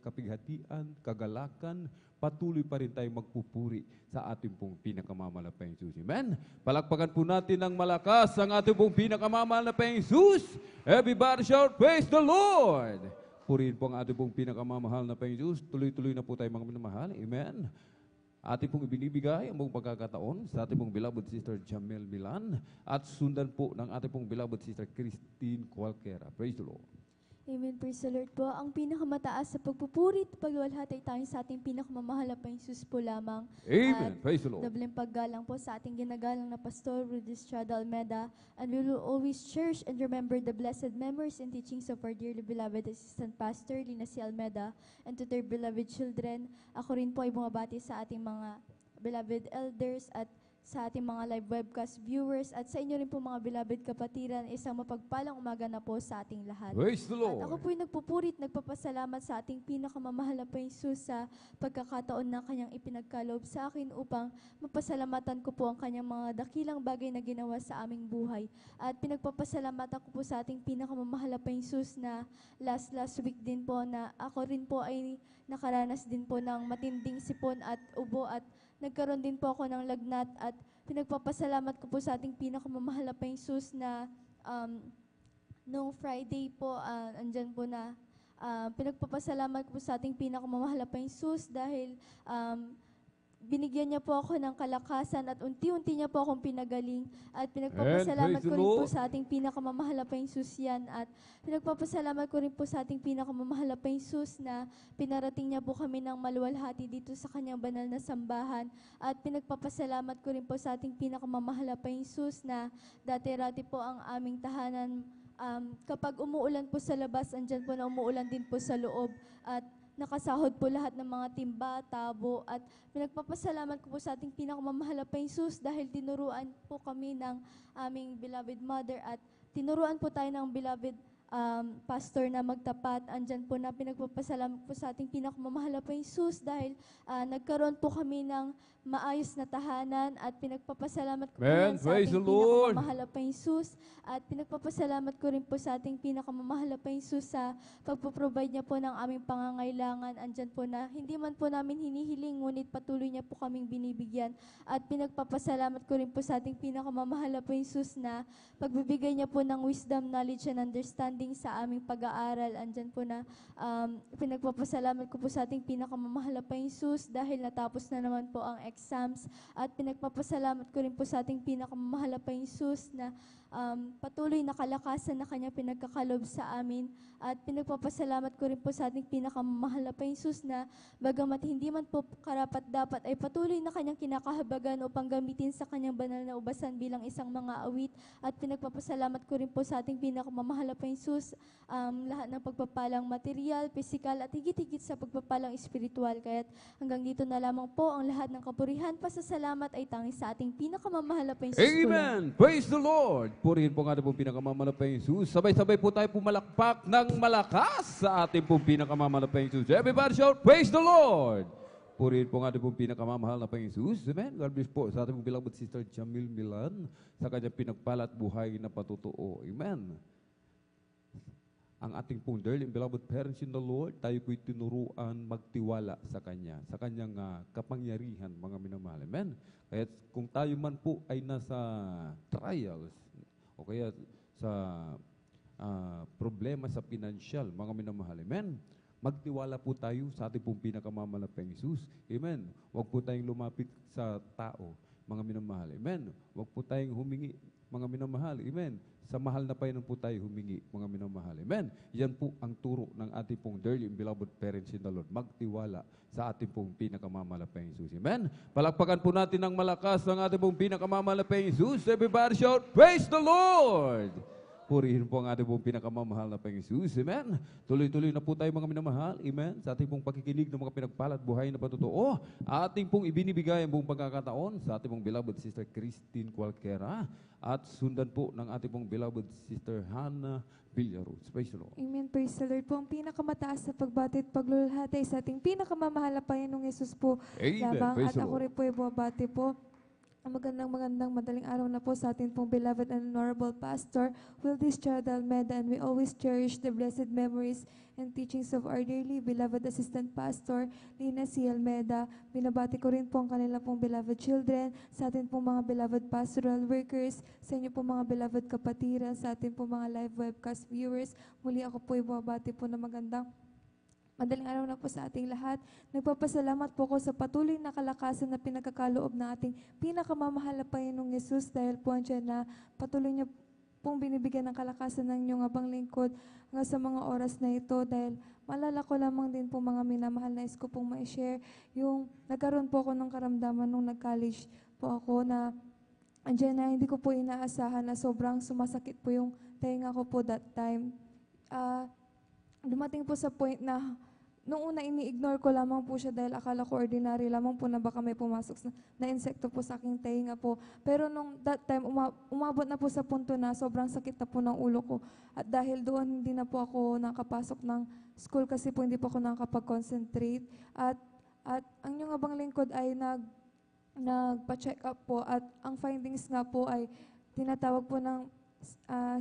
kapighatian, kagalakan, patuloy pa rin tayo magpupuri sa ating pong pinakamamalapang Jesus. Amen? Palakpakan po natin ng malakas ang ating pong pinakamamalapang Jesus. Everybody shout, praise the Lord! Purihin po ang ating pong pinakamamahal na Panginoon. Tuloy-tuloy na po tayo mga minamahal. Amen? Ating pong ibinibigay ang mong pagkakataon sa ating pong beloved sister Jamel Milan at sundan po ng ating pong beloved sister Christine Cualquera. Praise the Lord. Amen. Praise the Lord po. Ang pinakamataas sa pagpupuri at pagluwalhati ay tanging sa ating pinakamamahal na Panginoon po lamang. Amen. At Praise the Lord. dobleng paggalang po sa ating ginagalang na Pastor Rudy Estrada Almeda. And we will always cherish and remember the blessed memories and teachings of our dearly beloved Assistant Pastor Lina C. Almeda and to their beloved children. Ako rin po ay bumabati sa ating mga beloved elders at sa ating mga live webcast viewers at sa inyo rin po mga beloved kapatiran, isang mapagpalang umaga na po sa ating lahat. Praise the Lord. At ako po'y nagpupurit, nagpapasalamat sa ating pinakamamahal na Panginoon sa pagkakataon na kanyang ipinagkaloob sa akin upang mapasalamatan ko po ang kanyang mga dakilang bagay na ginawa sa aming buhay. At pinagpapasalamatan ko po sa ating pinakamamahal na Panginoon na last week din po na ako rin po ay nakaranas din po ng matinding sipon at ubo at nagkaroon din po ako ng lagnat at pinagpapasalamat ko po sa ating pinakamamahal na Panginoon na noong Friday po, andyan po na pinagpapasalamat ko po sa ating pinakamamahal na Panginoon dahil binigyan niya po ako ng kalakasan at unti-unti niya po akong pinagaling at pinagpapasalamat ko rin po sa ating pinakamamahal na Panginoon yan at pinagpapasalamat ko rin po sa ating pinakamamahal na Panginoon na pinarating niya po kami ng maluwalhati dito sa kanyang banal na sambahan at pinagpapasalamat ko rin po sa ating pinakamamahal na Panginoon na dati-rati po ang aming tahanan kapag umuulan po sa labas, andyan po na umuulan din po sa loob at nakasahod po lahat ng mga timba, tabo, at pinagpapasalamat ko po sa ating pinakamamahal na Panginoon dahil tinuruan po kami ng aming beloved mother at tinuruan po tayo ng beloved pastor na magtapat. Andyan po na pinagpapasalamat po sa ating pinakamamahal na Panginoon dahil nagkaroon po kami ng maayos na tahanan at pinagpapasalamat ko po yan sa ating pinakamamahal na Panginoon at pinagpapasalamat ko rin po sa ating pinakamamahal na Panginoon sa pagpaprovide niya po ng aming pangangailangan. Andyan po na hindi man po namin hinihiling ngunit patuloy niya po kaming binibigyan at pinagpapasalamat ko rin po sa ating pinakamamahal na Panginoon na pagbibigay niya po ng wisdom, knowledge, and understanding sa aming pag-aaral. Andyan po na pinagpapasalamat ko po sa ating pinakamamahal na Panginoon dahil natapos na naman po ang exams at pinagpapasalamat ko rin po sa ating pinakamamahal na Panginoon na patuloy na kalakasan na kanya pinagkakalob sa amin at pinagpapasalamat ko rin po sa ating pinakamamahal na Panginoon na bagamat hindi man po karapat dapat ay patuloy na kanyang kinakahabagan upang gamitin sa kanyang banal na ubasan bilang isang mga awit at pinagpapasalamat ko rin po sa ating pinakamamahal na Panginoon lahat ng pagpapalang material, pisikal at higit-higit sa pagpapalang espiritual. Kaya't hanggang dito na lamang po ang lahat ng kapurihan, pasasalamat ay tanging sa ating pinakamamahal na Panginoon. Amen! Praise the Lord! Purihin po nga na pong pinakamamahal na Panginoon. Sabay-sabay po tayo pumalakpak ng malakas sa ating pong pinakamamahal na Panginoon. Everybody shout, praise the Lord! Purihin po nga na pong pinakamamahal na Panginoon. Amen. God bless po sa ating pong beloved sister Jamil Milan sa kanyang pinagpala at buhay na patutuo. Amen. Ang ating pong dearly and beloved parents in the Lord, tayo po'y tinuruan magtiwala sa Kanya, sa Kanyang kapangyarihan, mga minamahal. Amen. Kaya kung tayo man po ay nasa trials, o kaya sa problema sa pinansyal, mga minamahal. Amen. Magtiwala po tayo sa ating pong pinakamamahal na Panginoon. Amen. Huwag po tayong lumapit sa tao, mga minamahal. Amen. Huwag po tayong humingi, mga minamahal. Amen. Sa mahal na Panginoon po tayo humingi, mga minamahal. Amen. Yan po ang turo ng ating pong dearly and beloved parents in the Lord. Magtiwala sa ating pong pinakamamahal na Panginoon. Amen. Palakpakan po natin ng malakas ang ating pong pinakamamahal na Panginoon. Everybody shout, praise the Lord! Purihin po ang ating pong pinakamamahal na Panginoon. Amen. Tuloy-tuloy na po tayo mga minamahal. Amen. Sa ating pong pakikinig ng mga pinagpalat buhay na patotoo. Ating pong ibinibigay ang buong pagkakataon sa ating pong beloved sister Christine Cualquera. At sundan po ng ating pong beloved sister Hannah Villaruz. Praise the Lord. Amen. Praise the Lord po. Ang pinakamataas sa pagbati at paglulhati sa ating pinakamamahal na Panginoong Yesus po. Amen. Labang Praise at the ako Lord. rin po ay bumabati po. Magandang madaling araw na po sa atin pong beloved and honorable pastor, Wildy Estrada Almeda, and we always cherish the blessed memories and teachings of our dearly beloved assistant pastor, Lina C. Almeda. Binabati ko rin po ang kanila pong beloved children, sa atin pong mga beloved pastoral workers, sa inyo pong mga beloved kapatiran, sa atin pong mga live webcast viewers. Muli ako po ay bumabati po na madaling araw na po sa ating lahat. Nagpapasalamat po ko sa patuloy na kalakasan na pinagkakaloob na ating pinakamamahal na Panginoong Yesus dahil po andyan na patuloy niya pong binibigyan ng kalakasan ng inyong abang lingkod hanggang sa mga oras na ito dahil maalala ko lamang din po mga minamahal na ko pong ma-share yung nagkaroon po ako ng karamdaman nung nag-college po ako na andyan na hindi ko po inaasahan na sobrang sumasakit po yung tenga ko po that time. Dumating po sa point na nung una ini-ignore ko lamang po siya dahil akala ko ordinary lamang po na baka may pumasok na insekto po sa aking tenga po. Pero nung that time, umabot na po sa punto na sobrang sakit na po ng ulo ko. At dahil doon, hindi na po ako nakapasok ng school kasi po hindi po ako nakapag-concentrate. At ang inyong abang lingkod ay nagpa-check up po at ang findings nga po ay tinatawag po ng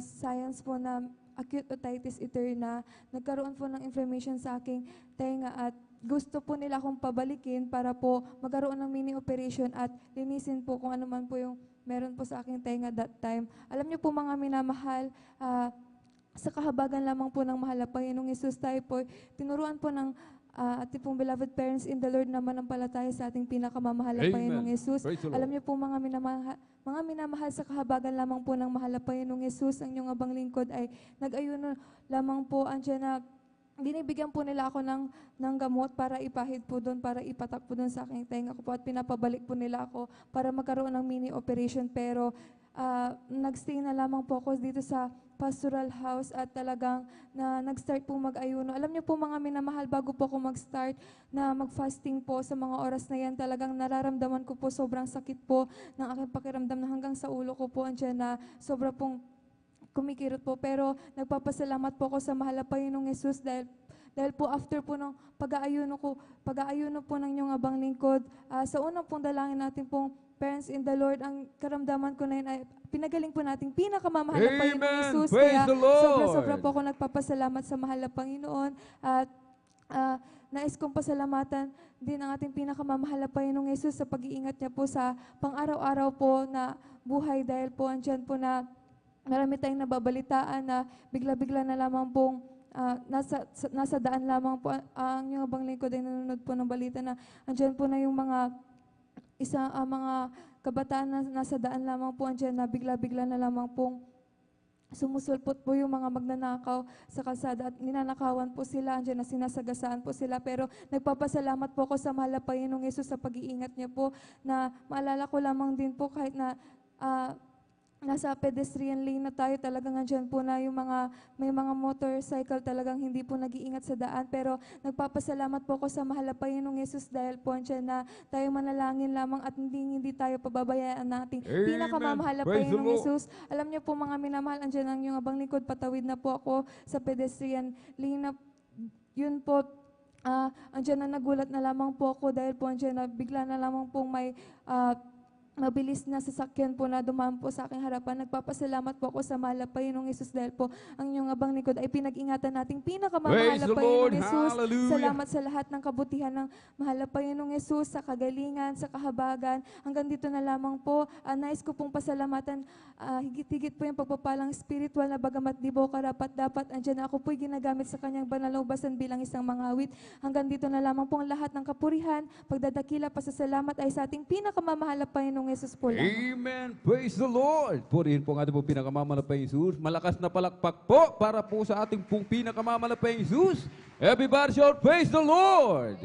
science po na acute otitis externa. Nagkaroon po ng inflammation sa aking tenga at gusto po nila akong pabalikin para po magkaroon ng mini operation at linisin po kung ano man po yung meron po sa aking tenga that time. Alam niyo po mga minamahal, sa kahabagan lamang po ng mahal na Panginoong Hesus tayo po, tinuruan po ng ating pong beloved parents in the Lord na manampalataya sa ating pinakamamahal na Panginoong Hesus. Alam niyo po mga minamahal sa kahabagan lamang po ng mahal na Panginoong Hesus, ang inyong abang lingkod ay nag-ayuno lamang po, andyan na binibigyan po nila ako ng gamot para ipahid po doon, para ipatak po doon sa aking tenga ko po at pinapabalik po nila ako para magkaroon ng mini operation. Pero nagstay na lamang po ako dito sa pastoral house at talagang nag-start po mag-ayuno. Alam niyo po mga minamahal, bago po ako mag-start na mag-fasting po sa mga oras na yan, talagang nararamdaman ko po sobrang sakit po ng aking pakiramdam na hanggang sa ulo ko po andyan na sobra pong kumikirot po. Pero nagpapasalamat po ako sa mahal na Panginoong Hesus dahil po after po ng pag-aayuno po ng inyong abang lingkod, sa unang pong dalangin natin pong parents in the Lord, ang karamdaman ko na yun ay pinagaling po nating pinakamamahal na Panginoong Hesus. Praise Kaya the Lord! sobra-sobra po ako nagpapasalamat sa mahal na Panginoon at nais kong pasalamatan din ang ating pinakamamahal na Panginoong Hesus sa pag-iingat niya po sa pang-araw-araw po na buhay dahil po andyan po na marami tayong nababalitaan na bigla-bigla na lamang pong nasa daan lamang po ang yung abang lingkod ay nanonood po ng balita na andyan po na yung mga kabataan na nasa daan lamang po andyan na bigla-bigla na lamang pong sumusulpot po yung mga magnanakaw sa kalsada at ninanakawan po sila, andyan na sinasagasaan po sila. Pero nagpapasalamat po ako sa mahal na Panginoong Hesus sa pag-iingat niya po na maalala ko lamang din po kahit na nasa pedestrian lane na tayo, talagang andyan po na yung may mga motorcycle talagang hindi po nag-iingat sa daan. Pero nagpapasalamat po ako sa mahal na Panginoong Hesus dahil po andyan na tayo manalangin lamang at hindi tayo pababayaan nating pinakamamahal na Panginoong Hesus. Alam niyo po mga minamahal, andyan ang yung abang lingkod, patawid na po ako sa pedestrian lane na yun po. Andyan na nagulat na lamang po ako dahil po andyan na bigla na lamang pong may mabilis na sasakyan po na dumaan po sa aking harapan. Nagpapasalamat po ako sa mahal na Panginoong Hesus dahil po ang inyong abang lingkod ay pinag-ingatan nating pinakamamahal na Panginoong Hesus. Salamat sa lahat ng kabutihan ng mahal na Panginoong Hesus, sa kagalingan, sa kahabagan. Hanggang dito na lamang po. Nais ko pong pasalamatan higit-higit po yung pagpapalang spiritual na bagamat di po karapat-dapat. Andyan na ako po'y ginagamit sa kanyang banal na ubasan bilang isang mangawit. Hanggang dito na lamang po ang lahat ng kapurihan, pagdadakila, pasasalamat ay sa ating pinakamamahal na Panginoong Hesus po lang. Amen. Praise the Lord. Purihin po ang ating pong pinakamamahal na Panginoong Hesus. Malakas na palakpak po para po sa ating pong pinakamamahal na Panginoong Hesus. Everybody shout, praise the Lord.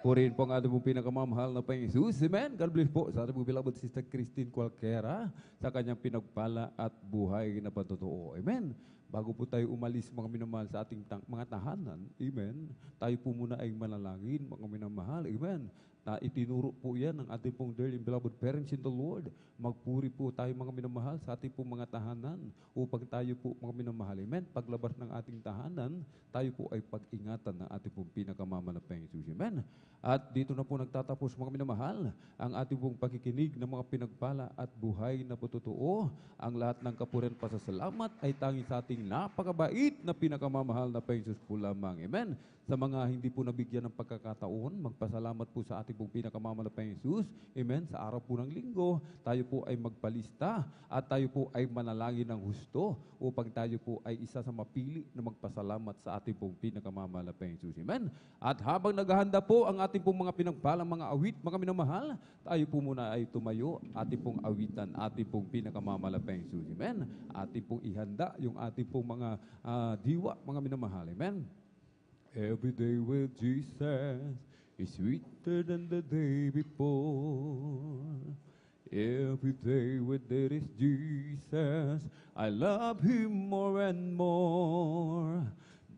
Purihin po ang ating pong pinakamamahal na Panginoong Hesus. Amen. God bless po sa ating pong beloved Sister Christine Cualquera sa kanyang pinagpala at buhay na patotoo. Amen. Bago po tayo umalis mga minamahal sa ating mga tahanan, amen, tayo po muna ay manalangin mga minamahal, amen, na itinuro po yan ng ating pong dearly beloved parents in the Lord. Magpuri po tayo mga minamahal sa ating pong mga tahanan upang tayo po mga minamahal, amen, paglabas ng ating tahanan, tayo po ay pag-ingatan ng ating pong pinakamamahal na Panginoon, amen. At dito na po nagtatapos mga minamahal ang ating pong pakikinig ng mga pinagpala at buhay na patotoo. Ang lahat ng kapurihan pasasalamat ay tanging sa ating ating napakabait na pinakamamahal na Panginoon po lamang. Amen. Sa mga hindi po nabigyan ng pagkakataon, magpasalamat po sa ating pong pinakamamahal na Panginoon. Amen. Sa araw po ng linggo, tayo po ay magpalista at tayo po ay manalangin ng husto upang tayo po ay isa sa mapili na magpasalamat sa ating pong pinakamamahal na Panginoon. Amen. At habang naghahanda po ang ating pong mga pinagpalang mga awit, mga minamahal, tayo po muna ay tumayo, ating pong awitan, ating pong pinakamamahal na Panginoon. Amen. Ating pong ihanda yung ating pong mga diwa, mga minamahal. Amen. Every day with Jesus is sweeter than the day before. Every day with there is Jesus, I love Him more and more.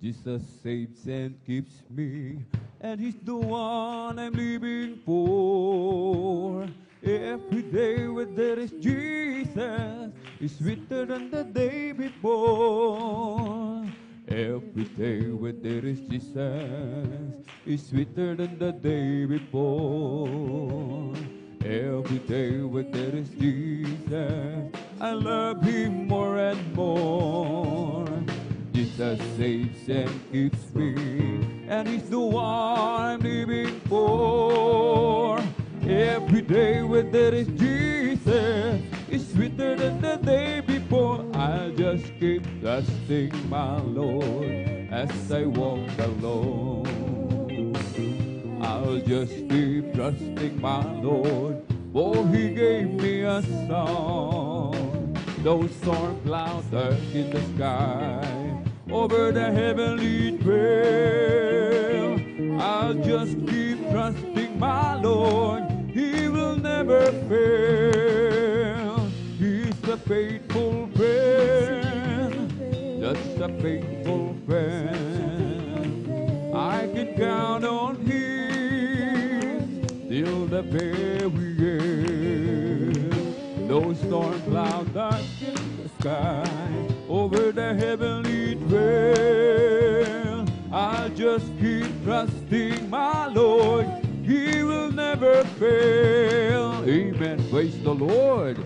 Jesus saves and keeps me, and He's the one I'm living for. Every day with there is Jesus is sweeter than the day before. Every day when there is Jesus is sweeter than the day before. Every day when there is Jesus, I love Him more and more. Jesus saves and keeps me, and He's the one I'm living for. Every day when there is Jesus is sweeter than the day before. I'll just keep trusting my Lord as I walk alone. I'll just keep trusting my Lord, for He gave me a song. Those storm clouds are in the sky, over the heavenly trail. I'll just keep trusting my Lord, He will never fail. He's a faithful friend, just a faithful friend. I can count on Him till the very end. Those storm clouds are in the sky, over the heavenly trail. I'll just keep trusting my Lord, He will never fail. Amen. Praise the Lord.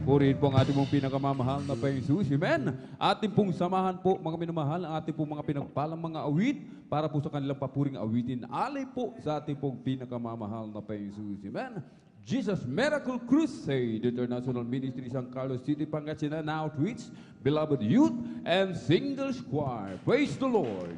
Purihin po ang ating pong pinakamamahal na Panginoon. Amen. Ating pong samahan po, mga minamahal, ang ating pong mga pinagpalang mga awit para po sa kanilang papuring awitin. Alay po sa ating pong pinakamamahal na Panginoon. Amen. Jesus Miracle Crusade International Ministry, San Carlos City, Pangasinan Outreach, beloved youth and singles choir. Praise the Lord.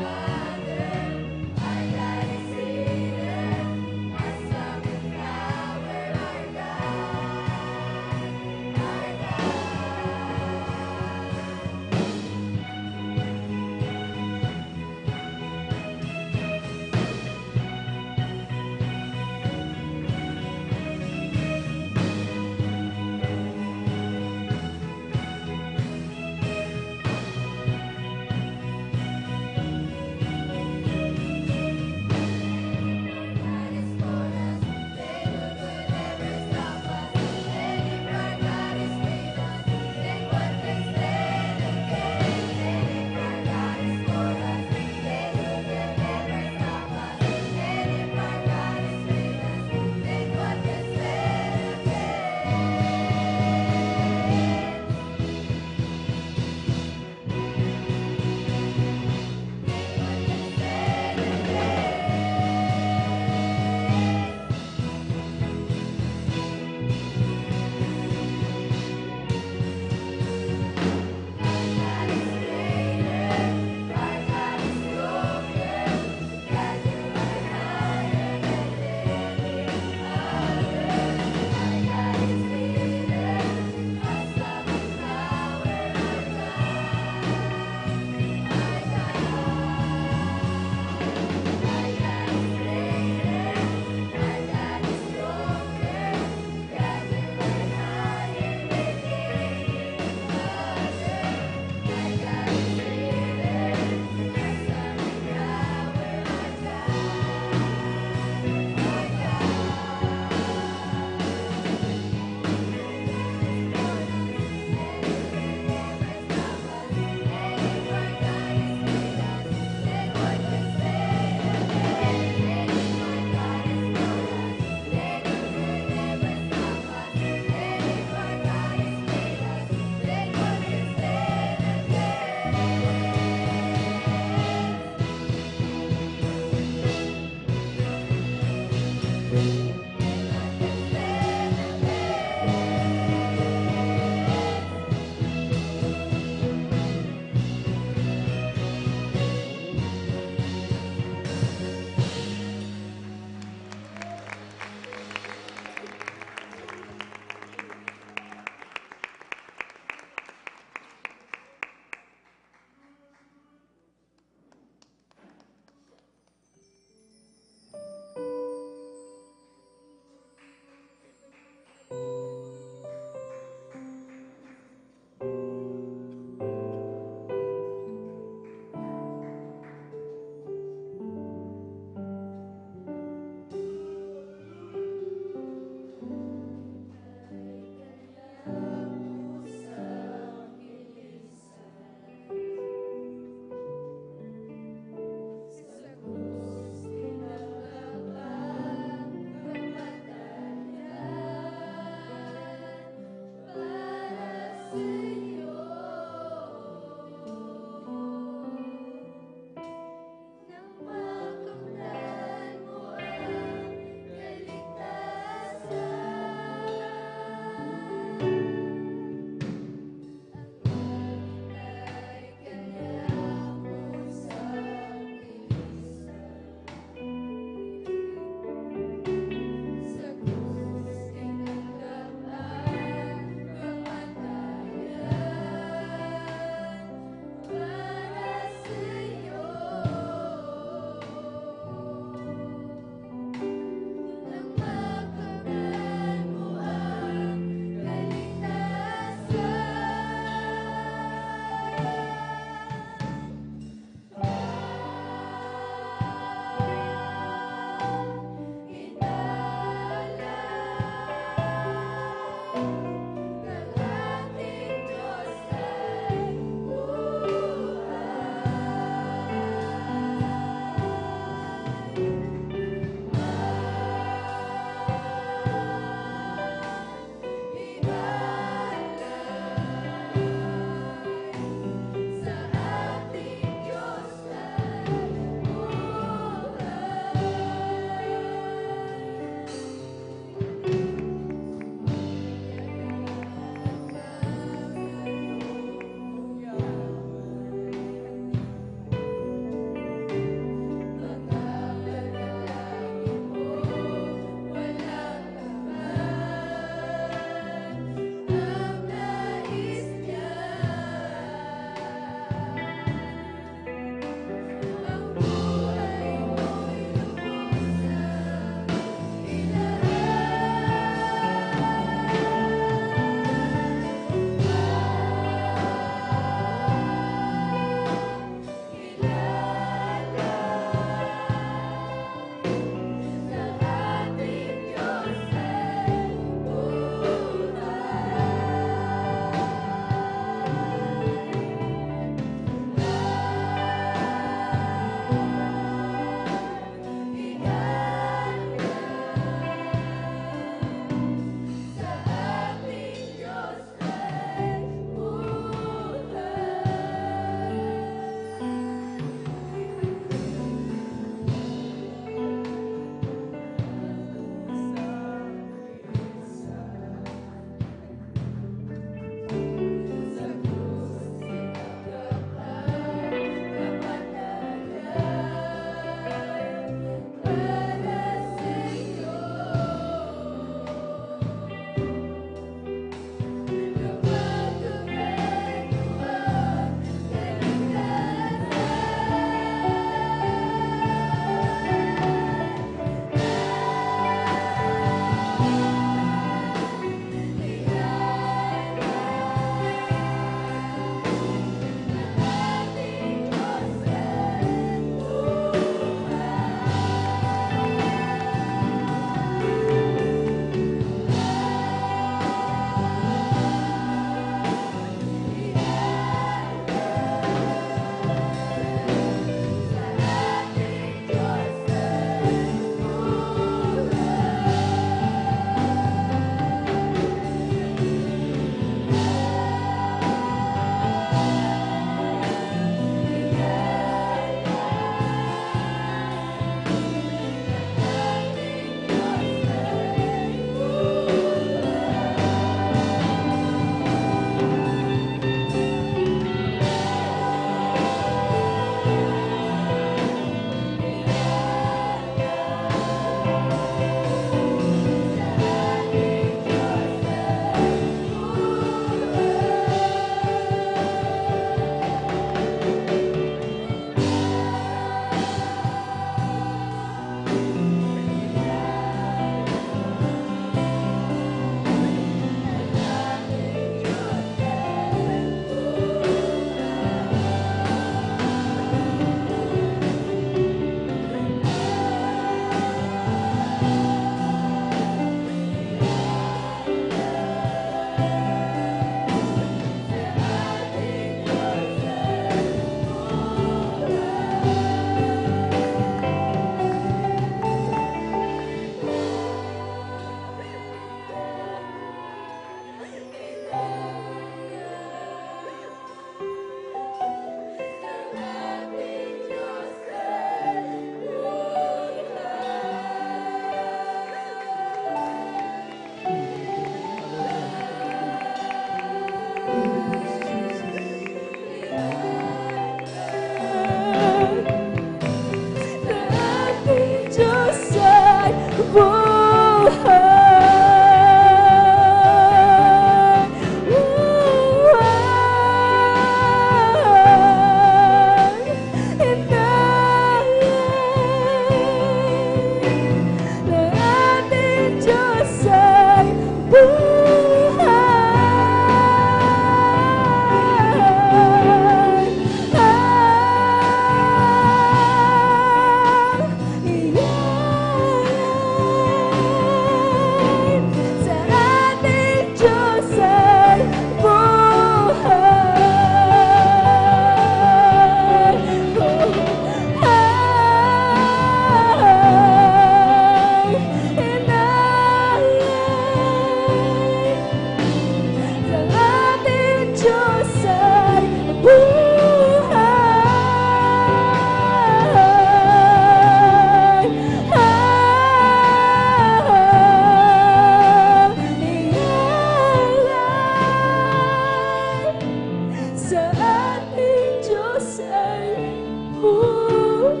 sa ating Diyos ay buhay.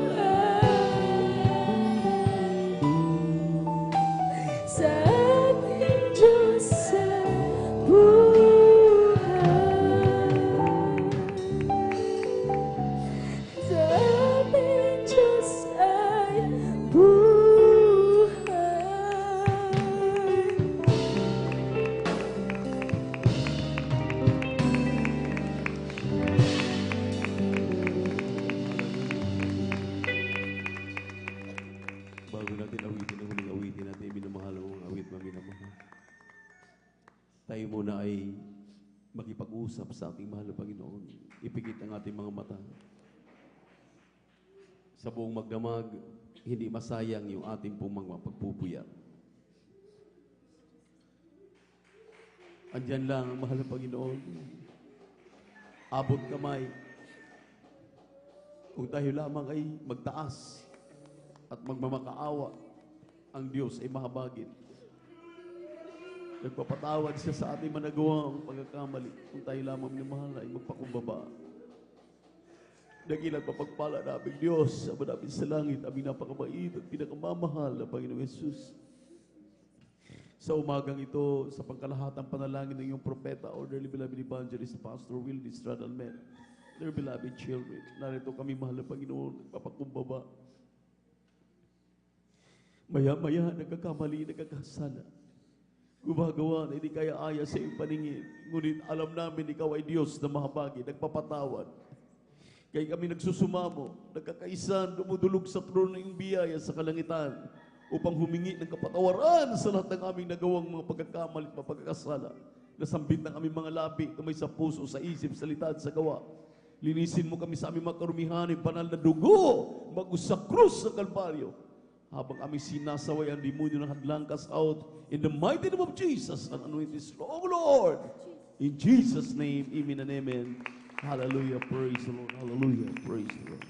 Sa ating Diyos ay buhay. Sa ating Diyos ay buhay. Bago natin awitin ang huling awitin natin, minamahal mo ang awit na minamahal. Tayo muna ay makipag-usap sa ating mahal na Panginoon. Ipikit ang ating mga mata. Sa buong magdamag, hindi masayang yung ating pong mga pagpupuyat. Andyan lang ang mahal na Panginoon. Abot kamay. Kung tayo lamang ay magtaas at magmamakaawa, ang Diyos ay mahabagin. Nagpapatawad siya sa ating managawang pagkakamali. Kung tayo lamang minamahal ay magpakumbaba. Dakilang papagpala namin Diyos, Ama namin sa langit, aming napakabait at pinakamamahal na Panginoong Yesus. Sa umagang ito, sa pangkalahatang panalangin ng iyong propeta, or dearly beloved evangelist, Pastor Will Estrada Almeda, their beloved children, narito kami mahal na Panginoon, nagpapakumbaba. Maya-maya, nagkakamali, nagkakasala. Gumagawa na hindi kaya-aya sa iyong paningin. Ngunit alam namin ikaw ay Diyos na mahabagi, nagpapatawad. Kaya kami nagsusumamo, nagkakaisan, dumudulog sa trono ng biyaya sa kalangitan upang humingi ng kapatawaran sa lahat ng aming nagawang mga pagkakamali at pagkakasala. Nasambit ng aming mga labi, kamay sa puso, sa isip, salita at sa gawa. Linisin mo kami sa aming mga karumihan, banal na dugo, mag-usak krus sa Kalbaryo. Habang aming sinasaway ang demonyo ng hadlang cast out in the mighty name of Jesus and anoint this Lord. In Jesus' name, amen and amen. Hallelujah, praise the Lord. Hallelujah, praise the Lord.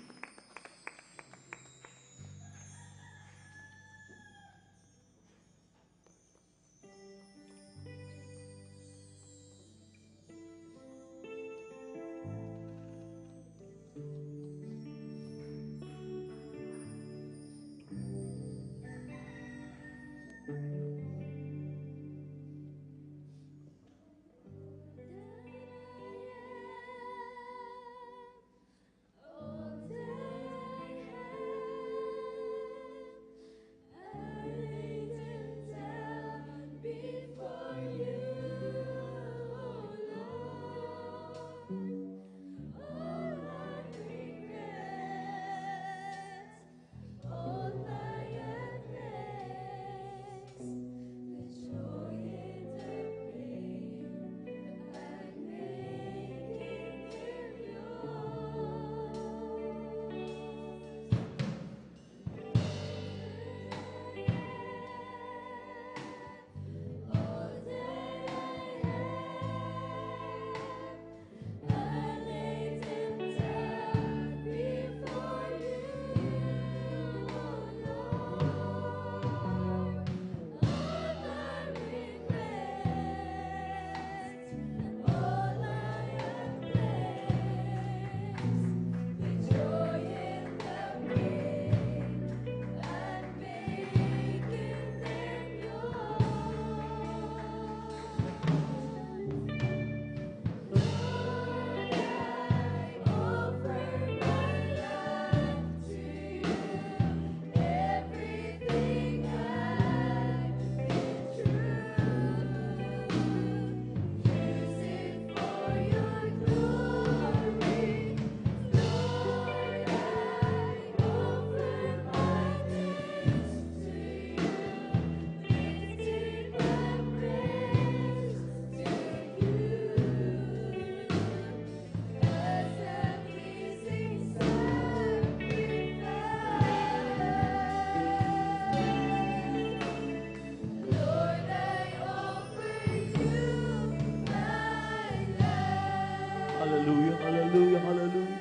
Hallelujah, hallelujah, hallelujah.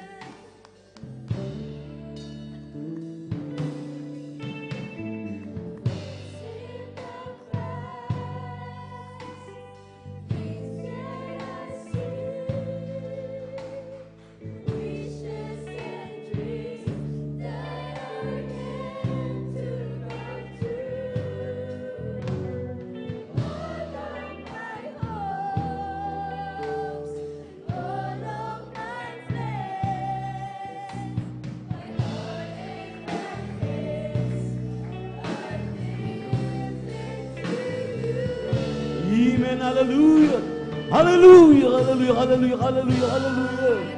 Amen. Hallelujah. Hallelujah. Hallelujah. Hallelujah. Hallelujah. Hallelujah.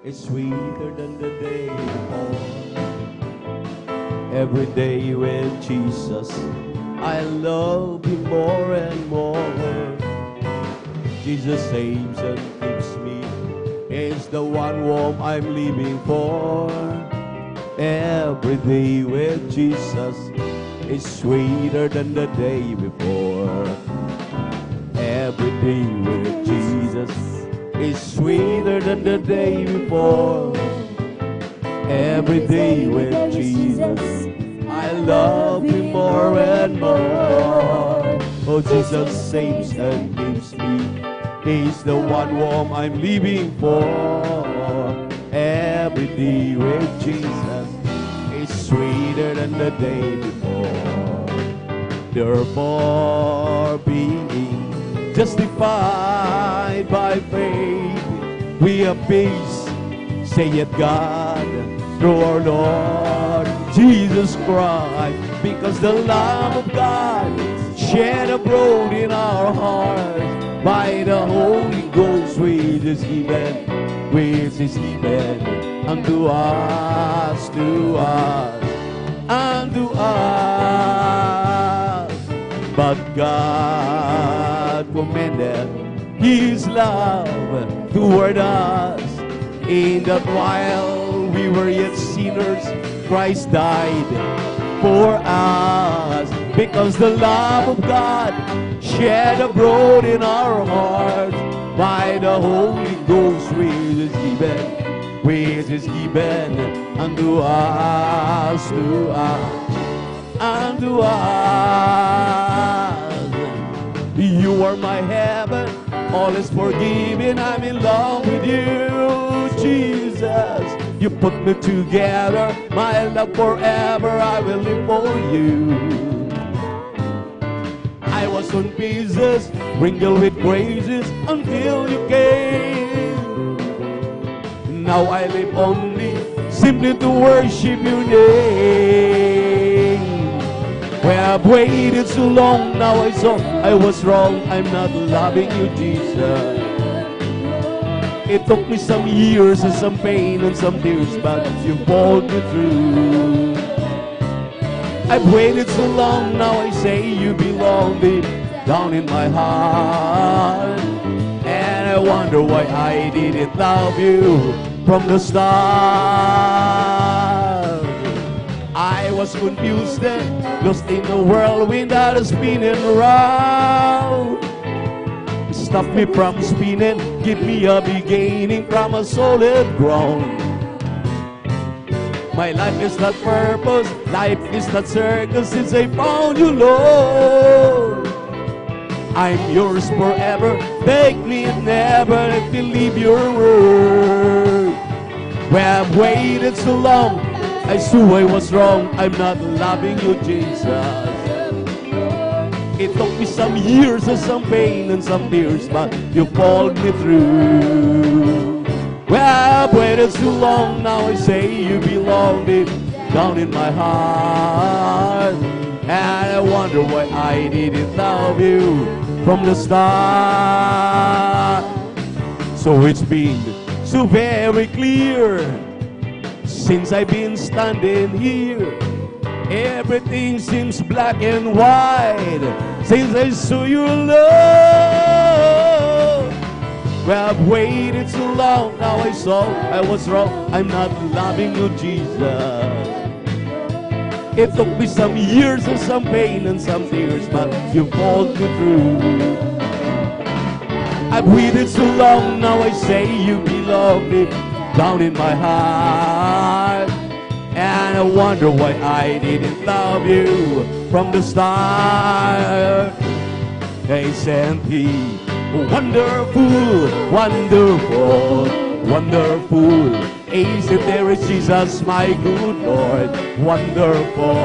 It's sweeter than the day before. Every day with Jesus, I love Him more and more. Jesus saves and keeps me. Is the one whom I'm living for. Every day with Jesus is sweeter than the day before. Every day with Jesus is sweeter than the day before. Every day with Jesus, I love Him more and more. Oh, Jesus saves and gives me. He's the one whom I'm living for. Every day with Jesus is sweeter than the day before. Therefore, being justified by faith, we have peace, saith God, through our Lord Jesus Christ. Because the love of God shed abroad in our hearts by the Holy Ghost, which is given unto us, unto us. But God commended His love toward us, in that while we were yet sinners, Christ died for us. Because the love of God shed abroad in our hearts by the Holy Ghost, which is given unto us, unto us. You are my heaven, all is forgiven. I'm in love with you, Jesus. You put me together, my love forever, I will live for you. I was on pieces, sprinkled with praises until you came. Now I live only simply to worship your name. Where I've waited so long, now I saw I was wrong. I'm not loving you, Jesus. It took me some years and some pain and some tears, but you pulled me through. I've waited so long, now I say you belong deep down in my heart. And I wonder why I didn't love you from the start. I was confused and lost in the whirlwind that is spinning around. Stop me from spinning, give me a beginning from a solid ground. My life is not purpose, life is not circus since I found you, Lord. I'm yours forever, take me and never let me leave your word. Well, I've waited so long, I knew I was wrong, I'm not loving you, Jesus. It took me some years and some pain and some tears, but you pulled me through. Well, I've waited too long, now I say you belong deep down in my heart. And I wonder why I didn't love you from the start. So it's been so very clear since I've been standing here. Everything seems black and white since I saw your love. Well, I've waited so long, now I saw I was wrong, I'm not loving you, Jesus. It took me some years and some pain and some tears, but you pulled me through. I've waited so long, now I say you belong deep down in my heart. And I wonder why I didn't love you from the start. They sent me wonderful, wonderful, wonderful. Is it there is Jesus, my good Lord, wonderful.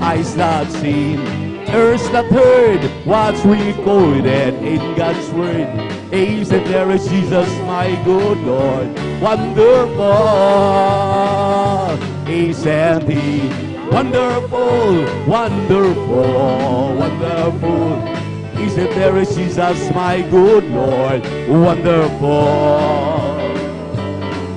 Eyes not seen, ears not heard, what's recorded in God's word. Is it there is Jesus, my good Lord, wonderful. Isn't he wonderful, wonderful, wonderful. Isn't there is Jesus, my good Lord, wonderful.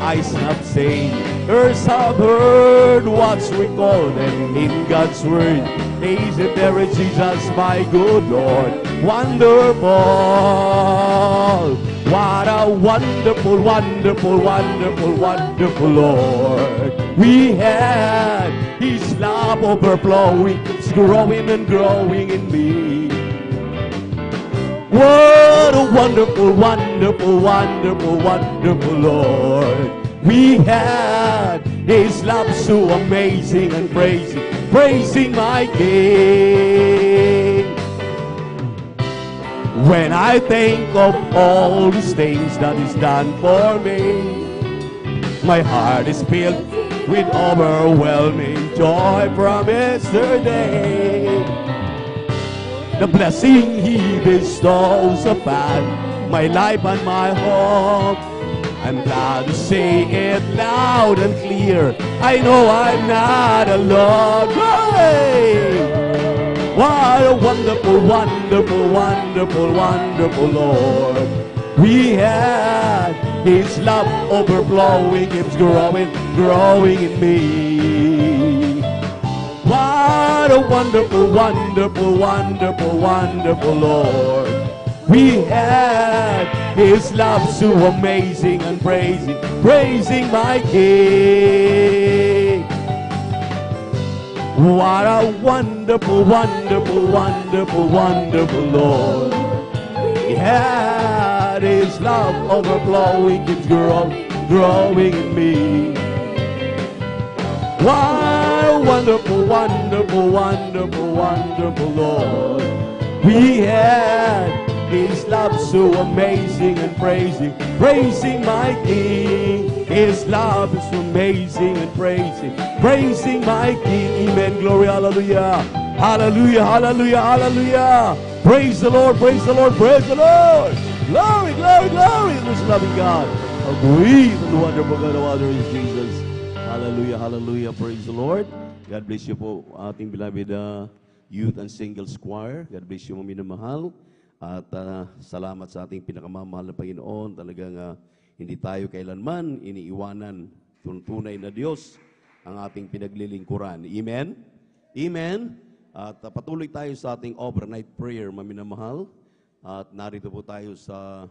Eyes have seen, ears have heard what's recorded in God's word. Isn't there is Jesus, my good Lord, wonderful. What a wonderful, wonderful, wonderful, wonderful Lord we had. His love overflowing, it's growing and growing in me. What a wonderful, wonderful, wonderful, wonderful Lord we had. His love so amazing and praising, praising my King. When I think of all these things that He's done for me, my heart is filled with overwhelming joy from yesterday. The blessing He bestows upon my life and my home, I'm glad to say it loud and clear. I know I'm not alone. Hey! What a wonderful, wonderful, wonderful, wonderful Lord we had. His love overflowing, it's growing, growing in me. What a wonderful, wonderful, wonderful, wonderful Lord we had. His love so amazing and praising, praising my King. What a wonderful, wonderful, wonderful, wonderful Lord we had. His love overflowing, it's growing, growing in me. What a wonderful, wonderful, wonderful, wonderful Lord we had. His love so amazing and praising, praising my King. His love is amazing and praising, praising my King. Amen. Glory, hallelujah. Hallelujah, hallelujah, hallelujah. Praise the Lord, praise the Lord, praise the Lord. Glory, glory, glory to this loving God. How great and wonderful God of honor is Jesus. Hallelujah, hallelujah. Praise the Lord. God bless you po, ating beloved youth and singles choir. God bless you, mga minamahal. At salamat sa ating pinakamamahal na Panginoon. Talagang hindi tayo kailanman iniiwanan. Tunay na Diyos ang ating pinaglilingkuran. Amen? Amen? At patuloy tayo sa ating overnight prayer, maminamahal. At narito po tayo sa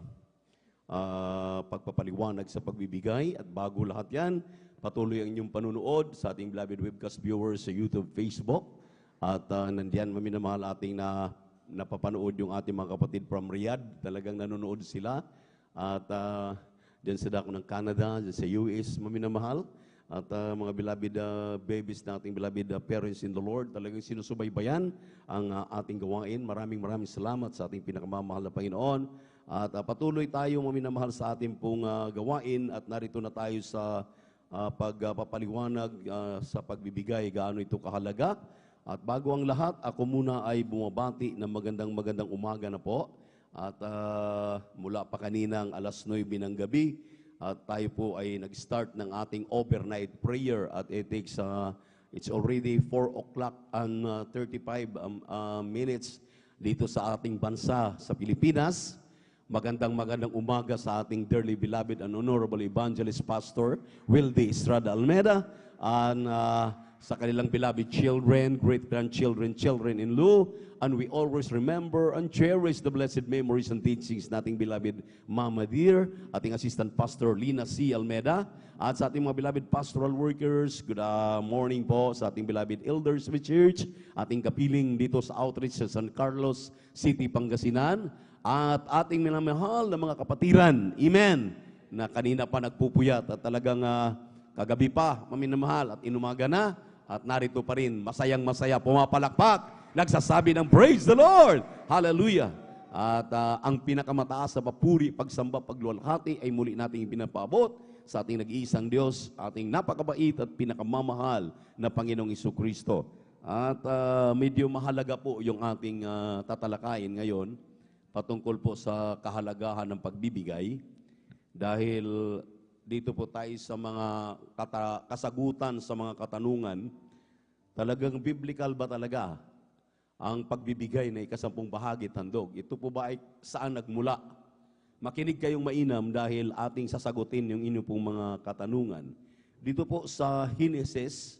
pagpapaliwanag sa pagbibigay. At bago lahat yan, patuloy ang inyong panunood sa ating beloved webcast viewers sa YouTube, Facebook. At nandiyan, maminamahal, ating napapanood yung ating mga kapatid from Riyadh. Talagang nanonood sila. At dyan sa dako ng Canada, dyan sa US, maminamahal. At mga beloved babies nating beloved parents in the Lord, talagang sinusubaybayan ang ating gawain. Maraming salamat sa ating pinakamamahal na Panginoon. At patuloy tayo maminamahal sa ating pong gawain at narito na tayo sa pagpapaliwanag sa pagbibigay, gaano ito kahalaga. At bago ang lahat, ako muna ay bumabati ng magandang umaga na po. At mula pa kaninang alas 9 ng gabi, at tayo po ay nag-start ng ating overnight prayer at it's already 4 o'clock and 35 minutes dito sa ating bansa sa Pilipinas. Magandang umaga sa ating dearly beloved and honorable evangelist pastor Wildy Estrada Almeda and sa kanilang beloved children, great-grandchildren, children-in-law, and we always remember and cherish the blessed memories and teachings nating beloved Mama Dear, ating assistant pastor Lina C. Almeda, at sa ating mga beloved pastoral workers, good morning po sa ating beloved elders of the church, ating kapiling dito sa outreach sa San Carlos City, Pangasinan, at ating minamahal na mga kapatiran, amen, na kanina pa nagpupuyat at talagang kagabi pa, maminamahal, at inumaga na, at narito pa rin, masayang-masaya, pumapalakpak, nagsasabi ng praise the Lord! Hallelujah! At ang pinakamataas na papuri, pagsamba, pagluwalhati ay muli nating pinapaabot sa ating nag-iisang Diyos, ating napakabait at pinakamamahal na Panginoong Jesucristo. At medyo mahalaga po yung ating tatalakayin ngayon patungkol po sa kahalagahan ng pagbibigay dahil dito po tayo sa mga kasagutan sa mga katanungan, talagang biblical ba talaga ang pagbibigay na ikasampung bahagi handog? Ito po ba ay saan nagmula? Makinig kayong mainam dahil ating sasagutin yung inyong pong mga katanungan. Dito po sa Henesis,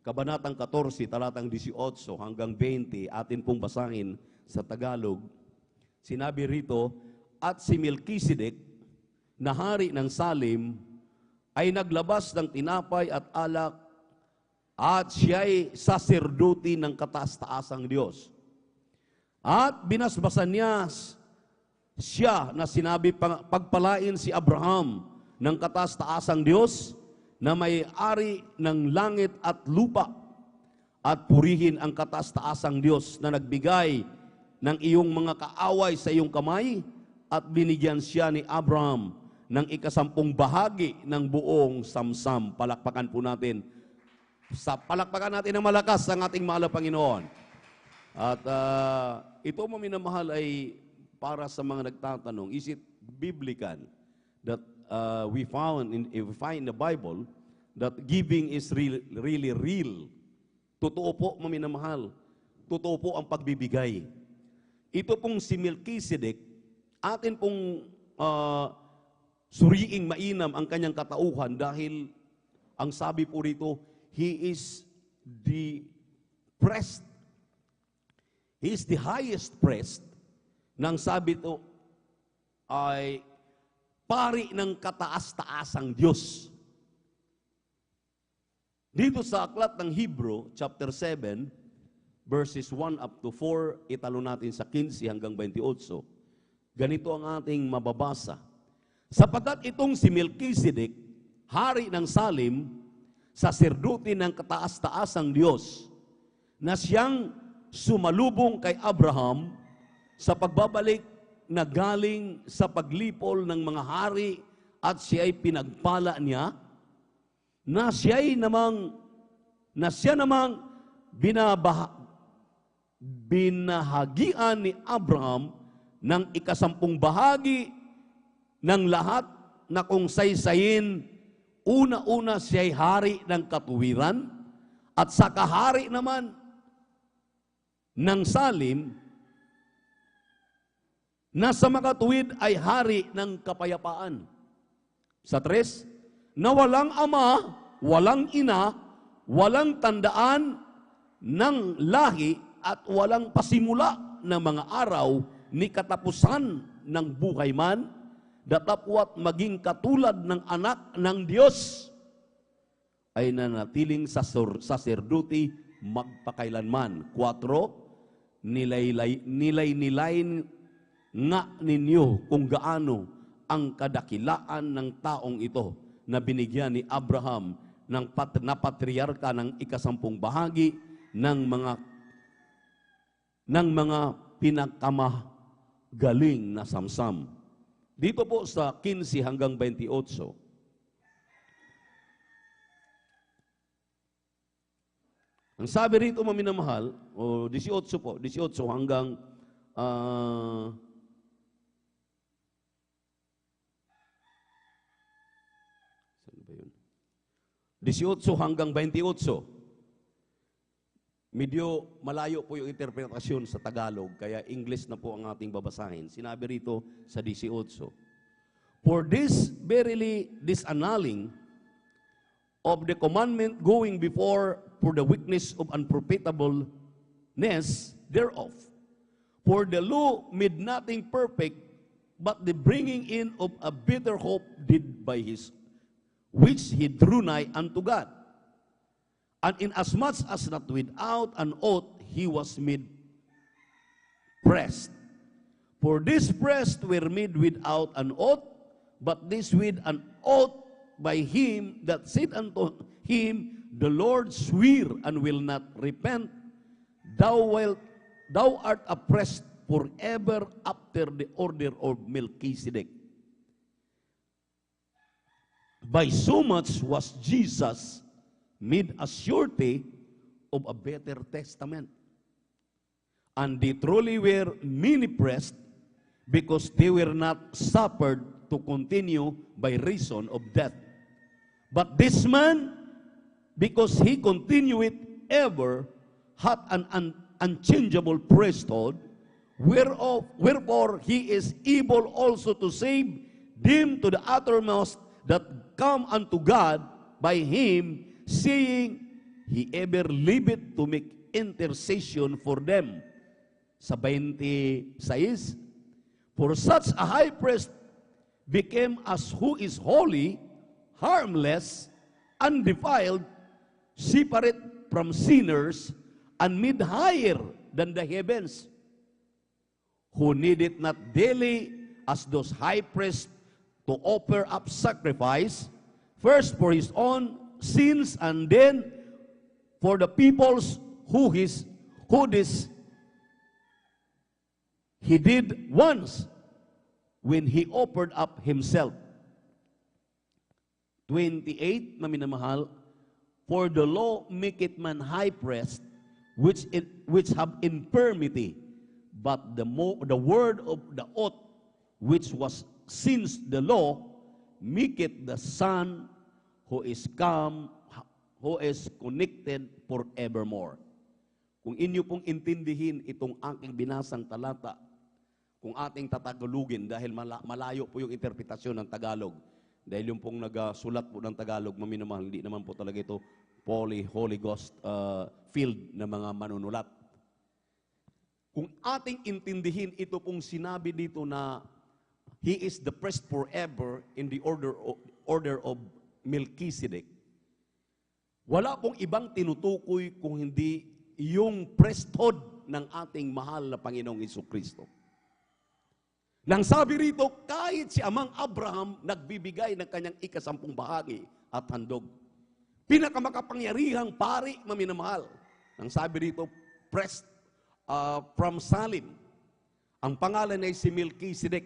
Kabanatang 14, talatang 18 hanggang 20, atin pong basahin sa Tagalog. Sinabi rito, at si Melchizedek, na hari ng Salem, ay naglabas ng tinapay at alak at siya'y saserdote ng kataas-taasang Diyos. At binasbasan niya siya na sinabi, pagpalain si Abraham ng kataas-taasang Diyos na may-ari ng langit at lupa at purihin ang kataas-taasang Diyos na nagbigay ng iyong mga kaaway sa iyong kamay at binigyan siya ni Abraham ng ikasampung bahagi ng buong samsam. Palakpakan po natin. Palakpakan natin ng malakas ang ating mahal na Panginoon. At ito maminamahal ay para sa mga nagtatanong, is it biblical that we find in the Bible that giving is really real? Totoo po maminamahal. Totoo po ang pagbibigay. Ito pong si Melchizedek, atin pong suriing mainam ang kanyang katauhan dahil ang sabi po rito, he is the priest. He is the highest priest. Nang sabi ito ay pari ng kataas-taasang Diyos. Dito sa aklat ng Hebrew, chapter 7, verses 1 up to 4, italo natin sa 15 hanggang 28. Ganito ang ating mababasa. Sapagkat itong si Melchizedek, hari ng Salem, saserdote ng kataas-taasang Diyos, na siyang sumalubong kay Abraham sa pagbabalik na galing sa paglipol ng mga hari at siya ay pinagpala niya, na siya namang binahagian ni Abraham ng ikasampung bahagi ng lahat na kung saysayin, una-una siya'y hari ng katuwiran at sa kahari naman ng Salem, na sa makatuwid ay hari ng kapayapaan. Sa 3, na walang ama, walang ina, walang tandaan ng lahi at walang pasimula ng mga araw ni katapusan ng buhay man, datapwat maging katulad ng anak ng Diyos, ay nanatiling saserdote magpakailanman. 4, nilay-nilayin nga ninyo kung gaano ang kadakilaan ng taong ito na binigyan ni Abraham na patriarka ng ika-10 bahagi ng mga pinakamagaling na samsam. Dito po sa 15 hanggang 28, ang sabi rito, mga minamahal, o 18 po, 18 hanggang 18 hanggang 28. Medyo malayo po yung interpretasyon sa Tagalog, kaya English na po ang ating babasahin. Sinabi rito sa 18, for this verily disannulling of the commandment going before for the weakness of unprofitableness thereof. For the law made nothing perfect, but the bringing in of a better hope did by his which he drew nigh unto God. And inasmuch as not without an oath he was made priest. For this priest were made without an oath, but this with an oath by him that said unto him, the Lord swear and will not repent, thou art a priest forever after the order of Melchizedek. By so much was Jesus made a surety of a better testament. And they truly were many priests, because they were not suffered to continue by reason of death. But this man, because he continued ever, hath an unchangeable priesthood, wherefore he is able also to save them to the uttermost that come unto God by him, seeing he ever liveth to make intercession for them. Sa 26, for such a high priest became as who is holy, harmless, undefiled, separate from sinners, and made higher than the heavens, who needed not daily as those high priests to offer up sacrifice, first for his own sins and then for the people's who this he did once when he offered up himself. 28, na minamahal, for the law maketh man high priest, which have infirmity, but the word of the oath, which was since the law, maketh the Son who is come, who is connected forevermore. Kung inyo pong intindihin itong aking binasang talata, kung ating tatagalugin, dahil malayo po yung interpretasyon ng Tagalog, dahil yung pong nagsulat po ng Tagalog, maminamahal, hindi naman po talaga ito Holy Ghost field na mga manunulat. Kung ating intindihin ito pong sinabi dito na he is the priest forever in the order of Melchizedek, wala pong ibang tinutukoy kung hindi yung priesthood ng ating mahal na Panginoong Jesucristo. Nang sabi rito, kahit si Amang Abraham nagbibigay ng kanyang ika-10 bahagi at handog. Pinakamakapangyarihang pari, maminamahal. Nang sabi rito, priest from Salim. Ang pangalan ay si Melchizedek,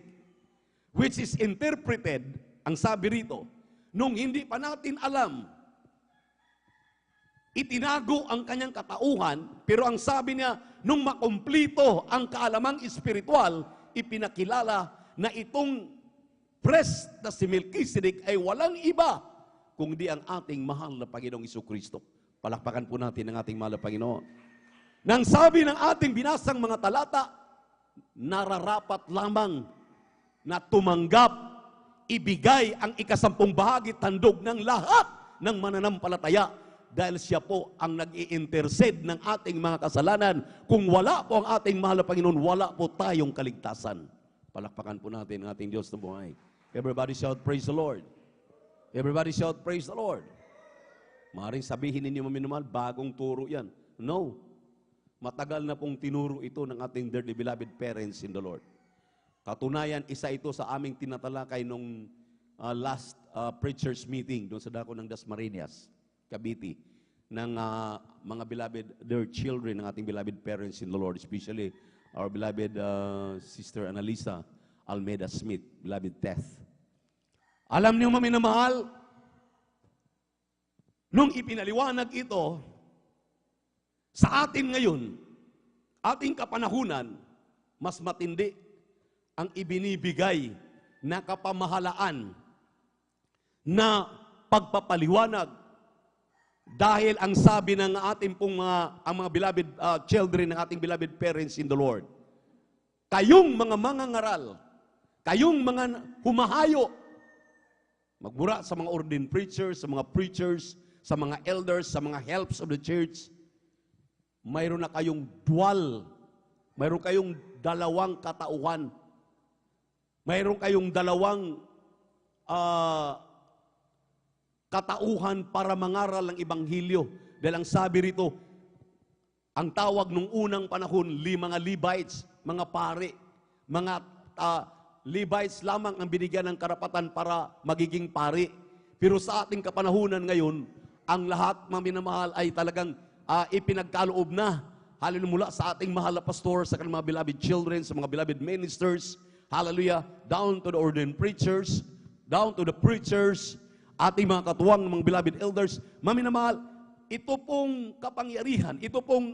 which is interpreted, ang sabi rito, nung hindi pa natin alam, itinago ang kanyang katauhan, pero ang sabi niya, nung makumplito ang kaalamang espiritual, ipinakilala na itong priest na si Melchizedek ay walang iba kundi ang ating mahal na Panginoong Jesucristo. Palakpakan po natin ang ating mahal na Panginoon. Nang sabi ng ating binasang mga talata, nararapat lamang na tumanggap, ibigay ang ikasampung bahagi tandog ng lahat ng mananampalataya dahil siya po ang nag-i-intercede ng ating mga kasalanan. Kung wala po ang ating mahal na Panginoon, wala po tayong kaligtasan. Palakpakan po natin ang ating Diyos na buhay. Everybody shout, praise the Lord. Everybody shout, praise the Lord. Maaaring sabihin ninyo, maminumahal, bagong turo yan. No. Matagal na pong tinuro ito ng ating dearly beloved parents in the Lord. Katunayan, isa ito sa aming tinatalakay nung last preachers meeting doon sa dako ng Dasmariñas, Cavite, ng mga beloved, their children, ng ating beloved parents in the Lord, especially our beloved Sister Annalisa Almeida Smith, beloved Teth. Alam niyo, maminamahal, nung ipinaliwanag ito sa atin ngayon, ating kapanahunan, mas matindi ang ibinibigay na kapamahalaan na pagpapaliwanag dahil ang sabi ng ating pong ang mga beloved children ng ating beloved parents in the Lord, kayong mga mangangaral, kayong mga humahayo, magmura sa mga ordained preachers, sa mga elders, sa mga helps of the church, mayroon na kayong dual, mayroon kayong dalawang katauhan, mayroon kayong dalawang katauhan para mangaral ng Ebanghelyo. Dahil ang sabi rito, ang tawag nung unang panahon, mga Levites, mga pare, mga Levites lamang ang binigyan ng karapatan para magiging pare. Pero sa ating kapanahunan ngayon, ang lahat, maminamahal, ay talagang ipinagkaloob na. Hallelujah, mula sa ating mahal na pastor, sa kanilang mga beloved children, sa mga beloved ministers, hallelujah, down to the ordained preachers, down to the preachers, ating mga katuwang, mga beloved elders. Maminamahal, ito pong kapangyarihan, ito pong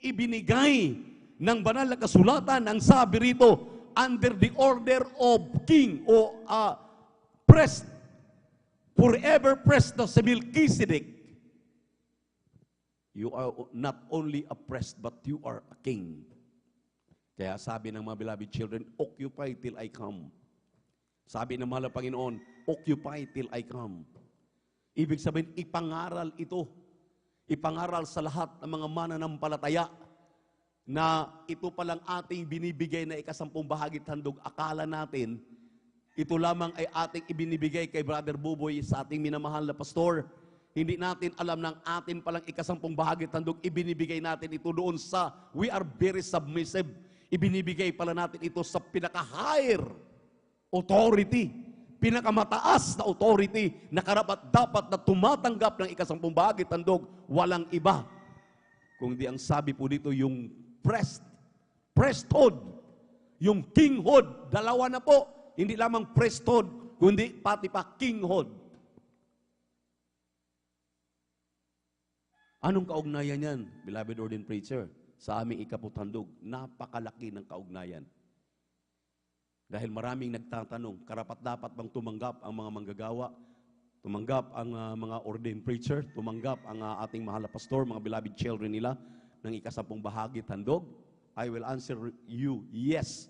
ibinigay ng banal na kasulatan, ang sabi rito, under the order of king o prest, forever prest na si Melchizedek. You are not only a priest, but you are a king. Kaya sabi ng mga beloved children, occupy till I come. Sabi ng mahal na Panginoon, occupy till I come. Ibig sabihin, ipangaral ito. Ipangaral sa lahat ng mga mananampalataya na ito palang ating binibigay na ikasampung bahagi handog. Akala natin, ito lamang ay ating ibinibigay kay Brother Buboy sa ating minamahal na pastor. Hindi natin alam ng atin palang ikasampung bahagi handog, ibinibigay natin ito doon sa we are very submissive. Ibinibigay pala natin ito sa pinaka-higher authority, pinakamataas na authority na karapat-dapat na tumatanggap ng ikasampung bahagi handog, walang iba. Kung di ang sabi po dito, yung priesthood, yung kinghood, dalawa na po. Hindi lamang priesthood, kundi pati pa kinghood. Anong kaugnayan yan, beloved ordained preacher? Sa aming ikaputhandog, napakalaki ng kaugnayan. Dahil maraming nagtatanong, karapat-dapat bang tumanggap ang mga manggagawa, tumanggap ang mga ordained preacher, tumanggap ang ating mahal na pastor, mga beloved children nila, ng ikasampung bahagi handog? I will answer you, yes.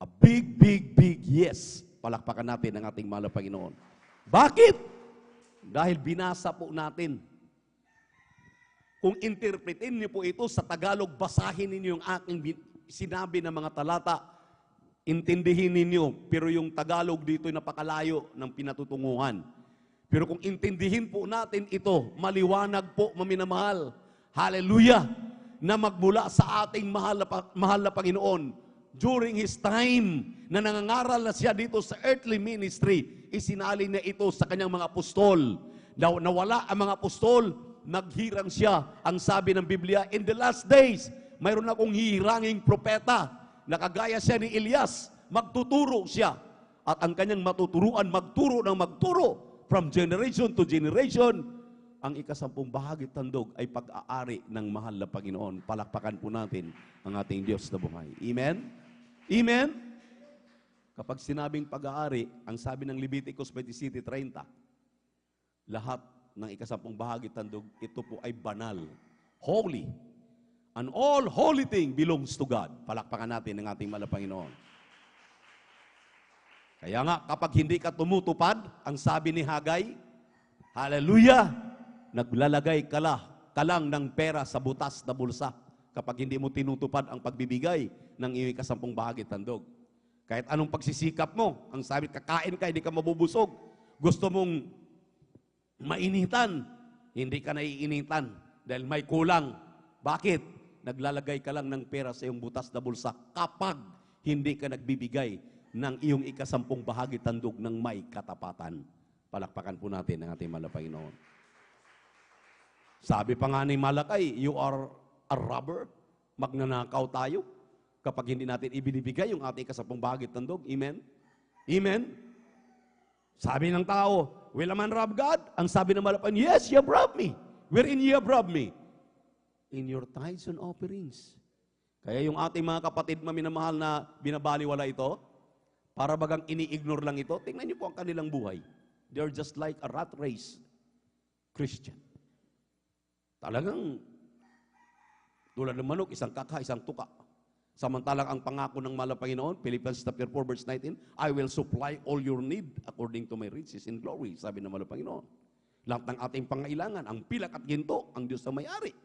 A big, big, big yes. Palakpakan natin ang ating mahal na Panginoon. Bakit? Dahil binasa po natin. Kung interpretin niyo po ito sa Tagalog, basahin ninyo yung aking sinabi ng mga talata, intindihin ninyo, pero yung Tagalog dito ay napakalayo ng pinatutunguhan. Pero kung intindihin po natin ito, maliwanag po, maminamahal, hallelujah, na magmula sa ating mahal na Panginoon, during His time, na nangangaral na siya dito sa earthly ministry, isinalin niya ito sa kanyang mga apostol. Nawala ang mga apostol, naghirang siya. Ang sabi ng Biblia, in the last days, mayroon akong hihiranging propeta, nakagaya siya ni Elias, magtuturo siya. At ang kanyang matuturuan, magturo ng magturo, from generation to generation. Ang ikasampung bahagi handog ay pag-aari ng mahal na Panginoon. Palakpakan po natin ang ating Diyos na buhay. Amen? Amen? Kapag sinabing pag-aari, ang sabi ng Leviticus 27:30, lahat ng ikasampung bahagi handog, ito po ay banal, holy. And all holy thing belongs to God. Palakpakan natin ang ating mahal na Panginoon. Kaya nga, kapag hindi ka tumutupad, ang sabi ni Hagay, hallelujah, naglalagay ka lang ng pera sa butas na bulsa kapag hindi mo tinutupad ang pagbibigay ng iyong ikasampung bahagi tandog. Kahit anong pagsisikap mo, ang sabi, kakain ka, hindi ka mabubusog. Gusto mong mainitan, hindi ka naiinitan dahil may kulang. Bakit? Naglalagay ka lang ng pera sa iyong butas na bulsa kapag hindi ka nagbibigay ng iyong ikasampung bahagi tandog ng may katapatan. Palakpakan po natin ang ating mahal na Panginoon. Sabi pa nga ni Malakay, you are a robber. Magnanakaw tayo kapag hindi natin ibinibigay yung ating ikasampung bahagi tandog. Amen? Amen? Sabi ng tao, will a man rob God? Ang sabi ng mahal na Panginoon, yes, you have robbed me. Wherein you have robbed me? In your tithes and offerings. Kaya yung ating mga kapatid maminamahal na binabaliwala ito, para bagang ini-ignore lang ito, tingnan niyo po ang kanilang buhay. They're just like a rat race Christian. Talagang tulad ng manok, isang kaka, isang tuka. Samantalang ang pangako ng mahal na Panginoon, Philippians chapter 4 verse 19, I will supply all your need according to my riches in glory, sabi ng mahal na Panginoon. Lahat ng ating pangailangan, ang pilak at ginto, ang Diyos na may-ari.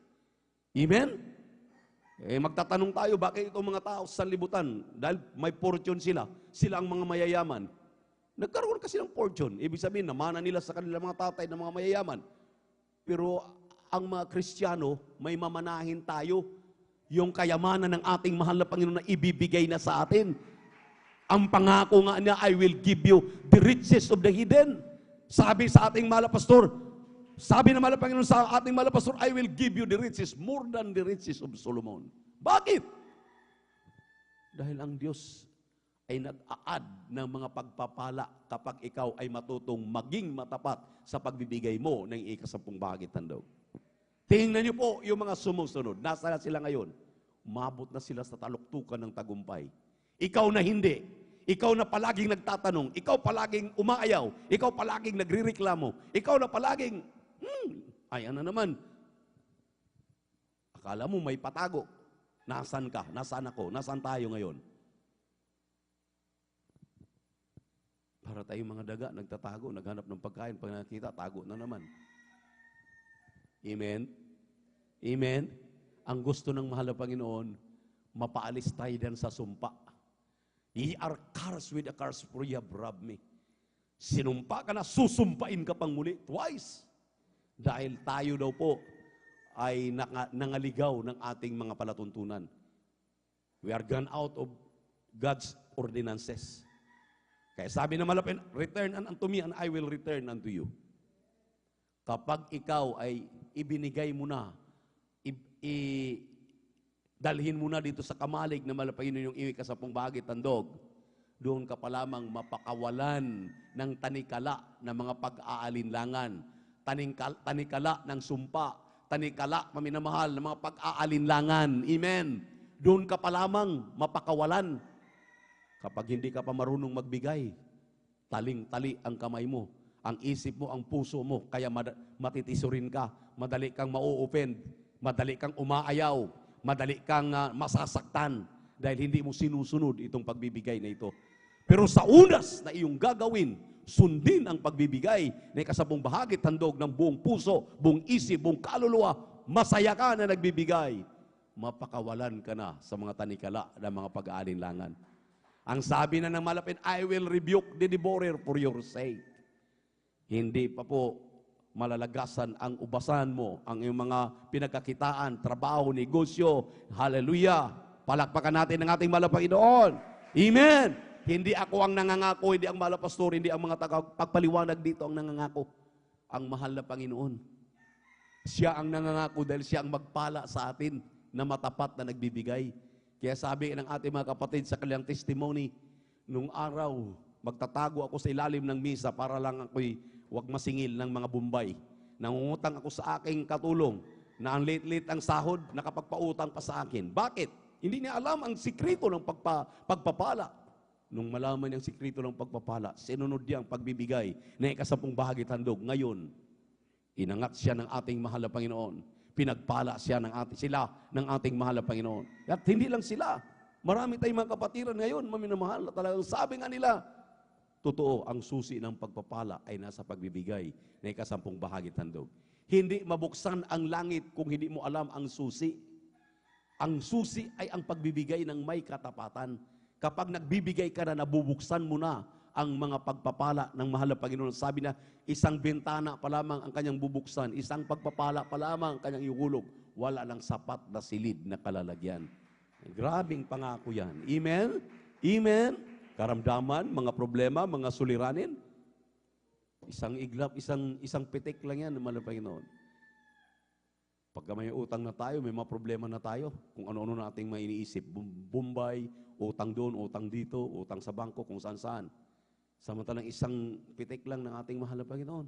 Amen? Magtatanong tayo, bakit itong mga tao sa sanlibutan? Dahil may fortune sila. Sila ang mga mayayaman. Nagkaroon kasi ng fortune. Ibig sabihin, namana nila sa kanilang mga tatay ng mga mayayaman. Pero ang mga Kristiyano, may mamanahin tayo yung kayamanan ng ating mahal na Panginoon na ibibigay na sa atin. Ang pangako nga niya, I will give you the riches of the hidden. Sabi sa ating mahal na pastor, sabi ng mahal na Panginoon sa ating mahal na pastor, I will give you the riches more than the riches of Solomon. Bakit? Dahil ang Diyos ay nag-a-add ng mga pagpapala kapag ikaw ay matutong maging matapat sa pagbibigay mo ng ikasampung bahagi tandog. Tingnan niyo po yung mga sumusunod. Nasa na sila ngayon? Umabot na sila sa taluktukan ng tagumpay. Ikaw na hindi. Ikaw na palaging nagtatanong. Ikaw palaging umaayaw. Ikaw palaging nagrireklamo. Ikaw na palaging, ayan na naman. Akala mo may patago. Nasaan ka? Nasaan ako? Nasaan tayo ngayon? Para tayong mga daga, nagtatago, naghanap ng pagkain. Pag nakita, tago na naman. Amen? Amen? Ang gusto ng mahal na Panginoon, mapaalis tayo din sa sumpa. Ye are cursed with a curse for ye have robbed me. Sinumpa ka na, susumpain ka pang muli. Twice. Dahil tayo daw po ay nangaligaw ng ating mga palatuntunan. We are gone out of God's ordinances. Kaya sabi na malapit, return unto me and I will return unto you. Kapag ikaw ay ibinigay mo na, dalhin mo na dito sa kamalig na malapagin yung ikasampung bahagi tandog, doon ka pa lamang mapakawalan ng tanikala ng mga pag-aalinlangan, tanikala ng sumpa, tanikala, maminamahal, ng mga pag-aalinlangan. Amen. Doon ka pa lamang mapakawalan. Kapag hindi ka pa marunong magbigay, taling-tali ang kamay mo, ang isip mo, ang puso mo, kaya matitisurin ka, madali kang mau-offend, madali kang umaayaw, madali kang masasaktan dahil hindi mo sinusunod itong pagbibigay na ito. Pero sa unas na iyong gagawin, sundin ang pagbibigay na ikasampung bahagi tandog ng buong puso, buong isip, buong kaluluwa, masaya ka na nagbibigay, mapakawalan ka na sa mga tanikala ng mga pag-aalinlangan. Ang sabi na ng malapit, I will rebuke the devourer for your sake. Hindi pa po malalagasan ang ubasan mo, ang iyong mga pinagkakitaan, trabaho, negosyo. Hallelujah! Palakpakan natin ang ating mahal na Panginoon. Amen! Hindi ako ang nangangako, hindi ang mahal na pastor, hindi ang mga pagpaliwanag dito ang nangangako. Ang mahal na Panginoon. Siya ang nangangako dahil siya ang magpala sa atin na matapat na nagbibigay. Kaya sabi ng ating mga kapatid sa kanilang testimony, nung araw, magtatago ako sa ilalim ng misa para lang ako'y huwag masingil ng mga Bombay. Nangungutang ako sa aking katulong na ang late-late ang sahod, nakapagpautang pa sa akin. Bakit? Hindi niya alam ang sikrito ng pagpapala. Nung malaman niya ang sikrito ng pagpapala, sinunod niya ang pagbibigay na ikasampung bahagi tandog. Ngayon, inangat siya ng ating mahal na Panginoon. pinagpala sila ng ating mahal na Panginoon. At hindi lang sila. Marami tayong mga kapatiran ngayon, maminamahal, talagang sabi nga nila, totoo, ang susi ng pagpapala ay nasa pagbibigay na ikasampung bahagi tandog. Hindi mabuksan ang langit kung hindi mo alam ang susi. Ang susi ay ang pagbibigay ng may katapatan. Kapag nagbibigay ka na, nabubuksan mo na ang mga pagpapala ng mahal na Panginoon. Sabi na, isang bintana pa lamang ang kanyang bubuksan, isang pagpapala pa lamang ang kanyang ihulog. Wala lang sapat na silid na kalalagyan. Grabing pangako yan. Amen? Amen? Karamdaman, mga problema, mga suliranin. Isang iglap, isang pitik lang yan ng mahal na Panginoon. Pagka may utang na tayo, may mga problema na tayo. Kung ano-ano na ating may iniisip. Bombay, utang doon, utang dito, utang sa bangko, kung saan-saan. Samantalang isang pitik lang ng ating mahal na Panginoon.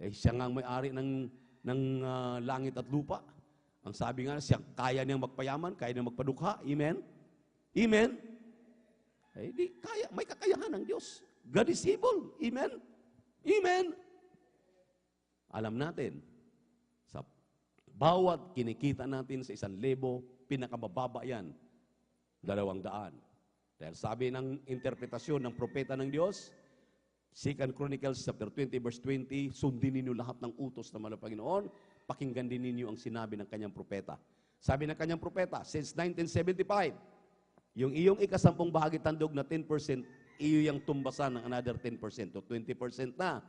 Eh, siya nga ang may-ari ng langit at lupa. Ang sabi nga, siya kaya niyang magpayaman, kaya niyang magpadukha. Amen? Amen? Eh, di kaya, may kakayahan ng Diyos. God is able. Amen? Amen? Alam natin, sa bawat kinikita natin sa 1,000, pinakamababa yan, 200. Dahil sabi ng interpretasyon ng propeta ng Diyos, 2 Chronicles chapter 20 verse 20, sundin ninyo lahat ng utos ng mga Panginoon, pakinggan din ninyo ang sinabi ng kanyang propeta. Sabi ng kanyang propeta, since 1975, yung iyong ikasampung bahagi tandog na 10%, iyo yung tumbasan ng another 10% o 20% na.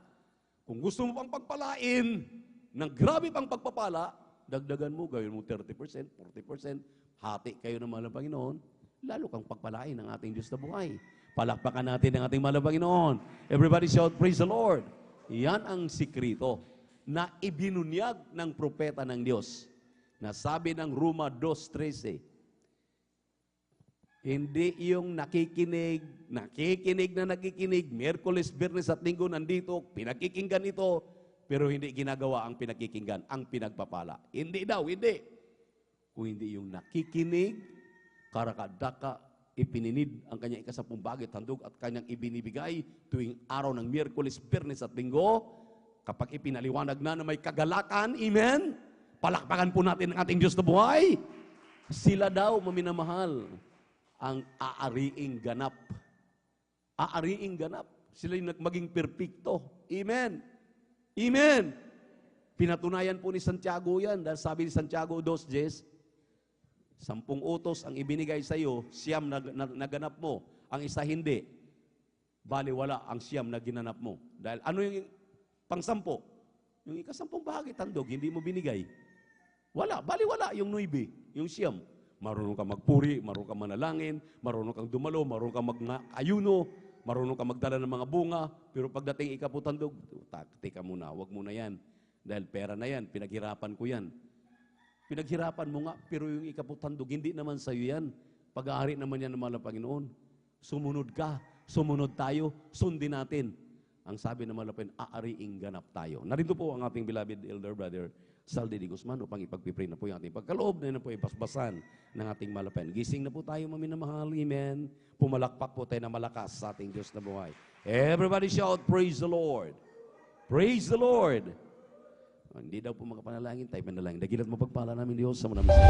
Kung gusto mo pang pagpalain ng grabe pang pagpapala, dagdagan mo, gawin mo 30%, 40%, hati kayo ng mga Panginoon, lalo kang pagpalain ng ating Diyos na buhay. Palakpakan natin ang ating mahal na Panginoon. Everybody shout, praise the Lord. Yan ang sikrito na ibinunyag ng propeta ng Diyos. Na sabi ng Roma 2:13, hindi yung nakikinig, Miyerkules, Biyernes at Linggo nandito, pinakikinggan ito, pero hindi ginagawa ang pinakikinggan, ang pinagpapala. Hindi daw, hindi. Kung hindi yung nakikinig, karakadaka, ipininid ang kanyang ikasampung bahagi tandog at kanyang ibinibigay tuwing araw ng Miyerkules, Biyernes at Linggo, kapag ipinaliwanag na may kagalakan, amen? Palakpakan po natin ang ating Diyos na buhay. Sila daw, maminamahal, ang aariing ganap. Aariing ganap. Sila yung maging perpekto. Amen? Amen? Pinatunayan po ni Santiago yan dahil sabi ni Santiago 2:10, 10 utos ang ibinigay sa iyo, 9 naganap mo. Ang isa hindi. Baliwala ang 9 na ginanap mo. Dahil ano yung pang-10? Yung ikasampung bahagi tandog, hindi mo binigay. Wala. Baliwala yung 9, yung 9. Marunong kang magpuri, marunong kang manalangin, marunong kang dumalo, marunong kang mag-ayuno, marunong kang magdala ng mga bunga, pero pagdating ikaputandog, teka muna, wag muna yan. Dahil pera na yan, pinaghirapan ko yan. Pinaghirapan mo nga, pero yung ikaputandog, hindi naman sa'yo yan. Pag-aari naman yan ng mahal na Panginoon. Sumunod ka, sumunod tayo, sundin natin. Ang sabi ng mahal na Panginoon, aariing ganap tayo. Narito po ang ating beloved elder brother, Saldi D. Guzman, upang ipagpipray na po yung ating pagkaloob na po ipasbasan ng ating mahal na Panginoon. Gising na po tayo, maminamahal, amen. Pumalakpak po tayo na malakas sa ating Diyos na buhay. Everybody shout, praise the Lord. Praise the Lord. Hindi daw po makapanalangin, tayo manalangin. Dagilat mo pagpala namin Diyos sa manaming sa